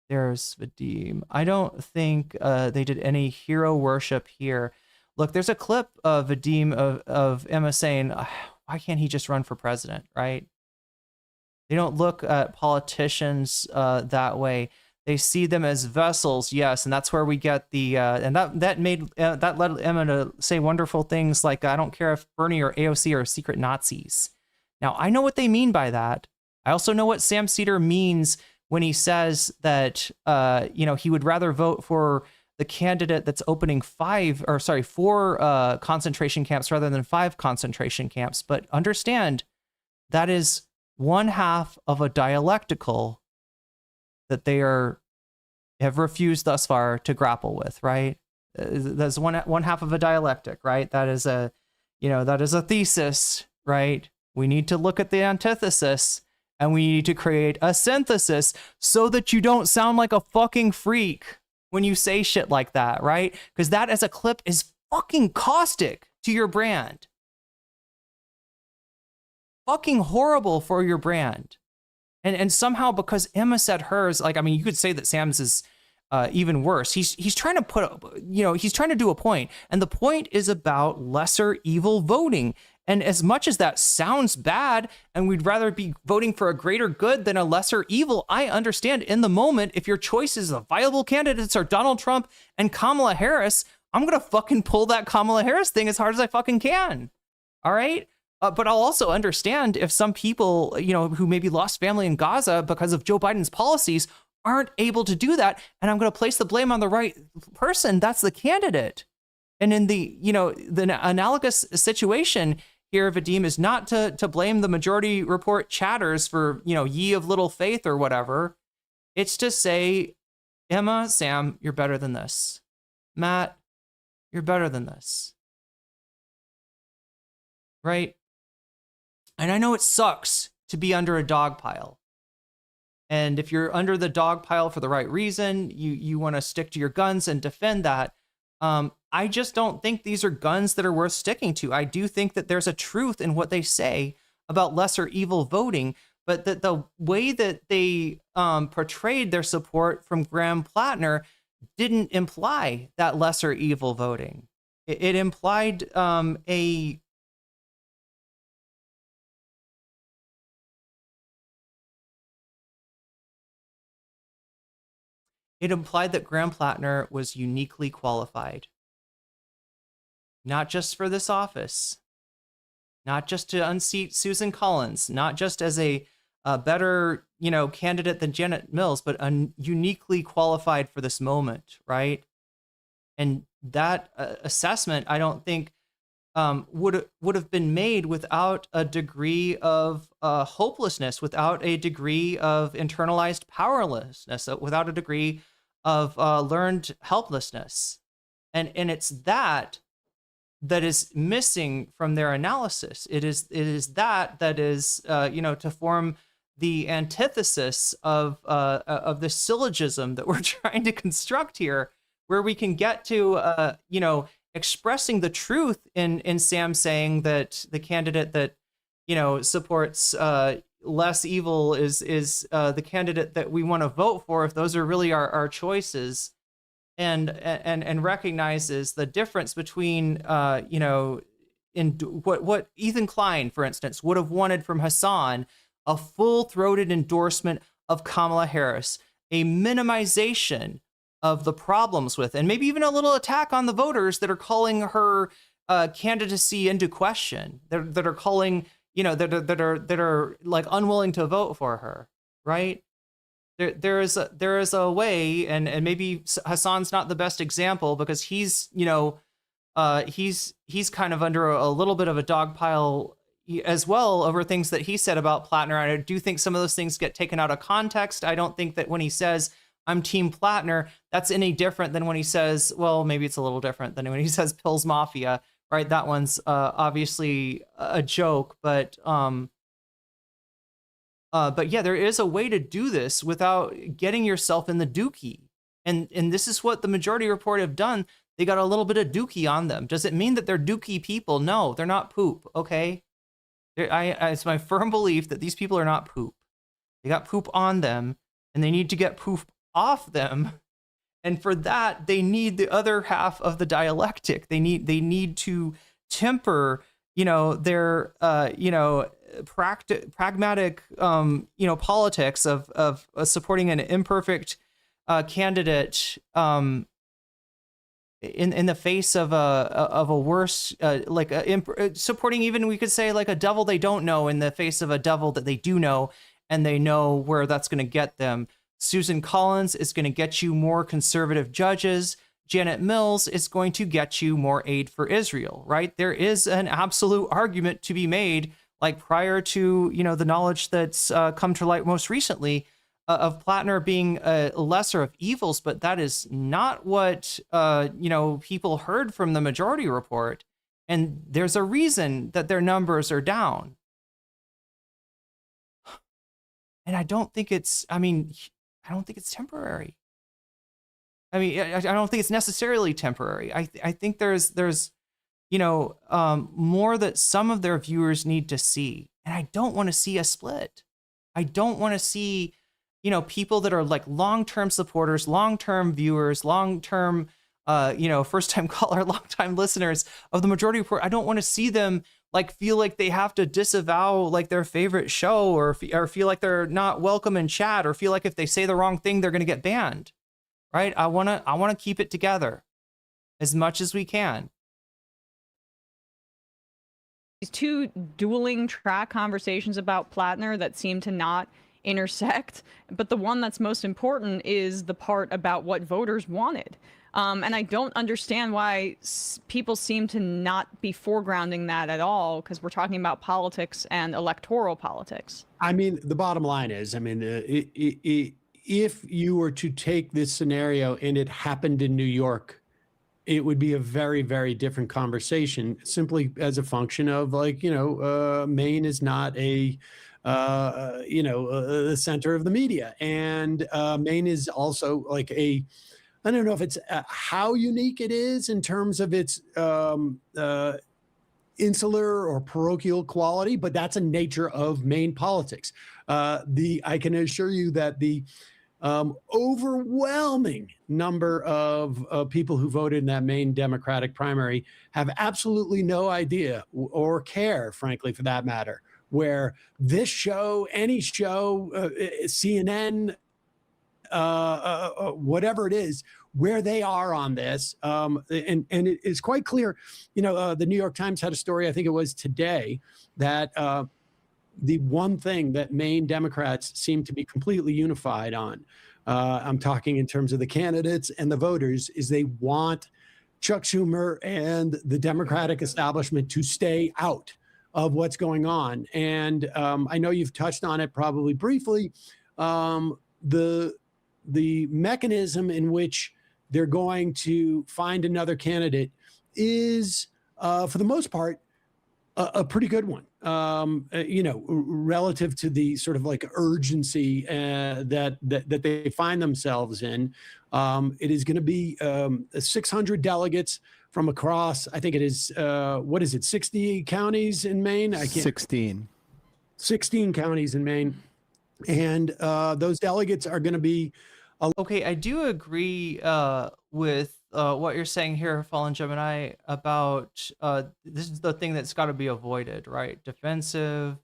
There's Vadim. I don't think they did any hero worship here. Look, there's a clip of Vadim of Emma saying, why can't he just run for president, right? They don't look at politicians that way. They see them as vessels, yes, and that's where we get the and that led Emma to say wonderful things like, I don't care if Bernie or AOC are secret Nazis. Now, I know what they mean by that. I also know what Sam Seder means when he says that he would rather vote for the candidate that's opening 4 concentration camps rather than 5 concentration camps. But understand, that is one half of a dialectical that they have refused thus far to grapple with, right? That's one half of a dialectic, right? That is a thesis, right? We need to look at the antithesis and we need to create a synthesis so that you don't sound like a fucking freak when you say shit like that, right? Because that as a clip is fucking caustic to your brand. Fucking horrible for your brand. And somehow, because Emma said hers, like, I mean, you could say that Sam's is even worse. He's trying to he's trying to do a point, and the point is about lesser evil voting. And as much as that sounds bad, and we'd rather be voting for a greater good than a lesser evil, I understand in the moment, if your choices of viable candidates are Donald Trump and Kamala Harris, I'm going to fucking pull that Kamala Harris thing as hard as I fucking can. All right. But I'll also understand if some people, who maybe lost family in Gaza because of Joe Biden's policies aren't able to do that. And I'm going to place the blame on the right person. That's the candidate. And in the analogous situation here, Vadim, is not to blame the majority report chatters for, ye of little faith or whatever. It's to say, Emma, Sam, you're better than this. Matt, you're better than this. Right? And I know it sucks to be under a dog pile. And if you're under the dog pile for the right reason, you want to stick to your guns and defend that. I just don't think these are guns that are worth sticking to. I do think that there's a truth in what they say about lesser evil voting, but that the way that they portrayed their support from Graham Platner didn't imply that lesser evil voting. It implied It implied that Graham Platner was uniquely qualified, not just for this office, not just to unseat Susan Collins, not just as a better, candidate than Janet Mills, but uniquely qualified for this moment, right? And that assessment, I don't think, would have been made without a degree of hopelessness, without a degree of internalized powerlessness, without a degree of learned helplessness. And it's that is missing from their analysis. It is that is to form the antithesis of the syllogism that we're trying to construct here, where we can get to expressing the truth in Sam saying that the candidate that supports less evil is the candidate that we want to vote for if those are really our choices, and recognizes the difference between in what Ethan Klein, for instance, would have wanted from Hassan, a full-throated endorsement of Kamala Harris, a minimization of the problems with, and maybe even a little attack on the voters that are calling her candidacy into question, that are calling, that are like unwilling to vote for her, right? There is a way, and maybe Hassan's not the best example because he's kind of under a little bit of a dog pile as well over things that he said about Platner. I do think some of those things get taken out of context. I don't think that when he says, I'm Team Platner, that's any different than when he says, well, maybe it's a little different than when he says Pills Mafia, right? That one's obviously a joke, but yeah, there is a way to do this without getting yourself in the dookie. And this is what the majority report have done. They got a little bit of dookie on them. Does it mean that they're dookie people? No, they're not poop, okay? It's my firm belief that these people are not poop. They got poop on them, and they need to get poop off them. And for that, they need the other half of the dialectic. They need to temper, their, pragmatic, politics of supporting an imperfect candidate in the face of a worse, supporting even, we could say, like a devil they don't know in the face of a devil that they do know, and they know where that's going to get them. Susan Collins is going to get you more conservative judges. Janet Mills is going to get you more aid for Israel, right? There is an absolute argument to be made, like prior to, the knowledge that's come to light most recently of Platner being a lesser of evils, but that is not what, people heard from the majority report. And there's a reason that their numbers are down. And I don't think it's temporary. I don't think it's necessarily temporary. I think there's more that some of their viewers need to see. And I don't want to see a split. I don't want to see, people that are like long-term supporters, long-term viewers, long-term, first-time caller, long-time listeners of the majority report. I don't want to see them like feel like they have to disavow like their favorite show, or feel like they're not welcome in chat, or feel like if they say the wrong thing they're going to get banned, right? I want to keep it together as much as we can. These two dueling track conversations about Platner that seem to not intersect, but the one that's most important is the part about what voters wanted. And I don't understand why people seem to not be foregrounding that at all, because we're talking about politics and electoral politics. I mean, the bottom line is, I mean, if you were to take this scenario and it happened in New York, it would be a very, very different conversation, simply as a function of, like, Maine is not the center of the media. And Maine is also like I don't know if it's how unique it is in terms of its insular or parochial quality, but that's a nature of Maine politics. I can assure you that the overwhelming number of people who voted in that Maine Democratic primary have absolutely no idea or care, frankly, for that matter, where this show, any show, CNN, whatever it is, where they are on this. And it is quite clear, the New York Times had a story, I think it was today, that the one thing that Maine Democrats seem to be completely unified on, I'm talking in terms of the candidates and the voters, is they want Chuck Schumer and the Democratic establishment to stay out of what's going on. And I know you've touched on it probably briefly. The mechanism in which they're going to find another candidate is, for the most part, a pretty good one, relative to the sort of like urgency that they find themselves in. It is going to be 600 delegates from across, I think it is, 60 counties in Maine? 16 counties in Maine. And those delegates are going to be... Okay, I do agree with what you're saying here, Fallen Gemini, about this is the thing that's got to be avoided, right? Defensive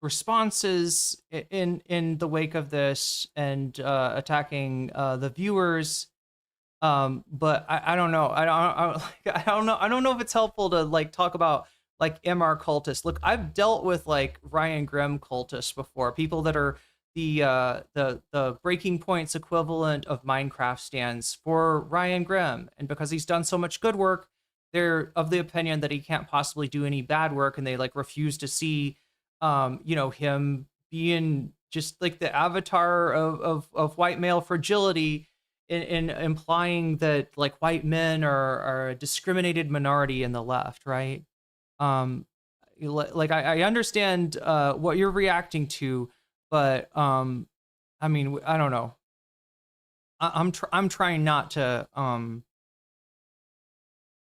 responses in the wake of this, and attacking the viewers. But I don't know. I don't know if it's helpful to like talk about like MR cultists. Look, I've dealt with like Ryan Grimm cultists before, people that are the breaking points equivalent of Minecraft stands for Ryan Grimm, and because he's done so much good work, they're of the opinion that he can't possibly do any bad work, and they like refuse to see him being just like the avatar of white male fragility, in implying that like white men are a discriminated minority in the left, right? Like I understand what you're reacting to, but I mean, I don't know. I'm trying not to I'm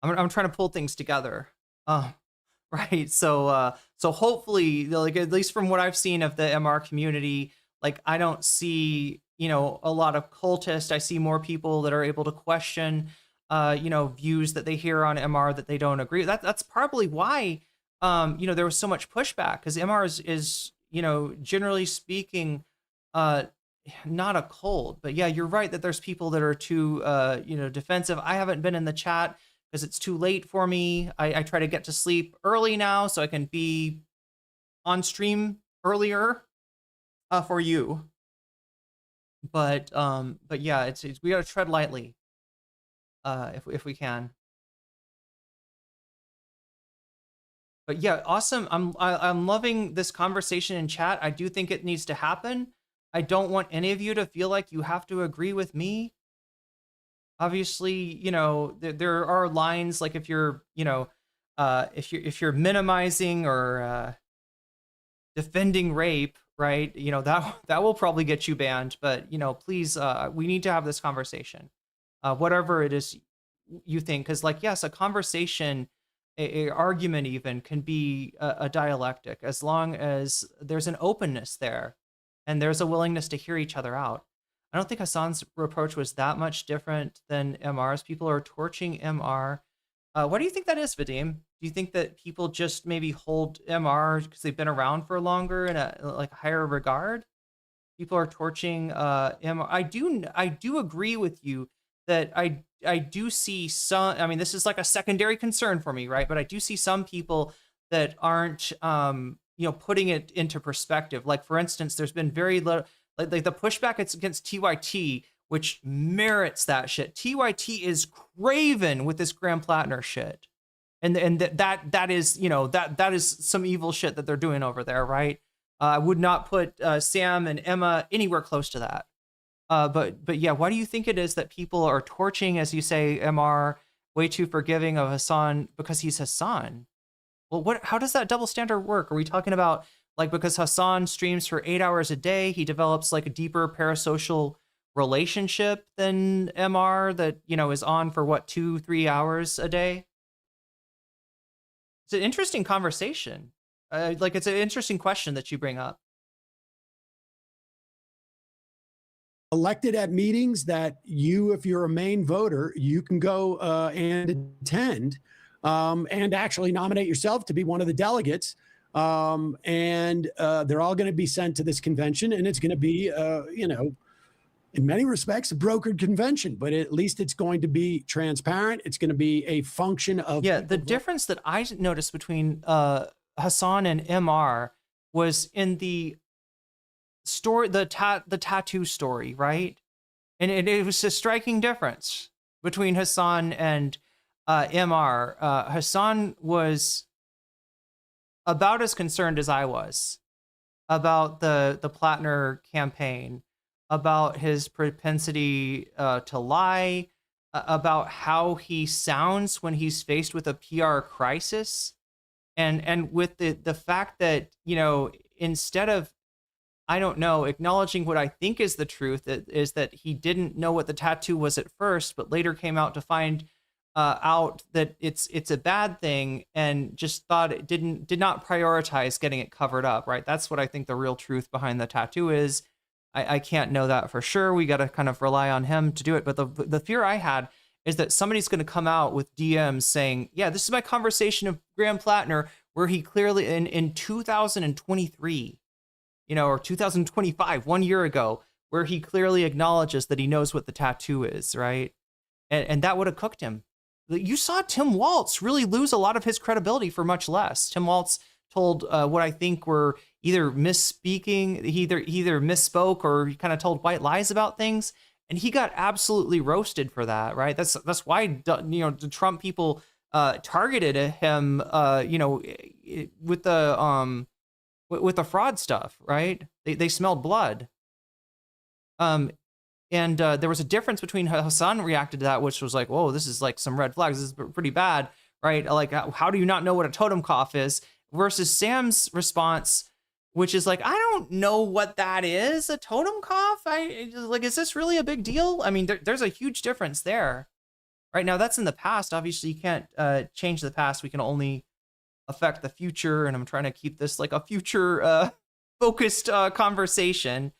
trying to pull things together, right? So hopefully, like, at least from what I've seen of the MR community, like I don't see a lot of cultists. I see more people that are able to question views that they hear on MR that they don't agree. That's probably why there was so much pushback, because MR is generally speaking, not a cult. But yeah, you're right that there's people that are too, defensive. I haven't been in the chat because it's too late for me. I try to get to sleep early now so I can be on stream earlier for you. But yeah, it's we gotta tread lightly if we can. But yeah, awesome. I'm loving this conversation in chat. I do think it needs to happen. I don't want any of you to feel like you have to agree with me. Obviously, there are lines, like if you're, if you're minimizing or defending rape, right? That will probably get you banned. But please, we need to have this conversation, whatever it is you think, because like, yes, a conversation, a argument even can be a dialectic, as long as there's an openness there and there's a willingness to hear each other out. I don't think Hassan's reproach was that much different than MR's. People are torching MR. What do you think that is, Vadim? Do you think that people just maybe hold MR because they've been around for longer in a like higher regard? People are torching MR. I do agree with you that I do see some. I mean, this is like a secondary concern for me, right? But I do see some people that aren't putting it into perspective. Like for instance, there's been very little like the pushback against TYT, which merits that shit. TYT is craven with this Graham Platner shit. And that is, that is some evil shit that they're doing over there, right? I would not put Sam and Emma anywhere close to that. But yeah, why do you think it is that people are torching, as you say, MR, way too forgiving of Hassan because he's Hassan? Well, how does that double standard work? Are we talking about like because Hassan streams for 8 hours a day, he develops like a deeper parasocial relationship than MR that, is on for what, 2-3 hours a day? It's an interesting conversation. It's an interesting question that you bring up. Elected at meetings that if you're a main voter, you can go and attend and actually nominate yourself to be one of the delegates. And they're all going to be sent to this convention, and it's going to be, in many respects, a brokered convention, but at least it's going to be transparent. It's going to be a function of... Yeah, the difference that I noticed between Hassan and MR was in the story, the tattoo story, right? And it was a striking difference between Hassan and MR. Hassan was about as concerned as I was about the Platner campaign, about his propensity to lie, about how he sounds when he's faced with a PR crisis, and with the fact that, instead of, I don't know, acknowledging what I think is the truth, is that he didn't know what the tattoo was at first, but later came out to find out that it's a bad thing, and just thought it did not prioritize getting it covered up, right? That's what I think the real truth behind the tattoo is. I can't know that for sure. We got to kind of rely on him to do it. But the fear I had is that somebody's going to come out with DMs saying, yeah, this is my conversation of Graham Platner, where he clearly in 2023, or 2025, 1 year ago, where he clearly acknowledges that he knows what the tattoo is, right? And that would have cooked him. You saw Tim Walz really lose a lot of his credibility for much less. Tim Walz told what I think were either misspeaking, he either misspoke, or he kind of told white lies about things, and he got absolutely roasted for that, right? That's why the Trump people targeted him, with the fraud stuff, right? They smelled blood. And there was a difference between Hassan reacted to that, which was like, whoa, this is like some red flags. This is pretty bad, right? Like, how do you not know what a totem cough is? Versus Sam's response, which is like, I don't know what that is, a totem cough? Is this really a big deal? I mean, there's a huge difference there. Right now, that's in the past. Obviously, you can't change the past. We can only affect the future, and I'm trying to keep this like a future focused conversation.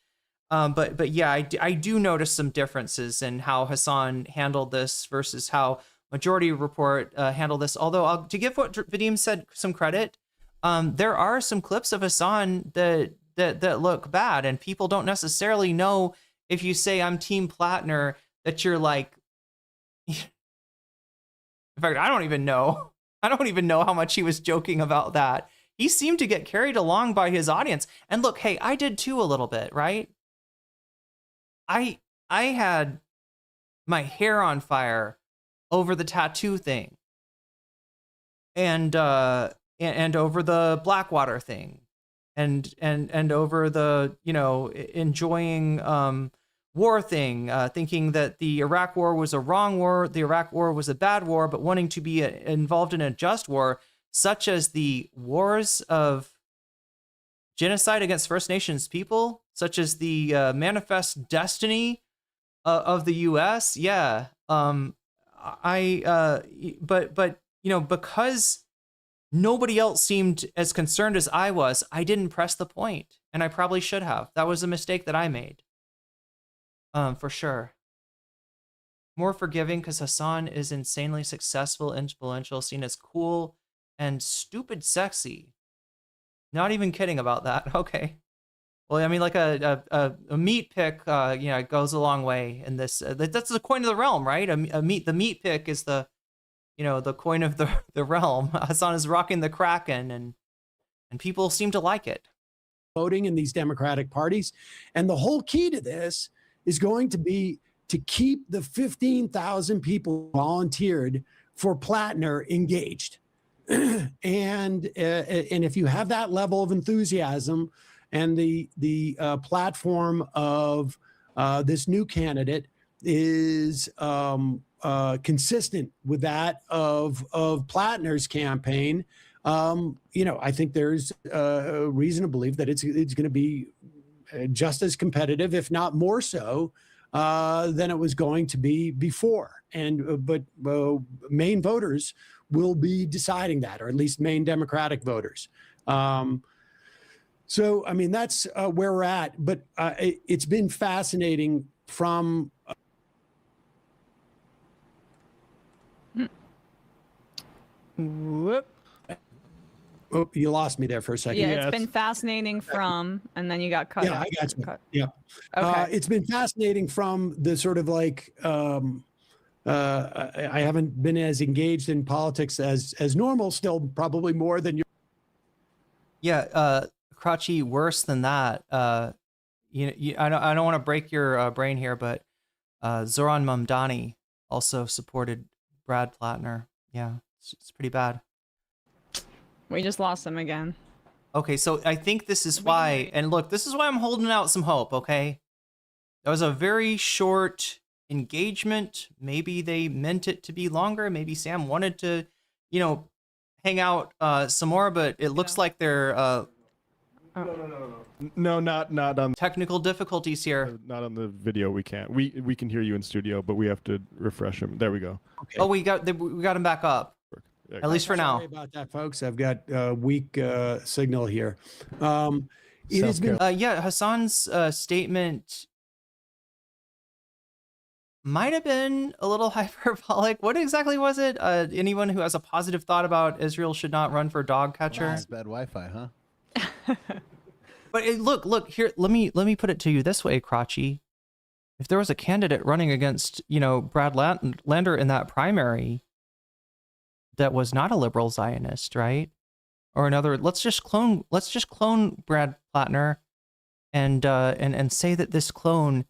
But yeah, I do notice some differences in how Hassan handled this versus how Majority Report handled this. Although, to give what Vadim said some credit, there are some clips of Hassan that look bad, and people don't necessarily know if you say I'm Team Platner that you're like. In fact, I don't even know how much he was joking about that. He seemed to get carried along by his audience. And look, hey, I did too a little bit, right? I had my hair on fire over the tattoo thing, and over the Blackwater thing, and over the enjoying war thing, thinking that the Iraq war was a wrong war, the Iraq war was a bad war, but wanting to be involved in a just war, such as the wars of genocide against First Nations people, such as the manifest destiny of the U.S. Yeah, but because nobody else seemed as concerned as I was, I didn't press the point, and I probably should have. That was a mistake that I made. For sure. More forgiving because Hassan is insanely successful, influential, seen as cool and stupid sexy. Not even kidding about that. Okay. Well, I mean, like a meat pick, you know, it goes a long way in this. That's the coin of the realm, right? The meat pick is the, you know, the coin of the realm. Hassan is rocking the Kraken, and people seem to like it. Voting in these Democratic parties, and the whole key to this is going to be to keep the 15,000 people volunteered for Platner engaged. and if you have that level of enthusiasm and the platform of this new candidate is consistent with that of Platner's campaign, you know, I think there's a reason to believe that it's going to be just as competitive, if not more so, than it was going to be before. And but Maine voters will be deciding that, or at least Maine Democratic voters. So, I mean, that's where we're at. But it's been fascinating from. Whoop. Oh, you lost me there for a second. Yeah, it's been fascinating from, and then you got cut. Yeah, I got you. Cut. Yeah. Okay. It's been fascinating from the sort of like, I haven't been as engaged in politics as normal, still probably more than you. Yeah, Crotchy, worse than that. I don't want to break your brain here, but Zoran Mamdani also supported Brad Platner. Yeah, it's pretty bad. We just lost him again. Okay, so I think this is why, and look, this is why I'm holding out some hope, okay? That was a very short engagement. Maybe they meant it to be longer. Maybe Sam wanted to, you know, hang out some more, but it looks like they're No, not on technical difficulties here. Not on the video. We can't. We can hear you in studio, but we have to refresh them. There we go. Okay. Oh, we got him back up. At least for now. Sorry about that, folks. I've got weak signal here. It has been. Yeah, Hassan's statement might have been a little hyperbolic. What exactly was it? Anyone who has a positive thought about Israel should not run for dog catcher. That's bad Wi-Fi, huh? But look here. Let me put it to you this way, Crotchy. If there was a candidate running against, you know, Brad Lander in that primary that was not a liberal Zionist, right? Or another, let's just clone Brad Platner and say that this clone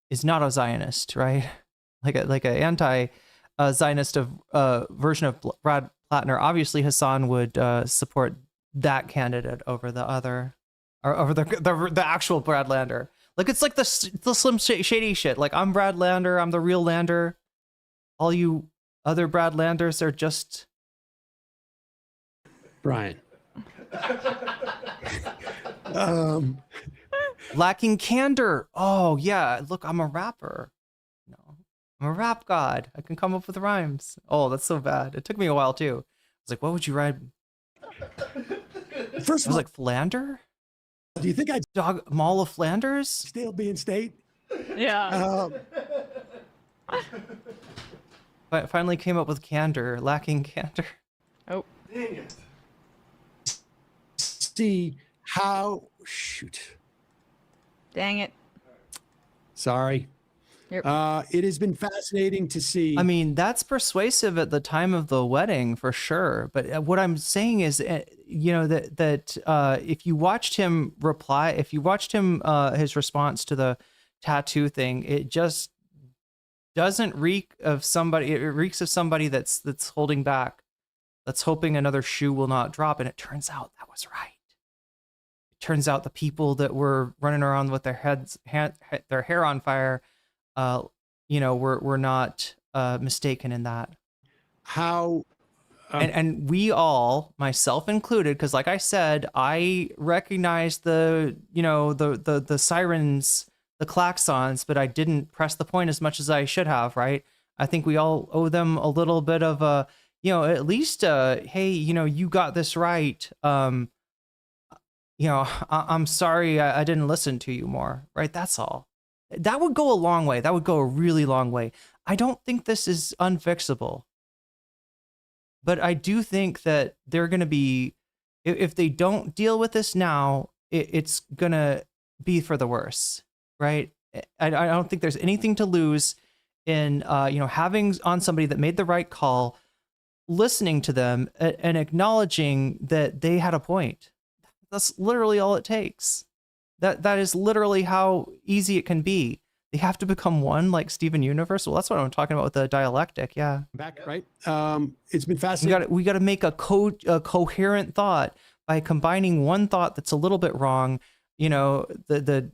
is not a Zionist, right? Like a anti-Zionist version of Brad Platner. Obviously, Hassan would support that candidate over the other, or over the actual Brad Lander. Like, it's like the Slim Shady shit. Like, I'm Brad Lander, I'm the real Lander. All you other Brad Landers are just Brian. Lacking candor. Oh yeah, look, I'm a rapper. No, I'm a rap god. I can come up with rhymes. Oh, that's so bad. It took me a while too. I was like, what would you write? First I was like, Flander? Do you think I'd dog Mall of Flanders? Still be in state? Yeah. I finally came up with candor, lacking candor. Oh. Dang it. See how, shoot. Dang it. Sorry. It has been fascinating to see. I mean, that's persuasive at the time of the wedding for sure. But what I'm saying is, you know, that if you watched him reply, if you watched him, his response to the tattoo thing, it just doesn't reek of somebody. It reeks of somebody that's holding back, that's hoping another shoe will not drop. And it turns out that was right. It turns out the people that were running around with their their hair on fire, you know, we're not mistaken in that. How and we all, myself included, because like I said, I recognize the, you know, the sirens, the klaxons, but I didn't press the point as much as I should have, right? I think we all owe them a little bit of a, you know, at least hey, you know, you got this right. You know, I'm sorry I didn't listen to you more, right? That's all. That would go a long way. That would go a really long way. I don't think this is unfixable. But I do think that they're going to be, if they don't deal with this now, it's going to be for the worse, right? I don't think there's anything to lose in, having on somebody that made the right call, listening to them and acknowledging that they had a point. That's literally all it takes. That is literally how easy it can be. They have to become one, like Steven Universe. Well, that's what I'm talking about with the dialectic. Yeah. Back, right? It's been fascinating. We got to make a coherent thought by combining one thought that's a little bit wrong. The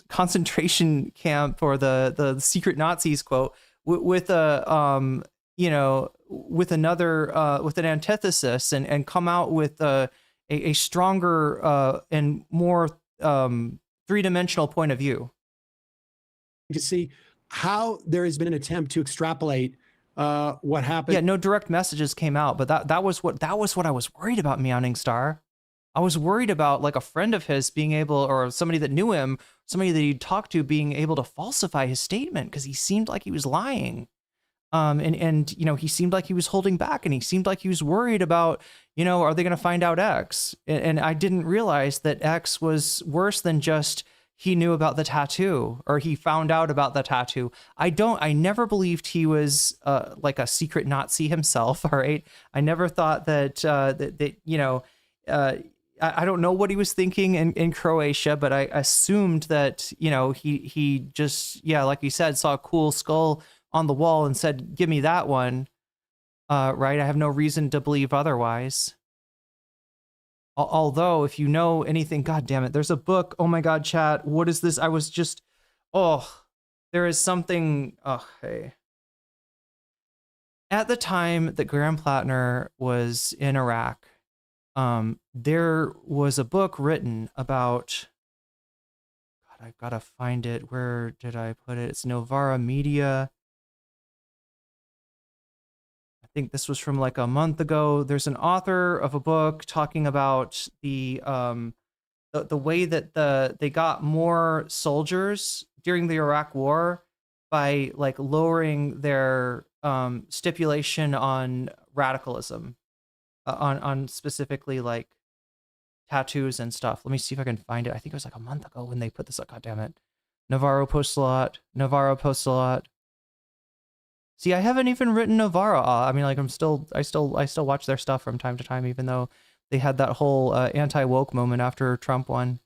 concentration camp or the secret Nazis quote with with an antithesis and come out with a stronger and more three-dimensional point of view. To see how there has been an attempt to extrapolate what happened. Yeah, no direct messages came out, but that was what I was worried about, Meowning Star. I was worried about like a friend of his being able, or somebody that knew him, somebody that he'd talked to, being able to falsify his statement because he seemed like he was lying. And he seemed like he was holding back, and he seemed like he was worried about, are they going to find out X? And I didn't realize that X was worse than just he knew about the tattoo, or he found out about the tattoo. I never believed he was like a secret Nazi himself. All right. I never thought that, I don't know what he was thinking in Croatia, but I assumed that, he just, like you said, saw a cool skull on the wall and said, give me that one. Right. I have no reason to believe otherwise. Although, if you know anything, God damn it, there's a book. Oh my God, chat. What is this? I was just, there is something. Hey. At the time that Graham Platner was in Iraq, there was a book written about, God, I've got to find it. Where did I put it? It's Novara Media. I think this was from like a month ago. There's an author of a book talking about the way that they got more soldiers during the Iraq War by like lowering their stipulation on radicalism, on specifically like tattoos and stuff. Let me see if I can find it. I think it was like a month ago when they put this up. God damn it. Navarro posts a lot. See, I haven't even written Navarro. I mean, like I still watch their stuff from time to time, even though they had that whole anti-woke moment after Trump won.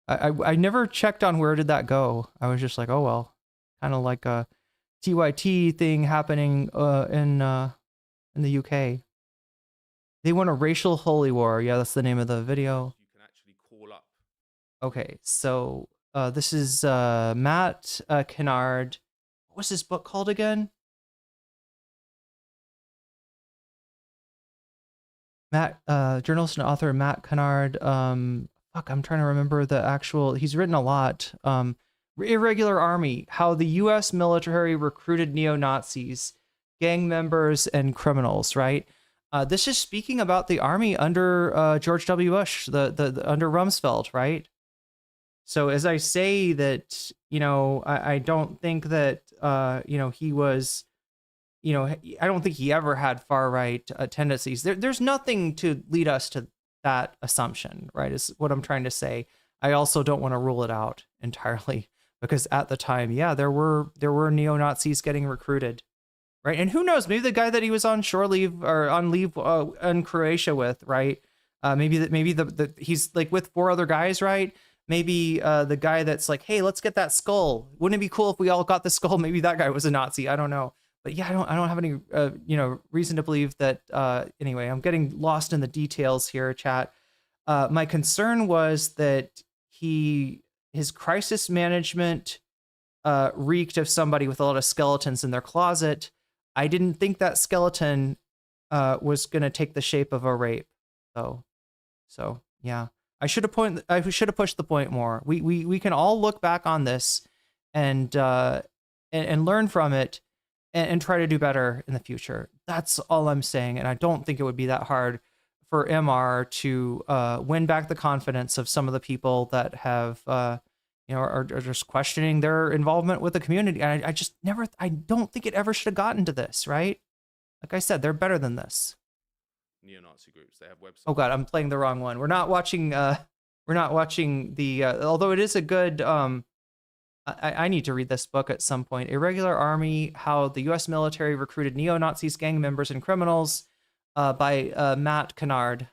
I never checked on where did that go. I was just like, oh well, kind of like a TYT thing happening in the UK. They won a racial holy war. Yeah, that's the name of the video. You can actually call up. Okay, so this is Matt Kennard. What's this book called again? Journalist and author Matt Kennard. I'm trying to remember the actual. He's written a lot. Irregular Army: How the U.S. Military Recruited Neo-Nazis, Gang Members, and Criminals. Right. This is speaking about the army under George W. Bush, the under Rumsfeld. Right. So as I say that, I don't think that, he was, I don't think he ever had far right tendencies. There's nothing to lead us to that assumption, right, is what I'm trying to say. I also don't want to rule it out entirely because at the time, there were neo-Nazis getting recruited, right? And who knows, maybe the guy that he was on shore leave or on leave in Croatia with, right? Maybe he's like with 4 other guys, right? Maybe the guy that's like, hey, let's get that skull. Wouldn't it be cool if we all got the skull? Maybe that guy was a Nazi. I don't know. But yeah, I don't have any reason to believe that. Anyway, I'm getting lost in the details here, chat. My concern was that his crisis management reeked of somebody with a lot of skeletons in their closet. I didn't think that skeleton was going to take the shape of a rape. So yeah. I should have pushed the point more. We can all look back on this and learn from it and try to do better in the future. That's all I'm saying. And I don't think it would be that hard for MR to win back the confidence of some of the people that have are just questioning their involvement with the community. And I don't think it ever should have gotten to this, right? Like I said, they're better than this. Neo-Nazi groups, they have websites. Oh God, I'm playing the wrong one. We're not watching the, although it is a good, I need to read this book at some point. Irregular Army, How the U.S. Military Recruited Neo-Nazis, Gang Members, and Criminals, by Matt Kennard.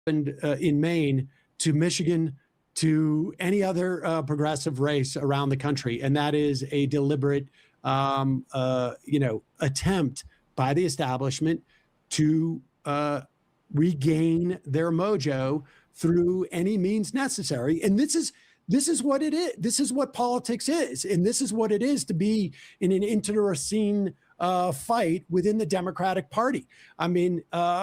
And in Maine to Michigan to any other progressive race around the country, and that is a deliberate, attempt by the establishment to regain their mojo through any means necessary. And this is what it is. This is what politics is, and this is what it is to be in an internecine fight within the Democratic Party. I mean,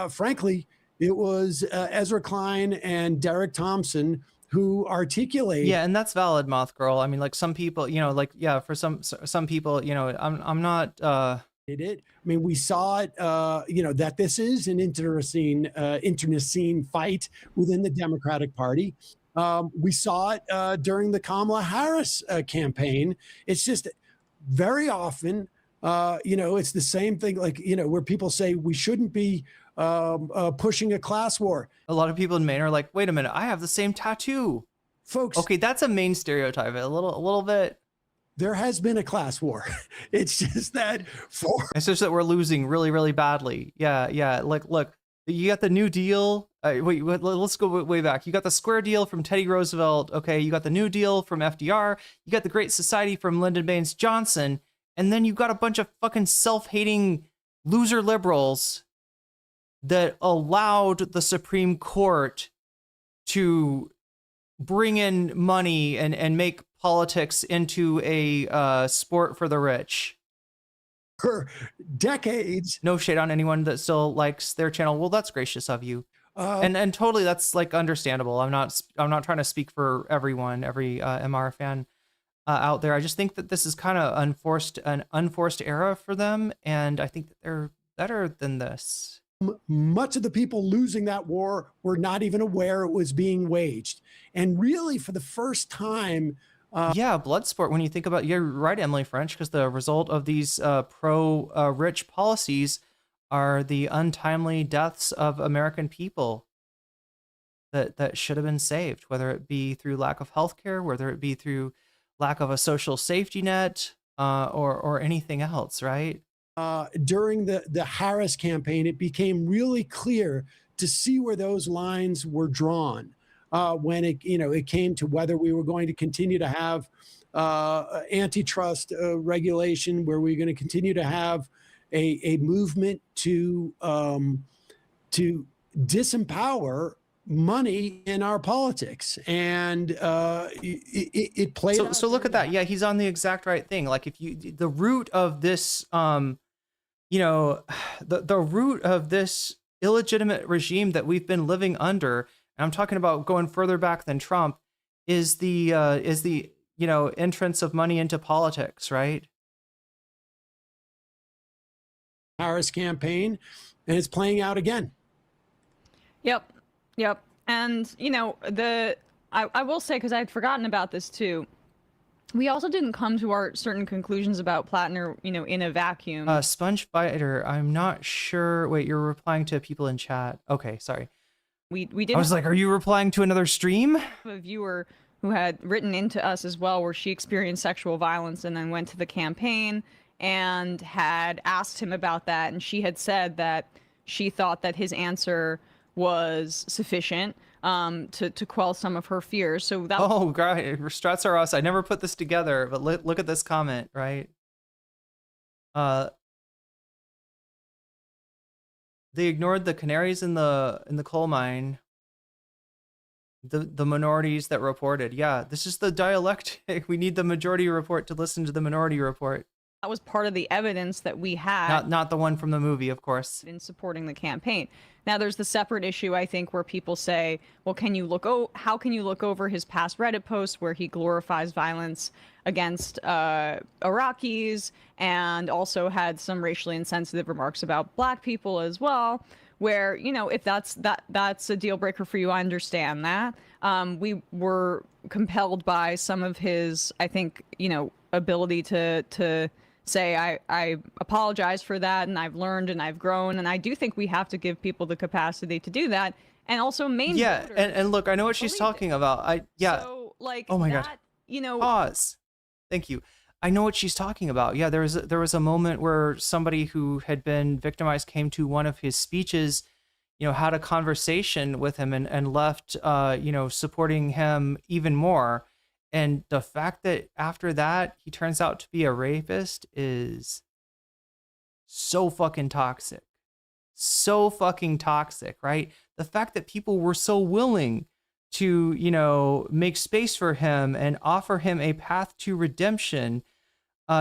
frankly. It was Ezra Klein and Derek Thompson who articulate. Yeah, and that's valid, Moth Girl. I mean, like some people, for some people, I'm not. It did. I mean, we saw it. That this is an internecine fight within the Democratic Party. We saw it during the Kamala Harris campaign. It's just very often, it's the same thing. Like where people say we shouldn't be pushing a class war. A lot of people in Maine are like, wait a minute, I have the same tattoo. Folks. Okay, that's a Maine stereotype. A little bit. There has been a class war. It's just that it's just that we're losing really, really badly. Yeah. Like, look, you got the New Deal. Wait, let's go way back. You got the Square Deal from Teddy Roosevelt. Okay, you got the New Deal from FDR. You got the Great Society from Lyndon Baines Johnson. And then you got a bunch of fucking self-hating loser liberals that allowed the Supreme Court to bring in money and make politics into a sport for the rich. For decades. No shade on anyone that still likes their channel. Well, that's gracious of you. And totally, that's like understandable. I'm not trying to speak for everyone, every MR fan out there. I just think that this is kind of an unforced era for them, and I think that they're better than this. Much of the people losing that war were not even aware it was being waged. And really, for the first time... yeah, blood sport, when you think about... You're right, Emily French, because the result of these pro-rich policies are the untimely deaths of American people that should have been saved, whether it be through lack of healthcare, whether it be through lack of a social safety net, or anything else, right? During the Harris campaign, it became really clear to see where those lines were drawn when it came to whether we were going to continue to have antitrust regulation, where we're going to continue to have a movement to disempower money in our politics, and it played. So look at that. Yeah, he's on the exact right thing. Like the root of this, the root of this illegitimate regime that we've been living under, and I'm talking about going further back than Trump, is the entrance of money into politics, right? Harris campaign, and it's playing out again. Yep. And, I will say, because I had forgotten about this too, we also didn't come to our certain conclusions about Platner, in a vacuum. Sponge Biter, I'm not sure. Wait, you're replying to people in chat. Okay, sorry. We did. I was like, are you replying to another stream? A viewer who had written into us as well, where she experienced sexual violence and then went to the campaign and had asked him about that. And she had said that she thought that his answer was sufficient to quell some of her fears. So that. Oh, God, struts are us. I never put this together, but look at this comment, right? They ignored the canaries in the coal mine. The minorities that reported. Yeah, this is the dialectic. We need the majority report to listen to the minority report. That was part of the evidence that we had. Not the one from the movie, of course. In supporting the campaign. Now, there's the separate issue, I think, where people say, well, how can you look over his past Reddit posts where he glorifies violence against Iraqis and also had some racially insensitive remarks about black people as well, where, you know, if that's a deal breaker for you, I understand that. We were compelled by some of his, I think, you know, ability to say, I apologize for that, and I've learned and I've grown, and I do think we have to give people the capacity to do that. And also Maine Yeah, voters and look, I know what she's talking about. So, like, Oh my God. that, you know, Pause. Thank you. I know what she's talking about. Yeah, there was a moment where somebody who had been victimized came to one of his speeches, you know, had a conversation with him and left, you know, supporting him even more. And the fact that after that he turns out to be a rapist is so fucking toxic. So fucking toxic, right? The fact that people were so willing to, you know, make space for him and offer him a path to redemption,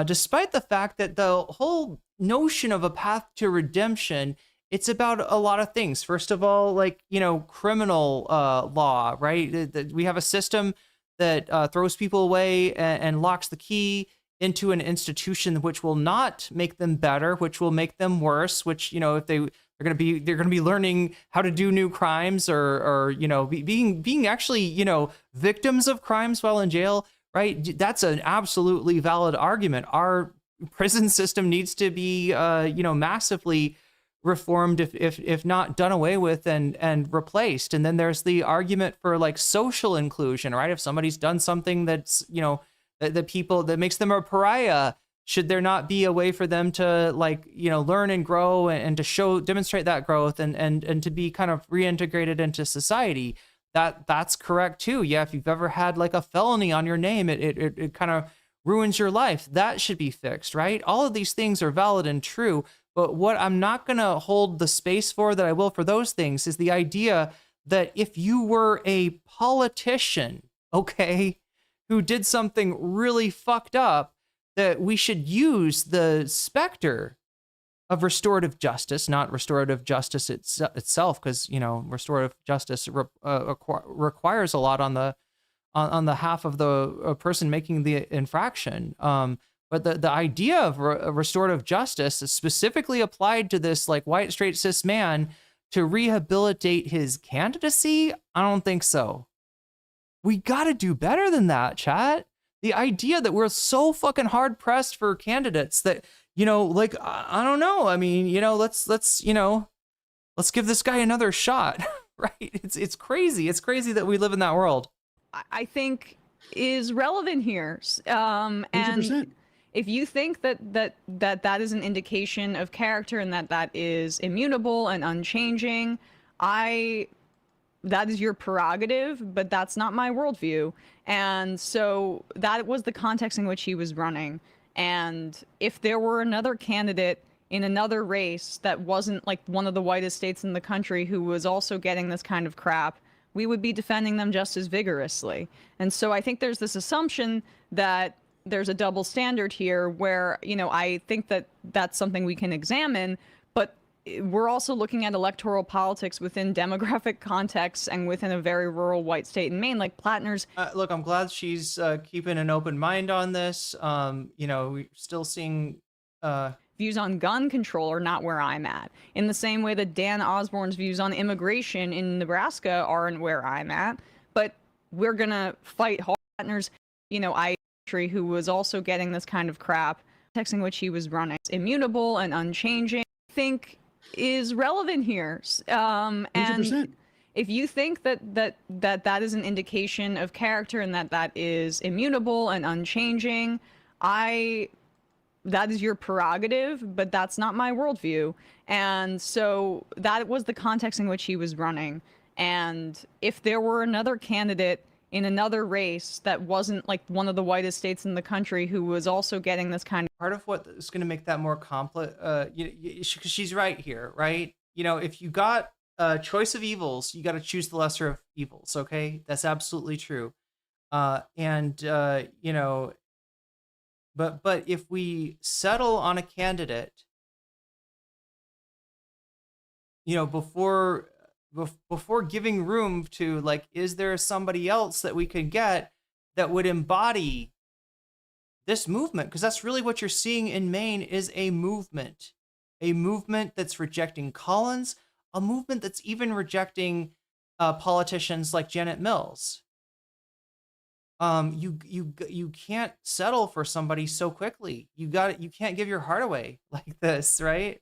despite the fact that the whole notion of a path to redemption, it's about a lot of things. First of all, like, you know, criminal law, right? We have a system that throws people away and locks the key into an institution which will not make them better, which will make them worse, which, you know, if they're going to be learning how to do new crimes or you know, being actually, you know, victims of crimes while in jail, right? That's an absolutely valid argument. Our prison system needs to be, you know, massively reformed, if not done away with and replaced. And then there's the argument for like social inclusion, right? If somebody's done something that's, you know, that people that makes them a pariah, should there not be a way for them to, like, you know, learn and grow and to demonstrate that growth and to be kind of reintegrated into society? That's correct too. Yeah, if you've ever had like a felony on your name, it kind of ruins your life. That should be fixed, right? All of these things are valid and true, but what I'm not gonna hold the space for that I will for those things is the idea that if you were a politician, okay, who did something really fucked up, that we should use the specter of restorative justice, not restorative justice itself, because, you know, restorative justice requires a lot on the half of the person making the infraction. But the idea of restorative justice is specifically applied to this like white straight cis man to rehabilitate his candidacy. I don't think so. We got to do better than that, chat. The idea that we're so fucking hard pressed for candidates that, you know, like, I don't know. I mean, you know, let's give this guy another shot, right? It's crazy. It's crazy that we live in that world. I think is relevant here. And 100%. if you think that is an indication of character and that is immutable and unchanging, that is your prerogative, but that's not my worldview. And so that was the context in which he was running. And if there were another candidate in another race that wasn't like one of the whitest states in the country who was also getting this kind of crap, we would be defending them just as vigorously. And so I think there's this assumption that there's a double standard here where, you know, I think that that's something we can examine, but we're also looking at electoral politics within demographic contexts and within a very rural white state in Maine, like Platner's. Look, I'm glad she's keeping an open mind on this. You know, we're still seeing views on gun control are not where I'm at. In the same way that Dan Osborne's views on immigration in Nebraska aren't where I'm at. But we're gonna fight hard. Platner's, you know, who was also getting this kind of crap, texting which he was running, immutable and unchanging, I think is relevant here. And 100%. if you think that is an indication of character and that is immutable and unchanging, that is your prerogative, but that's not my worldview. And so that was the context in which he was running. And if there were another candidate in another race that wasn't like one of the whitest states in the country who was also getting this kind of... Part of what is going to make that more complex, because she's right here, right? You know, if you got a choice of evils, you got to choose the lesser of evils, okay? That's absolutely true. You know, but if we settle on a candidate, you know, before giving room to, like, is there somebody else that we could get that would embody this movement? Because that's really what you're seeing in Maine is a movement that's rejecting Collins, a movement that's even rejecting politicians like Janet Mills. You can't settle for somebody so quickly. You can't give your heart away like this, right?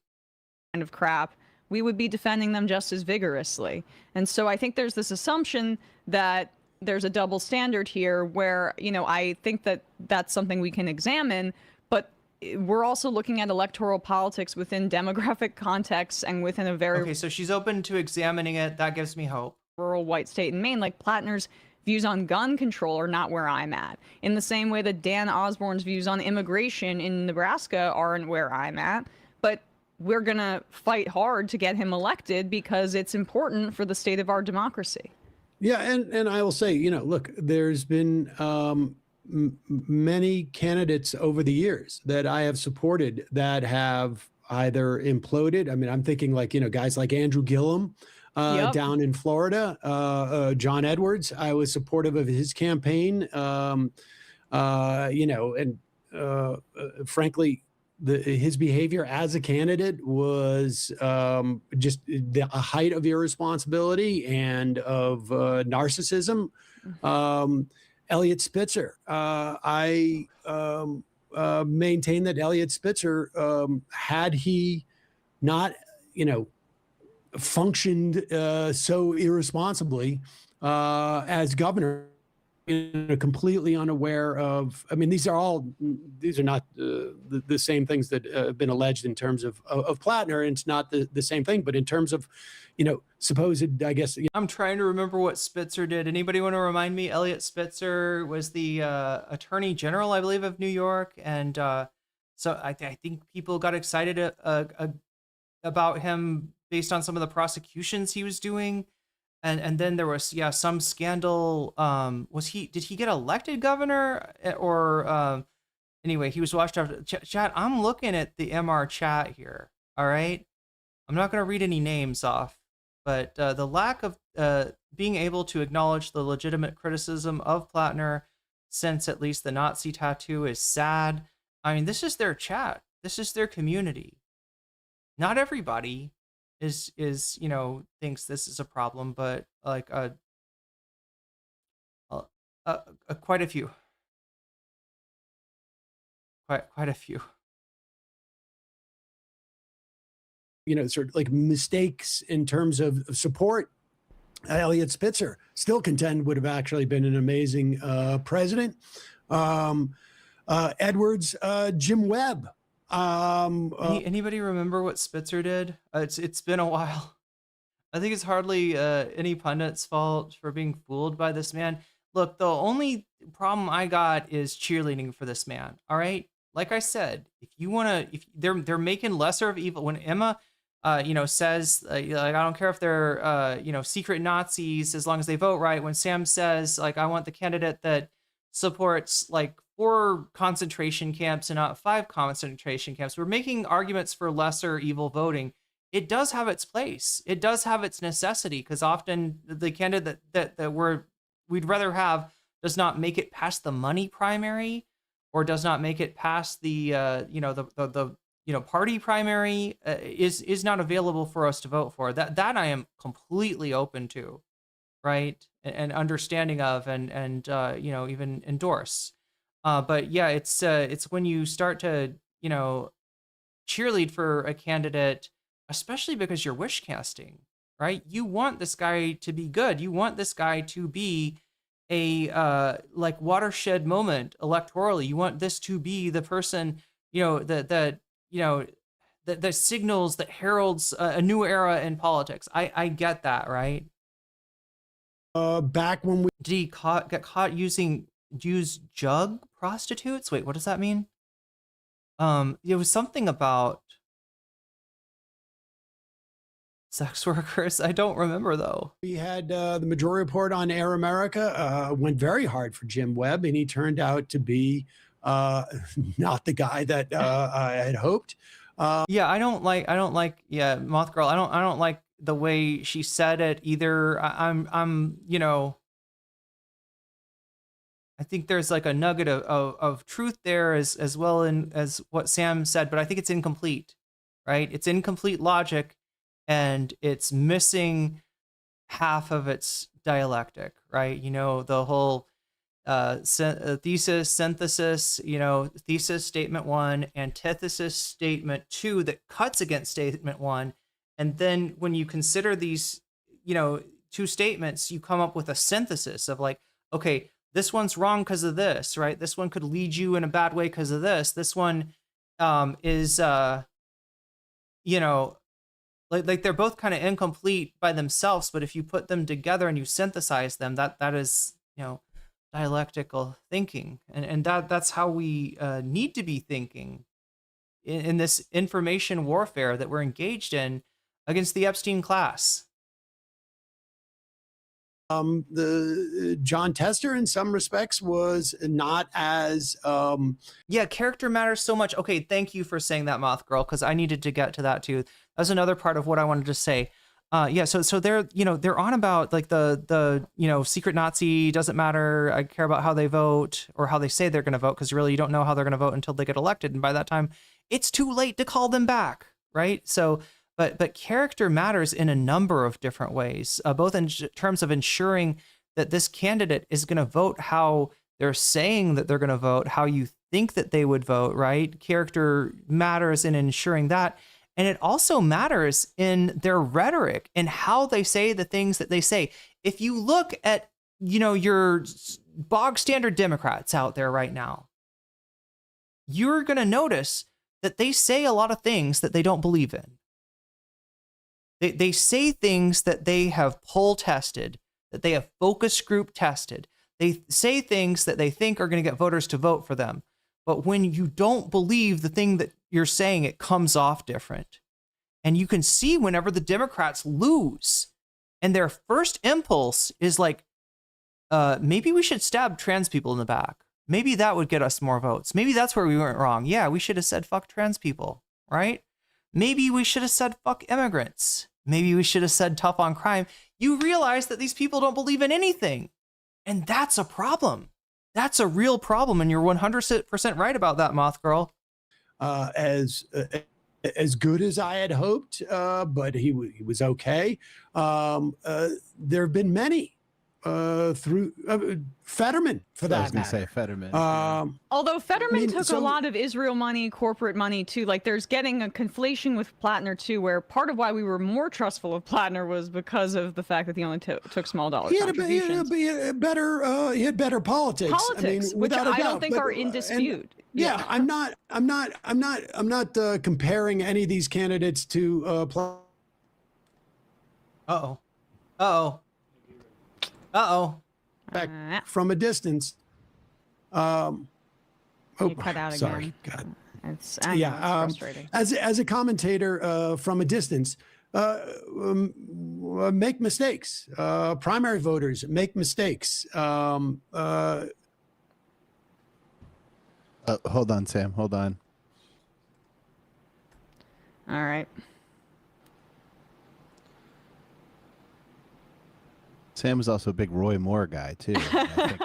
Kind of crap, we would be defending them just as vigorously. And so I think there's this assumption that there's a double standard here where, I think that that's something we can examine, but we're also looking at electoral politics within demographic contexts and within a very... Okay, so she's open to examining it. That gives me hope. Rural white state in Maine, like Platner's views on gun control are not where I'm at. In the same way that Dan Osborne's views on immigration in Nebraska aren't where I'm at. But we're going to fight hard to get him elected because it's important for the state of our democracy. Yeah, and I will say, look, there's been many candidates over the years that I have supported that have either imploded. I mean, I'm thinking like, guys like Andrew Gillum down in Florida, John Edwards. I was supportive of his campaign, frankly, his behavior as a candidate was just a height of irresponsibility and of narcissism. Elliot Spitzer, I maintain that Elliot Spitzer, had he not, functioned so irresponsibly as governor, completely unaware of, I mean, these are not the same things that have been alleged in terms of Platner, and it's not the same thing, but in terms of, supposed, I guess. I'm trying to remember what Spitzer did. Anybody want to remind me? Elliot Spitzer was the Attorney General, I believe, of New York. And so I think people got excited about him based on some of the prosecutions he was doing. And then there was, some scandal. Did he get elected governor or, anyway, he was washed out. Chat, I'm looking at the MR chat here. All right. I'm not going to read any names off, but the lack of being able to acknowledge the legitimate criticism of Platner since at least the Nazi tattoo is sad. I mean, this is their chat. This is their community. Not everybody is thinks this is a problem, but like quite a few. Quite a few. Sort of like mistakes in terms of support. Elliot Spitzer still contend would have actually been an amazing president. Edwards, Jim Webb. Anybody remember what Spitzer did? It's been a while. I think it's hardly any pundit's fault for being fooled by this man. Look, the only problem I got is cheerleading for this man. All right, like I said, if they're making lesser of evil. When Emma, says like I don't care if they're secret Nazis as long as they vote right. When Sam says like I want the candidate that supports like 4 concentration camps and not 5 concentration camps. We're making arguments for lesser evil voting. It does have its place. It does have its necessity, because often the candidate that we'd rather have does not make it past the money primary, or does not make it past the party primary, is not available for us to vote for. That I am completely open to, right, and understanding of, and even endorse. But yeah, it's when you start to, cheerlead for a candidate, especially because you're wish casting, right? You want this guy to be good. You want this guy to be a like watershed moment electorally. You want this to be the person, that signals, that heralds a new era in politics. I get that, right? Back when did he get caught use jug prostitutes? Wait, what does that mean? It was something about sex workers. I don't remember though. We had the Majority Report on Air America went very hard for Jim Webb, and he turned out to be not the guy that I had hoped. Yeah, I don't like Moth Girl. I don't like the way she said it either. I think there's like a nugget of truth there as well as what Sam said, but I think it's incomplete, right? It's incomplete logic. and it's missing half of its dialectic, right? You know, the whole thesis, synthesis, you know, thesis statement 1, antithesis statement 2 that cuts against statement 1. And then when you consider these, you know, 2 statements, you come up with a synthesis of like, okay, this one's wrong because of this, right? This one could lead you in a bad way because of this. This one is, you know, like they're both kind of incomplete by themselves, but if you put them together and you synthesize them, that is, you know, dialectical thinking, and that's how we need to be thinking in this information warfare that we're engaged in against the Epstein class. The John Tester in some respects was not as yeah, character matters so much. Okay, thank you for saying that, Moth Girl, because I needed to get to that too. That's another part of what I wanted to say. Yeah, so they're, you know, they're on about like the you know, secret Nazi doesn't matter. I care about how they vote or how they say they're going to vote, because really you don't know how they're going to vote until they get elected, and by that time it's too late to call them back, right? So but character matters in a number of different ways, both in terms of ensuring that this candidate is going to vote how they're saying that they're going to vote, how you think that they would vote, right? Character matters in ensuring that. And it also matters in their rhetoric and how they say the things that they say. If you look at, you know, your bog standard Democrats out there right now, you're going to notice that they say a lot of things that they don't believe in. They say things that they have poll tested, that they have focus group tested. They say things that they think are going to get voters to vote for them. But when you don't believe the thing that you're saying, it comes off different. And you can see whenever the Democrats lose and their first impulse is like, maybe we should stab trans people in the back. Maybe that would get us more votes. Maybe that's where we went wrong. Yeah, we should have said fuck trans people, right? Maybe we should have said fuck immigrants. Maybe we should have said tough on crime. You realize that these people don't believe in anything. And that's a problem. That's a real problem. And you're 100% right about that, Moth Girl. As good as I had hoped, but he was okay. There have been many through Fetterman, for that I was going to matter. say Fetterman. Although Fetterman took so- a lot of Israel money, corporate money too. Like there's getting a conflation with Platner too, where part of why we were more trustful of Platner was because of the fact that he only took small dollar contributions. He had better politics. Politics, which without a I don't doubt, think but- are in dispute. Yeah, I'm not comparing any of these candidates to back from a distance. You cut out sorry, again. God. It's frustrating. As a commentator from a distance, make mistakes. Primary voters make mistakes. Hold on, Sam. Hold on. All right. Sam was also a big Roy Moore guy too. I think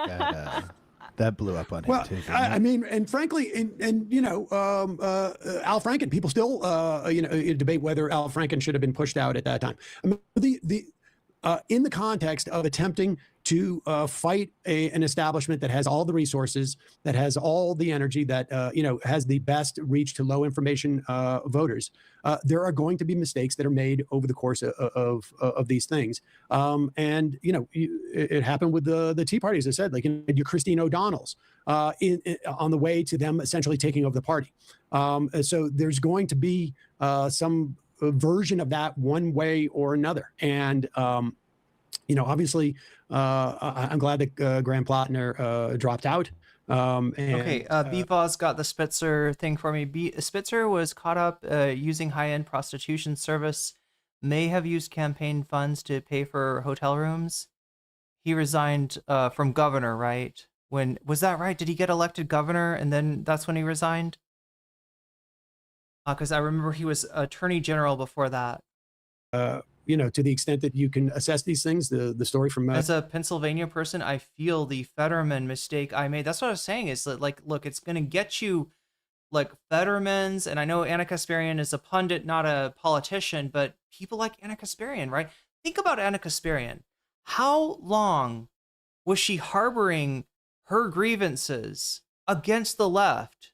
that blew up on him too. I mean, and frankly, and you know, Al Franken. People still, you know, debate whether Al Franken should have been pushed out at that time. I mean, in the context of attempting to fight an establishment that has all the resources, that has all the energy, that you know, has the best reach to low information voters, there are going to be mistakes that are made over the course of these things. And you know, it happened with the Tea Party, as I said, like in your Christine O'Donnell's on the way to them essentially taking over the party. So there's going to be some version of that one way or another. And you know, obviously, I'm glad that Graham Platner dropped out. Okay, Bevoz got the Spitzer thing for me. Spitzer was caught up using high-end prostitution service, may have used campaign funds to pay for hotel rooms. He resigned from governor, right? When was that right? Did he get elected governor and then that's when he resigned? Because I remember he was attorney general before that. You know, to the extent that you can assess these things, the story from as a Pennsylvania person, I feel the Fetterman mistake I made. That's what I was saying is that, like, look, it's going to get you like Fetterman's, and I know Anna Kasparian is a pundit, not a politician, but people like Anna Kasparian, right? Think about Anna Kasparian. How long was she harboring her grievances against the left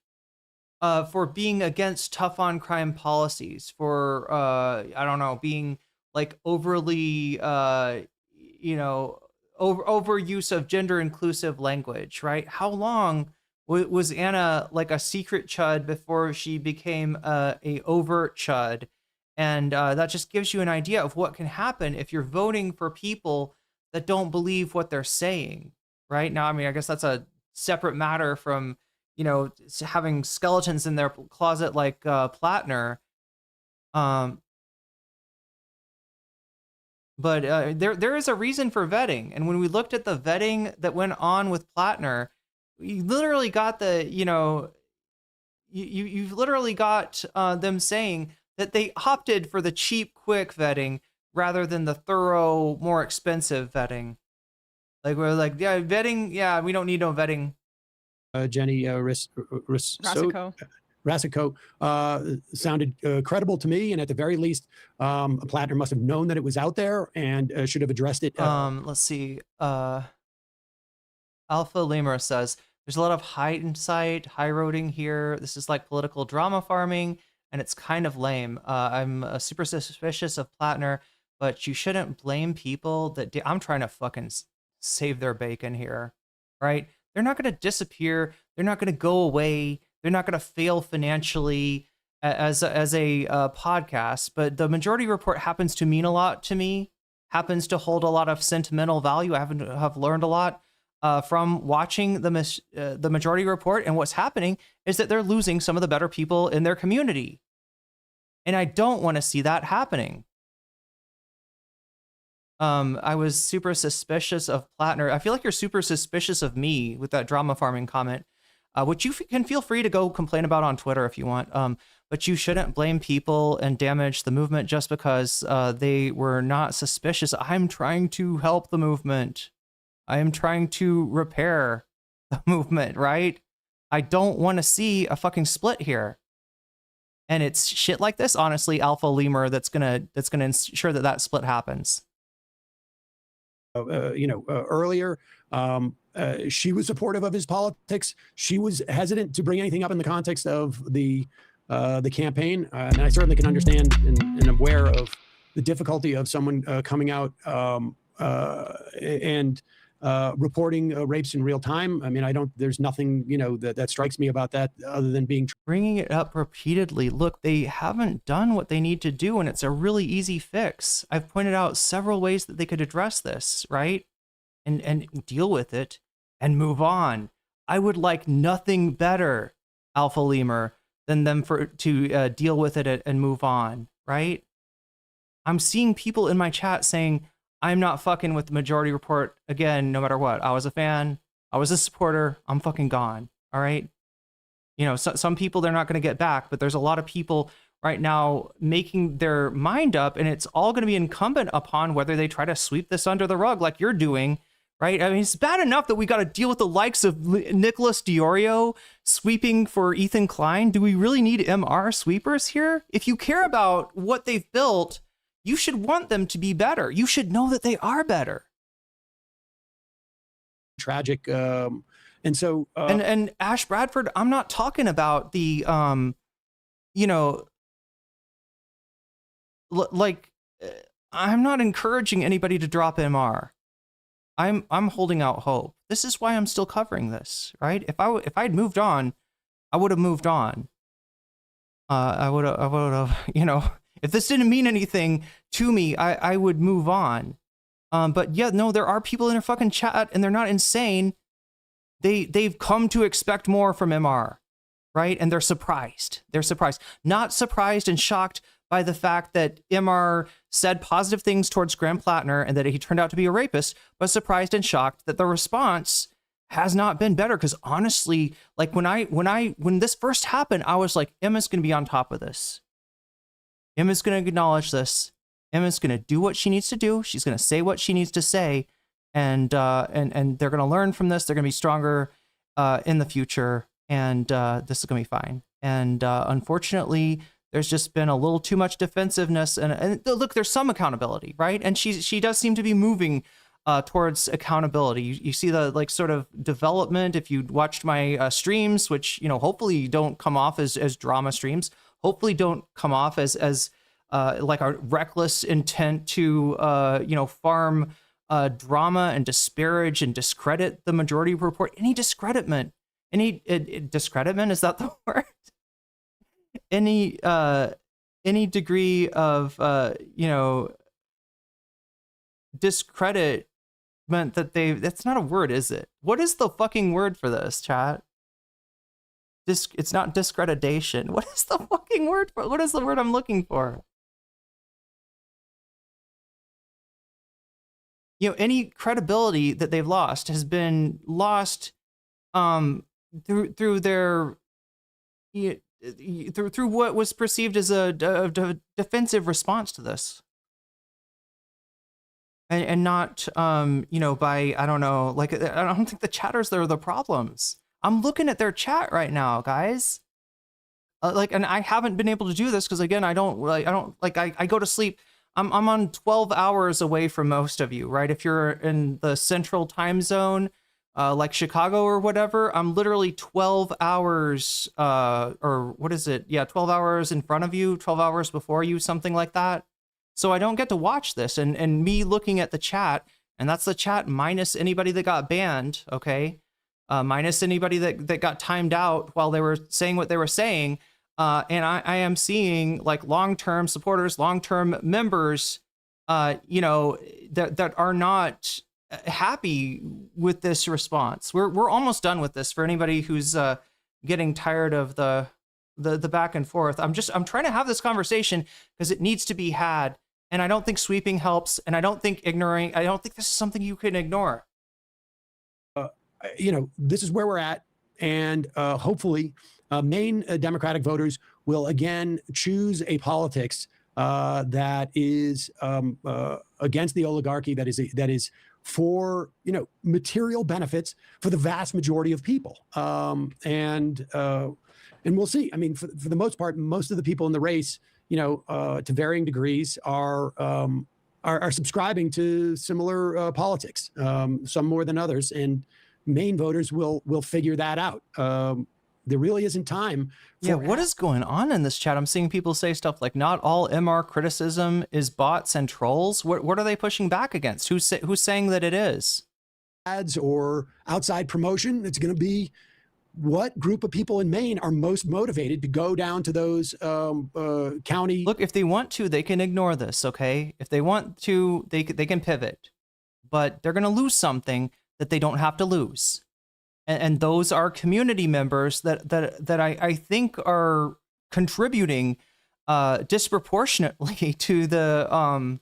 for being against tough on crime policies, for, I don't know, being like overly, overuse of gender inclusive language, right? How long was Anna like a secret chud before she became a overt chud? And that just gives you an idea of what can happen if you're voting for people that don't believe what they're saying, right? Now, I mean, I guess that's a separate matter from, having skeletons in their closet like Platner. But there is a reason for vetting. And when we looked at the vetting that went on with Platner, you literally got you've literally got them saying that they opted for the cheap, quick vetting rather than the thorough, more expensive vetting. Like, we're like, yeah, vetting, yeah, we don't need no vetting. Jenny Rasico sounded credible to me, and at the very least, Platner must have known that it was out there and should have addressed it. Let's see. Alpha Lemur says there's a lot of hindsight, high roading here. This is like political drama farming, and it's kind of lame. I'm super suspicious of Platner, but you shouldn't blame people that I'm trying to fucking save their bacon here, right? They're not going to disappear. They're not going to go away. They're not going to fail financially as a podcast. But the Majority Report happens to mean a lot to me, happens to hold a lot of sentimental value. I have learned a lot from watching the Majority Report. And what's happening is that they're losing some of the better people in their community. And I don't want to see that happening. I was super suspicious of Platner. I feel like you're super suspicious of me with that drama farming comment, which you can feel free to go complain about on Twitter if you want. But you shouldn't blame people and damage the movement just because they were not suspicious. I'm trying to help the movement. I am trying to repair the movement, right? I don't want to see a fucking split here. And it's shit like this, honestly, Alpha Lemur, that's gonna ensure that split happens. Earlier, she was supportive of his politics. She was hesitant to bring anything up in the context of the campaign, and I certainly can understand and aware of the difficulty of someone coming out and reporting rapes in real time. I mean, there's nothing, that strikes me about that other than bringing it up repeatedly. Look, they haven't done what they need to do, and it's a really easy fix. I've pointed out several ways that they could address this, right? And deal with it and move on. I would like nothing better, Alpha Lemur, than them to deal with it and move on, right? I'm seeing people in my chat saying, I'm not fucking with the Majority Report again, no matter what. I was a fan. I was a supporter. I'm fucking gone. All right. Some people they're not going to get back, but there's a lot of people right now making their mind up, and it's all going to be incumbent upon whether they try to sweep this under the rug like you're doing, right? I mean, it's bad enough that we got to deal with the likes of Nicholas Diorio sweeping for Ethan Klein. Do we really need MR sweepers here? If you care about what they've built, you should want them to be better. You should know that they are better. Tragic. And so, and Ash Bradford, I'm not talking about the, I'm not encouraging anybody to drop MR. I'm holding out hope. This is why I'm still covering this, right? If I'd moved on, I would have moved on. I would have, if this didn't mean anything to me, I would move on. But yeah, no, there are people in their fucking chat, and they're not insane. They've come to expect more from MR, right? And they're surprised. They're surprised. Not surprised and shocked by the fact that MR said positive things towards Graham Platner and that he turned out to be a rapist, but surprised and shocked that the response has not been better. Because honestly, like when this first happened, I was like, Emma's going to be on top of this. Emma's going to acknowledge this. Emma's going to do what she needs to do. She's going to say what she needs to say. And they're going to learn from this. They're going to be stronger in the future. And this is going to be fine. And unfortunately, there's just been a little too much defensiveness. And look, there's some accountability, right? And she does seem to be moving towards accountability. You see the like sort of development. If you watched my streams, which hopefully don't come off as drama streams, hopefully don't come off as like a reckless intent to farm drama and disparage and discredit the Majority Report. Any discreditment, discreditment, is that the word? Any degree of discredit meant that that's not a word, is it? What is the fucking word for this, chat? It's not discreditation. What is the fucking word for? What is the word I'm looking for? Any credibility that they've lost has been lost through their through what was perceived as a defensive response to this. And not, by, I don't know, like, I don't think the chatters are the problems. I'm looking at their chat right now, guys. And I haven't been able to do this because, again, I go to sleep. I'm on 12 hours away from most of you, right? If you're in the central time zone, like Chicago or whatever, I'm literally 12 hours, or what is it? Yeah, 12 hours in front of you, 12 hours before you, something like that. So I don't get to watch this, and me looking at the chat, and that's the chat minus anybody that got banned, okay? Minus anybody that got timed out while they were saying what they were saying. And I am seeing like long-term supporters, long-term members, that are not happy with this response. We're almost done with this for anybody who's getting tired of the back and forth. I'm trying to have this conversation because it needs to be had. And I don't think sweeping helps. And I don't think I don't think this is something you can ignore. This is where we're at. And hopefully Maine Democratic voters will again choose a politics that is against the oligarchy, that is for material benefits for the vast majority of people. And we'll see. I mean, for the most part, most of the people in the race, to varying degrees, are subscribing to similar politics, some more than others. And Maine voters will figure that out. There really isn't time. What is going on in this chat? I'm seeing people say stuff like, not all MR criticism is bots and trolls. What are they pushing back against? Who's saying that it is? Ads or outside promotion. It's going to be what group of people in Maine are most motivated to go down to those county. Look, if they want to, they can ignore this, okay? If they want to, they can pivot. But they're going to lose something that they don't have to lose. And those are community members that I think are contributing disproportionately to the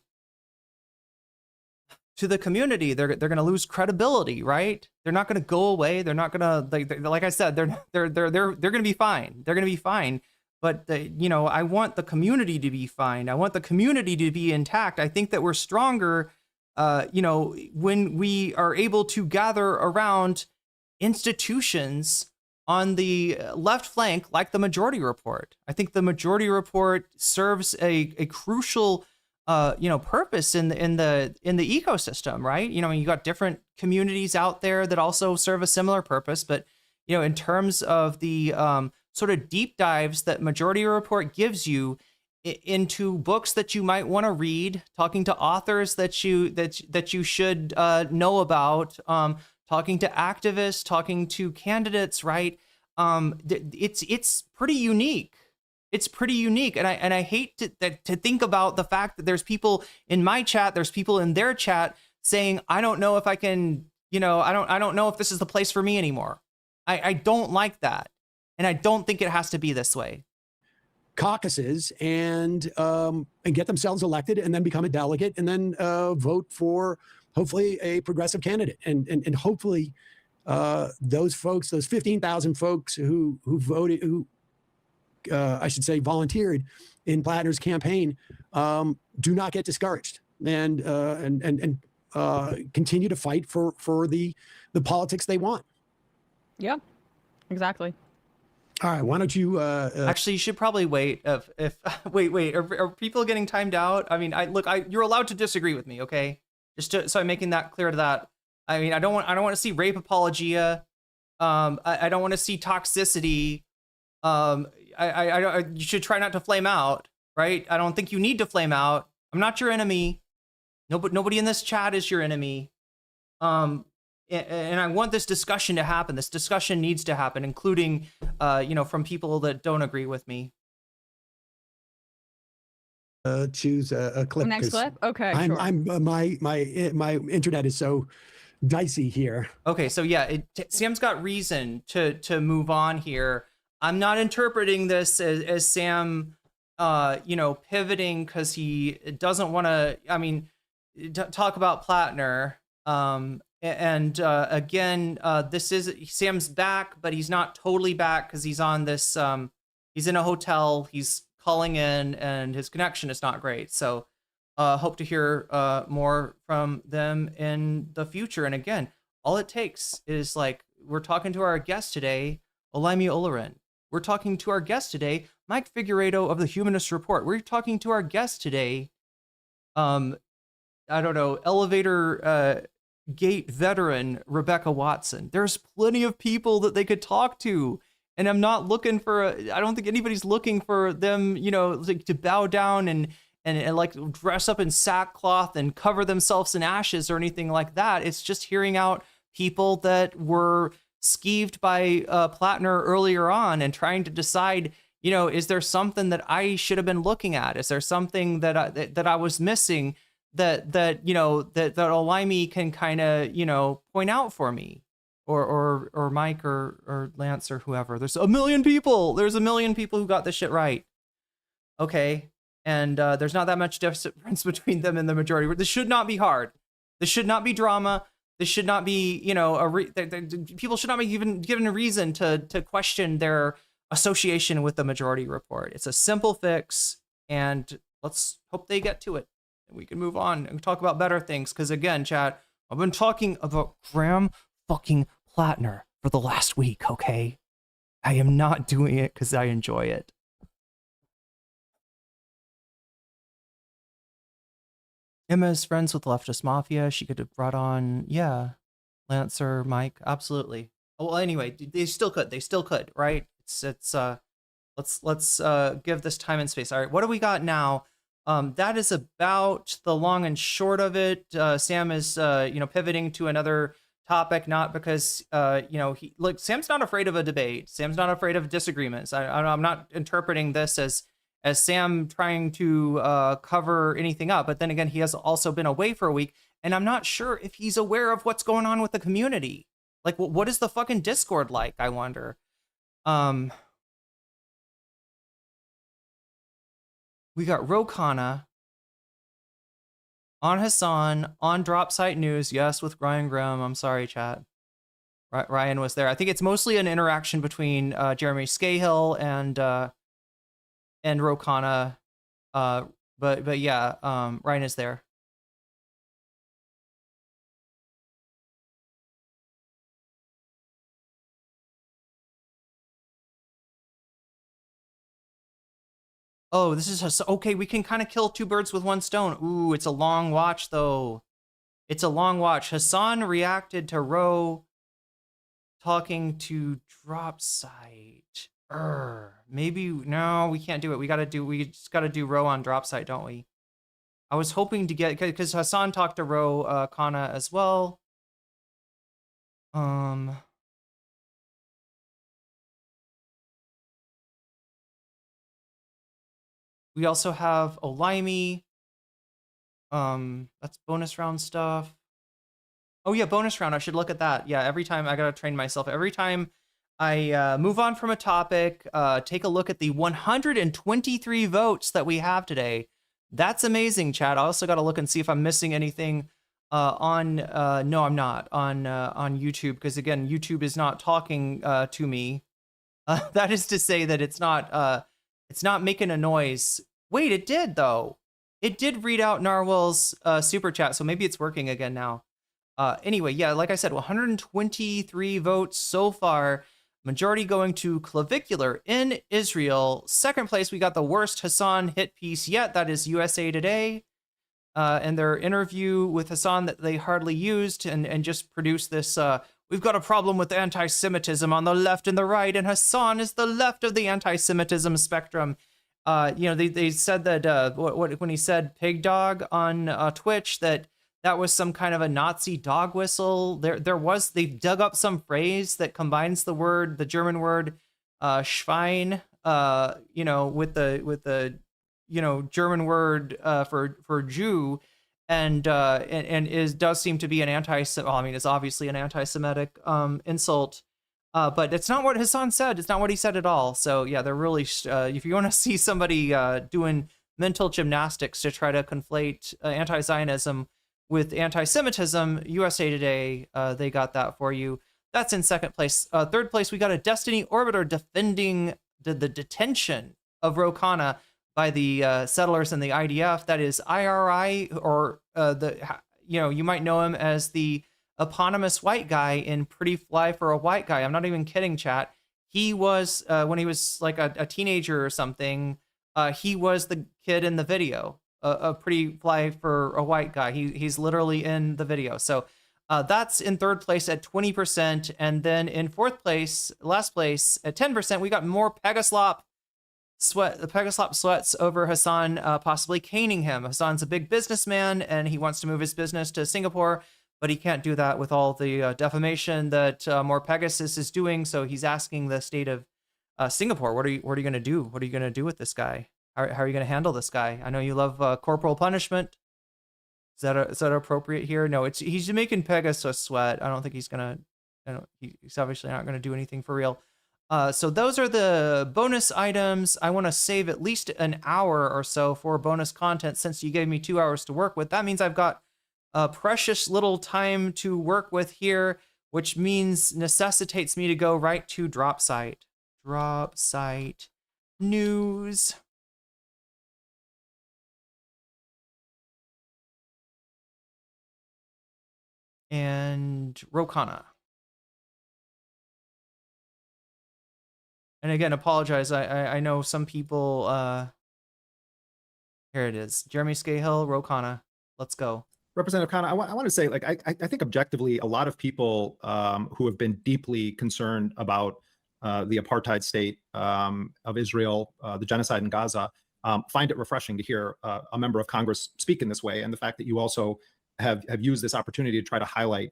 community. They're going to lose credibility, right? They're not going to go away. They're not going to, like I said, they're going to be fine. They're going to be fine. But I want the community to be fine. I want the community to be intact. I think that we're stronger, when we are able to gather around institutions on the left flank, like the Majority Report. I think the Majority Report serves a crucial, purpose in the ecosystem, right? You got different communities out there that also serve a similar purpose, but in terms of the sort of deep dives that Majority Report gives you into books that you might want to read, talking to authors that you should know about, talking to activists, talking to candidates, right? It's pretty unique. It's pretty unique, and I hate to think about the fact that there's people in my chat, there's people in their chat saying, I don't know if I can, I don't know if this is the place for me anymore. I don't like that, and I don't think it has to be this way. Caucuses and get themselves elected, and then become a delegate, and then vote for hopefully a progressive candidate, and hopefully those folks, those 15,000 folks who voted, I should say volunteered in Platner's campaign, do not get discouraged and continue to fight for the politics they want. Yeah, exactly. All right, why don't you? Actually, you should probably wait. If wait, are people getting timed out? I mean, you're allowed to disagree with me, okay? So I'm making that clear to that. I mean, I don't want to see rape apologia. I don't want to see toxicity. You should try not to flame out, right? I don't think you need to flame out. I'm not your enemy. Nobody in this chat is your enemy. And I want this discussion to happen. This discussion needs to happen, including, from people that don't agree with me. Choose a clip. Next clip? Okay, sure. My internet is so dicey here. Okay, so yeah, Sam's got reason to move on here. I'm not interpreting this as Sam, pivoting because he doesn't want to. I mean, talk about Platner. Again, this is Sam's back, but he's not totally back because he's on this. He's in a hotel. He's calling in, and his connection is not great. So, hope to hear more from them in the future. And again, all it takes is we're talking to our guest today, Olayemi Friends. We're talking to our guest today, Mike Figueredo of the Humanist Report. We're talking to our guest today, elevator gate veteran Rebecca Watson. There's plenty of people that they could talk to, and I'm not looking for. I don't think anybody's looking for them, to bow down and dress up in sackcloth and cover themselves in ashes or anything like that. It's just hearing out people that were skeeved by Platner earlier on and trying to decide, is there something that I should have been looking at? Is there something that I was missing that Olayemi can kind of, point out for me, or Mike or Lance or whoever. There's a million people who got this shit right. Okay. And there's not that much difference between them and the majority. This should not be hard. This should not be drama. This should not be, people should not be given a reason to question their association with the majority report. It's a simple fix, and let's hope they get to it. And we can move on and talk about better things. Because again, chat, I've been talking about Graham fucking Platner for the last week, okay? I am not doing it because I enjoy it. Emma is friends with Leftist Mafia. She could have brought on, Lance or Mike. Absolutely. Well, anyway, they still could, right? Let's give this time and space. All right, what do we got now? That is about the long and short of it. Sam is, pivoting to another topic, not because, Sam's not afraid of a debate. Sam's not afraid of disagreements. I'm not interpreting this as Sam trying to cover anything up. But then again, he has also been away for a week, and I'm not sure if he's aware of what's going on with the community. What is the fucking Discord like, I wonder? We got Khanna on Hassan on Drop Site News. Yes, with Ryan Graham. I'm sorry, chat. Ryan was there. I think it's mostly an interaction between Jeremy Scahill and Khanna. But yeah, Ryan is there. Oh, this is okay. We can kind of kill two birds with one stone. Ooh, it's a long watch though. It's a long watch. Hassan reacted to Ro talking to Drop Site. Maybe no, we can't do it. We just gotta do Ro on Drop Site, don't we? I was hoping to get, because Hassan talked to Ro Khanna as well. We also have Olayemi. That's bonus round stuff. Oh yeah, bonus round. I should look at that. Yeah, every time I gotta train myself. Every time I move on from a topic, take a look at the 123 votes that we have today. That's amazing, chat. I also gotta look and see if I'm missing anything on. No, I'm not on YouTube, because again, YouTube is not talking to me. That is to say that it's not making a noise. Wait, it did though. It did read out Narwhal's super chat, so maybe it's working again now. Anyway, yeah, like I said, 123 votes so far. majority going to clavicular in Israel. Second place, we got the worst Hassan hit piece yet. That is USA Today. And their interview with Hassan that they hardly used and just produced this, we've got a problem with anti-Semitism on the left and the right, and Hassan is the left of the anti-Semitism spectrum. They said that when he said pig dog on Twitch, that was some kind of a Nazi dog whistle. They dug up some phrase that combines the German word Schwein, with the German word for Jew, and does seem to be an it's obviously an anti-Semitic insult, but it's not what Hassan said. It's not what he said at all. So yeah, they're really if you want to see somebody doing mental gymnastics to try to conflate anti-Zionism with anti-Semitism, USA Today, they got that for you. That's in second place. Third place, we got a Destiny orbiter defending the detention of Khanna by the settlers and the IDF. That is IRI, or you might know him as the eponymous white guy in Pretty Fly for a White Guy. I'm not even kidding, chat. He was, when he was like a teenager or something, he was the kid in the video, a Pretty Fly for a White Guy. He's literally in the video. So that's in third place at 20%. And then in fourth place, last place at 10%, we got more Pegaslop sweats over Hassan possibly caning him. Hassan's a big businessman and he wants to move his business to Singapore, but he can't do that with all the defamation that More Pegasus is doing. So he's asking the state of Singapore, what are you going to do? What are you going to do with this guy? How are you going to handle this guy? I know you love corporal punishment. Is that appropriate here? No, he's making Pegasus sweat. I don't think he's obviously not going to do anything for real. So those are the bonus items. I want to save at least an hour or so for bonus content since you gave me 2 hours to work with. That means I've got precious little time to work with here, which necessitates me to go right to drop site. Drop site news. And Khanna. And again, apologize. I know some people. Here it is. Jeremy Scahill, Khanna. Let's go. Representative Khanna, I want to say, I think objectively, a lot of people who have been deeply concerned about the apartheid state of Israel, the genocide in Gaza, find it refreshing to hear a member of Congress speak in this way, and the fact that you also have used this opportunity to try to highlight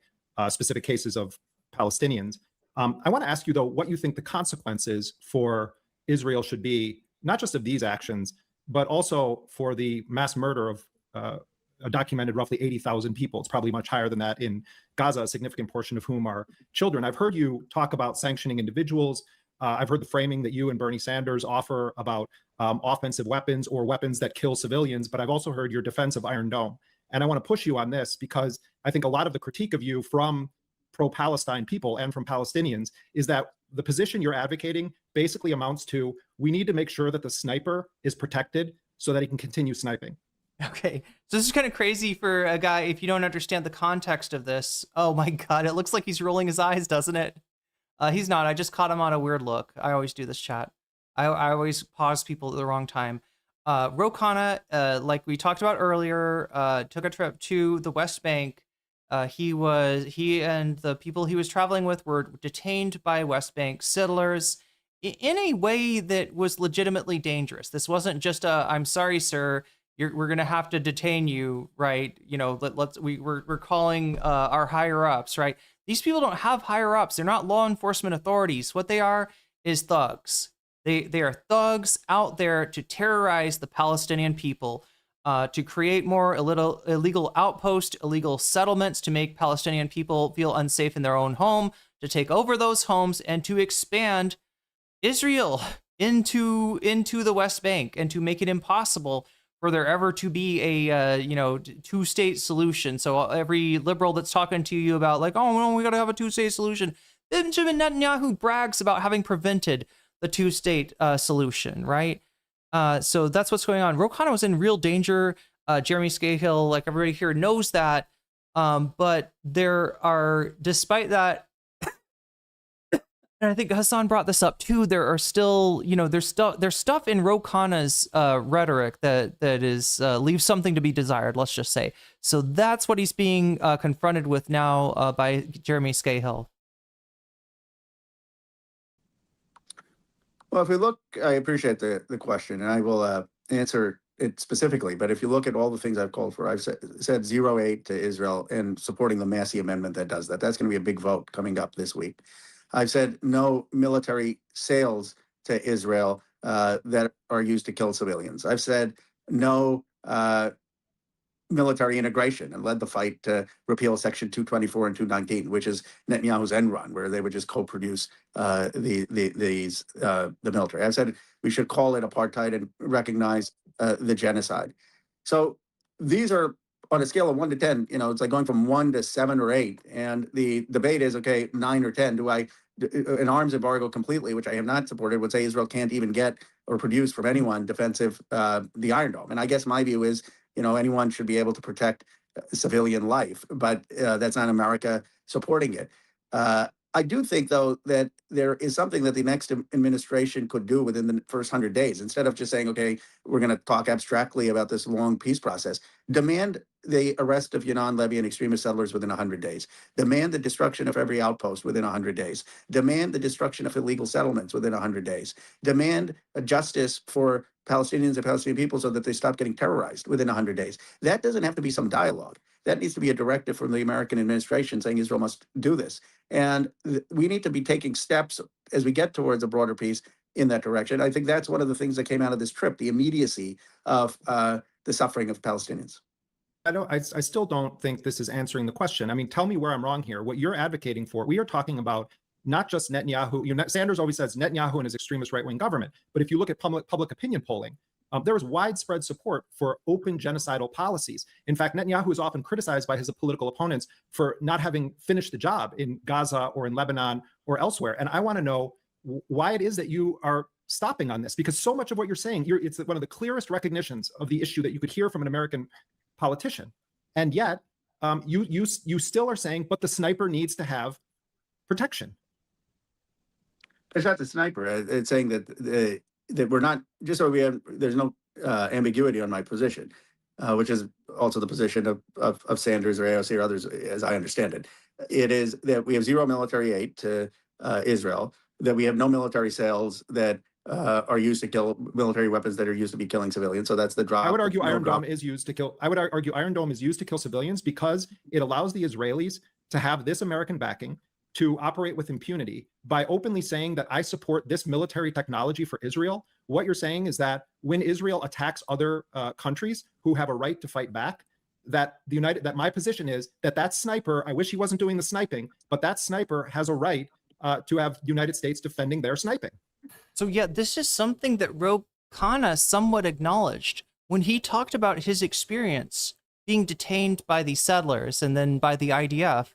specific cases of Palestinians. I want to ask you, though, what you think the consequences for Israel should be, not just of these actions, but also for the mass murder of a documented roughly 80,000 people. It's probably much higher than that in Gaza, a significant portion of whom are children. I've heard you talk about sanctioning individuals. I've heard the framing that you and Bernie Sanders offer about offensive weapons or weapons that kill civilians, but I've also heard your defense of Iron Dome. And I want to push you on this because I think a lot of the critique of you from pro-Palestine people and from Palestinians is that the position you're advocating basically amounts to, we need to make sure that the sniper is protected so that he can continue sniping. Okay, so this is kind of crazy for a guy if you don't understand the context of this. Oh my God, it looks like he's rolling his eyes, doesn't it? He's not. I just caught him on a weird look. I always do this, chat. I always pause people at the wrong time. Khanna, like we talked about earlier, took a trip to the West Bank. He and the people he was traveling with were detained by West Bank settlers in a way that was legitimately dangerous. This wasn't just I'm sorry, sir, we're gonna have to detain you, right? You know, we're calling our higher ups, right? These people don't have higher ups. They're not law enforcement authorities. What they are is thugs. They are thugs out there to terrorize the Palestinian people, to create more illegal outposts, illegal settlements, to make Palestinian people feel unsafe in their own home, to take over those homes, and to expand Israel into the West Bank, and to make it impossible for there ever to be a two-state solution. So every liberal that's talking to you about like, oh no, we got to have a two-state solution, Benjamin Netanyahu brags about having prevented the two-state solution, right? So that's what's going on. Khanna was in real danger. Jeremy Scahill, like everybody here, knows that. But there are, despite that, And I think Hassan brought this up too. There are still, there's stuff in Khanna's rhetoric that is leaves something to be desired. Let's just say. So that's what he's being confronted with now by Jeremy Scahill. Well, if we look, I appreciate the question, and I will answer it specifically. But if you look at all the things I've called for, I've said zero aid to Israel and supporting the Massey Amendment that does that. That's going to be a big vote coming up this week. I've said no military sales to Israel that are used to kill civilians. I've said no military integration and led the fight to repeal Section 224 and 219, which is Netanyahu's end run, where they would just co-produce the military. I've said we should call it apartheid and recognize the genocide. So these are on a scale of 1 to 10, it's like going from 1 to 7 or 8. And the debate is, okay, 9 or 10. Do I, an arms embargo completely, which I have not supported, would say Israel can't even get or produce from anyone defensive, the Iron Dome. And I guess my view is, anyone should be able to protect civilian life, but that's not America supporting it. I do think, though, that there is something that the next administration could do within the first 100 days. Instead of just saying, okay, we're going to talk abstractly about this long peace process, demand the arrest of Yonah Levy and extremist settlers within 100 days. Demand the destruction of every outpost within 100 days. Demand the destruction of illegal settlements within 100 days. Demand a justice for Palestinians and Palestinian people so that they stop getting terrorized within 100 days. That doesn't have to be some dialogue. That needs to be a directive from the American administration saying Israel must do this. And we need to be taking steps as we get towards a broader peace in that direction. I think that's one of the things that came out of this trip, the immediacy of the suffering of Palestinians. I still don't think this is answering the question. I mean, tell me where I'm wrong here. What you're advocating for, we are talking about not just Netanyahu. Sanders always says Netanyahu and his extremist right-wing government. But if you look at public opinion polling, there was widespread support for open genocidal policies. In fact, Netanyahu is often criticized by his political opponents for not having finished the job in Gaza or in Lebanon or elsewhere. And I want to know why it is that you are stopping on this, because so much of what you're saying, it's one of the clearest recognitions of the issue that you could hear from an American politician. And yet you still are saying, but the sniper needs to have protection. It's not the sniper. It's saying that that we're not, just so there's no ambiguity on my position, which is also the position of Sanders or AOC or others, as I understand it. It is that we have zero military aid to Israel, that we have no military sales that are used to kill, military weapons that are used to be killing civilians. So that's the drop. I would argue Iron Dome is used to kill. I would argue Iron Dome is used to kill civilians because it allows the Israelis to have this American backing to operate with impunity by openly saying that I support this military technology for Israel. What you're saying is that when Israel attacks other countries who have a right to fight back, that my position is that sniper, I wish he wasn't doing the sniping, but that sniper has a right to have the United States defending their sniping. So yeah, this is something that Khanna somewhat acknowledged when he talked about his experience being detained by the settlers and then by the IDF.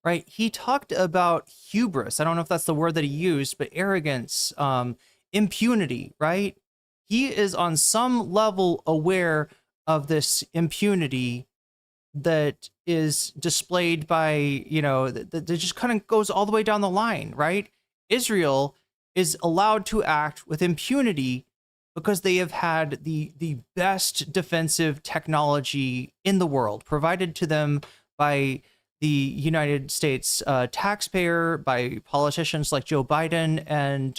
Right, he talked about hubris. I don't know if that's the word that he used, but arrogance, impunity, right? He is on some level aware of this impunity that is displayed by, that just kind of goes all the way down the line, right? Israel is allowed to act with impunity because they have had the best defensive technology in the world provided to them by the United States taxpayer, by politicians like Joe Biden and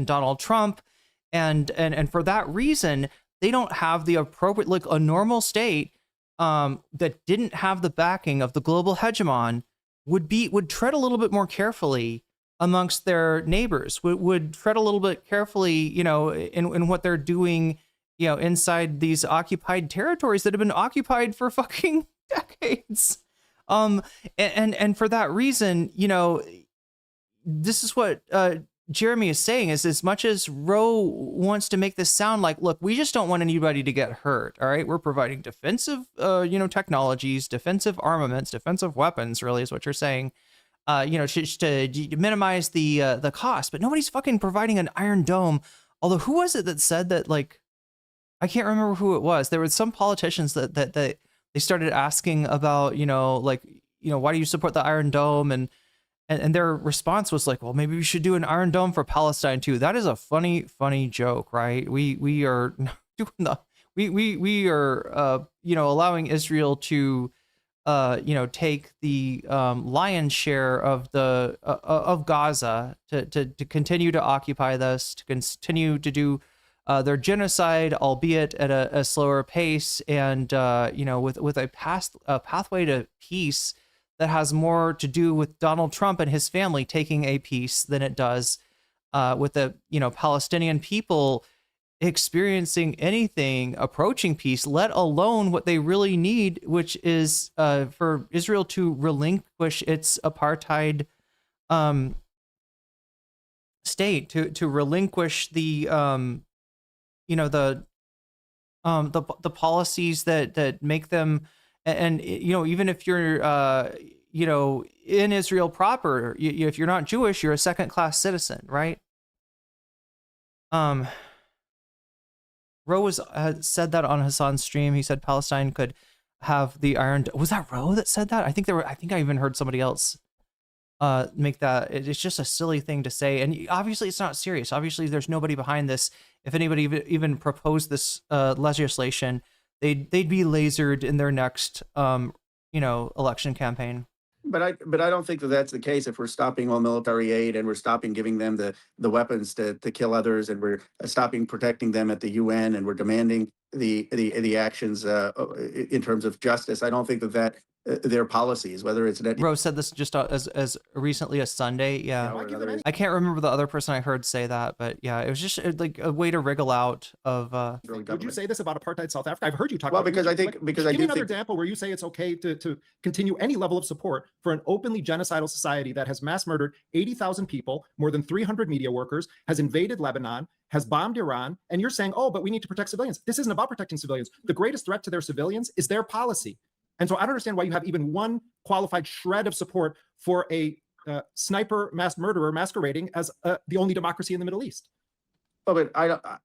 Donald Trump, and for that reason, they don't have the appropriate, like a normal state that didn't have the backing of the global hegemon would tread a little bit more carefully amongst their neighbors, would tread a little bit carefully, in what they're doing, inside these occupied territories that have been occupied for fucking decades. And for that reason, this is what Jeremy is saying, is as much as Roe wants to make this sound like, look, we just don't want anybody to get hurt. All right. We're providing defensive, technologies, defensive armaments, defensive weapons, really is what you're saying, just to minimize the cost, but nobody's fucking providing an Iron Dome. Although who was it that said that, like, I can't remember who it was. There were some politicians that they started asking about, why do you support the Iron Dome? And and their response was like, well, maybe we should do an Iron Dome for Palestine too. That is a funny joke, right? We are doing the we are allowing Israel to take the lion's share of the of Gaza to continue to occupy this, to continue to do their genocide, albeit at a slower pace, and with a pathway to peace that has more to do with Donald Trump and his family taking a peace than it does with the Palestinian people experiencing anything approaching peace, let alone what they really need, which is for Israel to relinquish its apartheid state, to relinquish the the policies that make them, and even if you're in Israel proper, if you're not Jewish, you're a second-class citizen, right? Ro said that on Hassan's stream. He said Palestine could have the Iron Dome. Was that Ro that said that? I think I even heard somebody else make that. It's just a silly thing to say, and obviously it's not serious. Obviously there's nobody behind this. If anybody even proposed this legislation, they'd be lasered in their next election campaign. But I don't think that that's the case if we're stopping all military aid and we're stopping giving them the weapons to kill others, and we're stopping protecting them at the UN, and we're demanding the actions in terms of justice. I don't think that their policies, whether it's Rose said this just as recently as Sunday. Yeah, I can't remember the other person I heard say that, but yeah, it was just like a way to wriggle out of. Would you say this about apartheid South Africa? I've heard you talk. Well, about because I think give me another example where you say it's okay to continue any level of support for an openly genocidal society that has mass murdered 80,000 people, more than 300 media workers, has invaded Lebanon, has bombed Iran, and you're saying, oh, but we need to protect civilians. This isn't about protecting civilians. The greatest threat to their civilians is their policy. And so I don't understand why you have even one qualified shred of support for a sniper mass murderer masquerading as the only democracy in the Middle East. Well, but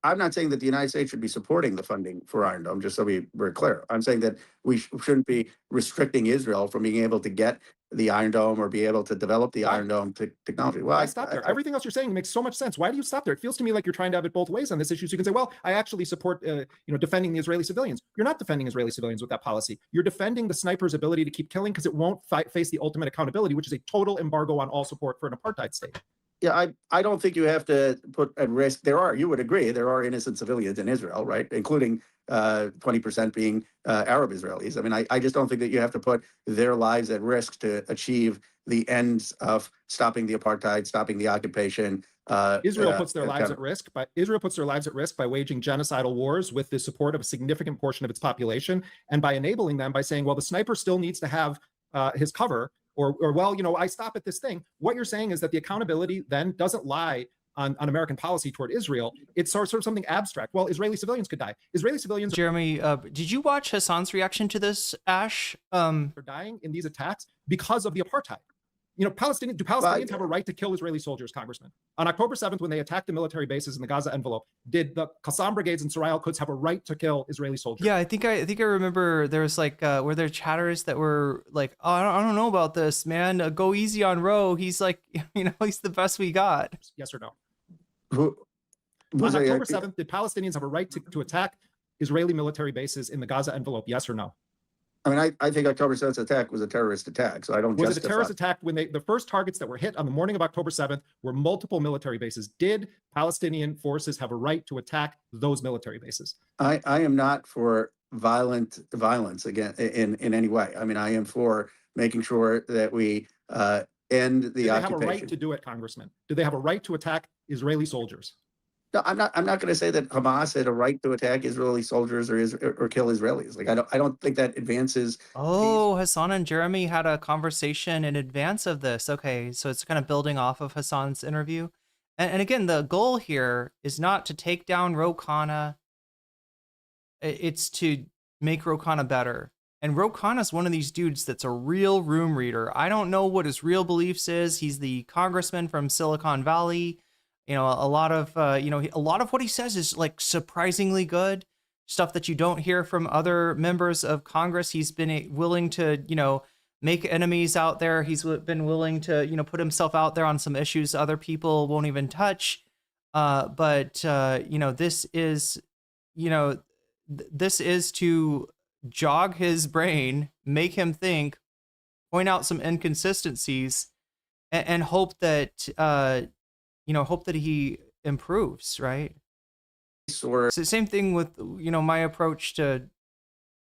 I'm not saying that the United States should be supporting the funding for Iron Dome, just so we're clear. I'm saying that we shouldn't be restricting Israel from being able to get the Iron Dome or be able to develop the Iron Dome technology. Well, I stop there. Everything else you're saying makes so much sense. Why do you stop there? It feels to me like you're trying to have it both ways on this issue. So you can say, well, I actually support defending the Israeli civilians. You're not defending Israeli civilians with that policy. You're defending the sniper's ability to keep killing because it won't face the ultimate accountability, which is a total embargo on all support for an apartheid state. Yeah, I don't think you have to put at risk. You would agree, there are innocent civilians in Israel, right? Including 20% being Arab Israelis. I mean, I just don't think that you have to put their lives at risk to achieve the ends of stopping the apartheid, stopping the occupation. Israel puts their lives at risk, but Israel puts their lives at risk by waging genocidal wars with the support of a significant portion of its population, and by enabling them by saying, well, the sniper still needs to have his cover. Or well, I stop at this thing. What you're saying is that the accountability then doesn't lie on American policy toward Israel. It's sort of something abstract. Well, Israeli civilians could die. Israeli civilians. Jeremy, did you watch Hassan's reaction to this, Ash? Are dying in these attacks because of the apartheid. Do Palestinians have a right to kill Israeli soldiers, Congressman? On October 7th, when they attacked the military bases in the Gaza envelope, did the Qassam brigades and Soraya al-Quds have a right to kill Israeli soldiers? Yeah, I think I remember there was were there chatters that were like, oh, I don't know about this, man. Go easy on Ro. He's like, he's the best we got. Yes or no? On October 7th, did Palestinians have a right to attack Israeli military bases in the Gaza envelope? Yes or no? I mean, I think October 7th attack was a terrorist attack, so I don't. Was it a terrorist attack when the first targets that were hit on the morning of October 7th were multiple military bases? Did Palestinian forces have a right to attack those military bases? I am not for violence again in any way. I mean, I am for making sure that we end the occupation. Do they have a right to do it, Congressman? Do they have a right to attack Israeli soldiers? No, I'm not going to say that Hamas had a right to attack Israeli soldiers or kill Israelis. Like I don't think that advances. Oh, Hassan and Jeremy had a conversation in advance of this. Okay, so it's kind of building off of Hassan's interview, and again, the goal here is not to take down Khanna. It's to make Khanna better. And Khanna is one of these dudes that's a real room reader. I don't know what his real beliefs is. He's the congressman from Silicon Valley. A lot of what he says is like surprisingly good stuff that you don't hear from other members of Congress. He's been willing to, make enemies out there. He's been willing to, put himself out there on some issues other people won't even touch. But this is, this is to jog his brain, make him think, point out some inconsistencies, and hope that, hope that he improves, right? So same thing with, my approach to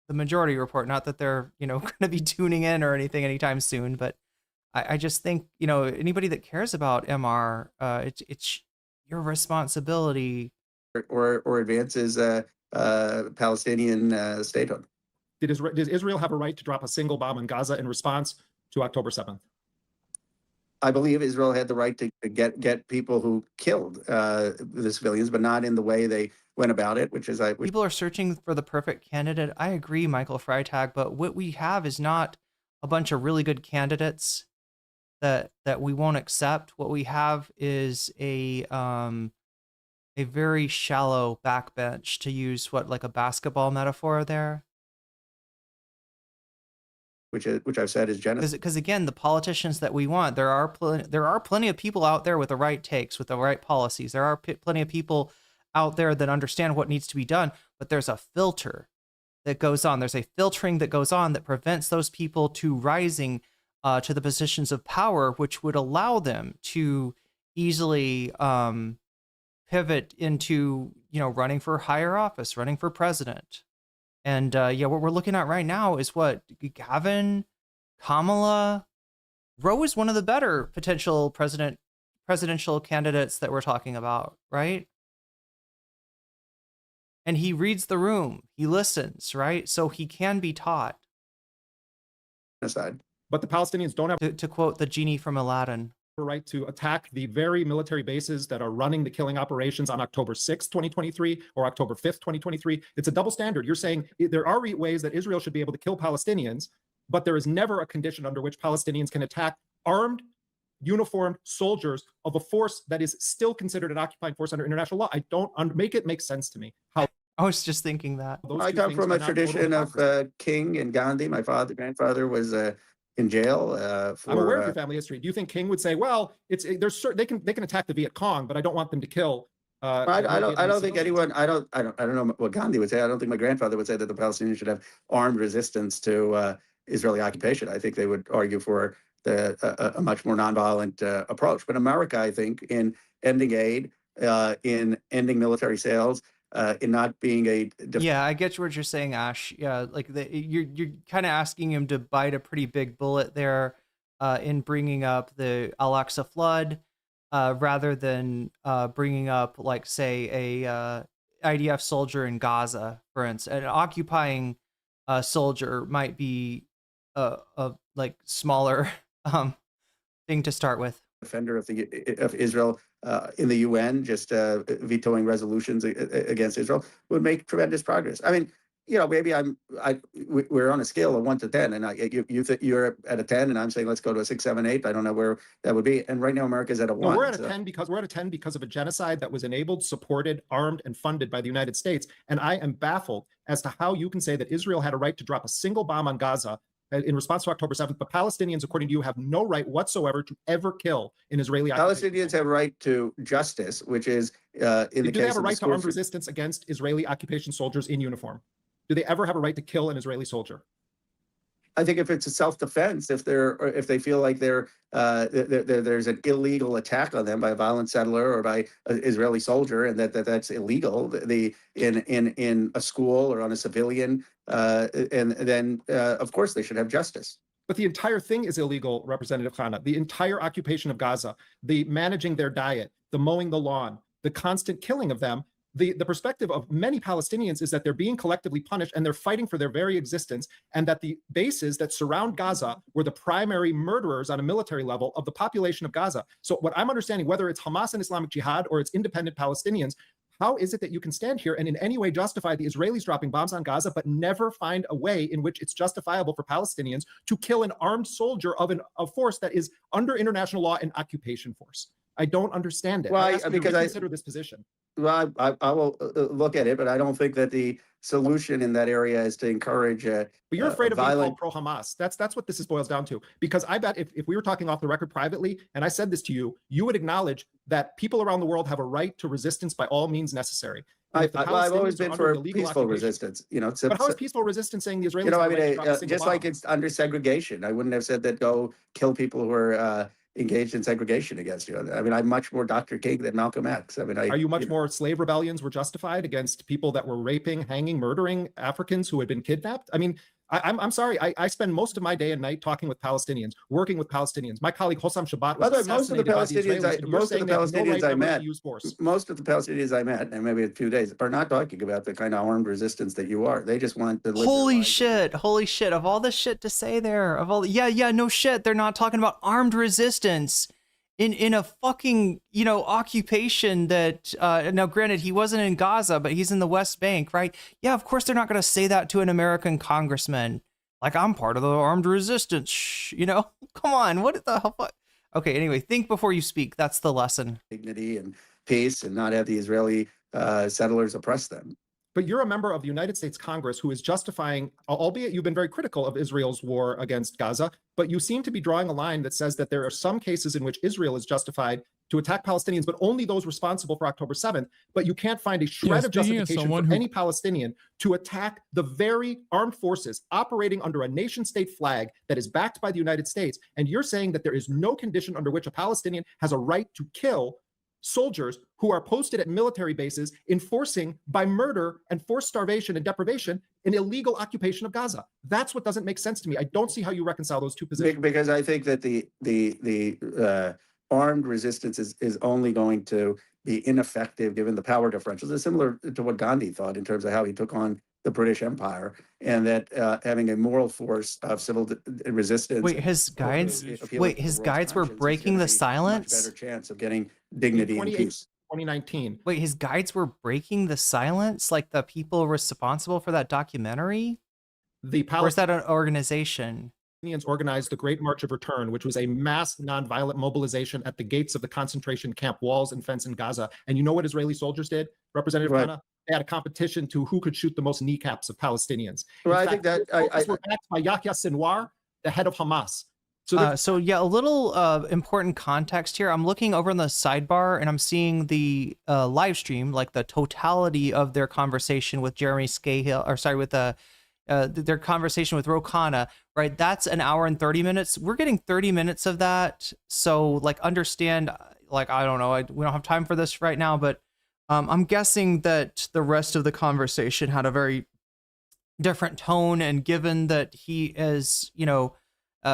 the Majority Report. Not that they're, going to be tuning in or anything anytime soon, but I just think, anybody that cares about MR, it's your responsibility. Or advances Palestinian statehood. Does Israel have a right to drop a single bomb on Gaza in response to October 7th? I believe Israel had the right to get people who killed the civilians, but not in the way they went about it, which is people are searching for the perfect candidate. I agree, Michael Freitag, but what we have is not a bunch of really good candidates that we won't accept. What we have is a very shallow backbench, to use like a basketball metaphor there. Which I've said is genocide. Because again, the politicians that we want, there are plenty of people out there with the right takes, with the right policies. There are plenty of people out there that understand what needs to be done, but there's a filter that goes on. There's a filtering that goes on that prevents those people to rising to the positions of power, which would allow them to easily pivot into, running for higher office, running for president. And what we're looking at right now is what Gavin, Kamala, Roe is one of the better potential presidential candidates that we're talking about, right? And he reads the room, he listens, right? So he can be taught. Aside. But the Palestinians don't have, to quote the genie from Aladdin, a right to attack the very military bases that are running the killing operations on October 6th, 2023, or October 5th, 2023. It's a double standard. You're saying there are ways that Israel should be able to kill Palestinians, but there is never a condition under which Palestinians can attack armed, uniformed soldiers of a force that is still considered an occupying force under international law. I don't make it make sense to me. How I was just thinking that. I come from a tradition of King and Gandhi. My grandfather was in jail. I'm aware of your family history. Do you think King would say, "Well, they can attack the Viet Cong, but I don't want them to kill"? I don't think anyone. I don't know what Gandhi would say. I don't think my grandfather would say that the Palestinians should have armed resistance to Israeli occupation. I think they would argue for a much more nonviolent approach. But America, I think, in ending aid, in ending military sales, in not being a yeah, I get what you're saying, Ash. Yeah, like you're kind of asking him to bite a pretty big bullet there in bringing up the Al-Aqsa flood rather than bringing up, like, say, a IDF soldier in Gaza, for instance. An occupying soldier might be a like smaller thing to start with. Defender of Israel in the UN, just vetoing resolutions against Israel would make tremendous progress. I mean, maybe we're on a scale of 1 to 10, and you're at a 10, and I'm saying let's go to a 6, 7, 8. I don't know where that would be. And right now, America's at a 1. No, we're at a 10 because of a genocide that was enabled, supported, armed, and funded by the United States. And I am baffled as to how you can say that Israel had a right to drop a single bomb on Gaza in response to October 7th, but Palestinians, according to you, have no right whatsoever to ever kill an Israeli occupation. Palestinians have a right to justice, which is in the case of do they have a right to armed resistance against Israeli occupation soldiers in uniform? Do they ever have a right to kill an Israeli soldier? I think if it's a self-defense, if they feel like there's an illegal attack on them by a violent settler or by an Israeli soldier, and that's illegal, in a school or on a civilian, and then of course they should have justice. But the entire thing is illegal, Representative Khanna. The entire occupation of Gaza, the managing their diet, the mowing the lawn, the constant killing of them. The perspective of many Palestinians is that they're being collectively punished and they're fighting for their very existence, and that the bases that surround Gaza were the primary murderers on a military level of the population of Gaza. So what I'm understanding, whether it's Hamas and Islamic Jihad or it's independent Palestinians, how is it that you can stand here and in any way justify the Israelis dropping bombs on Gaza, but never find a way in which it's justifiable for Palestinians to kill an armed soldier of a force that is under international law an occupation force? I don't understand it. Well, Because I consider this position. Well, I will look at it, but I don't think that the solution in that area is to encourage But you're afraid of being violent. called pro-Hamas. That's what this boils down to. Because I bet if we were talking off the record privately, and I said this to you, you would acknowledge that people around the world have a right to resistance by all means necessary. I've always been for peaceful resistance. But how is peaceful resistance saying the Israelis? You know, I mean, just like it's under segregation. I wouldn't have said that go kill people who are engaged in segregation against you. I mean, I'm much more Dr. King than Malcolm X. I mean, are you much more slave rebellions were justified against people that were raping, hanging, murdering Africans who had been kidnapped? I mean, I'm sorry. I spend most of my day and night talking with Palestinians, working with Palestinians. My colleague Hossam Shabbat was assassinated by the Israelis. Most of the Palestinians I met, and maybe a few days, are not talking about the kind of armed resistance that you are. They just want to live. Holy shit! Of all the shit to say there, no shit. They're not talking about armed resistance in a fucking occupation that now granted he wasn't in Gaza, but he's in the West Bank, right? Yeah, of course they're not going to say that to an American congressman. Like, I'm part of the armed resistance. Come on, what the hell? Okay, anyway, think before you speak. That's the lesson. Dignity and peace, and not have the Israeli settlers oppress them. But you're a member of the United States Congress who is justifying, albeit you've been very critical of Israel's war against Gaza, but you seem to be drawing a line that says that there are some cases in which Israel is justified to attack Palestinians, but only those responsible for October 7th. But you can't find a shred of justification for any Palestinian to attack the very armed forces operating under a nation-state flag that is backed by the United States. And you're saying that there is no condition under which a Palestinian has a right to kill soldiers who are posted at military bases, enforcing by murder and forced starvation and deprivation an illegal occupation of Gaza. That's what doesn't make sense to me. I don't see how you reconcile those two positions. Because I think that the armed resistance is only going to be ineffective given the power differentials. It's similar to what Gandhi thought in terms of how he took on the British Empire, and that having a moral force of civil resistance. Wait, his guides were breaking the silence? Much better chance of getting dignity and peace. 2019. Wait, his guides were breaking the silence? Like the people responsible for that documentary? Or is that an organization? Palestinians organized the Great March of Return, which was a mass nonviolent mobilization at the gates of the concentration camp walls and fence in Gaza. And you know what Israeli soldiers did, Representative Khanna? They had a competition to who could shoot the most kneecaps of Palestinians. Well, I think that were backed by Yahya Sinwar, the head of Hamas. So yeah, a little important context here. I'm looking over in the sidebar and I'm seeing the live stream, like the totality of their conversation with Jeremy Scahill, or sorry, with their conversation with Khanna, right? That's an hour and 30 minutes. We're getting 30 minutes of that. So like, understand, like, I don't know, we don't have time for this right now, but I'm guessing that the rest of the conversation had a very different tone, and given that he is,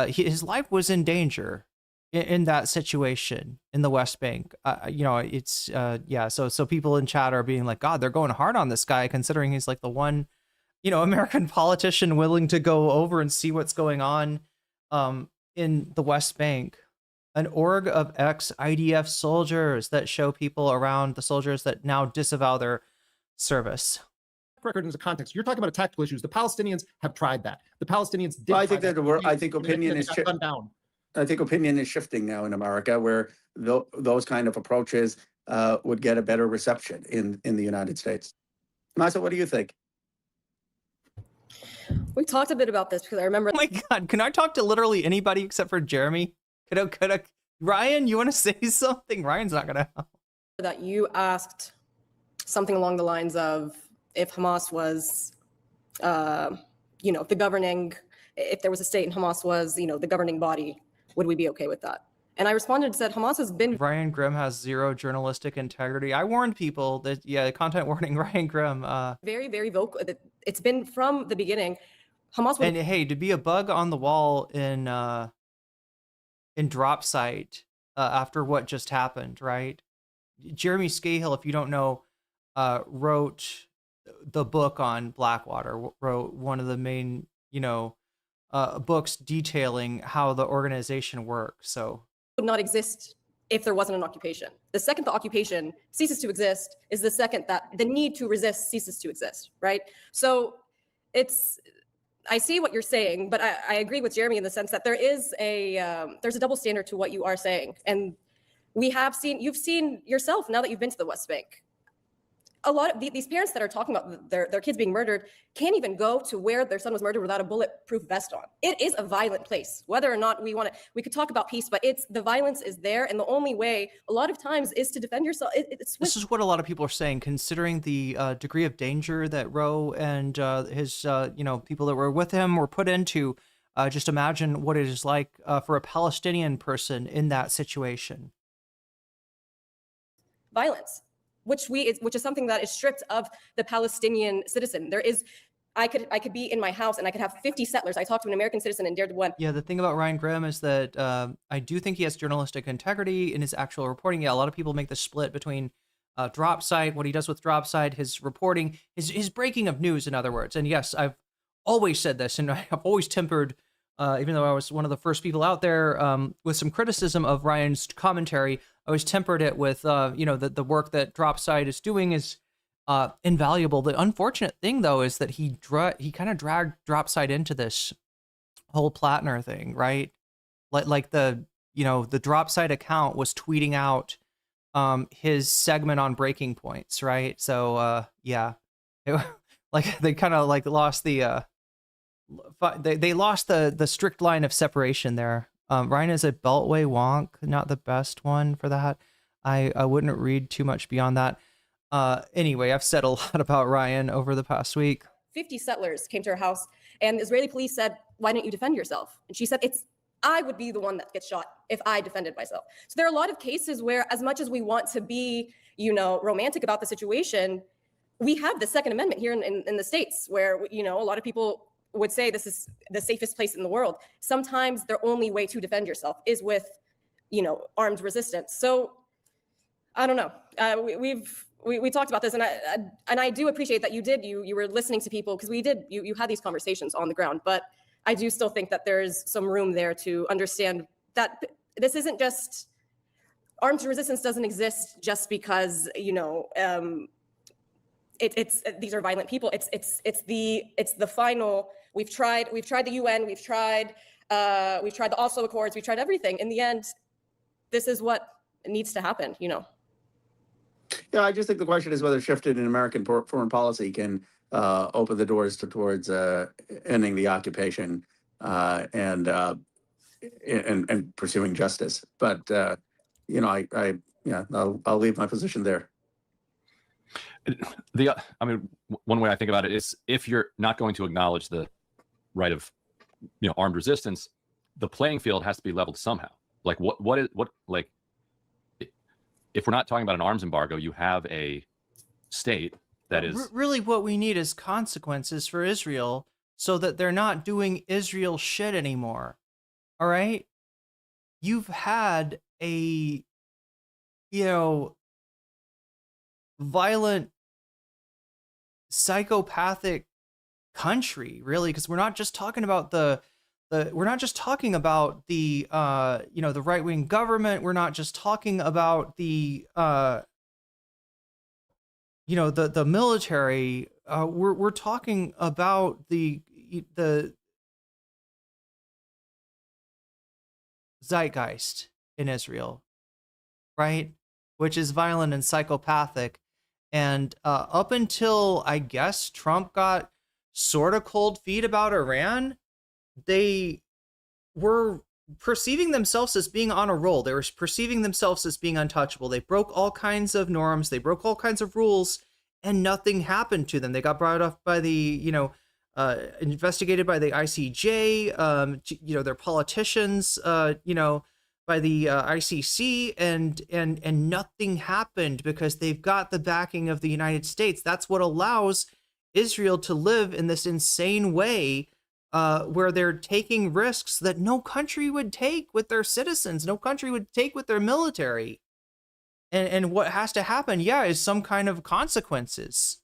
his life was in danger in that situation in the West Bank. It's So people in chat are being like, God, they're going hard on this guy, considering he's like the one, American politician willing to go over and see what's going on in the West Bank. An org of ex-IDF soldiers that show people around the soldiers that now disavow their service. Record into context. You're talking about tactical issues. The Palestinians have tried that. The Palestinians did. Well, I think opinion is down. I think opinion is shifting now in America, where those kind of approaches would get a better reception in the United States. Masa, what do you think? We talked a bit about this because I remember. Oh my God, can I talk to literally anybody except for Jeremy? Could I, Ryan, you want to say something? Ryan's not gonna help. That you asked something along the lines of, if Hamas was, if there was a state and Hamas was, the governing body, would we be okay with that? And I responded and said, Hamas has been. Ryan Grimm has zero journalistic integrity. I warned people that, content warning, Ryan Grimm. Very, very vocal. It's been from the beginning. Hamas. And hey, to be a bug on the wall in drop site after what just happened, right? Jeremy Scahill, if you don't know, wrote the book on Blackwater, wrote one of the main, books detailing how the organization works. So would not exist if there wasn't an occupation. The second the occupation ceases to exist is the second that the need to resist ceases to exist, right? So I see what you're saying, but I agree with Jeremy in the sense that there's a double standard to what you are saying. And you've seen yourself now that you've been to the West Bank. A lot of these parents that are talking about their kids being murdered can't even go to where their son was murdered without a bulletproof vest on. It is a violent place. Whether or not we could talk about peace, but the violence is there, and the only way a lot of times is to defend yourself. This is what a lot of people are saying, considering the degree of danger that Roe and his people that were with him were put into. Just imagine what it is like for a Palestinian person in that situation. Violence. Which is something that is stripped of the Palestinian citizen. I could be in my house and I could have 50 settlers. I talked to an American citizen in Dare to One. Yeah, the thing about Ryan Graham is that I do think he has journalistic integrity in his actual reporting. Yeah, a lot of people make the split between drop site, what he does with drop site, his reporting, his breaking of news, in other words. And yes, I've always said this, and I've always tempered, even though I was one of the first people out there with some criticism of Ryan's commentary, I always tempered it with, the work that Dropside is doing is invaluable. The unfortunate thing, though, is that he kind of dragged Dropside into this whole Platner thing, right? Like the Dropside account was tweeting out his segment on breaking points, right? So yeah, they kind of lost the they lost the strict line of separation there. Ryan is a Beltway wonk, not the best one for that. I wouldn't read too much beyond that. Anyway, I've said a lot about Ryan over the past week. 50 settlers came to her house, and the Israeli police said, "Why don't you defend yourself?" And she said, I would be the one that gets shot if I defended myself. So there are a lot of cases where, as much as we want to be, romantic about the situation, we have the Second Amendment here in the States, where, a lot of people would say this is the safest place in the world. Sometimes the only way to defend yourself is with, armed resistance. So I don't know. We talked about this, and I do appreciate that you were listening to people, because you had these conversations on the ground, but I do still think that there's some room there to understand that this isn't just armed resistance doesn't exist just because, these are violent people. It's the final. We've tried the UN, we've tried the Oslo Accords, we've tried everything. In the end, this is what needs to happen, Yeah, I just think the question is whether shifted in American foreign policy can open the doors towards ending the occupation and pursuing justice. But I'll leave my position there. One way I think about it is, if you're not going to acknowledge the right of armed resistance, the playing field has to be leveled somehow. Like if we're not talking about an arms embargo, you have a state that is really what we need is consequences for Israel, so that they're not doing Israel shit anymore. All right, you've had a violent, psychopathic country, really, because we're not just talking about the right-wing government. We're not just talking about the military. We're talking about the zeitgeist in Israel, right? Which is violent and psychopathic. And up until, I guess, Trump got sort of cold feet about Iran, they were perceiving themselves as being on a roll. They were perceiving themselves as being untouchable. They broke all kinds of norms. They broke all kinds of rules, and nothing happened to them. They got brought up by the, investigated by the ICJ, their politicians, by the ICC, and nothing happened because they've got the backing of the United States. That's what allows Israel to live in this insane way, where they're taking risks that no country would take with their citizens, no country would take with their military. And what has to happen, is some kind of consequences.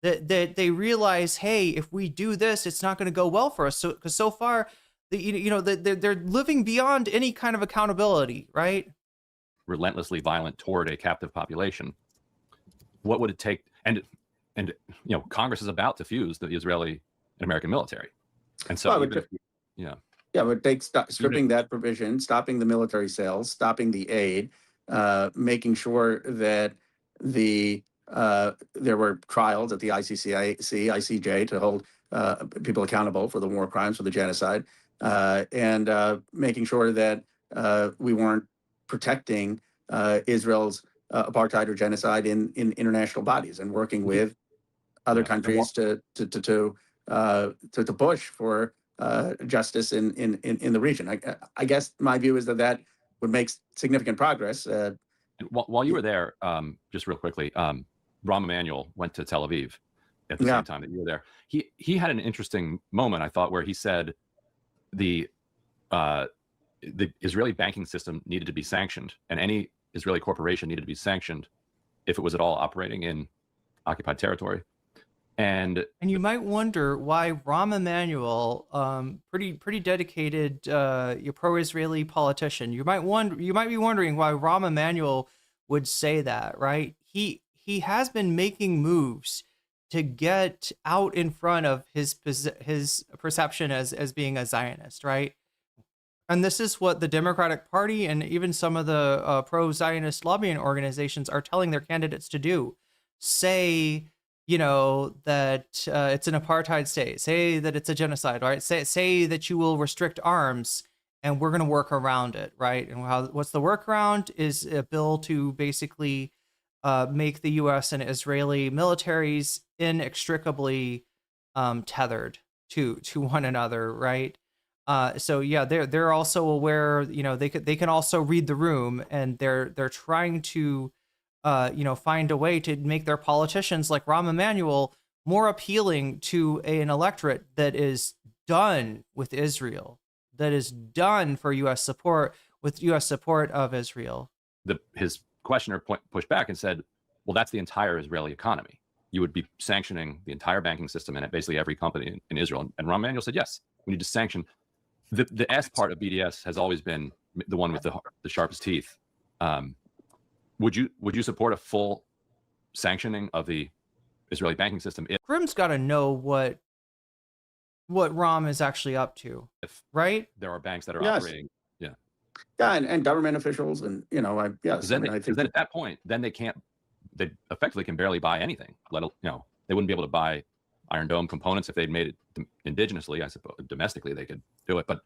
That they realize, hey, if we do this, it's not going to go well for us. So, because so far, they're living beyond any kind of accountability, right? Relentlessly violent toward a captive population. What would it take? And Congress is about to fuse the Israeli and American military, and so it would take stripping that provision, stopping the military sales, stopping the aid, making sure that there were trials at the ICJ to hold people accountable for the war crimes, for the genocide, and making sure that we weren't protecting Israel's apartheid or genocide in international bodies, and working with other countries to push for justice in the region. I guess my view is that would make significant progress. And while you were there, just real quickly, Rahm Emanuel went to Tel Aviv at the same time that you were there. He had an interesting moment, I thought, where he said the Israeli banking system needed to be sanctioned, and any Israeli corporation needed to be sanctioned if it was at all operating in occupied territory. And you might wonder why Rahm Emanuel, pretty dedicated, pro-Israeli politician. You might be wondering why Rahm Emanuel would say that, right? He has been making moves to get out in front of his perception as being a Zionist, right? And this is what the Democratic Party and even some of the pro-Zionist lobbying organizations are telling their candidates to do. Say, that it's an apartheid state. Say that it's a genocide, right? Say that you will restrict arms, and we're going to work around it, right? And what's the workaround is a bill to basically make the U.S. and Israeli militaries inextricably tethered to one another, right? So yeah, they're also aware. They can also read the room, and they're trying to find a way to make their politicians like Rahm Emanuel more appealing to an electorate that is done with Israel, that is done for U.S. support, with U.S. support of Israel. His questioner pushed back and said, well, that's the entire Israeli economy. You would be sanctioning the entire banking system and basically every company in Israel. And Rahm Emanuel said, yes, we need to sanction. The S part of BDS has always been the one with the sharpest teeth. Would you support a full sanctioning of the Israeli banking system? Grim's got to know what Rahm is actually up to, right? There are banks that are operating. Yeah, and government officials, and yes. Then at that point, then they effectively can barely buy anything. They wouldn't be able to buy Iron Dome components if they'd made it indigenously. I suppose domestically they could do it, but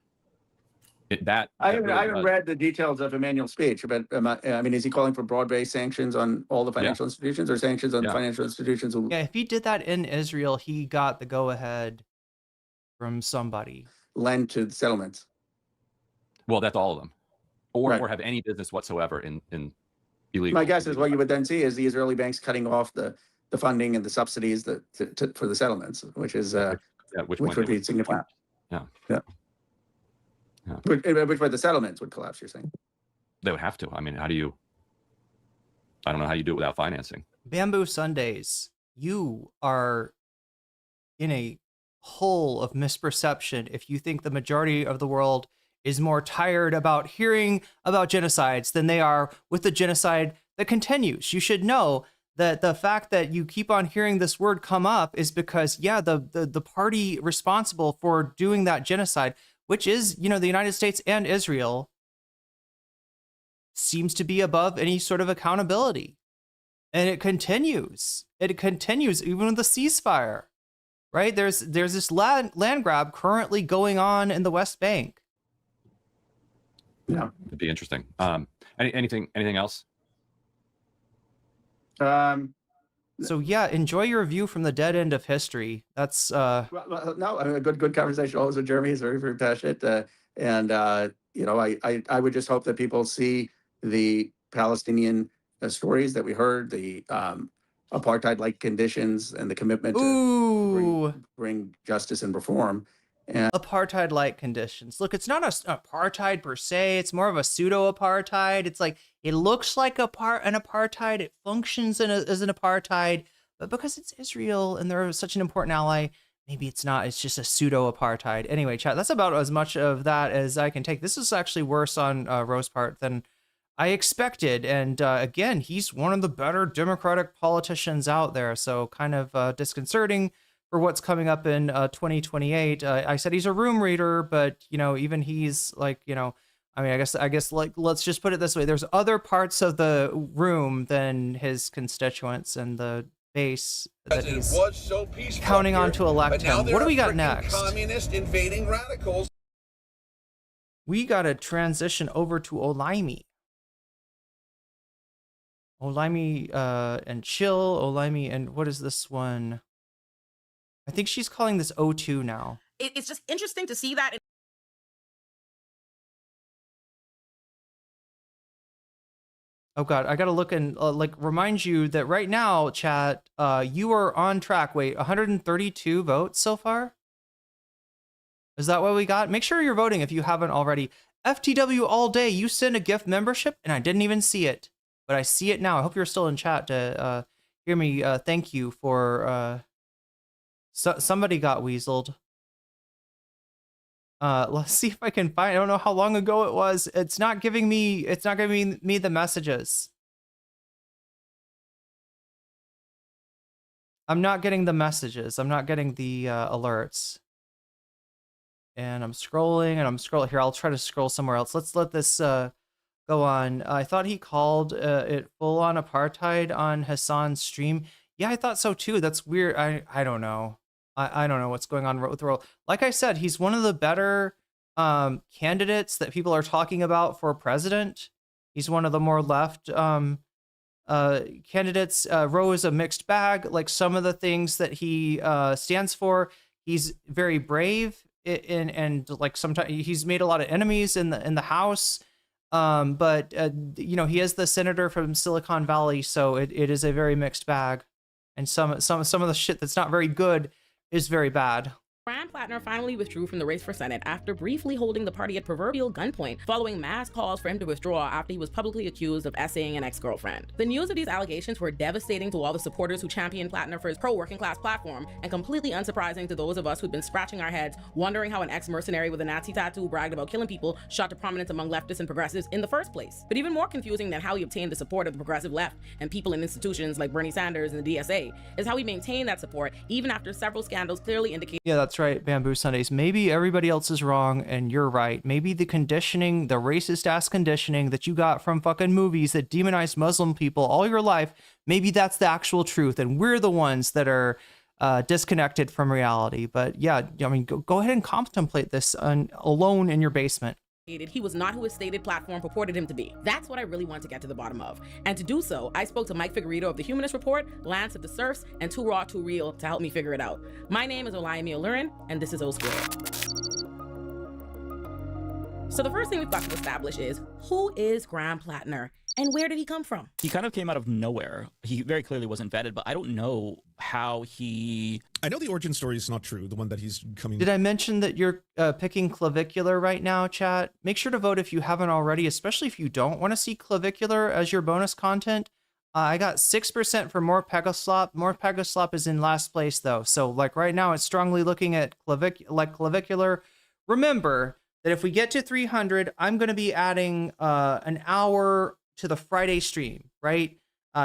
I haven't read the details of Emanuel's speech, but is he calling for broad-based sanctions on all the financial institutions, or sanctions on financial institutions? Yeah, if he did that in Israel, he got the go-ahead from somebody. Lend to settlements. Well, that's all of them, or have any business whatsoever in illegal. My guess is what you would then see is the Israeli banks cutting off the funding and the subsidies for the settlements, which is which would be significant. Yeah. Which way the settlements would collapse, you're saying? They would have to. I mean, I don't know how you do it without financing. Bamboo Sundays, you are in a hole of misperception if you think the majority of the world is more tired about hearing about genocides than they are with the genocide that continues. You should know that the fact that you keep on hearing this word come up is because, the party responsible for doing that genocide, which is, the United States and Israel, seems to be above any sort of accountability. And it continues. It continues even with the ceasefire, right? There's this land grab currently going on in the West Bank. Yeah. It'd be interesting. Anything else? So enjoy your view from the dead end of history. That's no, a good conversation always with Jeremy. He's very, very passionate, and I would just hope that people see the Palestinian stories that we heard, the apartheid-like conditions, and the commitment to bring justice and reform. And apartheid-like conditions. Look, it's not an apartheid per se. It's more of a pseudo-apartheid. It's like it looks like an apartheid. It functions as an apartheid, but because it's Israel and they're such an important ally, maybe it's not. It's just a pseudo-apartheid. Anyway, chat. That's about as much of that as I can take. This is actually worse on Rose's part than I expected. And again, he's one of the better Democratic politicians out there. So kind of disconcerting for what's coming up in 2028. I said he's a room reader, but even he's like, I mean, I guess like, let's just put it this way. There's other parts of the room than his constituents and the base that he's counting on to elect him. What do we got next? Communist invading radicals. We got to transition over to Olayemi. Olayemi and Chill, Olayemi, and what is this one? I think she's calling this O2 now. It's just interesting to see that. Oh God, I gotta look and like remind you that right now, chat, you are on track. Wait, 132 votes so far? Is that what we got? Make sure you're voting if you haven't already. FTW all day, you sent a gift membership and I didn't even see it, but I see it now. I hope you're still in chat to hear me. Thank you for somebody got weaseled. Let's see if I can find, I don't know how long ago it was. It's not giving me the messages. I'm not getting the messages. I'm not getting the alerts. And I'm scrolling and I'm scrolling here. I'll try to scroll somewhere else. Let's let this go on. I thought he called it full on apartheid on Hassan's stream. Yeah, I thought so too. That's weird. I don't know. I don't know what's going on with the world. Like I said, he's one of the better candidates that people are talking about for president. He's one of the more left candidates. Roe is a mixed bag. Like some of the things that he stands for, he's very brave and like sometimes he's made a lot of enemies in the House. But you know, he is the senator from Silicon Valley, so it is a very mixed bag. And some of the shit that's not very good is very bad. Platner finally withdrew from the race for Senate after briefly holding the party at proverbial gunpoint following mass calls for him to withdraw after he was publicly accused of essaying an ex-girlfriend. The news of these allegations were devastating to all the supporters who championed Platner for his pro-working class platform, and completely unsurprising to those of us who'd been scratching our heads wondering how an ex-mercenary with a Nazi tattoo who bragged about killing people shot to prominence among leftists and progressives in the first place. But even more confusing than how he obtained the support of the progressive left and people in institutions like Bernie Sanders and the DSA is how he maintained that support even after several scandals clearly indicate. Yeah, that's right, Bamboo Sundays. Maybe everybody else is wrong and you're right. Maybe the conditioning, the racist ass conditioning that you got from fucking movies that demonize Muslim people all your life, maybe that's the actual truth and we're the ones that are disconnected from reality. But yeah, I mean, go ahead and contemplate this alone in your basement. He was not who his stated platform purported him to be. That's what I really want to get to the bottom of. And to do so, I spoke to Mike Figueredo of the Humanist Report, Lance of the Serfs, and Too Raw, Too Real to help me figure it out. My name is Olayemi Friends, and this is O Squared. So the first thing we've got to establish is, who is Graham Platner? And where did he come from? He kind of came out of nowhere. He very clearly wasn't vetted, but I don't know how he... I know the origin story is not true, the one that he's coming... Did I mention that you're picking clavicular right now, chat? Make sure to vote if you haven't already, especially if you don't want to see clavicular as your bonus content. I got 6% for More Pegaslop. More Pegaslop is in last place, though. So, like, right now, it's strongly looking at clavicular. Remember that if we get to 300, I'm going to be adding an hour to the Friday stream, right?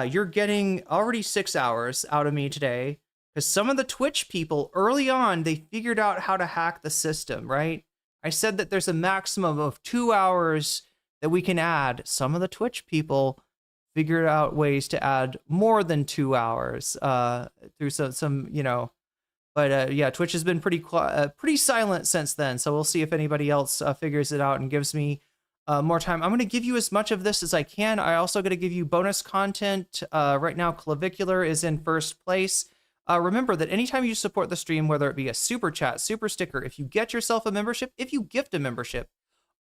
You're getting already 6 hours out of me today because some of the Twitch people early on, they figured out how to hack the system, right? I said that there's a maximum of 2 hours that we can add. Some of the Twitch people figured out ways to add more than 2 hours through some you know, but yeah, Twitch has been pretty silent since then. So we'll see if anybody else figures it out and gives me more time. I'm going to give you as much of this as I can. I also going to give you bonus content. Right now, Clavicular is in first place. Remember that anytime you support the stream, whether it be a super chat, super sticker, if you get yourself a membership, if you gift a membership.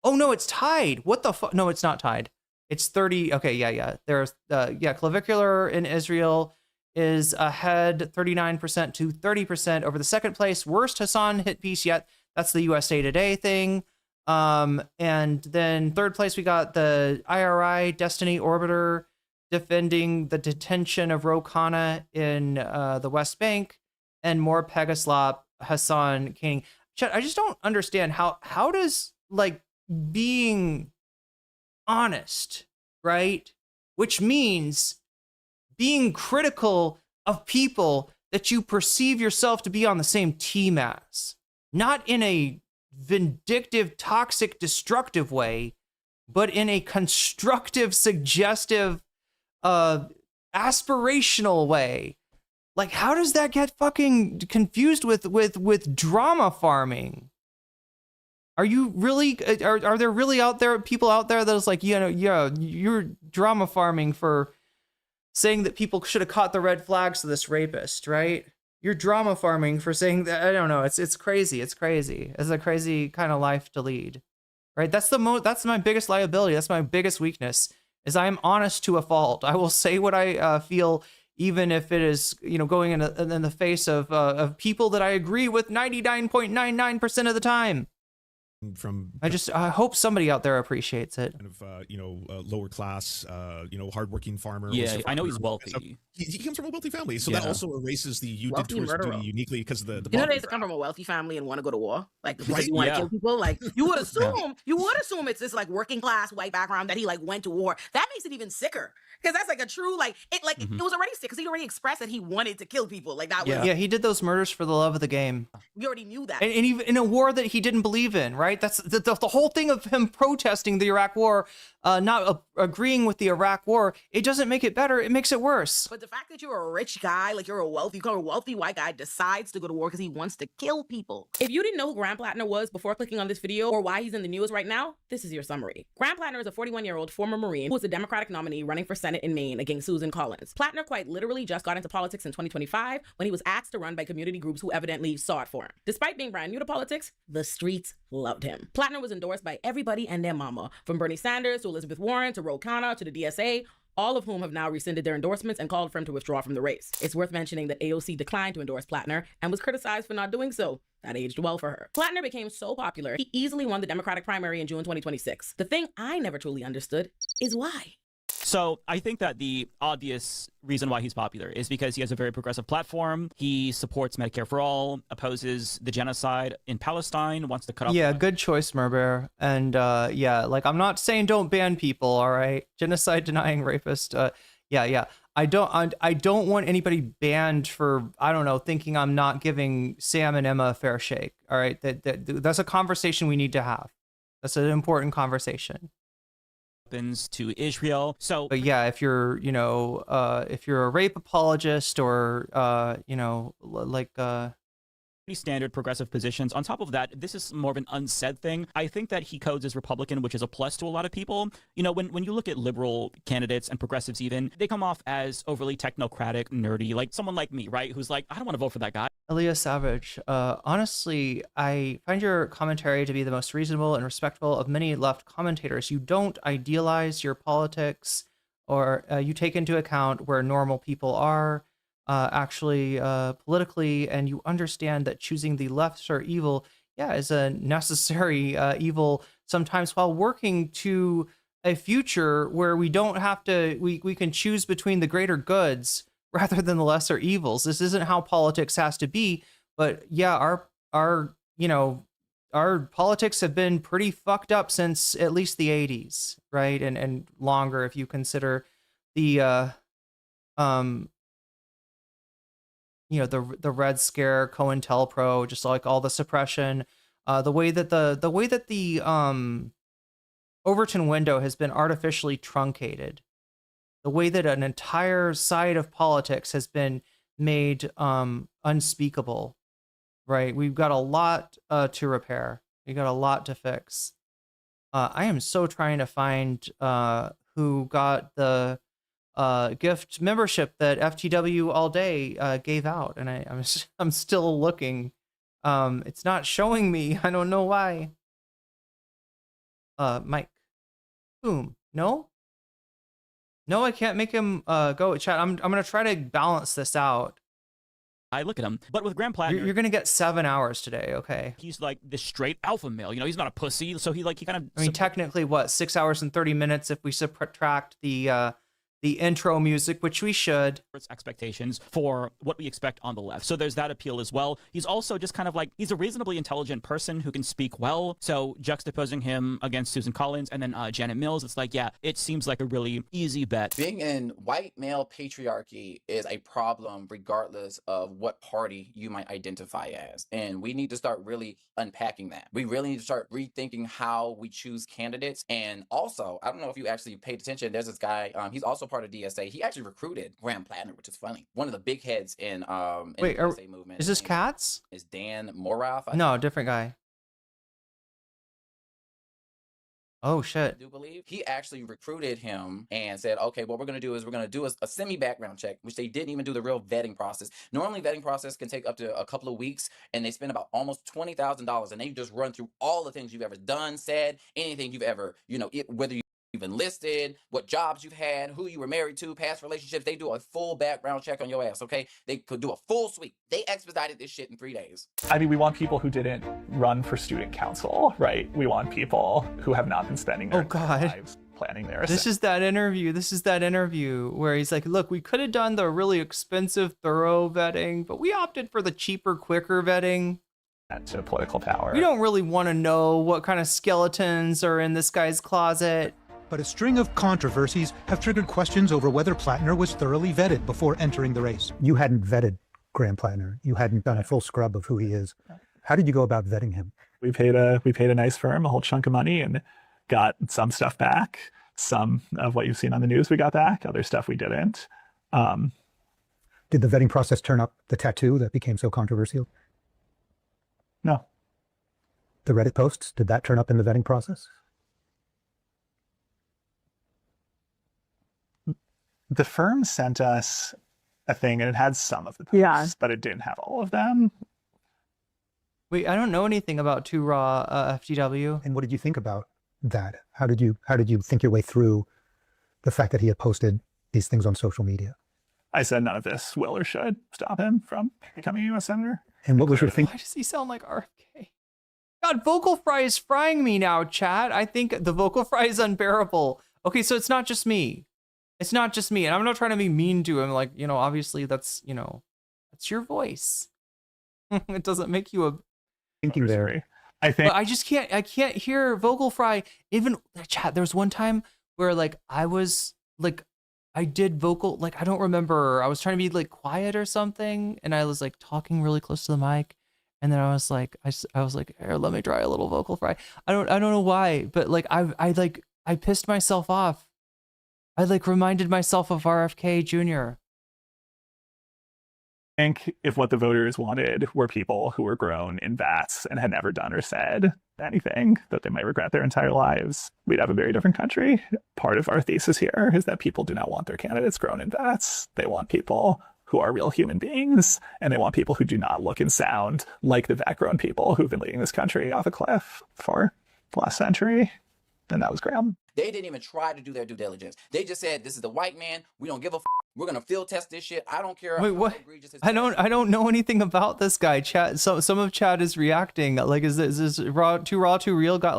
Oh no, it's tied. What the fuck? No, it's not tied. It's 30. Okay, yeah. There's yeah, Clavicular in Israel is ahead 39% to 30% over the second place. Worst Hassan hit piece yet. That's the USA Today thing. And then third place, we got the IRI Destiny Orbiter defending the detention of Khanna in the West Bank, and More Pegaslop, Hassan caning. Chet, I just don't understand how does, like, being honest, right? Which means being critical of people that you perceive yourself to be on the same team as, not in a vindictive, toxic, destructive way, but in a constructive, suggestive, aspirational way. Like, how does that get fucking confused with drama farming? Are you really, are there really people out there that is like, yeah, you're drama farming for saying that people should have caught the red flags to this rapist, right? You're drama farming for saying that. I don't know. It's crazy. It's crazy. It's a crazy kind of life to lead, right? That's my biggest liability. That's my biggest weakness, is I am honest to a fault. I will say what I feel, even if it is, going in the face of people that I agree with 99.99% of the time. I hope somebody out there appreciates it. Kind of, lower class, hardworking farmer. Yeah, I know he's wealthy. He comes from a wealthy family, so that also erases the you did tourist duty uniquely because of the. You know, they used to come from a wealthy family and want to go to war, like because you want to kill people. Like you would assume, it's this like working class white background that he like went to war. That makes it even sicker. Because that's like a true, it was already sick because he already expressed that he wanted to kill people. Like that was. Yeah, he did those murders for the love of the game. We already knew that. And even in a war that he didn't believe in, right? That's the whole thing of him protesting the Iraq war, not agreeing with the Iraq war. It doesn't make it better. It makes it worse. But the fact that you're a rich guy, like you're a wealthy white guy, decides to go to war because he wants to kill people. If you didn't know who Graham Platner was before clicking on this video or why he's in the news right now, this is your summary. Graham Platner is a 41-year-old former Marine who was a Democratic nominee running for Senate in Maine against Susan Collins. Platner quite literally just got into politics in 2025 when he was asked to run by community groups who evidently saw it for him. Despite being brand new to politics, the streets loved him. Platner was endorsed by everybody and their mama, from Bernie Sanders to Elizabeth Warren to Khanna to the DSA, all of whom have now rescinded their endorsements and called for him to withdraw from the race. It's worth mentioning that AOC declined to endorse Platner and was criticized for not doing so. That aged well for her. Platner became so popular, he easily won the Democratic primary in June 2026. The thing I never truly understood is why. So I think that the obvious reason why he's popular is because he has a very progressive platform. He supports Medicare for all, opposes the genocide in Palestine, wants to cut off. Yeah, good choice, Murbear. And I'm not saying don't ban people, all right? Genocide denying rapist. Yeah. I don't want anybody banned for, I don't know, thinking I'm not giving Sam and Emma a fair shake. All right, that's a conversation we need to have. That's an important conversation. To Israel. But yeah, if you're a rape apologist or pretty standard progressive positions. On top of that, this is more of an unsaid thing. I think that he codes as Republican, which is a plus to a lot of people. When you look at liberal candidates and progressives even, they come off as overly technocratic, nerdy, like someone like me, right? Who's like, I don't want to vote for that guy. Elias Savage, honestly, I find your commentary to be the most reasonable and respectful of many left commentators. You don't idealize your politics, or you take into account where normal people are actually politically, and you understand that choosing the lesser evil, is a necessary evil sometimes, while working to a future where we don't have to, we can choose between the greater goods rather than the lesser evils. This isn't how politics has to be, but yeah, our politics have been pretty fucked up since at least the 80s, right? And longer if you consider the the Red Scare, COINTELPRO, just like all the suppression, the way that the Overton window has been artificially truncated, the way that an entire side of politics has been made unspeakable, right? We've got a lot to repair. We got a lot to fix. I am so trying to find who got the gift membership that FTW all day gave out, and I'm still looking. It's not showing me. I don't know why. Mike, boom. No, I can't make him go chat. I'm gonna try to balance this out. I look at him, but with Graham Platner, you're gonna get 7 hours today. Okay. He's like the straight alpha male. He's not a pussy, so he kind of. I mean, technically, what, 6 hours and 30 minutes if we subtract the the intro music, which we should. Expectations for what we expect on the left. So there's that appeal as well. He's also just kind of like, he's a reasonably intelligent person who can speak well. So juxtaposing him against Susan Collins and then Janet Mills, it's like, yeah, it seems like a really easy bet. Being in white male patriarchy is a problem regardless of what party you might identify as. And we need to start really unpacking that. We really need to start rethinking how we choose candidates. And also, I don't know if you actually paid attention, there's this guy, he's also part of DSA. He actually recruited Graham Platner, which is funny. One of the big heads in the DSA movement. Is this Katz? Is Dan Morath? No, different guy. Oh shit. I do believe he actually recruited him and said, okay, what we're going to do is we're going to do a semi-background check, which they didn't even do the real vetting process. Normally vetting process can take up to a couple of weeks, and they spend about almost $20,000, and they just run through all the things you've ever done, said, anything you've ever, whether you've enlisted, what jobs you've had, who you were married to, past relationships. They do a full background check on your ass, okay? They could do a full sweep. They expedited this shit in 3 days. I mean, we want people who didn't run for student council, right? We want people who have not been spending their lives planning their This is that interview where he's like, look, we could have done the really expensive, thorough vetting, but we opted for the cheaper, quicker vetting. To political power. We don't really want to know what kind of skeletons are in this guy's closet. But a string of controversies have triggered questions over whether Platner was thoroughly vetted before entering the race. You hadn't vetted Graham Platner. You hadn't done a full scrub of who he is. How did you go about vetting him? We paid a nice firm a whole chunk of money and got some stuff back. Some of what you've seen on the news we got back. Other stuff we didn't. Did the vetting process turn up the tattoo that became so controversial? No. The Reddit posts, did that turn up in the vetting process? The firm sent us a thing and it had some of the posts, but it didn't have all of them. Wait, I don't know anything about 2 Raw FTW. And what did you think about that? How did you think your way through the fact that he had posted these things on social media? I said none of this will or should stop him from becoming a U.S. Senator. And what was your thinking? Why does he sound like RFK? God, vocal fry is frying me now, chat. I think the vocal fry is unbearable. Okay, so it's not just me. It's not just me. And I'm not trying to be mean to him. Like, obviously that's, that's your voice. It doesn't make you a... Thinking there. I think... But I can't hear vocal fry. Even, chat, there was one time where, I did vocal, I don't remember. I was trying to be, quiet or something. And I was, talking really close to the mic. And then I was like, here, let me try a little vocal fry. I don't know why, but, I pissed myself off. I reminded myself of RFK Jr. I think if what the voters wanted were people who were grown in vats and had never done or said anything that they might regret their entire lives, we'd have a very different country. Part of our thesis here is that people do not want their candidates grown in vats. They want people who are real human beings, and they want people who do not look and sound like the vat-grown people who've been leading this country off a cliff for the last century. And that was Graham. They didn't even try to do their due diligence. They just said, this is the white man. We don't give a f. We're going to field test this shit. I don't care. Wait, what? I don't know anything about this guy. Chat. So some of chat is reacting. Is this too raw, too real? Got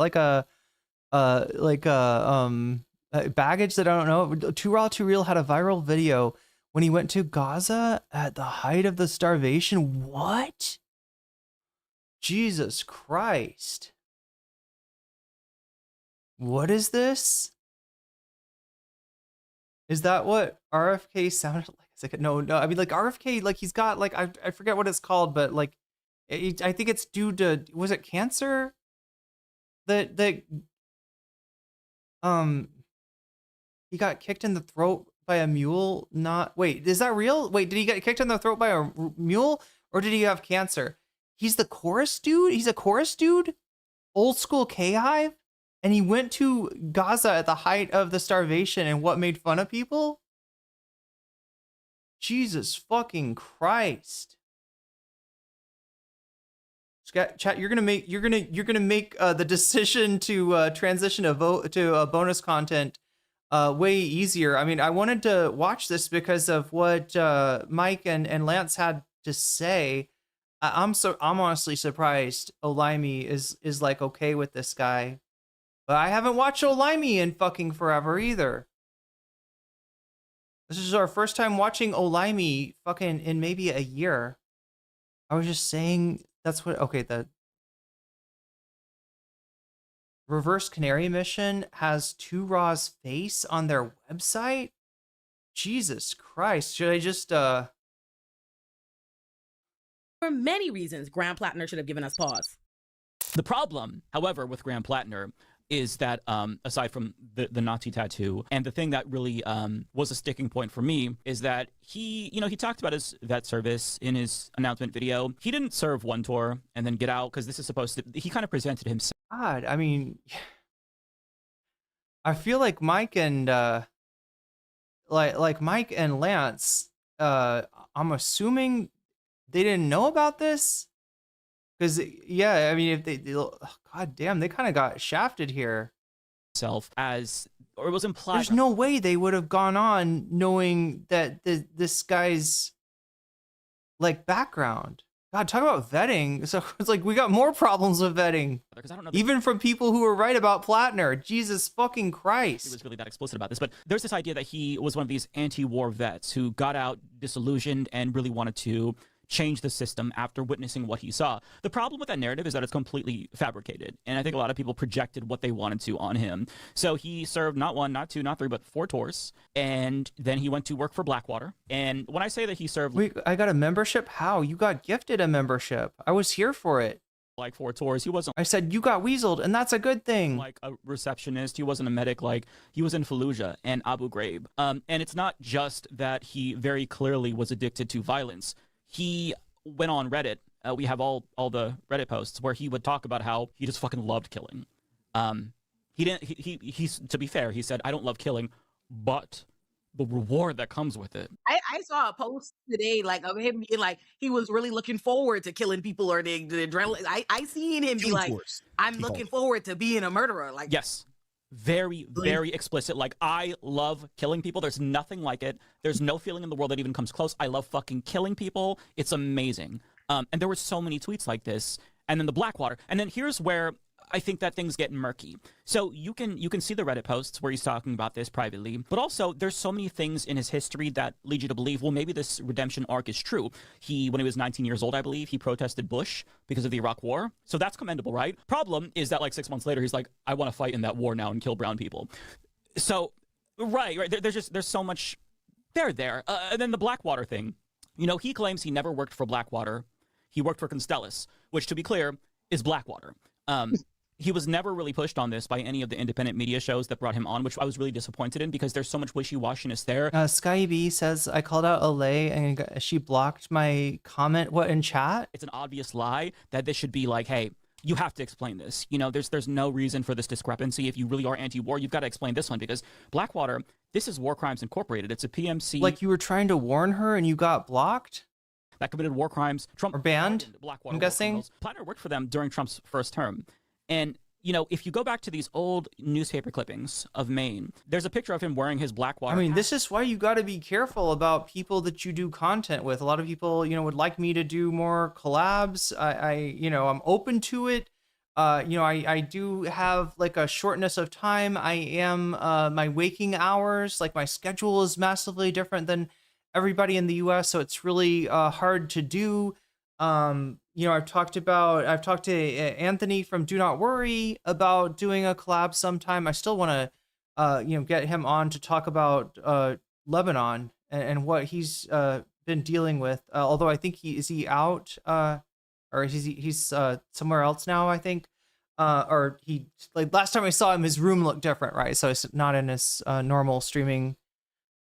baggage that I don't know. Too raw, too real had a viral video when he went to Gaza at the height of the starvation. What? Jesus Christ. What is this? Is that what RFK sounded like? It's like no. I mean, RFK, he's got I forget what it's called, but I think it's due to, was it cancer? That he got kicked in the throat by a mule. Wait, is that real? Wait, did he get kicked in the throat by a mule, or did he have cancer? He's the chorus dude. He's a chorus dude. Old school K-Hive. And he went to Gaza at the height of the starvation and what made fun of people? Jesus fucking Christ. Chat, you're gonna make the decision to transition to bonus content way easier. I mean, I wanted to watch this because of what Mike and Lance had to say. I'm honestly surprised Olayemi is okay with this guy. But I haven't watched Olayemi in fucking forever either. This is our first time watching Olayemi fucking in maybe a year. I was just saying that's what, okay, the Reverse Canary mission has 2Raw's face on their website? Jesus Christ, should I just, For many reasons, Graham Platner should have given us pause. The problem, however, with Graham Platner is that aside from the Nazi tattoo, and the thing that really was a sticking point for me is that he talked about his vet service in his announcement video. He didn't serve one tour and then get out because this is supposed to, he kind of presented himself. God, I mean, I feel like Mike and like Mike and Lance, I'm assuming they didn't know about this. Because, yeah, I mean, if God damn, they kind of got shafted here. Or it was implied. There's no way they would have gone on knowing that this guy's, like, background. God, talk about vetting. So it's like we got more problems with vetting. Even from people who were right about Platner. Jesus fucking Christ. He was really that explicit about this. But there's this idea that he was one of these anti-war vets who got out disillusioned and really wanted to change the system after witnessing what he saw. The problem with that narrative is that it's completely fabricated, and I think a lot of people projected what they wanted to on him. So he served not one, not two, not three, but 4 tours, and then he went to work for Blackwater. And when I say that he served... Wait, I got a membership? How? You got gifted a membership. I was here for it. Like 4 tours. He wasn't... I said, you got weaseled, and that's a good thing. Like a receptionist. He wasn't a medic. Like, he was in Fallujah and Abu Ghraib. And it's not just that he very clearly was addicted to violence. He went on Reddit. We have all the Reddit posts where he would talk about how he just fucking loved killing. He's to be fair, he said, I don't love killing, but the reward that comes with it. I saw a post today, like, of him being like, he was really looking forward to killing people, or the adrenaline. I seen him be like, I'm looking forward to being a murderer. Like, yes. Very, very explicit. Like, I love killing people. There's nothing like it. There's no feeling in the world that even comes close. I love fucking killing people. It's amazing. And there were so many tweets like this. And then the Blackwater. And then here's where I think that things get murky. So you can see the Reddit posts where he's talking about this privately, but also there's so many things in his history that lead you to believe, well, maybe this redemption arc is true. When he was 19 years old, I believe, he protested Bush because of the Iraq War. So that's commendable, right? Problem is that like 6 months later, he's like, I want to fight in that war now and kill brown people. So, right. There's so much there. And then the Blackwater thing, he claims he never worked for Blackwater. He worked for Constellus, which, to be clear, is Blackwater. He was never really pushed on this by any of the independent media shows that brought him on, which I was really disappointed in because there's so much wishy-washiness there. Sky B says, I called out Olay and she blocked my comment. What, in chat? It's an obvious lie that this should be like, hey, you have to explain this. There's no reason for this discrepancy. If you really are anti-war, you've got to explain this one because Blackwater, this is War Crimes Incorporated. It's a PMC. Like you were trying to warn her and you got blocked? That committed war crimes. Trump or banned, Blackwater, I'm guessing? Platner worked for them during Trump's first term. And, if you go back to these old newspaper clippings of Maine, there's a picture of him wearing his Blackwater. I mean, this is why you got to be careful about people that you do content with. A lot of people, would like me to do more collabs. I'm open to it. I do have like a shortness of time. I am, my waking hours, like my schedule is massively different than everybody in the US. So it's really hard to do. I've talked to Anthony from Do Not Worry about doing a collab sometime. I still want to, get him on to talk about Lebanon and what he's been dealing with. Although I think is he out or he's somewhere else now, I think. Or he, like last time I saw him, his room looked different, right? So it's not in his normal streaming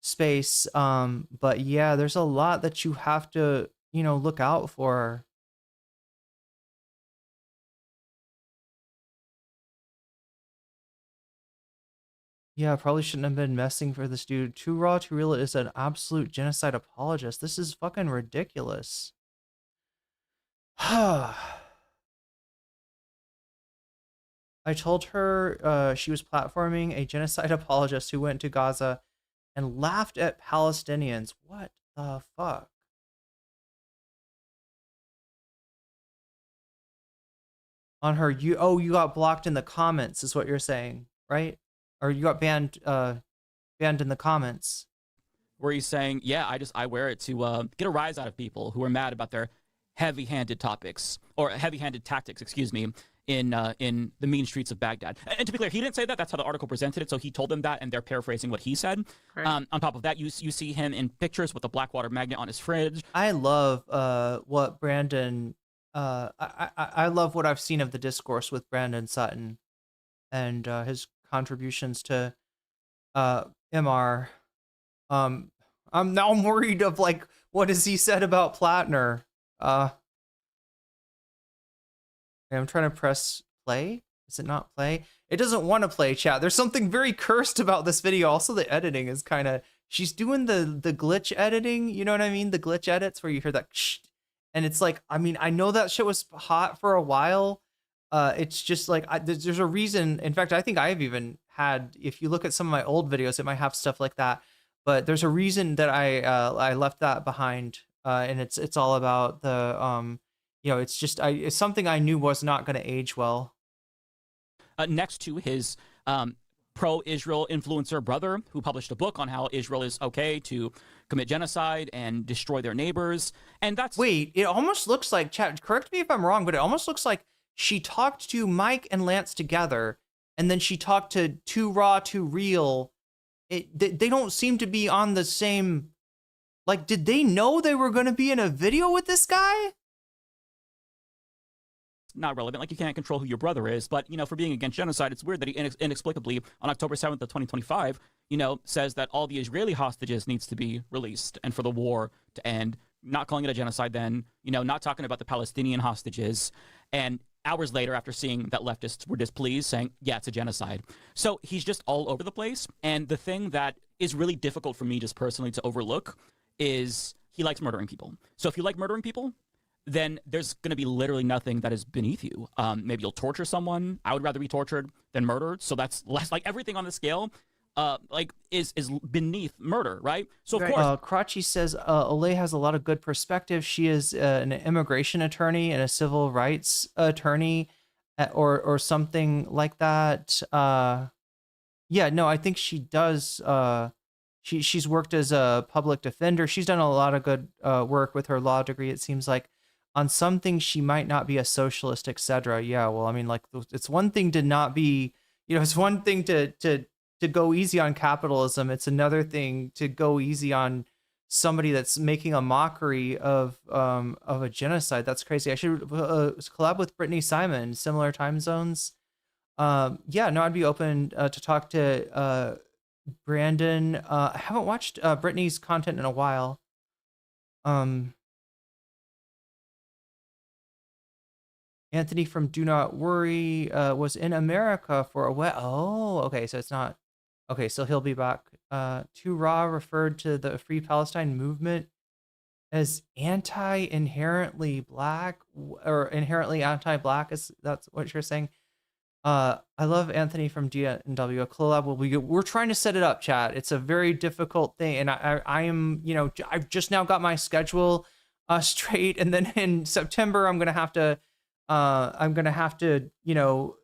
space. But yeah, there's a lot that you have to, look out for. Yeah, probably shouldn't have been messing for this dude. Too Raw, Too Real is an absolute genocide apologist. This is fucking ridiculous. I told her she was platforming a genocide apologist who went to Gaza and laughed at Palestinians. What the fuck? On her, you got blocked in the comments is what you're saying, right? Or you got banned in the comments. where he's saying, yeah, I wear it to get a rise out of people who are mad about their heavy-handed tactics, excuse me, in the mean streets of Baghdad. And to be clear, he didn't say that. That's how the article presented it. So he told them that, and they're paraphrasing what he said. Right. On top of that, you see him in pictures with a Blackwater magnet on his fridge. I love what Brandon. I love what I've seen of the discourse with Brandon Sutton, and his contributions to MR. I'm worried of like what has he said about Platner. I'm trying to press play. Is it not play? It doesn't want to play, chat. There's something very cursed about this video. Also, the editing is kind of... She's doing the glitch editing. You know what I mean? The glitch edits where you hear that... And it's like, I mean, I know that shit was hot for a while. It's just like, there's a reason. In fact, I think I've even had... If you look at some of my old videos, it might have stuff like that. But there's a reason that I left that behind. And it's all about the... you know, it's something I knew was not going to age well. Next to his pro-Israel influencer brother, who published a book on how Israel is okay to commit genocide and destroy their neighbors. And that's... Wait, it almost looks like, chat, correct me if I'm wrong, but it almost looks like she talked to Mike and Lance together, and then she talked to Too Raw, Too Real. They don't seem to be on the same... Like, did they know they were going to be in a video with this guy? Not relevant. Like, you can't control who your brother is, but, you know, for being against genocide, it's weird that he inexplicably on October 7th of 2025, you know, says that all the Israeli hostages needs to be released and for the war to end, not calling it a genocide then, you know, not talking about the Palestinian hostages, and hours later, after seeing that leftists were displeased, saying, yeah, it's a genocide. So he's just all over the place, and the thing that is really difficult for me just personally to overlook is he likes murdering people. So if you like murdering people, then there's going to be literally nothing that is beneath you. Maybe you'll torture someone. I would rather be tortured than murdered. So that's less, like, everything on the scale, like, is beneath murder, right? So of course, Karachi says Olay has a lot of good perspective. She is an immigration attorney and a civil rights attorney, or something like that. Yeah, no, I think she does. She's worked as a public defender. She's done a lot of good work with her law degree, it seems like. On some things, she might not be a socialist, etc. Yeah, well, I mean, like, it's one thing to not be, you know, it's one thing to go easy on capitalism. It's another thing to go easy on somebody that's making a mockery of a genocide. That's crazy. I should collab with Brittany Simon, similar time zones. Yeah, no, I'd be open to talk to Brandon. I haven't watched Brittany's content in a while. Anthony from Do Not Worry was in America for a while. Oh, okay, so it's not... Okay, so he'll be back. Too Raw referred to the Free Palestine movement as inherently black, or inherently anti-black, is that's what you're saying? I love Anthony from DNW. A collab we're trying to set it up, chat. It's a very difficult thing, and I am, you know, I've just now got my schedule straight, and then in September I'm gonna have to you know,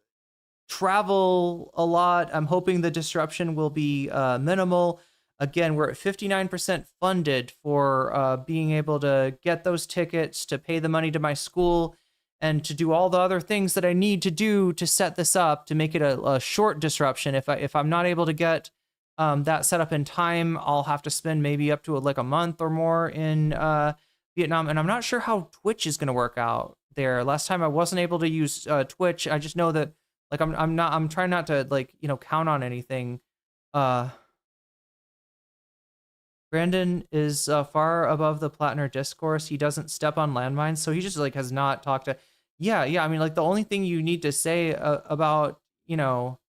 travel a lot. I'm hoping the disruption will be minimal. Again, we're at 59% funded for being able to get those tickets, to pay the money to my school, and to do all the other things that I need to do to set this up, to make it a short disruption. If I'm not able to get that set up in time, I'll have to spend maybe up to like a month or more in Vietnam. And I'm not sure how Twitch is going to work out there. Last time I wasn't able to use Twitch. I just know that, like, I'm trying not to, like, you know, count on anything. Brandon is far above the Platner discourse. He doesn't step on landmines, so he just, like, has not talked to... Yeah, I mean, like, the only thing you need to say about, you know,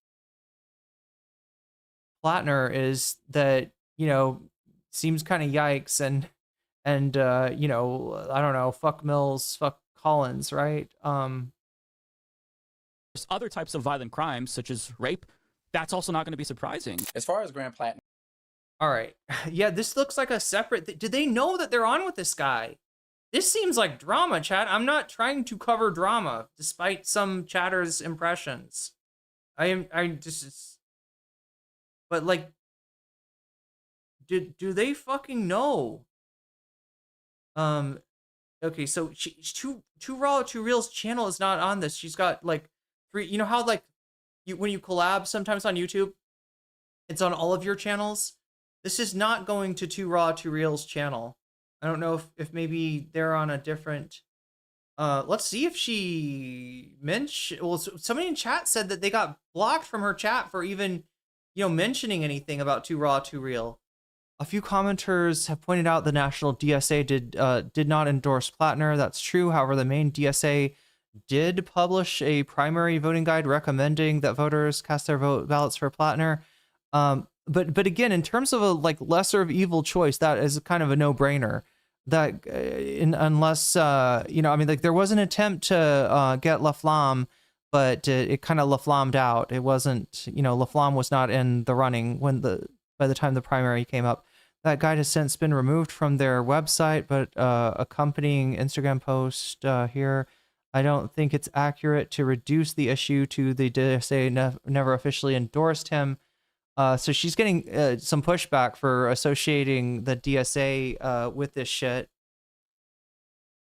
Platner is that, you know, seems kind of yikes, and you know, I don't know, fuck Mills, fuck Collins, right? There's other types of violent crimes, such as rape. That's also not going to be surprising. As far as Grand Platner. All right. Yeah, this looks like a separate... Did they know that they're on with this guy? This seems like drama, chat. I'm not trying to cover drama, despite some chatter's impressions. I just... But, like... do they fucking know? Okay, so Too Raw, Too Real's channel is not on this. She's got like 3, you know how like when you collab sometimes on YouTube, it's on all of your channels. This is not going to Too Raw, Too Real's channel. I don't know if maybe they're on a different, let's see if she mentioned, well, somebody in chat said that they got blocked from her chat for even, mentioning anything about Too Raw, Too Real. A few commenters have pointed out the national DSA did not endorse Platner. That's true. However, the main DSA did publish a primary voting guide recommending that voters cast their ballots for Platner. But again, in terms of a like lesser of evil choice, that is kind of a no-brainer. That unless there was an attempt to get Laflamme, but it kind of Laflammed out. It wasn't, Laflamme was not in the running by the time the primary came up. That guide has since been removed from their website, but accompanying Instagram post here, I don't think it's accurate to reduce the issue to the DSA never officially endorsed him. So she's getting some pushback for associating the DSA with this shit.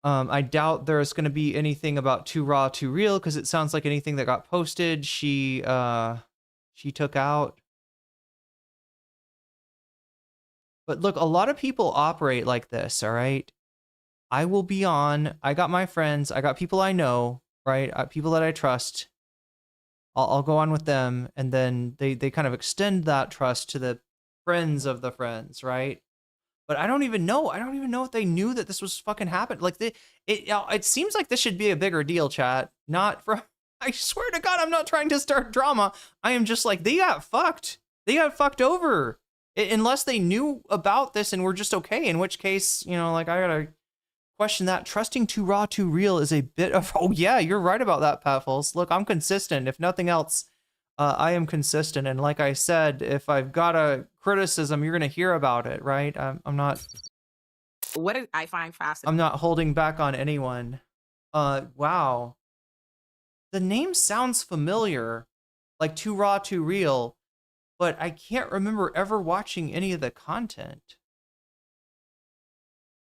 I doubt there's going to be anything about Too Raw, Too Real, because it sounds like anything that got posted, she took out. But look, a lot of people operate like this, all right? I will be on, I got my friends, I got people I know, right? People that I trust. I'll go on with them, and then they kind of extend that trust to the friends of the friends, right? But I don't even know if they knew that this was fucking happened. Like, it seems like this should be a bigger deal, chat. I swear to God, I'm not trying to start drama. I am just like, they got fucked. They got fucked over. Unless they knew about this and were just okay, in which case, I gotta question that. Trusting Too Raw, Too Real is a bit of, oh yeah, you're right about that, Patfuls. Look, I'm consistent. If nothing else, I am consistent. And like I said, if I've got a criticism, you're gonna hear about it, right? I'm not. What I find fascinating. I'm not holding back on anyone. Wow. The name sounds familiar, like Too Raw, Too Real. But I can't remember ever watching any of the content.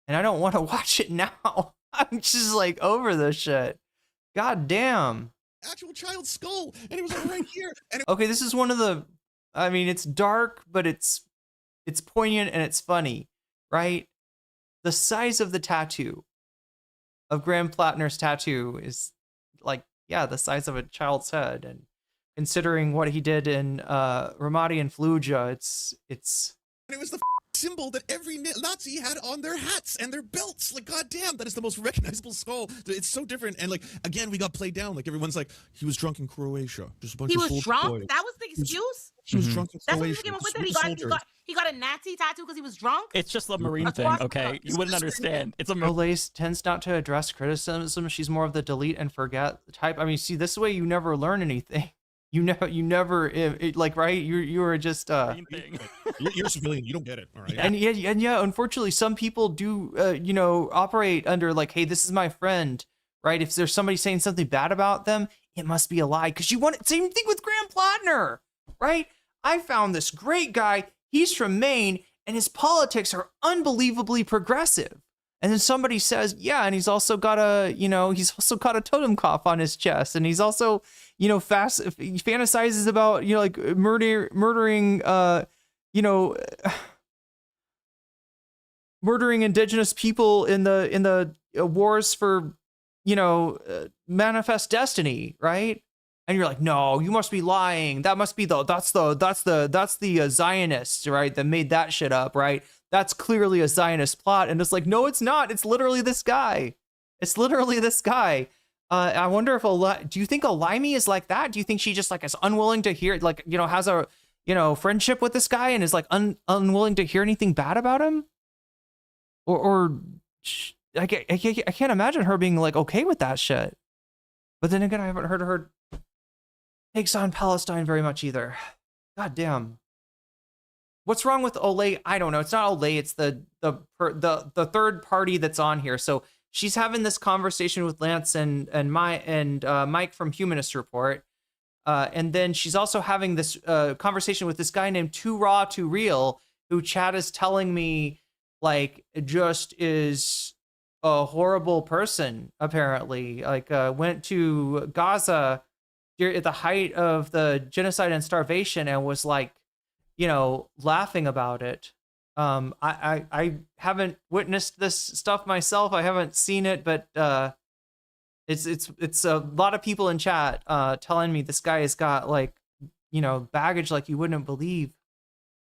And I don't want to watch it now. I'm just like over this shit. God damn. Actual child's skull, and it was like right here. Okay, this is one of the, it's dark, but it's poignant and it's funny, right? The size of the tattoo of Graham Platner's tattoo is like, yeah, the size of a child's head. And considering what he did in Ramadi and Fallujah, it's. And it was the symbol that every Nazi had on their hats and their belts. Like, goddamn, that is the most recognizable skull. It's so different. And like, again, we got played down. Like, everyone's like, he was drunk in Croatia. Just a bunch he of was drunk. That was the excuse. He was drunk in That's Croatia. what you came up with. That he got a Nazi tattoo because he was drunk. It's just the Marine thing, okay? You wouldn't understand. It's a Olays tends not to address criticism. She's more of the delete and forget type. See, this way you never learn anything. You never right? You were just you're a civilian. You don't get it, all right? And yeah, unfortunately, some people do operate under like, hey, this is my friend, right? If there's somebody saying something bad about them, it must be a lie because you want it. Same thing with Graham Platner, right? I found this great guy. He's from Maine, and his politics are unbelievably progressive. And then somebody says, yeah, and he's also got a totem cough on his chest, and he's also, he fantasizes about, murdering indigenous people in the wars for, manifest destiny, right? And you're like, no, you must be lying. That must be that's the Zionists, right? That made that shit up, right? That's clearly a Zionist plot. And it's like, no, it's not. It's literally this guy. I wonder if do you think Olayemi is like that? Do you think she just like is unwilling to hear, like, has a, friendship with this guy and is like unwilling to hear anything bad about him? Or I can't imagine her being like okay with that shit. But then again, I haven't heard her takes on Palestine very much either. God damn. What's wrong with Olay? I don't know. It's not Olay. It's the third party that's on here. So she's having this conversation with Lance and Mike from Humanist Report, and then she's also having this conversation with this guy named Too Raw, Too Real. who chat is telling me like just is a horrible person, apparently. Like went to Gaza at the height of the genocide and starvation and was like, you know, laughing about it. I haven't witnessed this stuff myself. I haven't seen it, but it's a lot of people in chat telling me this guy has got like, you know, baggage like you wouldn't believe.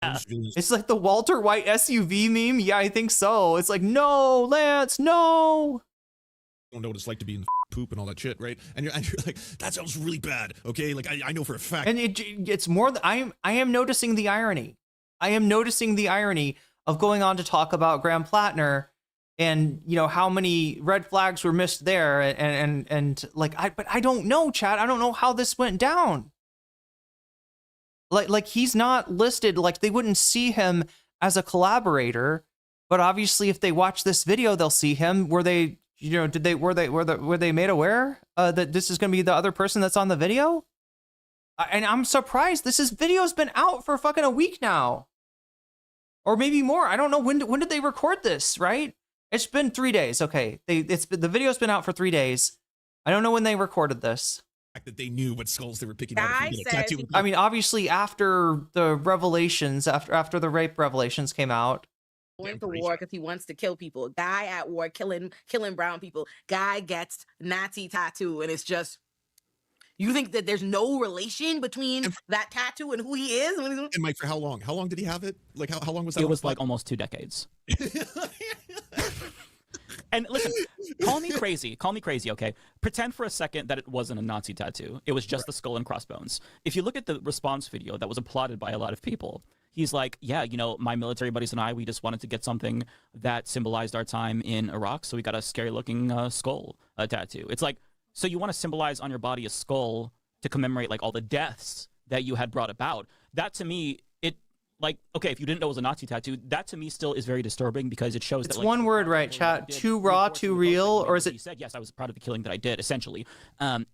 It's like the Walter White SUV meme. Yeah, I think so. It's like, no, Lance, no. Don't know what it's like to be in poop and all that shit, right? And you're like, that sounds really bad. Okay, like I know for a fact. And it's more. I am noticing the irony. I am noticing the irony of going on to talk about Graham Platner, and you know how many red flags were missed there, and like but I don't know, chat. I don't know how this went down. Like he's not listed. Like they wouldn't see him as a collaborator, but obviously if they watch this video, they'll see him. Were they? You know, were they made aware that this is going to be the other person that's on the video? And I'm surprised. This video's been out for fucking a week now, or maybe more. I don't know when did they record this. Right? It's been 3 days. Okay, the video's been out for 3 days. I don't know when they recorded this. That they knew what skulls they were picking out. I mean, obviously after the revelations, after the rape revelations came out. Going to war because he wants to kill people. Guy at war killing brown people. Guy gets Nazi tattoo, and it's just, you think that there's no relation between that tattoo and who he is? And Mike, for how long? How long did he have it? Like how long was that? It was like almost 2 decades. And listen, call me crazy, okay? Pretend for a second that it wasn't a Nazi tattoo. It was just the skull and crossbones. If you look at the response video that was applauded by a lot of people, he's like, yeah, you know, my military buddies and I, we just wanted to get something that symbolized our time in Iraq, so we got a scary-looking skull tattoo. It's like, so you want to symbolize on your body a skull to commemorate, like, all the deaths that you had brought about. That, to me, like, okay, if you didn't know it was a Nazi tattoo, that to me still is very disturbing because it shows it's that, like, one word, right, chat? Too raw, too real, or is it? He said, yes, I was proud of the killing that I did, essentially. And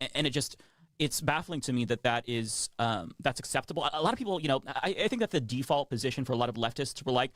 it's baffling to me that is that's acceptable. A lot of people, you know, I think that the default position for a lot of leftists were like,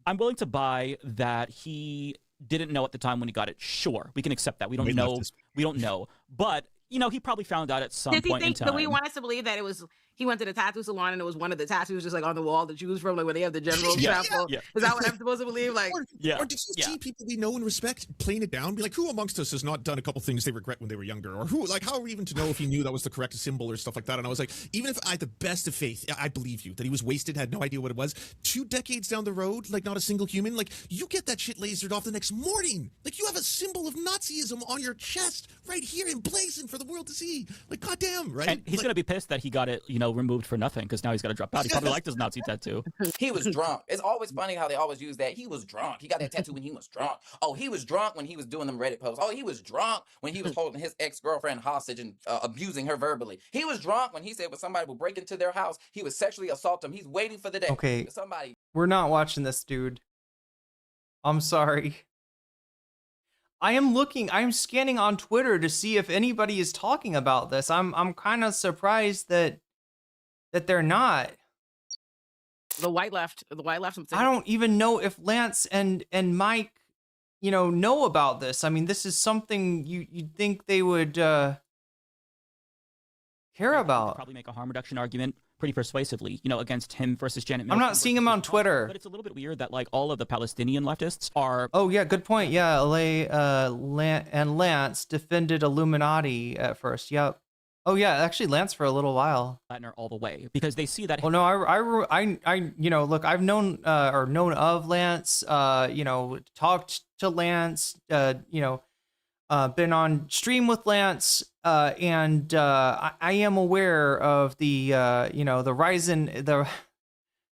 I'm willing to buy that he didn't know at the time when he got it. Sure, we can accept that. We don't know. We don't know, but you know, he probably found out at some point in time. Do we want us to believe that it was he went to the tattoo salon and it was one of the tattoos just like on the wall to choose from, like when they have the general chapel? Yeah. Is that what I'm supposed to believe? Like, or did you see people we know and respect playing it down? Be like, who amongst us has not done a couple things they regret when they were younger? Or who, like, how are we even to know if he knew that was the correct symbol or stuff like that? And I was like, even if I had the best of faith, I believe you that he was wasted, had no idea what it was. 2 decades down the road, like not a single human, like you get that shit lasered off the next morning. Like you have a symbol of Nazism on your chest right here emblazoned for the world to see. Like, goddamn, right? And he's gonna be pissed that he got it, you know, removed for nothing because now he's got to drop out. He probably liked his Nazi tattoo. He was drunk. It's always funny how they always use that. He was drunk. He got that tattoo when he was drunk. Oh, he was drunk when he was doing them Reddit posts. Oh, he was drunk when he was holding his ex-girlfriend hostage and abusing her verbally. He was drunk when he said when somebody would break into their house, he would sexually assault them. He's waiting for the day. Okay, somebody. We're not watching this, dude. I'm sorry. I'm scanning on Twitter to see if anybody is talking about this. I'm kind of surprised that they're not. The white left. I don't even know if Lance and Mike, you know about this. I mean, this is something you'd think they would care about. Probably make a harm reduction argument pretty persuasively, you know, against him versus Janet. I'm not seeing him on Twitter. But it's a little bit weird that like all of the Palestinian leftists are. Oh yeah, good point. Yeah, and Lance defended Illuminati at first. Yep. Oh yeah, actually Lance for a little while. Platner all the way because they see that. Well, no, I you know, look, I've known of Lance. You know, talked to Lance. You know, been on stream with Lance. And I am aware of the you know, the rise in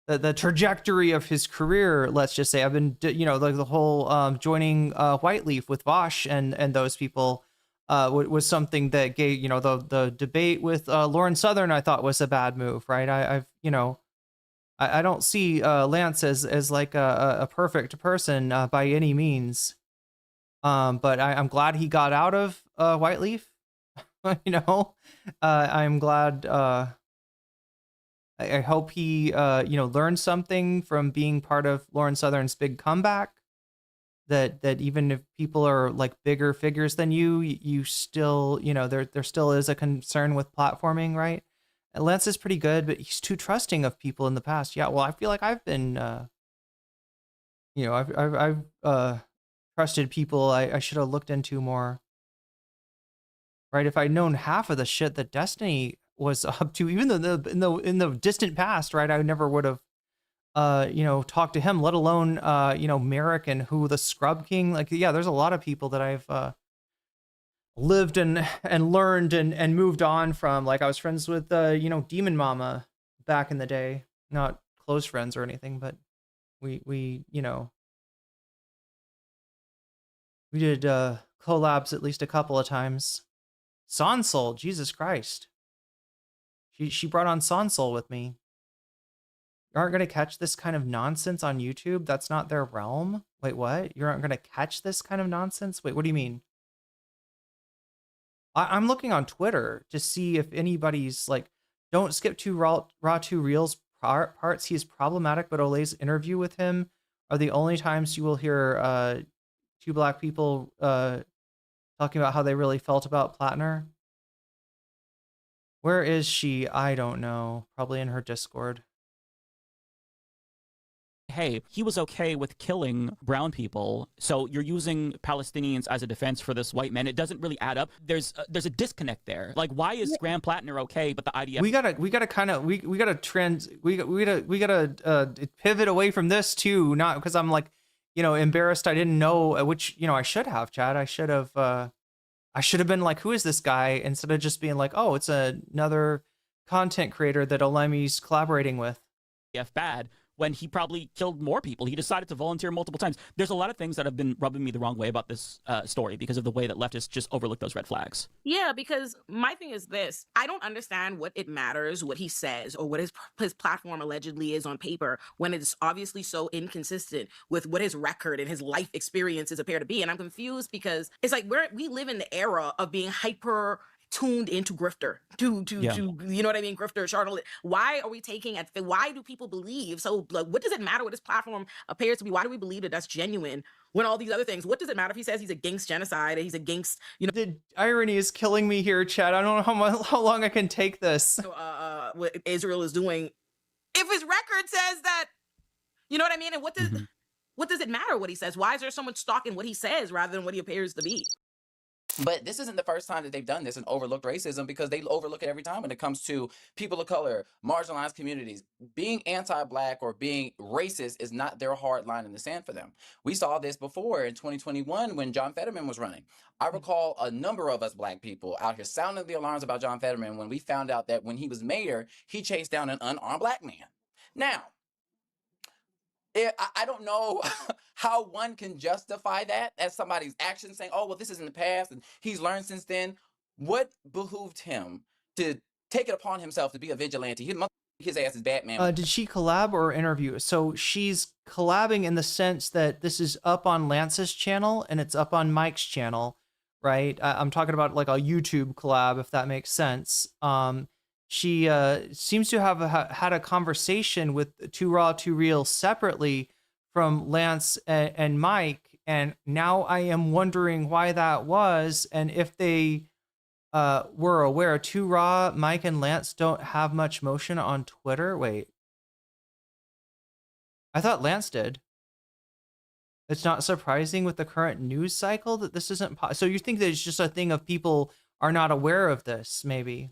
the trajectory of his career. Let's just say I've been, you know, like the whole joining Whiteleaf with Vosh and those people. Was something that gave, you know, the debate with Lauren Southern, I thought was a bad move, right? I've you know, I don't see Lance as like a perfect person by any means, but I'm glad he got out of Whiteleaf. You know, I'm glad I hope he, learned something from being part of Lauren Southern's big comeback. That even if people are like bigger figures than you still, there still is a concern with platforming, right? And Lance is pretty good, but he's too trusting of people in the past. Yeah, well, I feel like I've been, I've trusted people I should have looked into more. Right? If I'd known half of the shit that Destiny was up to, even though in the distant past, right, I never would have talked to him, let alone Merrick and who the Scrub King. Like, yeah, there's a lot of people that I've lived and learned and moved on from. Like, I was friends with Demon Mama back in the day. Not close friends or anything, but we did collabs at least a couple of times. Sonsol, Jesus Christ. She brought on Sonsol with me. You aren't going to catch this kind of nonsense on YouTube? That's not their realm? Wait, what? You aren't going to catch this kind of nonsense? Wait, what do you mean? I'm looking on Twitter to see if anybody's like, don't skip to Raw 2 Reels parts. He's problematic, but Olay's interview with him are the only times you will hear two black people talking about how they really felt about Platner. Where is she? I don't know. Probably in her Discord. Hey, he was okay with killing brown people, so you're using Palestinians as a defense for this white man. It doesn't really add up. There's a disconnect there. Like, why is Graham Platner okay, but the IDF? We gotta pivot away from this too. Not because I'm like, embarrassed. I didn't know, which I should have, Chad. I should have been like, who is this guy? Instead of just being like, oh, it's another content creator that Olayemi's collaborating with. Bad. When he probably killed more people. He decided to volunteer multiple times. There's a lot of things that have been rubbing me the wrong way about this story because of the way that leftists just overlook those red flags. Yeah, because my thing is this. I don't understand what it matters, what he says, or what his platform allegedly is on paper when it's obviously so inconsistent with what his record and his life experiences appear to be. And I'm confused because it's like we live in the era of being hyper tuned into grifter to you know what I mean, grifter, charlatan. Why are we taking at why do people believe so, like, what does it matter what his platform appears to be? Why do we believe that that's genuine when all these other things? What does it matter if he says he's against genocide and he's against the irony is killing me here, Chad. I don't know how long I can take this. What Israel is doing if his record says that, you know what I mean? And what does it matter what he says? Why is there so much stock in what he says rather than what he appears to be? But this isn't the first time that they've done this and overlooked racism, because they overlook it every time when it comes to people of color, marginalized communities. Being anti-black or being racist is not their hard line in the sand for them. We saw this before in 2021 when John Fetterman was running. I recall a number of us black people out here sounding the alarms about John Fetterman when we found out that when he was mayor, he chased down an unarmed black man. Now, I don't know how one can justify that as somebody's action, saying, oh, well, this is in the past and he's learned since then. What behooved him to take it upon himself to be a vigilante? His ass is Batman. Did she collab or interview? So she's collabing in the sense that this is up on Lance's channel and it's up on Mike's channel, right? I'm talking about like a YouTube collab, if that makes sense. She seems to have had a conversation with 2 Raw 2 Real separately from Lance and Mike, and now I am wondering why that was, and if they were aware. 2 Raw, Mike, and Lance don't have much motion on Twitter. Wait, I thought Lance did. It's not surprising with the current news cycle that this isn't. So you think that it's just a thing of people are not aware of this, maybe?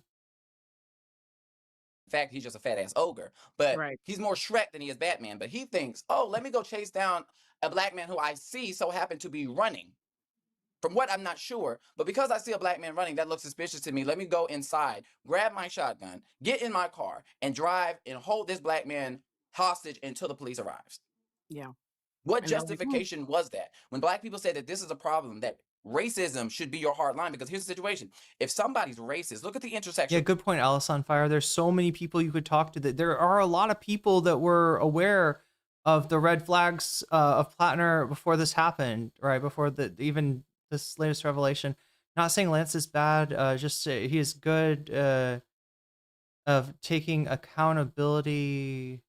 In fact, he's just a fat ass ogre, but he's more Shrek than he is Batman. But he thinks, oh, let me go chase down a black man who I see so happen to be running. From what, I'm not sure, but because I see a black man running, that looks suspicious to me. Let me go inside, grab my shotgun, get in my car, and drive and hold this black man hostage until the police arrives. Yeah. What justification was that? When black people say that this is a problem, that racism should be your hard line, because here's the situation. If somebody's racist, look at the intersection. Yeah, good point, Alice on Fire. There's so many people you could talk to. That there are a lot of people that were aware of the red flags of Platner before this happened, right? Before even this latest revelation. Not saying Lance is bad, just he is good. of taking accountability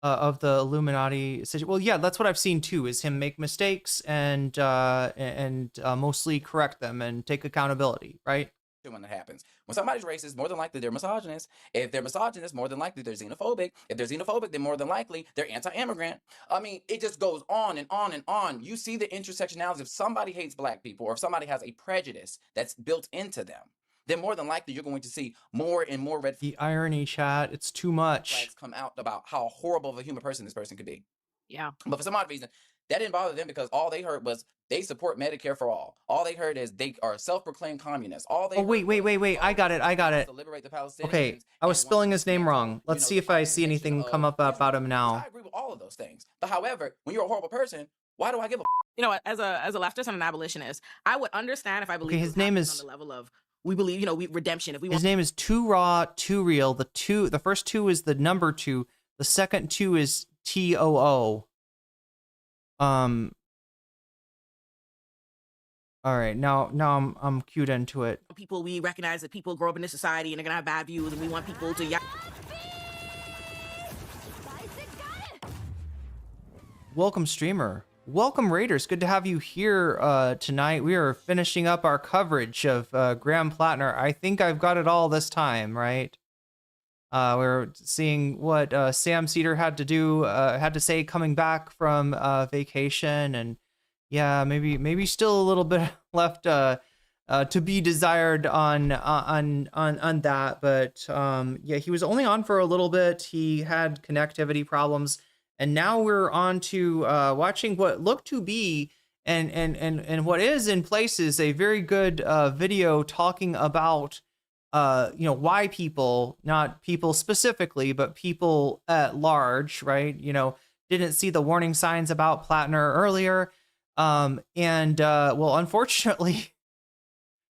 of the Illuminati situation. Well, yeah, that's what I've seen too, is him make mistakes and mostly correct them and take accountability, right? When that happens. When somebody's racist, more than likely they're misogynist. If they're misogynist, more than likely they're xenophobic. If they're xenophobic, then more than likely they're anti-immigrant. I mean, it just goes on and on and on. You see the intersectionality. If somebody hates black people, or if somebody has a prejudice that's built into them, then more than likely you're going to see more and more red The irony, chat, it's too much. flags come out about how horrible of a human person this person could be. Yeah. But for some odd reason, that didn't bother them because all they heard was they support Medicare for all. All they heard is they are self-proclaimed communists. All they Oh, wait. I got it. to liberate the Palestinians. Okay, I was spelling his name wrong. Let's see if I see anything come up about him now. I agree with all of those things. But however, when you're a horrible person, why do I give a You know what? As a leftist and an abolitionist, I would understand if I believe his name is on the level of we believe, redemption. If we want his name is Too Raw, Too Real. The first 2 is the number 2. The second 2 is TOO. All right, now I'm cued into it. people, we recognize that people grow up in this society and they're gonna have bad views, and we want people to Welcome, streamer. Welcome, Raiders. Good to have you here tonight. We are finishing up our coverage of Graham Platner. I think I've got it all this time, right? We're seeing what Sam Seder had to say coming back from vacation, and yeah, maybe still a little bit left to be desired on that. But yeah, he was only on for a little bit. He had connectivity problems. And now we're on to watching what looked to be and what is in places a very good video talking about why people, not people specifically, but people at large, right? Didn't see the warning signs about Platner earlier. Well, unfortunately,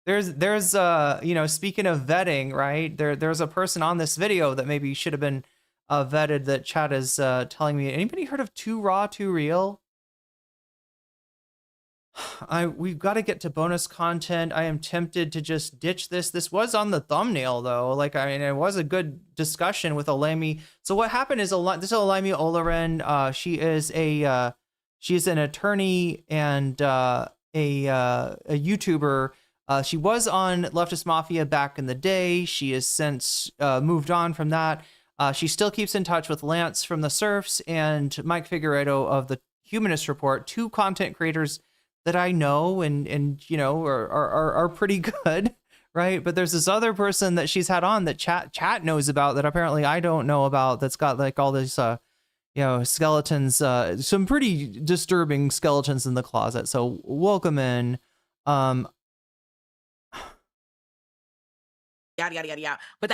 there's speaking of vetting, right? There's a person on this video that maybe should have been vetted that chat is telling me. Anybody heard of Too Raw, Too Real? We've got to get to bonus content. I am tempted to just ditch this. This was on the thumbnail though. It was a good discussion with Olayemi. So what happened is this is Olayemi Friends. She is an attorney and a YouTuber. She was on Leftist Mafia back in the day. She has since moved on from that. She still keeps in touch with Lance from the Serfs and Mike Figueredo of the Humanist Report, 2 content creators that I know and are pretty good, right? But there's this other person that she's had on that chat knows about that apparently I don't know about, that's got like all these skeletons, some pretty disturbing skeletons in the closet. So welcome in. yada yada yada yada. But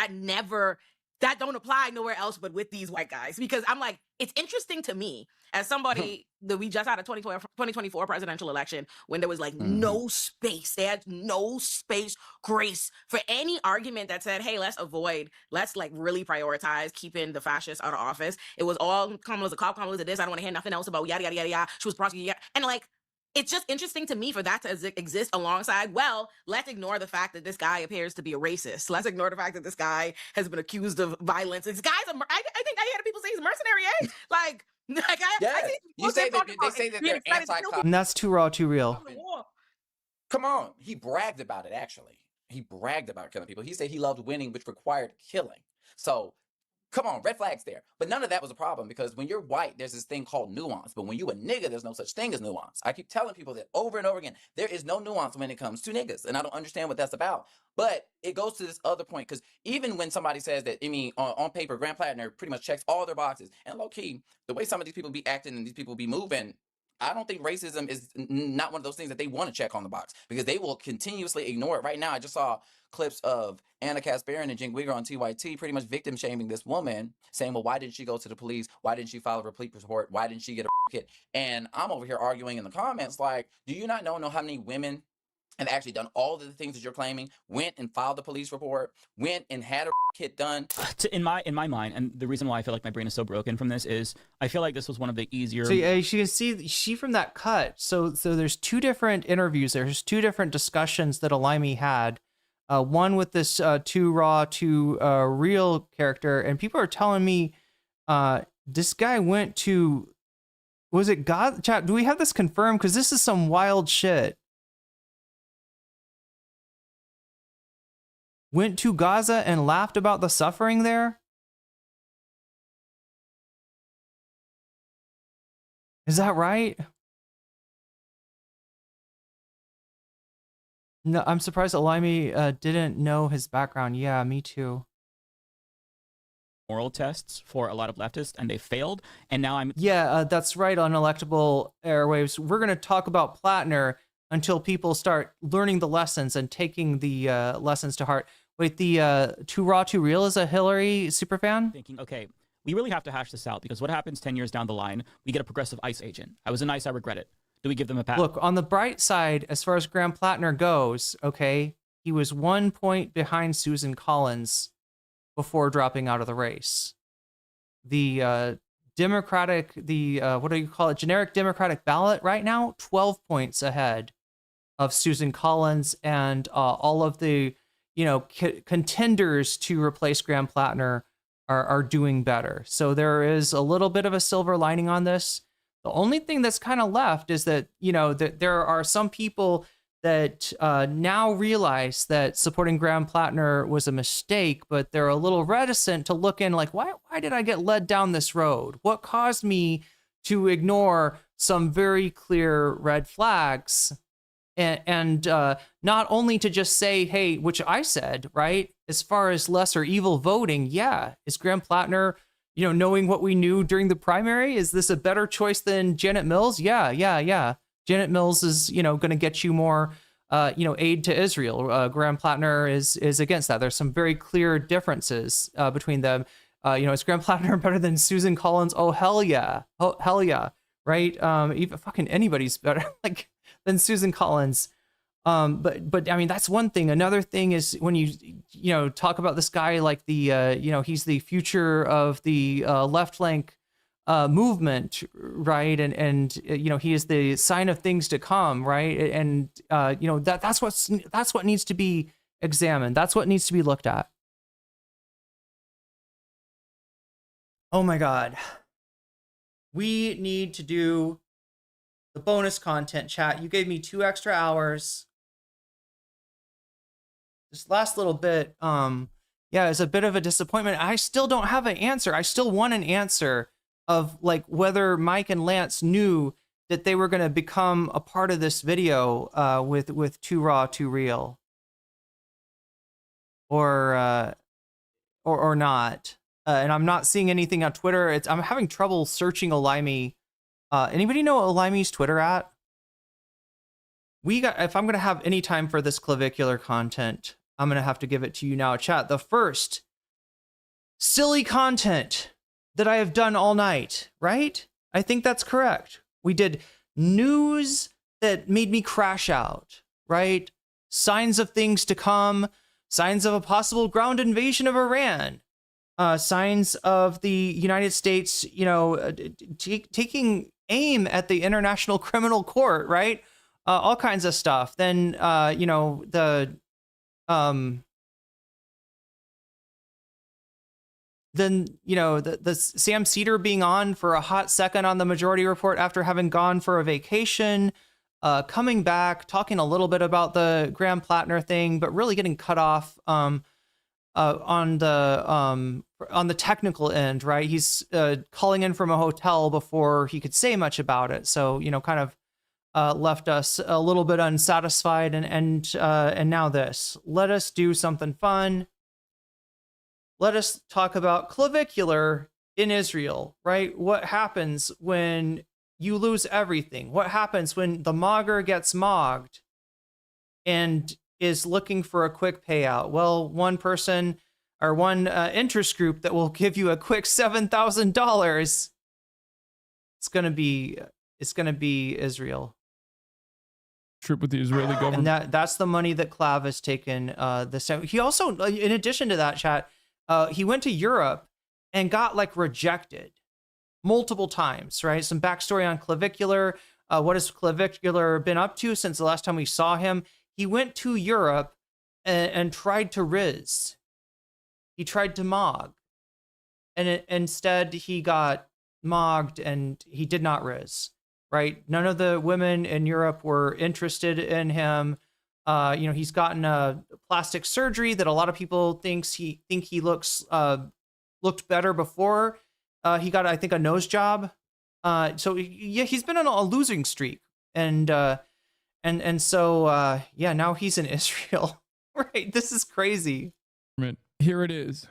that don't apply nowhere else but with these white guys, because I'm like, it's interesting to me as somebody that we just had a 2024 presidential election when there was like no space. They had no space, grace for any argument that said, hey, let's like really prioritize keeping the fascists out of office. It was all Kamala's a cop, Kamala's a this. I don't want to hear nothing else about yada yada yada yada. She was prosecuted, and like, it's just interesting to me for that to exist alongside, well, let's ignore the fact that this guy appears to be a racist. Let's ignore the fact that this guy has been accused of violence. This guy's I think I hear people say he's mercenary, eh? You say that they say that they're anti-cop. And that's Too Raw, Too Real. Come on. He bragged about it, actually. He bragged about killing people. He said he loved winning, which required killing. So come on, red flags there. But none of that was a problem, because when you're white, there's this thing called nuance. But when you a nigga, there's no such thing as nuance. I keep telling people that over and over again. There is no nuance when it comes to niggas. And I don't understand what that's about. But it goes to this other point, because even when somebody says that, on paper, Graham Platner pretty much checks all their boxes. And low key, the way some of these people be acting and these people be moving, I don't think racism is not one of those things that they want to check on the box, because they will continuously ignore it. Right now, I just saw clips of Anna Kasparian and Jen Wigger on TYT pretty much victim shaming this woman, saying, well, why didn't she go to the police? Why didn't she file a replete report? Why didn't she get a hit? And I'm over here arguing in the comments like, do you not know how many women have actually done all of the things that you're claiming, went and filed a police report, went and had a hit done? In my mind, and the reason why I feel like my brain is so broken from this is I feel like this was one of the easier. So you can see she from that cut. So there's 2 different interviews. There's 2 different discussions that Olayemi had one with this too raw, too real character, and people are telling me this guy went to, was it God? Chat, do we have this confirmed? Because this is some wild shit. Went to Gaza and laughed about the suffering there? Is that right? No, I'm surprised Olayemi didn't know his background. Yeah, me too. Moral tests for a lot of leftists, and they failed. And now I'm that's right. On Electable Airwaves, we're going to talk about Platner until people start learning the lessons and taking the lessons to heart. Wait, the Too Raw, Too Real is a Hillary superfan? thinking, okay, we really have to hash this out, because what happens 10 years down the line? We get a progressive ICE agent. I was in ICE, I regret it. Do we give them a pass? Look, on the bright side, as far as Graham Platner goes, okay, he was 1 point behind Susan Collins before dropping out of the race. The Democratic, what do you call it? Generic Democratic ballot right now, 12 points ahead of Susan Collins and all of the, contenders to replace Graham Platner are doing better. So there is a little bit of a silver lining on this. The only thing that's kind of left is that, that there are some people that now realize that supporting Graham Platner was a mistake, but they're a little reticent to look in like, why did I get led down this road? What caused me to ignore some very clear red flags? And not only to just say, hey, which I said, right? As far as lesser evil voting, yeah. Is Graham Platner, knowing what we knew during the primary, is this a better choice than Janet Mills? Yeah. Janet Mills is, going to get you more, aid to Israel. Graham Platner is against that. There's some very clear differences between them. Is Graham Platner better than Susan Collins? Oh, hell yeah. Oh, hell yeah. Right? Even fucking anybody's better than Susan Collins. But I mean, that's one thing. Another thing is when you talk about this guy like he's the future of the left flank movement, right? And he is the sign of things to come, right? And that's what needs to be examined. That's what needs to be looked at. Oh my God. We need to do the bonus content, chat. You gave me 2 extra hours. This last little bit, is a bit of a disappointment. I still don't have an answer. I still want an answer of whether Mike and Lance knew that they were going to become a part of this video with Too Raw, Too Real, or not. And I'm not seeing anything on Twitter. I'm having trouble searching Olayemi. Anybody know Olayemi's Twitter at? If I'm going to have any time for this clavicular content, I'm going to have to give it to you now, chat. The first silly content that I have done all night, right? I think that's correct. We did news that made me crash out, right? Signs of things to come, signs of a possible ground invasion of Iran, signs of the United States, taking aim at the International Criminal Court, right? All kinds of stuff. Then, the Sam Seder being on for a hot second on the Majority Report after having gone for a vacation, coming back, talking a little bit about the Graham Platner thing, but really getting cut off on the technical end, right? He's calling in from a hotel before he could say much about it. So, kind of left us a little bit unsatisfied, and now this. Let us do something fun. Let us talk about clavicular in Israel, right? What happens when you lose everything? What happens when the mogger gets mogged and is looking for a quick payout? Well, one person or one interest group that will give you a quick $7,000. It's gonna be Israel. Trip with the Israeli government. And that's the money that Clav has taken. He also, in addition to that, chat, he went to Europe and got rejected multiple times, right? Some backstory on clavicular. What has clavicular been up to since the last time we saw him? He went to Europe and tried to riz. He tried to mog. And instead he got mogged and he did not riz, right? None of the women in Europe were interested in him. He's gotten a plastic surgery that a lot of people think he looked better before. He got, I think, a nose job. So yeah, he's been on a losing streak, and so now he's in Israel. Right? This is crazy. Here it is.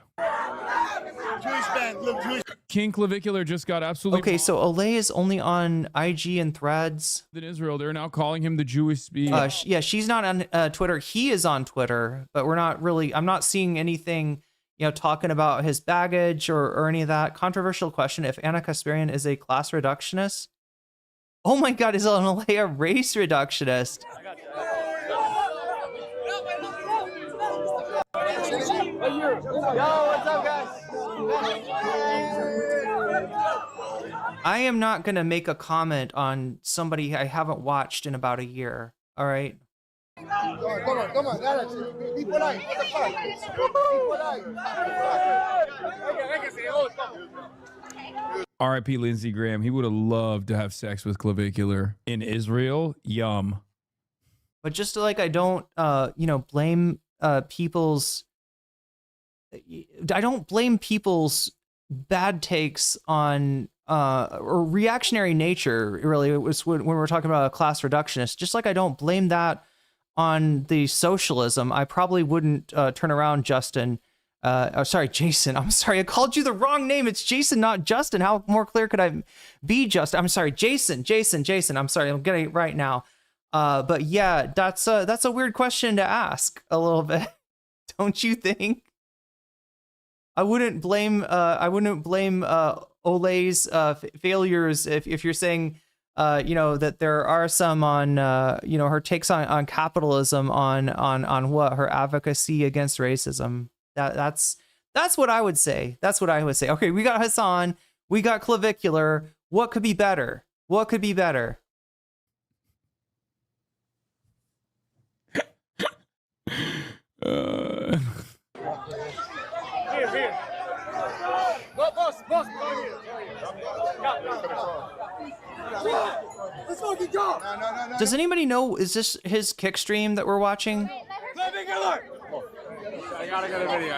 King Clavicular just got absolutely. Okay, so Olay is only on IG and Threads. In Israel, they're now calling him the Jewish speed. Yeah, she's not on Twitter. He is on Twitter, but I'm not seeing anything, talking about his baggage or any of that. Controversial question: if Anna Kasparian is a class reductionist? Oh my God, is Olay a race reductionist? Yo, what's up, guys? I am not going to make a comment on somebody I haven't watched in about a year. All right. Come on, Alex. Be polite. What the fuck? Be polite. R.I.P. Lindsey Graham. He would have loved to have sex with Clavicular in Israel. Yum. But just like I don't, blame people's. I don't blame people's bad takes on or reactionary nature. Really, it was when we're talking about a class reductionist. Just like I don't blame that on the socialism. I probably wouldn't turn around, Jason. I'm sorry, I called you the wrong name. It's Jason, not Justin. How more clear could I be, Justin? I'm sorry, Jason. I'm sorry, I'm getting it right now. But yeah, that's a weird question to ask a little bit, don't you think? I wouldn't blame Olay's failures if you're saying that there are some on her takes on capitalism on what her advocacy against racism. That's what I would say. That's what I would say. Okay, we got Hassan, we got Clavicular. What could be better? What could be better? Here. Boss, go here. Let's fucking go. No. Does anybody know, is this his kick stream that we're watching? I gotta get a video.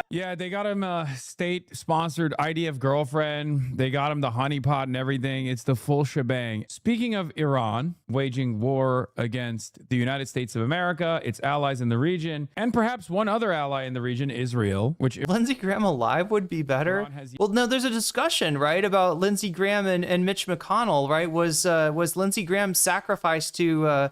Yeah, they got him a state-sponsored IDF girlfriend. They got him the honeypot and everything. It's the full shebang. Speaking of Iran, waging war against the United States of America, its allies in the region, and perhaps one other ally in the region, Israel, which... Lindsey Graham alive would be better? Well, no, there's a discussion, right, about Lindsey Graham and Mitch McConnell, right? Was Lindsey Graham sacrificed to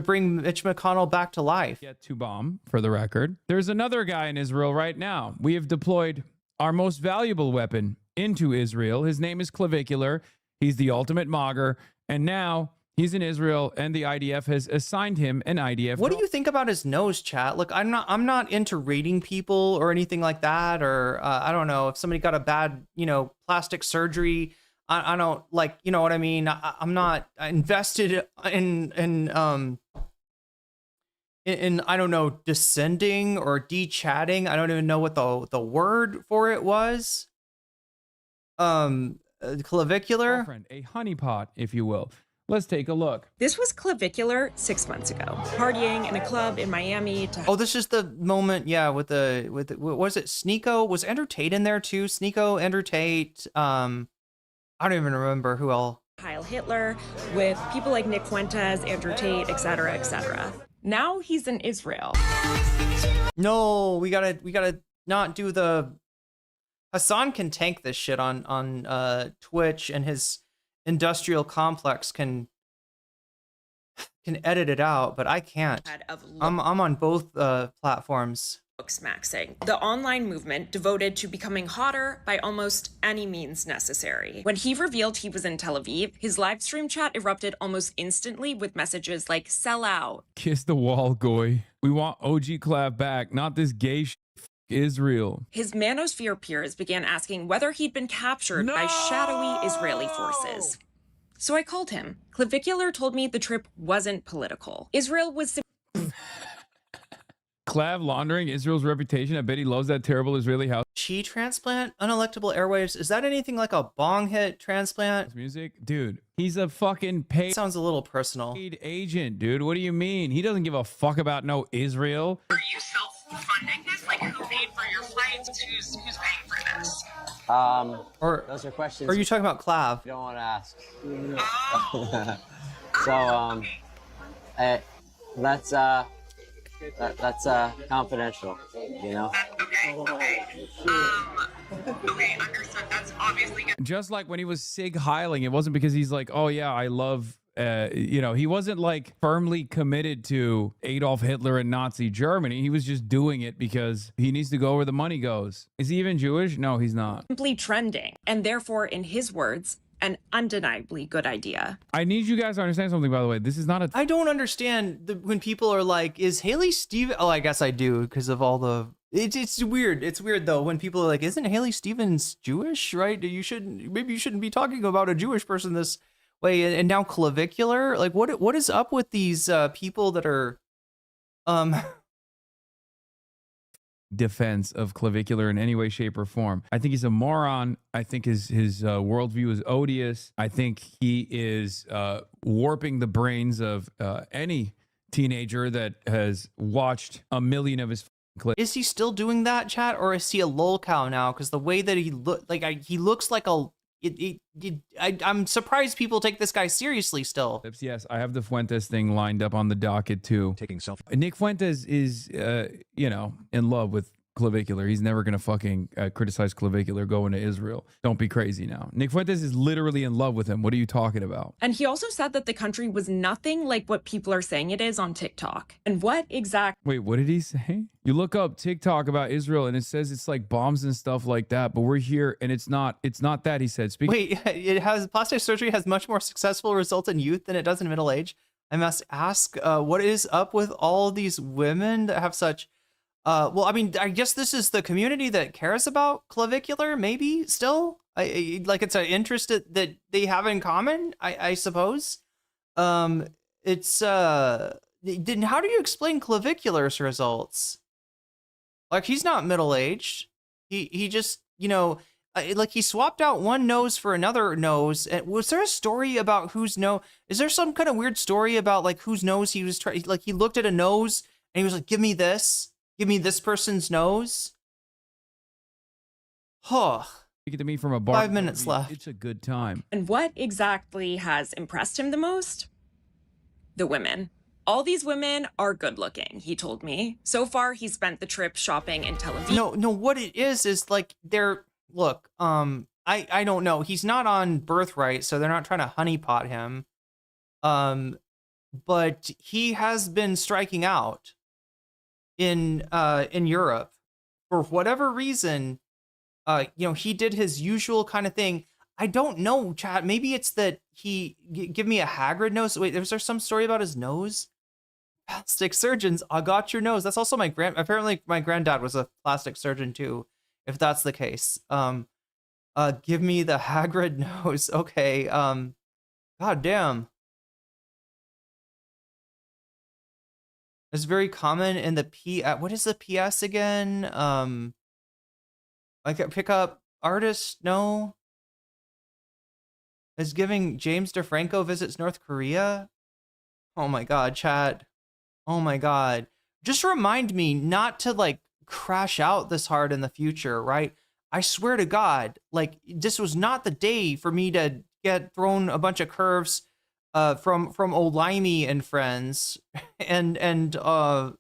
bring Mitch McConnell back to life? Yet to bomb, for the record. There's another guy in Israel right now. We have deployed our most valuable weapon into Israel. His name is Clavicular. He's the ultimate mogger. And now he's in Israel, and the IDF has assigned him an IDF. What do you think about his nose, chat? Look, I'm not into rating people or anything like that. Or I don't know, if somebody got a bad, plastic surgery, I don't like, you know what I mean? I'm not invested in I don't know, descending or de-chatting. I don't even know what the word for it was. Clavicular. Girlfriend, a honeypot, if you will. Let's take a look. This was Clavicular 6 months ago, partying in a club in Miami. Oh, this is the moment, yeah, with the what was it? Sneeko? Was Andrew Tate in there too? Sneeko, Andrew Tate. I don't even remember who else. Heil Hitler, with people like Nick Fuentes, Andrew Tate, etc., etc. Now he's in Israel. No, we gotta not do the. Hassan can tank this shit on Twitch, and his industrial complex can edit it out, but I can't. I'm on both platforms. Maxing, the online movement devoted to becoming hotter by almost any means necessary. When he revealed he was in Tel Aviv, his live stream chat erupted almost instantly with messages like "sell out." Kiss the wall, goy. We want OG Clav back, not this gay Israel. His manosphere peers began asking whether he'd been captured by shadowy Israeli forces. So I called him. Clavicular told me the trip wasn't political. Israel was Clav laundering Israel's reputation. I bet he loves that terrible Israeli house Chi transplant, unelectable airwaves. Is that anything like a bong hit transplant? music. Dude, he's a fucking paid Sounds a little personal. agent, dude. What do you mean? He doesn't give a fuck about no Israel. Are you self-funding this? Like, who paid for your flights? Who's paying for this? Or those are questions. Or are you talking about Clav? You don't want to ask. Oh. So, that's confidential, you know? Okay, understood. That's obviously good. Just like when he was Sig Heiling, it wasn't because he's like, oh yeah, I love, he wasn't like firmly committed to Adolf Hitler and Nazi Germany. He was just doing it because he needs to go where the money goes. Is he even Jewish? No, he's not. Simply trending, and therefore, in his words, an undeniably good idea. I need you guys to understand something, by the way. This is not a... I don't understand when people are like, is Haley Stevens... Oh, I guess I do because of all the... It's weird. It's weird, though, when people are like, isn't Haley Stevens Jewish, right? Maybe you shouldn't be talking about a Jewish person this way. And now clavicular? Like, what is up with these people that are... defense of clavicular in any way, shape, or form. I think he's a moron. I think his worldview is odious. I think he is warping the brains of any teenager that has watched a million of his clips. Is he still doing that, chat, or is he a lol cow now? Because the way that he he looks like a... I'm surprised people take this guy seriously still. Yes, I have the Fuentes thing lined up on the docket too. Taking self. Nick Fuentes is, in love with clavicular. He's never gonna fucking criticize clavicular going to Israel. Don't be crazy now. Nick Fuentes is literally in love with him. What are you talking about? And he also said that the country was nothing like what people are saying it is on TikTok. And what Wait, what did he say? You look up TikTok about Israel and it says it's like bombs and stuff like that, but we're here and it's not that, he said. Wait, plastic surgery has much more successful results in youth than it does in middle age. I must ask, what is up with all these women that have such... well, I mean, I guess this is the community that cares about clavicular, maybe still. Like it's an interest that they have in common, I suppose. Then how do you explain clavicular's results? Like he's not middle aged. He just, like he swapped out one nose for another nose. And was there a story about whose nose? Is there some kind of weird story about like whose nose he was trying? Like he looked at a nose and he was like, "Give me this. Give me this person's nose." Huh. Speak to me from a bar. 5 minutes left. It's a good time. And what exactly has impressed him the most? The women. All these women are good looking, he told me. So far, he spent the trip shopping in Tel Aviv. No, what it is like look, I don't know. He's not on Birthright, so they're not trying to honeypot him. But he has been striking out in Europe for whatever reason. He did his usual kind of thing. I don't know, chat. Maybe it's that he give me a Hagrid nose. Wait, was there some story about his nose? Plastic surgeons, I got your nose. That's also apparently my granddad was a plastic surgeon too, if that's the case. Give me the Hagrid nose. Okay. God damn. It's very common in the what is the PS again? Like pick up artist, no. Is giving James DeFranco visits North Korea? Oh my god, chat. Oh my god. Just remind me not to like crash out this hard in the future, right? I swear to God, like this was not the day for me to get thrown a bunch of curves from Olayemi and Friends and a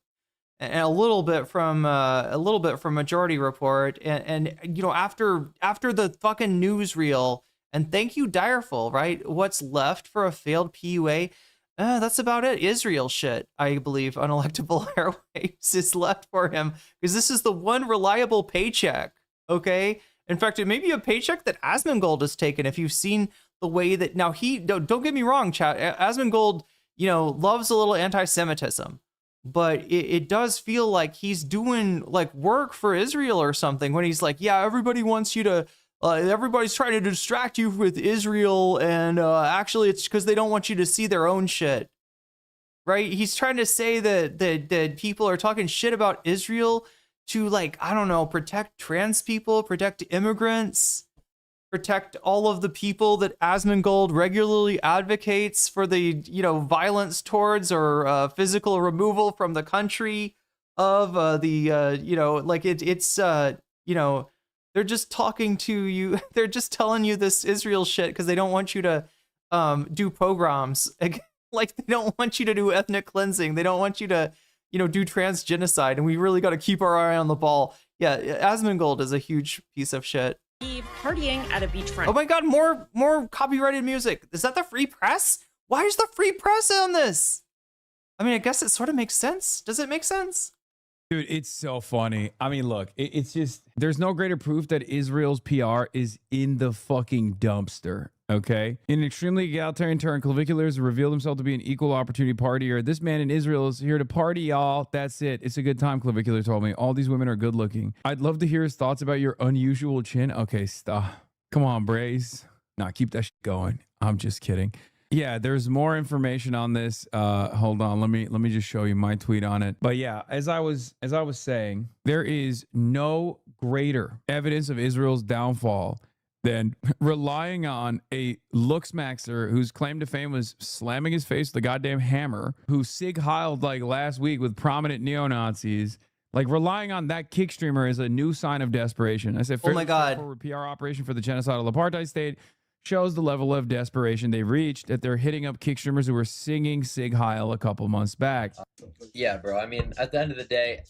little bit from Majority Report and after the fucking newsreel. And thank you, Direful, right? What's left for a failed PUA? That's about it. Israel shit, I believe. Unelectable airwaves is left for him because this is the one reliable paycheck. Okay. In fact, it may be a paycheck that Asmongold has taken. If you've seen the way that now don't get me wrong, chat. Asmongold, loves a little anti-Semitism, but it does feel like he's doing like work for Israel or something when he's like, yeah, everybody wants you to. Everybody's trying to distract you with Israel, and actually it's because they don't want you to see their own shit. right? He's trying to say that people are talking shit about Israel to, like, I don't know, protect trans people, protect immigrants, protect all of the people that Asmongold regularly advocates for the, violence towards or physical removal from the country of they're just talking to you. They're just telling you this Israel shit because they don't want you to do pogroms. Like, they don't want you to do ethnic cleansing. They don't want you to, do trans genocide. And we really got to keep our eye on the ball. Yeah, Asmongold is a huge piece of shit. Partying at a beachfront. Oh my God, more copyrighted music. Is that the Free Press? Why is the Free Press on this? I mean, I guess it sort of makes sense. Does it make sense? Dude, it's so funny. I mean, look, it's just, there's no greater proof that Israel's PR is in the fucking dumpster, okay? In an extremely egalitarian turn, claviculars revealed himself to be an equal opportunity partier. This man in Israel is here to party, y'all. That's it. It's a good time, Clavicular told me. All these women are good looking. I'd love to hear his thoughts about your unusual chin. Okay, stop. Come on, Braze. Nah, keep that shit going. I'm just kidding. Yeah, there's more information on this. Hold on, let me just show you my tweet on it. But yeah, as I was saying, there is no greater evidence of Israel's downfall than relying on a looksmaxer whose claim to fame was slamming his face with a goddamn hammer, who sig heiled like last week with prominent neo-Nazis. Like, relying on that kick streamer is a new sign of desperation. I said, oh my God, for a PR operation for the genocidal apartheid state shows the level of desperation they've reached that they're hitting up kick streamers who were singing Sig Heil a couple months back. Yeah, bro. I mean, at the end of the day,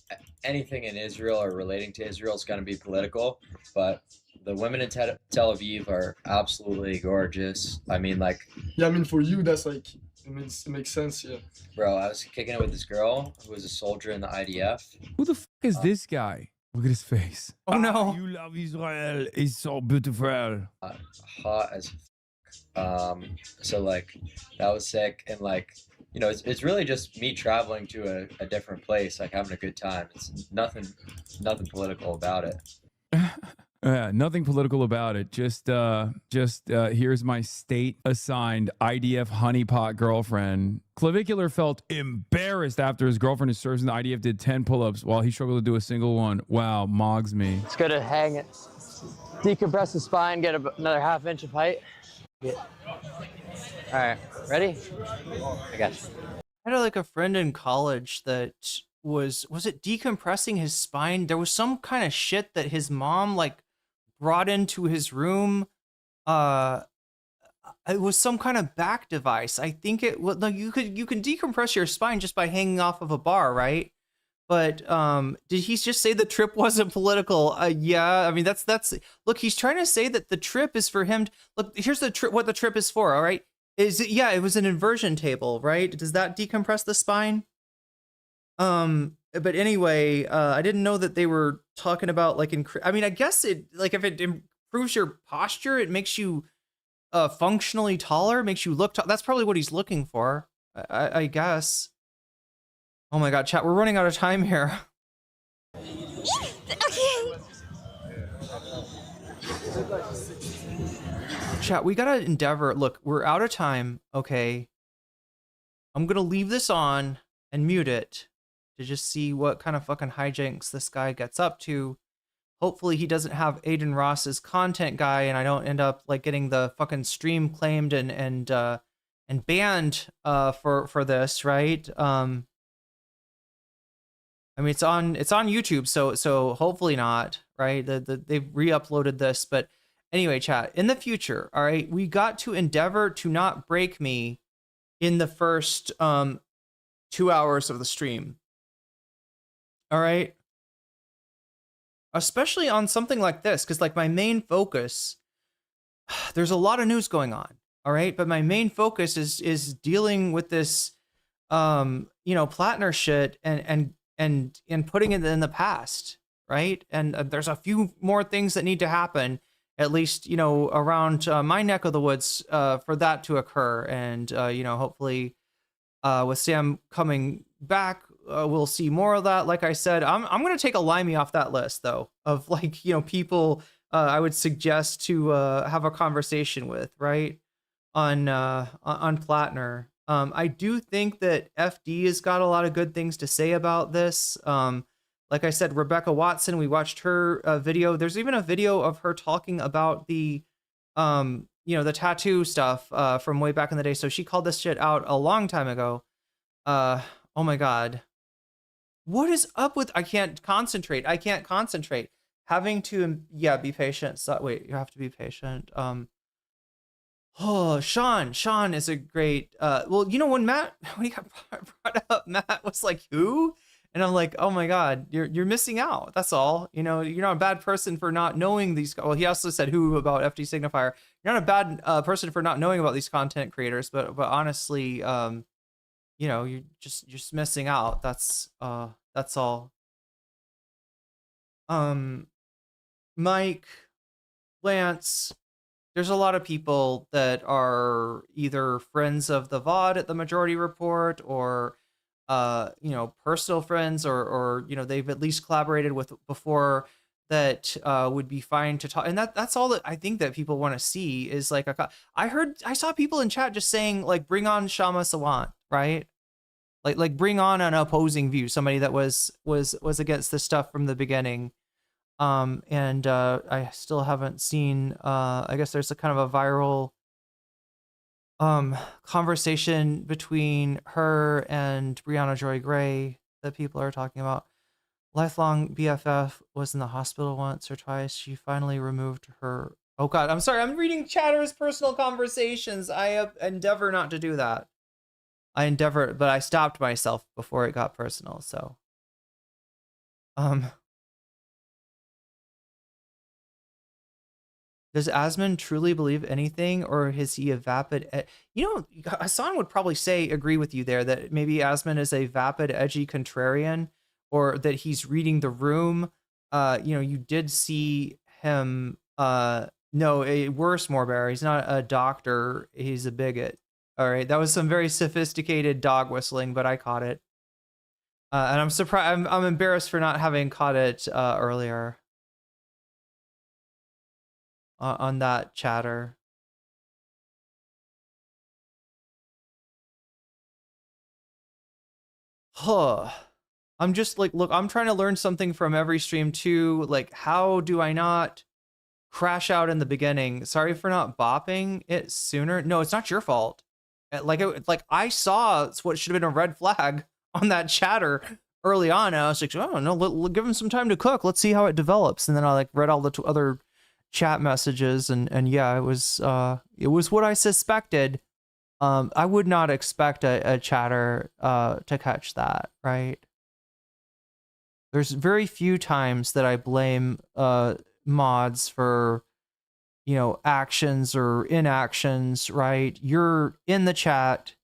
anything in Israel or relating to Israel is going to be political, but the women in Tel Aviv are absolutely gorgeous. I mean, like... Yeah, I mean, for you, that's like... it makes sense, yeah. Bro, I was kicking it with this girl who was a soldier in the IDF. Who the fuck is this guy? Look at his face. Oh no. You love Israel. It's so beautiful. Hot as so like that was sick, and like, it's really just me traveling to a different place, like having a good time. It's nothing political about it. Nothing political about it. Just here's my state-assigned IDF honeypot girlfriend. Clavicular felt embarrassed after his girlfriend who serves in the IDF did 10 pull-ups while he struggled to do a single one. Wow, mogs me. It's good to hang it, decompress the spine, get another ½ inch of height. Yeah. All right, ready? I got you. I had a friend in college that was it decompressing his spine? There was some kind of shit that his mom brought into his room. It was some kind of back device. I think it was like you can decompress your spine just by hanging off of a bar, right? But did he just say the trip wasn't political? Yeah, I mean that's look, he's trying to say that the trip is for him. Look, here's the trip. What the trip is for? All right, yeah, it was an inversion table, right? Does that decompress the spine? But anyway, I didn't know that they were talking about I mean, I guess it if it improves your posture, it makes you functionally taller, makes you look that's probably what he's looking for. I guess. Oh my God, chat, we're running out of time here. Okay. Chat, we gotta endeavor. Look, we're out of time. Okay. I'm gonna leave this on and mute it to just see what kind of fucking hijinks this guy gets up to. Hopefully he doesn't have Aiden Ross's content guy and I don't end up getting the fucking stream claimed and banned for this, right? I mean, it's on YouTube, so hopefully not, right? They've re-uploaded this, but anyway, chat, in the future, all right, we got to endeavor to not break me in the first 2 hours of the stream. All right, especially on something like this, because my main focus, there's a lot of news going on, all right, but my main focus is dealing with this Platner shit and putting it in the past, right? And there's a few more things that need to happen, at least around my neck of the woods, for that to occur. And hopefully with Sam coming back, we'll see more of that. Like I said, I'm gonna take Olayemi off that list though, of people I would suggest to have a conversation with, right, on Platner. I do think that FD has got a lot of good things to say about this. Like I said, Rebecca Watson, we watched her video. There's even a video of her talking about the, the tattoo stuff from way back in the day. So she called this shit out a long time ago. Oh my God. What is up with, I can't concentrate. Having to, be patient. So, wait, you have to be patient. Oh, Sean is a great, well, when he got brought up, Matt was like, who? And I'm like, oh my God, you're missing out. That's all. You're not a bad person for not knowing these. Well, he also said who about FD Signifier. You're not a bad person for not knowing about these content creators, but honestly, you're just missing out. That's all. Mike, Lance, there's a lot of people that are either friends of the VOD at the Majority Report or personal friends or they've at least collaborated with before that would be fine to talk. And that's all that I think that people want to see is like I saw people in chat just saying like bring on Shama Sawant, right? Like bring on an opposing view, somebody that was against this stuff from the beginning. And I still haven't seen I guess there's a kind of a viral conversation between her and Brianna Joy Gray that people are talking about. Lifelong BFF was in the hospital once or twice. She finally removed her. Oh God, I'm sorry. I'm reading Chatter's personal conversations. I endeavor not to do that. But I stopped myself before it got personal. So, does Asmund truly believe anything, or is he a vapid? Hassan would probably agree with you there that maybe Asmund is a vapid, edgy contrarian, or that he's reading the room. You did see him. No, a worse Morbear. He's not a doctor. He's a bigot. All right, that was some very sophisticated dog whistling, but I caught it. And I'm surprised. I'm embarrassed for not having caught it earlier. On that chatter. Huh. I'm just like, look, I'm trying to learn something from every stream too. Like, how do I not crash out in the beginning? Sorry for not bopping it sooner. No, it's not your fault. Like I saw what should have been a red flag on that chatter early on. And I was like, oh no, give him some time to cook. Let's see how it develops. And then I read all the other chat messages and yeah, it was what I suspected. I would not expect a chatter to catch that, right? There's very few times that I blame mods for actions or inactions, right? You're in the chat,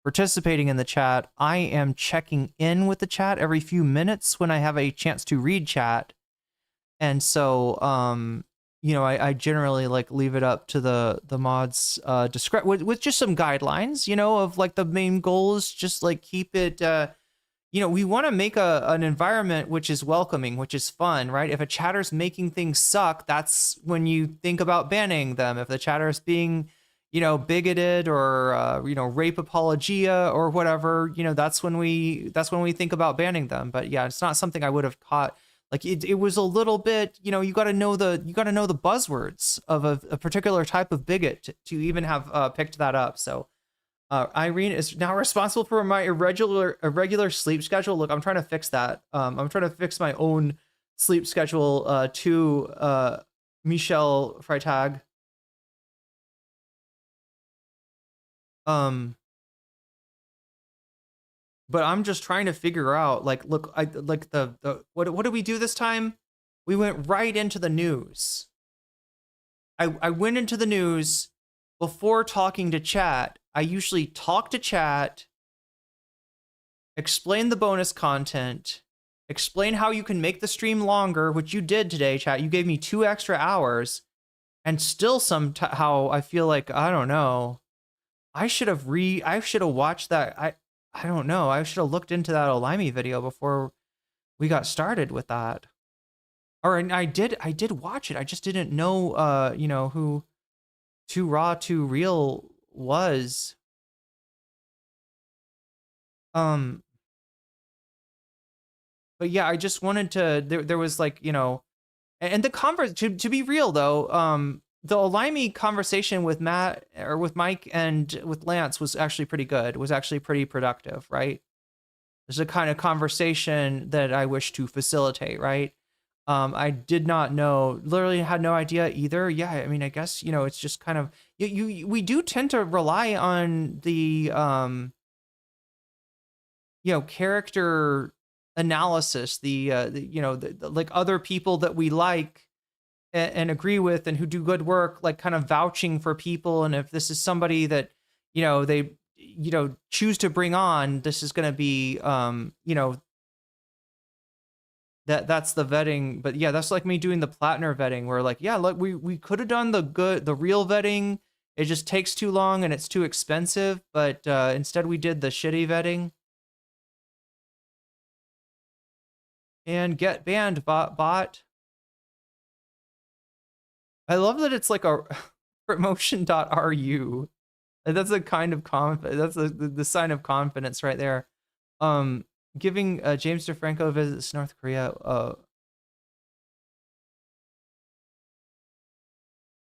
participating in the chat. I am checking in with the chat every few minutes when I have a chance to read chat. And so I generally leave it up to the mods with just some guidelines, of the main goals, just keep it we want to make an environment which is welcoming, which is fun, right? If a chatter's making things suck, that's when you think about banning them. If the chatter's being bigoted or rape apologia or whatever, that's when we think about banning them. But yeah, it's not something I would have caught. It was a little bit, you got to know the buzzwords of a particular type of bigot to even have picked that up. So Irene is now responsible for my irregular sleep schedule. Look, I'm trying to fix that. I'm trying to fix my own sleep schedule to Michelle Freitag. But I'm just trying to figure out, look, what did we do this time? We went right into the news. I went into the news before talking to chat. I usually talk to chat, explain the bonus content, explain how you can make the stream longer, which you did today, chat. You gave me 2 extra hours, and still somehow I feel like, I don't know. I should have watched that. I don't know. I should have looked into that Olayemi video before we got started with that. Or I did watch it. I just didn't know who Too Raw Too Real was. But yeah, I just wanted to, there was like, you know, and the to be real though, the Olayemi conversation with Matt or with Mike and with Lance was actually pretty good. It was actually pretty productive, right? There's a kind of conversation that I wish to facilitate, right? I did not know, literally had no idea either. Yeah, I mean, I guess, you know, it's just kind of, we do tend to rely on the, you know, character analysis, the you know, the like other people that we like and agree with and who do good work, like kind of vouching for people. And if this is somebody that, you know, they, you know, choose to bring on, this is going to be, you know, that's the vetting. But yeah, that's like me doing the Platner vetting where like, yeah, look, we could have done the real vetting. It just takes too long and it's too expensive. But instead we did the shitty vetting. And get banned, bot. I love that it's like a promotion.ru. That's a kind of that's the sign of confidence right there. Giving James DeFranco visits North Korea.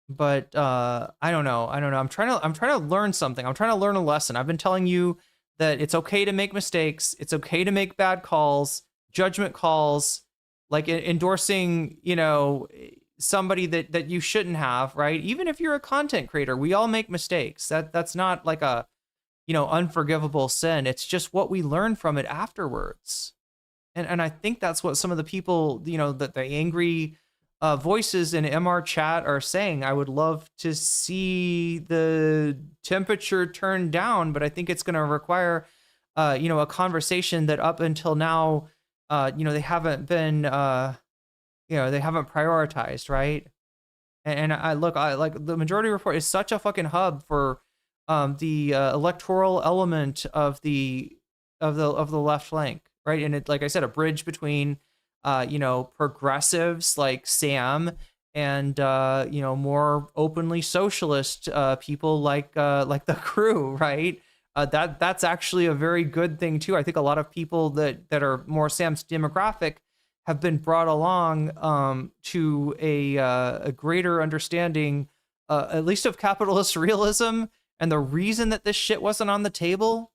But I don't know. I'm trying to learn something. I'm trying to learn a lesson. I've been telling you that it's okay to make mistakes. It's okay to make bad calls, judgment calls, like endorsing, you know, somebody that you shouldn't have, right? Even if you're a content creator, we all make mistakes. That's not like a, you know, unforgivable sin. It's just what we learn from it afterwards. And I think that's what some of the people, you know, that the angry voices in MR chat are saying. I would love to see the temperature turn down, but I think it's going to require, you know, a conversation that up until now, you know, they haven't been, you know, they haven't prioritized, right? And I like the Majority Report is such a fucking hub for the electoral element of the left flank, right? And it, like I said, a bridge between you know, progressives like Sam and you know, more openly socialist people like the crew, right? That's actually a very good thing too. I think a lot of people that are more Sam's demographic have been brought along to a greater understanding, at least of capitalist realism and the reason that this shit wasn't on the table.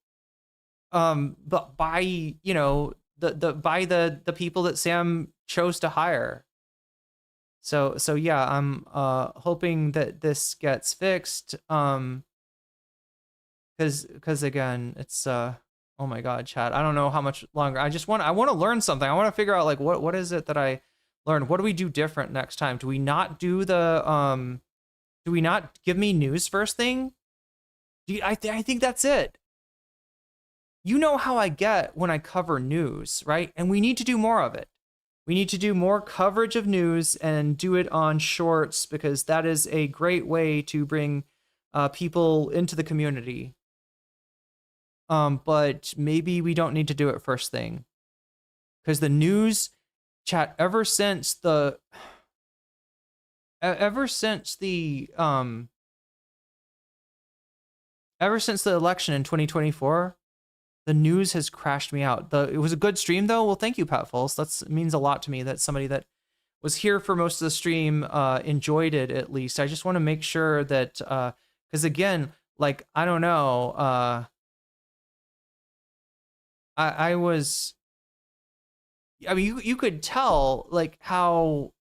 But by, you know, by the people that Sam chose to hire. So yeah, I'm hoping that this gets fixed. Because again, it's oh my god, chat. I don't know how much longer. I want to learn something. I want to figure out like what is it that I learned? What do we do different next time? Do we not do the do we not give me news first thing? I think that's it. You know how I get when I cover news, right? And we need to do more of it. We need to do more coverage of news and do it on shorts because that is a great way to bring people into the community. But maybe we don't need to do it first thing because the news chat ever since the election in 2024, the news has crashed me out. It was a good stream though. Well, thank you, Pat Fultz. That means a lot to me that somebody that was here for most of the stream enjoyed it at least. I just want to make sure that because again, like I don't know, I mean you could tell like how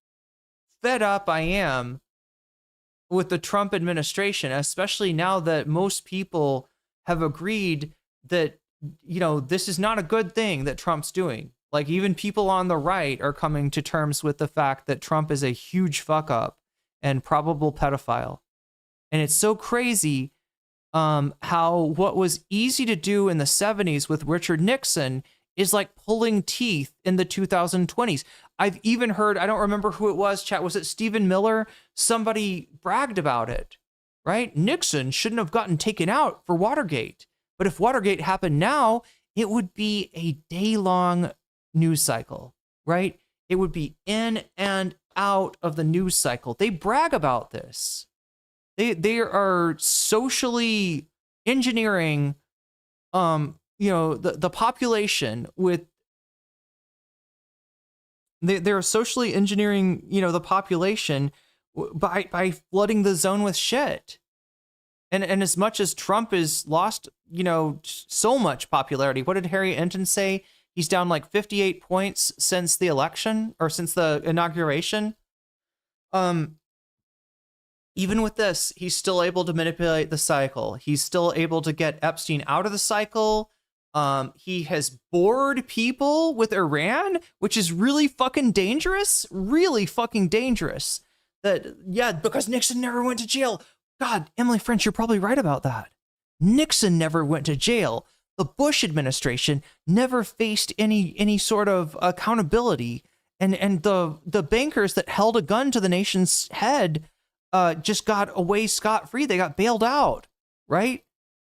fed up I am with the Trump administration, especially now that most people have agreed that, you know, this is not a good thing that Trump's doing. Like even people on the right are coming to terms with the fact that Trump is a huge fuck up and probable pedophile. And it's so crazy how what was easy to do in the 70s with Richard Nixon is like pulling teeth in the 2020s. I've even heard, I don't remember who it was, chat, was it Stephen Miller? Somebody bragged about it, right? Nixon shouldn't have gotten taken out for Watergate. But if Watergate happened now, it would be a day-long news cycle, right? It would be in and out of the news cycle. They brag about this. They are socially engineering, you the population with they're socially engineering, the population by flooding the zone with shit. And as much as Trump has lost, so much popularity, what did Harry Enton say? He's down like 58 points since the election or since the inauguration. Even with this, he's still able to manipulate the cycle. He's still able to get Epstein out of the cycle. He has bored people with Iran, which is really fucking dangerous. Really fucking dangerous. Because Nixon never went to jail. God, Emily French, you're probably right about that. Nixon never went to jail. The Bush administration never faced any sort of accountability. And the bankers that held a gun to the nation's head just got away scot-free. They got bailed out, right?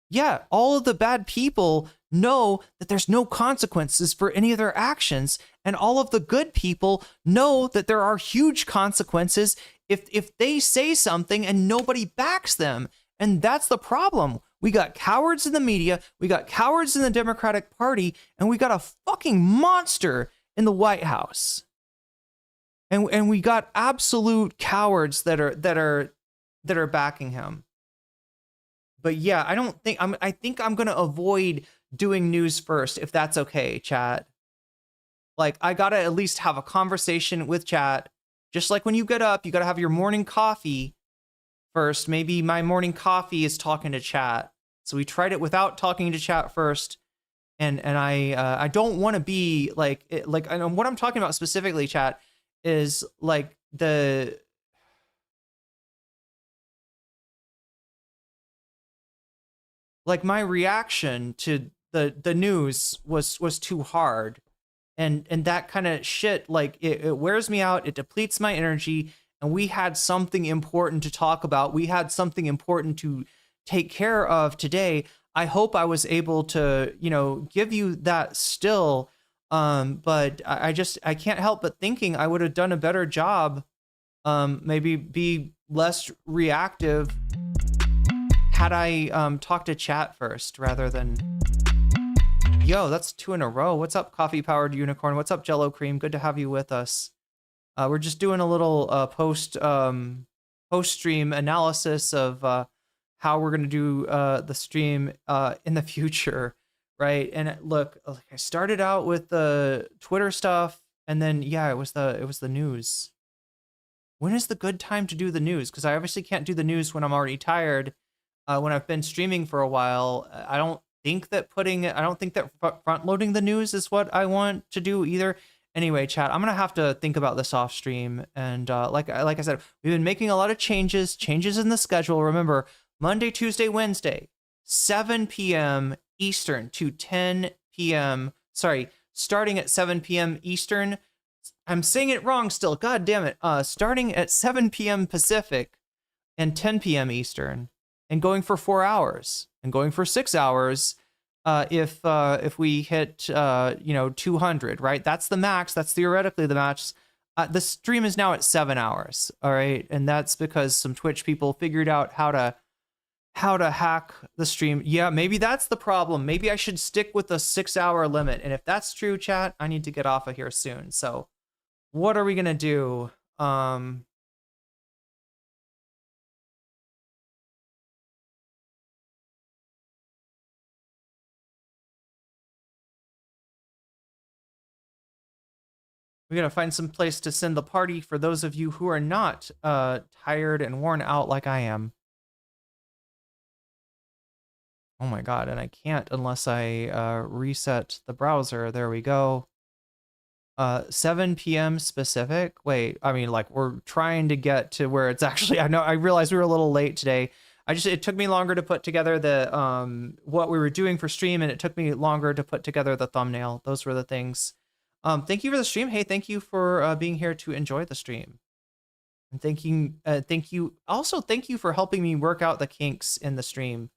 Yeah, all of the bad people know that there's no consequences for any of their actions, and all of the good people know that there are huge consequences if they say something and nobody backs them. And that's the problem. We got cowards in the media, we got cowards in the Democratic Party, and we got a fucking monster in the White House. And we got absolute cowards that are backing him. But yeah, I think I'm gonna avoid doing news first, if that's okay, chat. Like, I gotta at least have a conversation with chat. Just like when you get up, you gotta have your morning coffee first. Maybe my morning coffee is talking to chat. So we tried it without talking to chat first. And I don't want to be like and what I'm talking about specifically, chat, is like my reaction to the news was too hard, and that kind of shit, like it wears me out, it depletes my energy, and we had something important to talk about, we had something important to take care of today. I hope I was able to give you that still, but I can't help but thinking I would have done a better job, maybe be less reactive had I talked to chat first rather than... Yo, that's 2 in a row. What's up, Coffee Powered Unicorn? What's up, Jello Cream? Good to have you with us. We're just doing a little post-stream analysis of how we're going to do the stream in the future, right? And look, I started out with the Twitter stuff, and then yeah, it was the news. When is the good time to do the news? Because I obviously can't do the news when I'm already tired. When I've been streaming for a while, I don't think that front loading the news is what I want to do either. Anyway, chat, I'm gonna have to think about this off stream. And like I said, we've been making a lot of changes in the schedule. Remember, Monday, Tuesday, Wednesday, 7 p.m. Eastern to 10 p.m. Sorry, starting at 7 p.m. Eastern. I'm saying it wrong still. God damn it. Starting at 7 p.m. Pacific and 10 p.m. Eastern. And going for 4 hours, and going for 6 hours if we hit 200, right? That's the max. That's theoretically the max. The stream is now at 7 hours, all right? And that's because some Twitch people figured out how to hack the stream. Yeah, maybe that's the problem. Maybe I should stick with the 6 hour limit. And if that's true, chat, I need to get off of here soon. So what are we gonna do? We gotta find some place to send the party for those of you who are not tired and worn out like I am. Oh my god, and I can't unless I reset the browser. There we go. 7 p.m. Pacific. Wait, I mean, like, we're trying to get to where it's actually... I realized we were a little late today. It took me longer to put together the what we were doing for stream, and it took me longer to put together the thumbnail. Those were the things. Thank you for the stream. Hey, thank you for being here to enjoy the stream. And thank you. Also, thank you for helping me work out the kinks in the stream.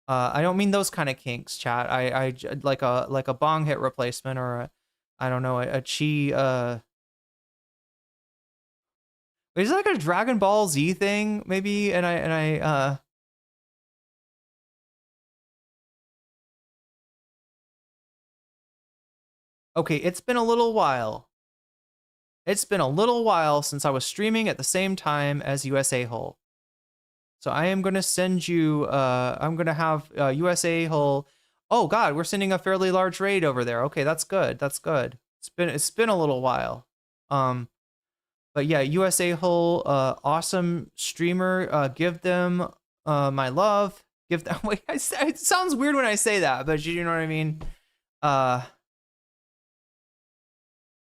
I don't mean those kind of kinks, chat. I like a bong hit replacement, or I don't know, a chi. Is it like a Dragon Ball Z thing, maybe? And I Okay, it's been a little while. It's been a little while since I was streaming at the same time as USA Hole. So I am going to send you, I'm going to have USA Hole. Oh God, we're sending a fairly large raid over there. Okay, that's good. That's good. It's been a little while. But yeah, USA Hole, awesome streamer. Give them my love. Give them. Wait, it sounds weird when I say that, but you know what I mean.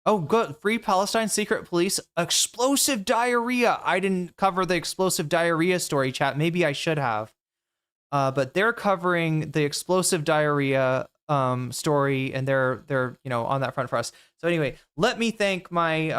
Oh, good. Free Palestine Secret Police. Explosive diarrhea. I didn't cover the explosive diarrhea story, chat. Maybe I should have. But they're covering the explosive diarrhea story, and they're you know on that front for us. So anyway, let me thank my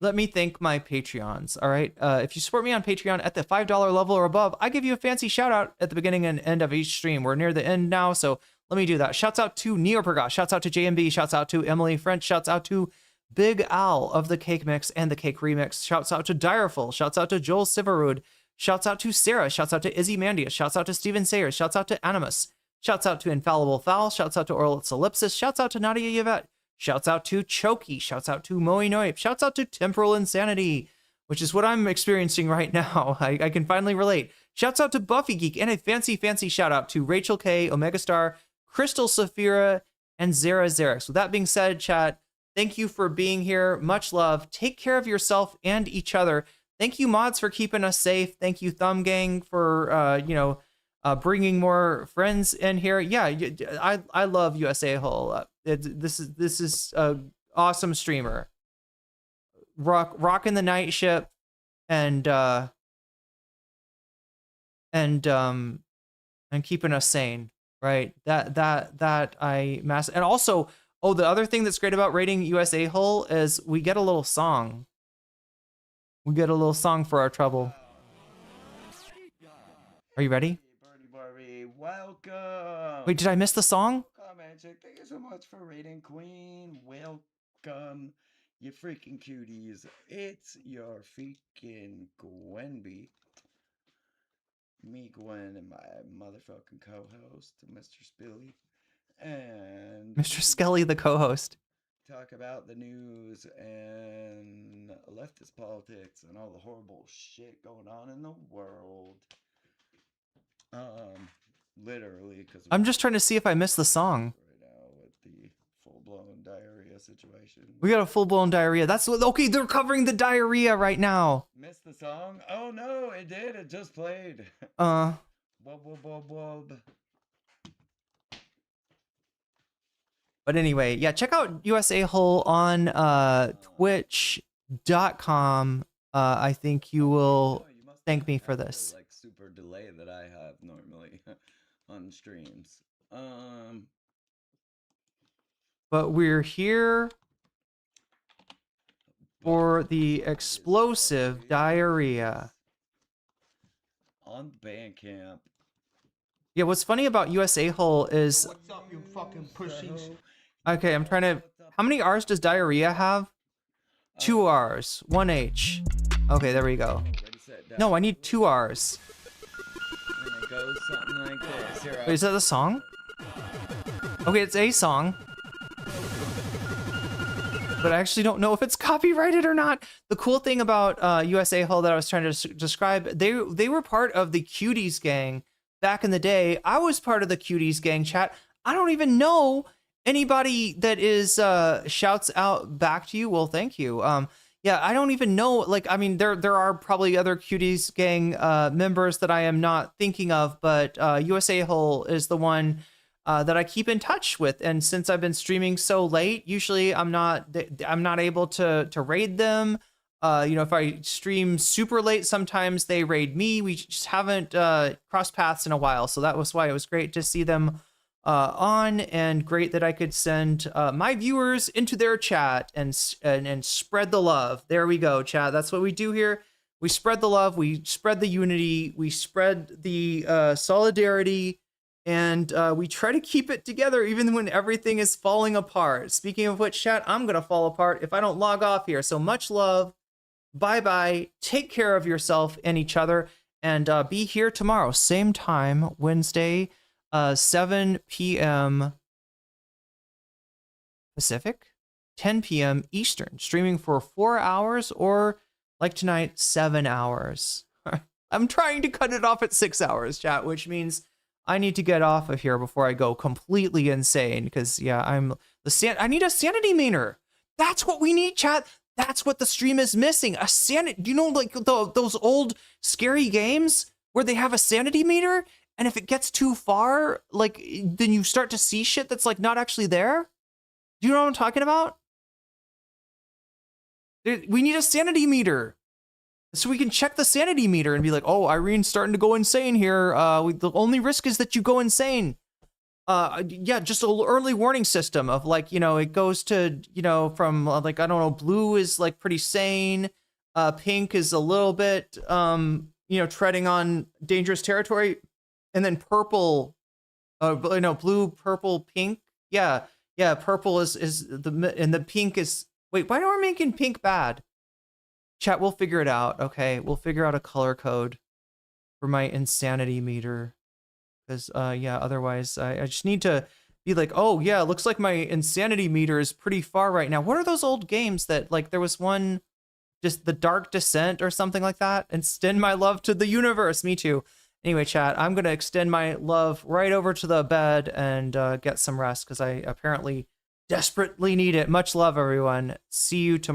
Patreons. All right. If you support me on Patreon at the $5 level or above, I give you a fancy shout out at the beginning and end of each stream. We're near the end now, so let me do that. Shouts out to Neopergot. Shouts out to JMB. Shouts out to Emily French. Shouts out to Big Al of the Cake Mix and the Cake Remix. Shouts out to Direful. Shouts out to Joel Siverud. Shouts out to Sarah. Shouts out to Izzy Mandius. Shouts out to Steven Sayers. Shouts out to Animus. Shouts out to Infallible Fowl. Shouts out to Orlitz Ellipsis. Shouts out to Nadia Yvette. Shouts out to Choki. Shouts out to Moe Noip. Shouts out to Temporal Insanity, which is what I'm experiencing right now. I can finally relate. Shouts out to Buffy Geek, and a fancy shout out to Rachel K, Omega Star, Crystal Saphira, and Zara Xerix. With that being said, chat, thank you for being here. Much love. Take care of yourself and each other. Thank you, mods, for keeping us safe. Thank you, Thumb Gang, for bringing more friends in here. Yeah, I love USA Hole. This is a awesome streamer. Rocking the night ship, and keeping us sane. Right, that I mass, and also, oh, the other thing that's great about rating USA Hole is we get a little song. We get a little song for our trouble. Are you ready? Welcome. Wait, did I miss the song? Nocommentchick, thank you so much for rating Queen. Welcome, you freaking cuties. It's your freaking Gwenby. Me, Gwen, and my motherfucking co-host, Mr. Spilly, and Mr. Skelly, the co-host. Talk about the news and leftist politics and all the horrible shit going on in the world. Literally, because I'm just trying to see if I missed the song. Right now with the full-blown diarrhea situation. We got a full-blown diarrhea. That's what. Okay, they're covering the diarrhea right now. Missed the song? Oh no, it did. It just played. Wub, wub, wub, wub. But anyway, yeah, check out USA Hole on twitch.com. I think you will thank me for this. Like super delay that I have normally on streams. But we're here for the explosive diarrhea. On Bandcamp. Yeah, what's funny about USA Hole is... What's up, you fucking pussies? Okay, I'm trying to... How many R's does diarrhea have? 2 R's, 1 H. Okay, there we go. No, I need 2 R's. And it goes something like this. Here, Wait, is that a song? Okay, it's a song. But I actually don't know if it's copyrighted or not. The cool thing about USA Hole that I was trying to describe, they were part of the Cuties gang back in the day. I was part of the Cuties gang, chat. I don't even know anybody that is shouts out back to you. Well, thank you. Yeah, I don't even know. Like, I mean, there are probably other Cuties gang members that I am not thinking of, but USA Hole is the one that I keep in touch with. And since I've been streaming so late, usually I'm not able to raid them. If I stream super late, sometimes they raid me. We just haven't crossed paths in a while. So that was why it was great to see them on, and great that I could send my viewers into their chat and spread the love. There we go, chat. That's what we do here. We spread the love. We spread the unity. We spread the solidarity. And we try to keep it together even when everything is falling apart. Speaking of which, chat, I'm going to fall apart if I don't log off here. So much love. Bye-bye. Take care of yourself and each other. And be here tomorrow. Same time, Wednesday, 7 p.m. Pacific, 10 p.m. Eastern, streaming for 4 hours, or like tonight, 7 hours. I'm trying to cut it off at 6 hours, chat, which means I need to get off of here before I go completely insane. Because yeah, I need a sanity meter. That's what we need, chat. That's what the stream is missing. A sanity. You know, like those old scary games where they have a sanity meter, and if it gets too far, like then you start to see shit that's like not actually there. Do you know what I'm talking about? We need a sanity meter so we can check the sanity meter and be like, oh, Irene's starting to go insane here. The only risk is that you go insane. Yeah, just an early warning system of like, you know, it goes to, you know, from like, I don't know, blue is like pretty sane. Pink is a little bit, you know, treading on dangerous territory. And then purple, no, blue, purple, pink. Yeah, purple is and the pink is, wait, why are we making pink bad? Chat, we'll figure it out. Okay, we'll figure out a color code for my insanity meter. Because, yeah, otherwise I just need to be like, oh, yeah, looks like my insanity meter is pretty far right now. What are those old games that, like, there was one, just The Dark Descent or something like that? Extend my love to the universe. Me too. Anyway, chat, I'm going to extend my love right over to the bed and get some rest because I apparently desperately need it. Much love, everyone. See you tomorrow.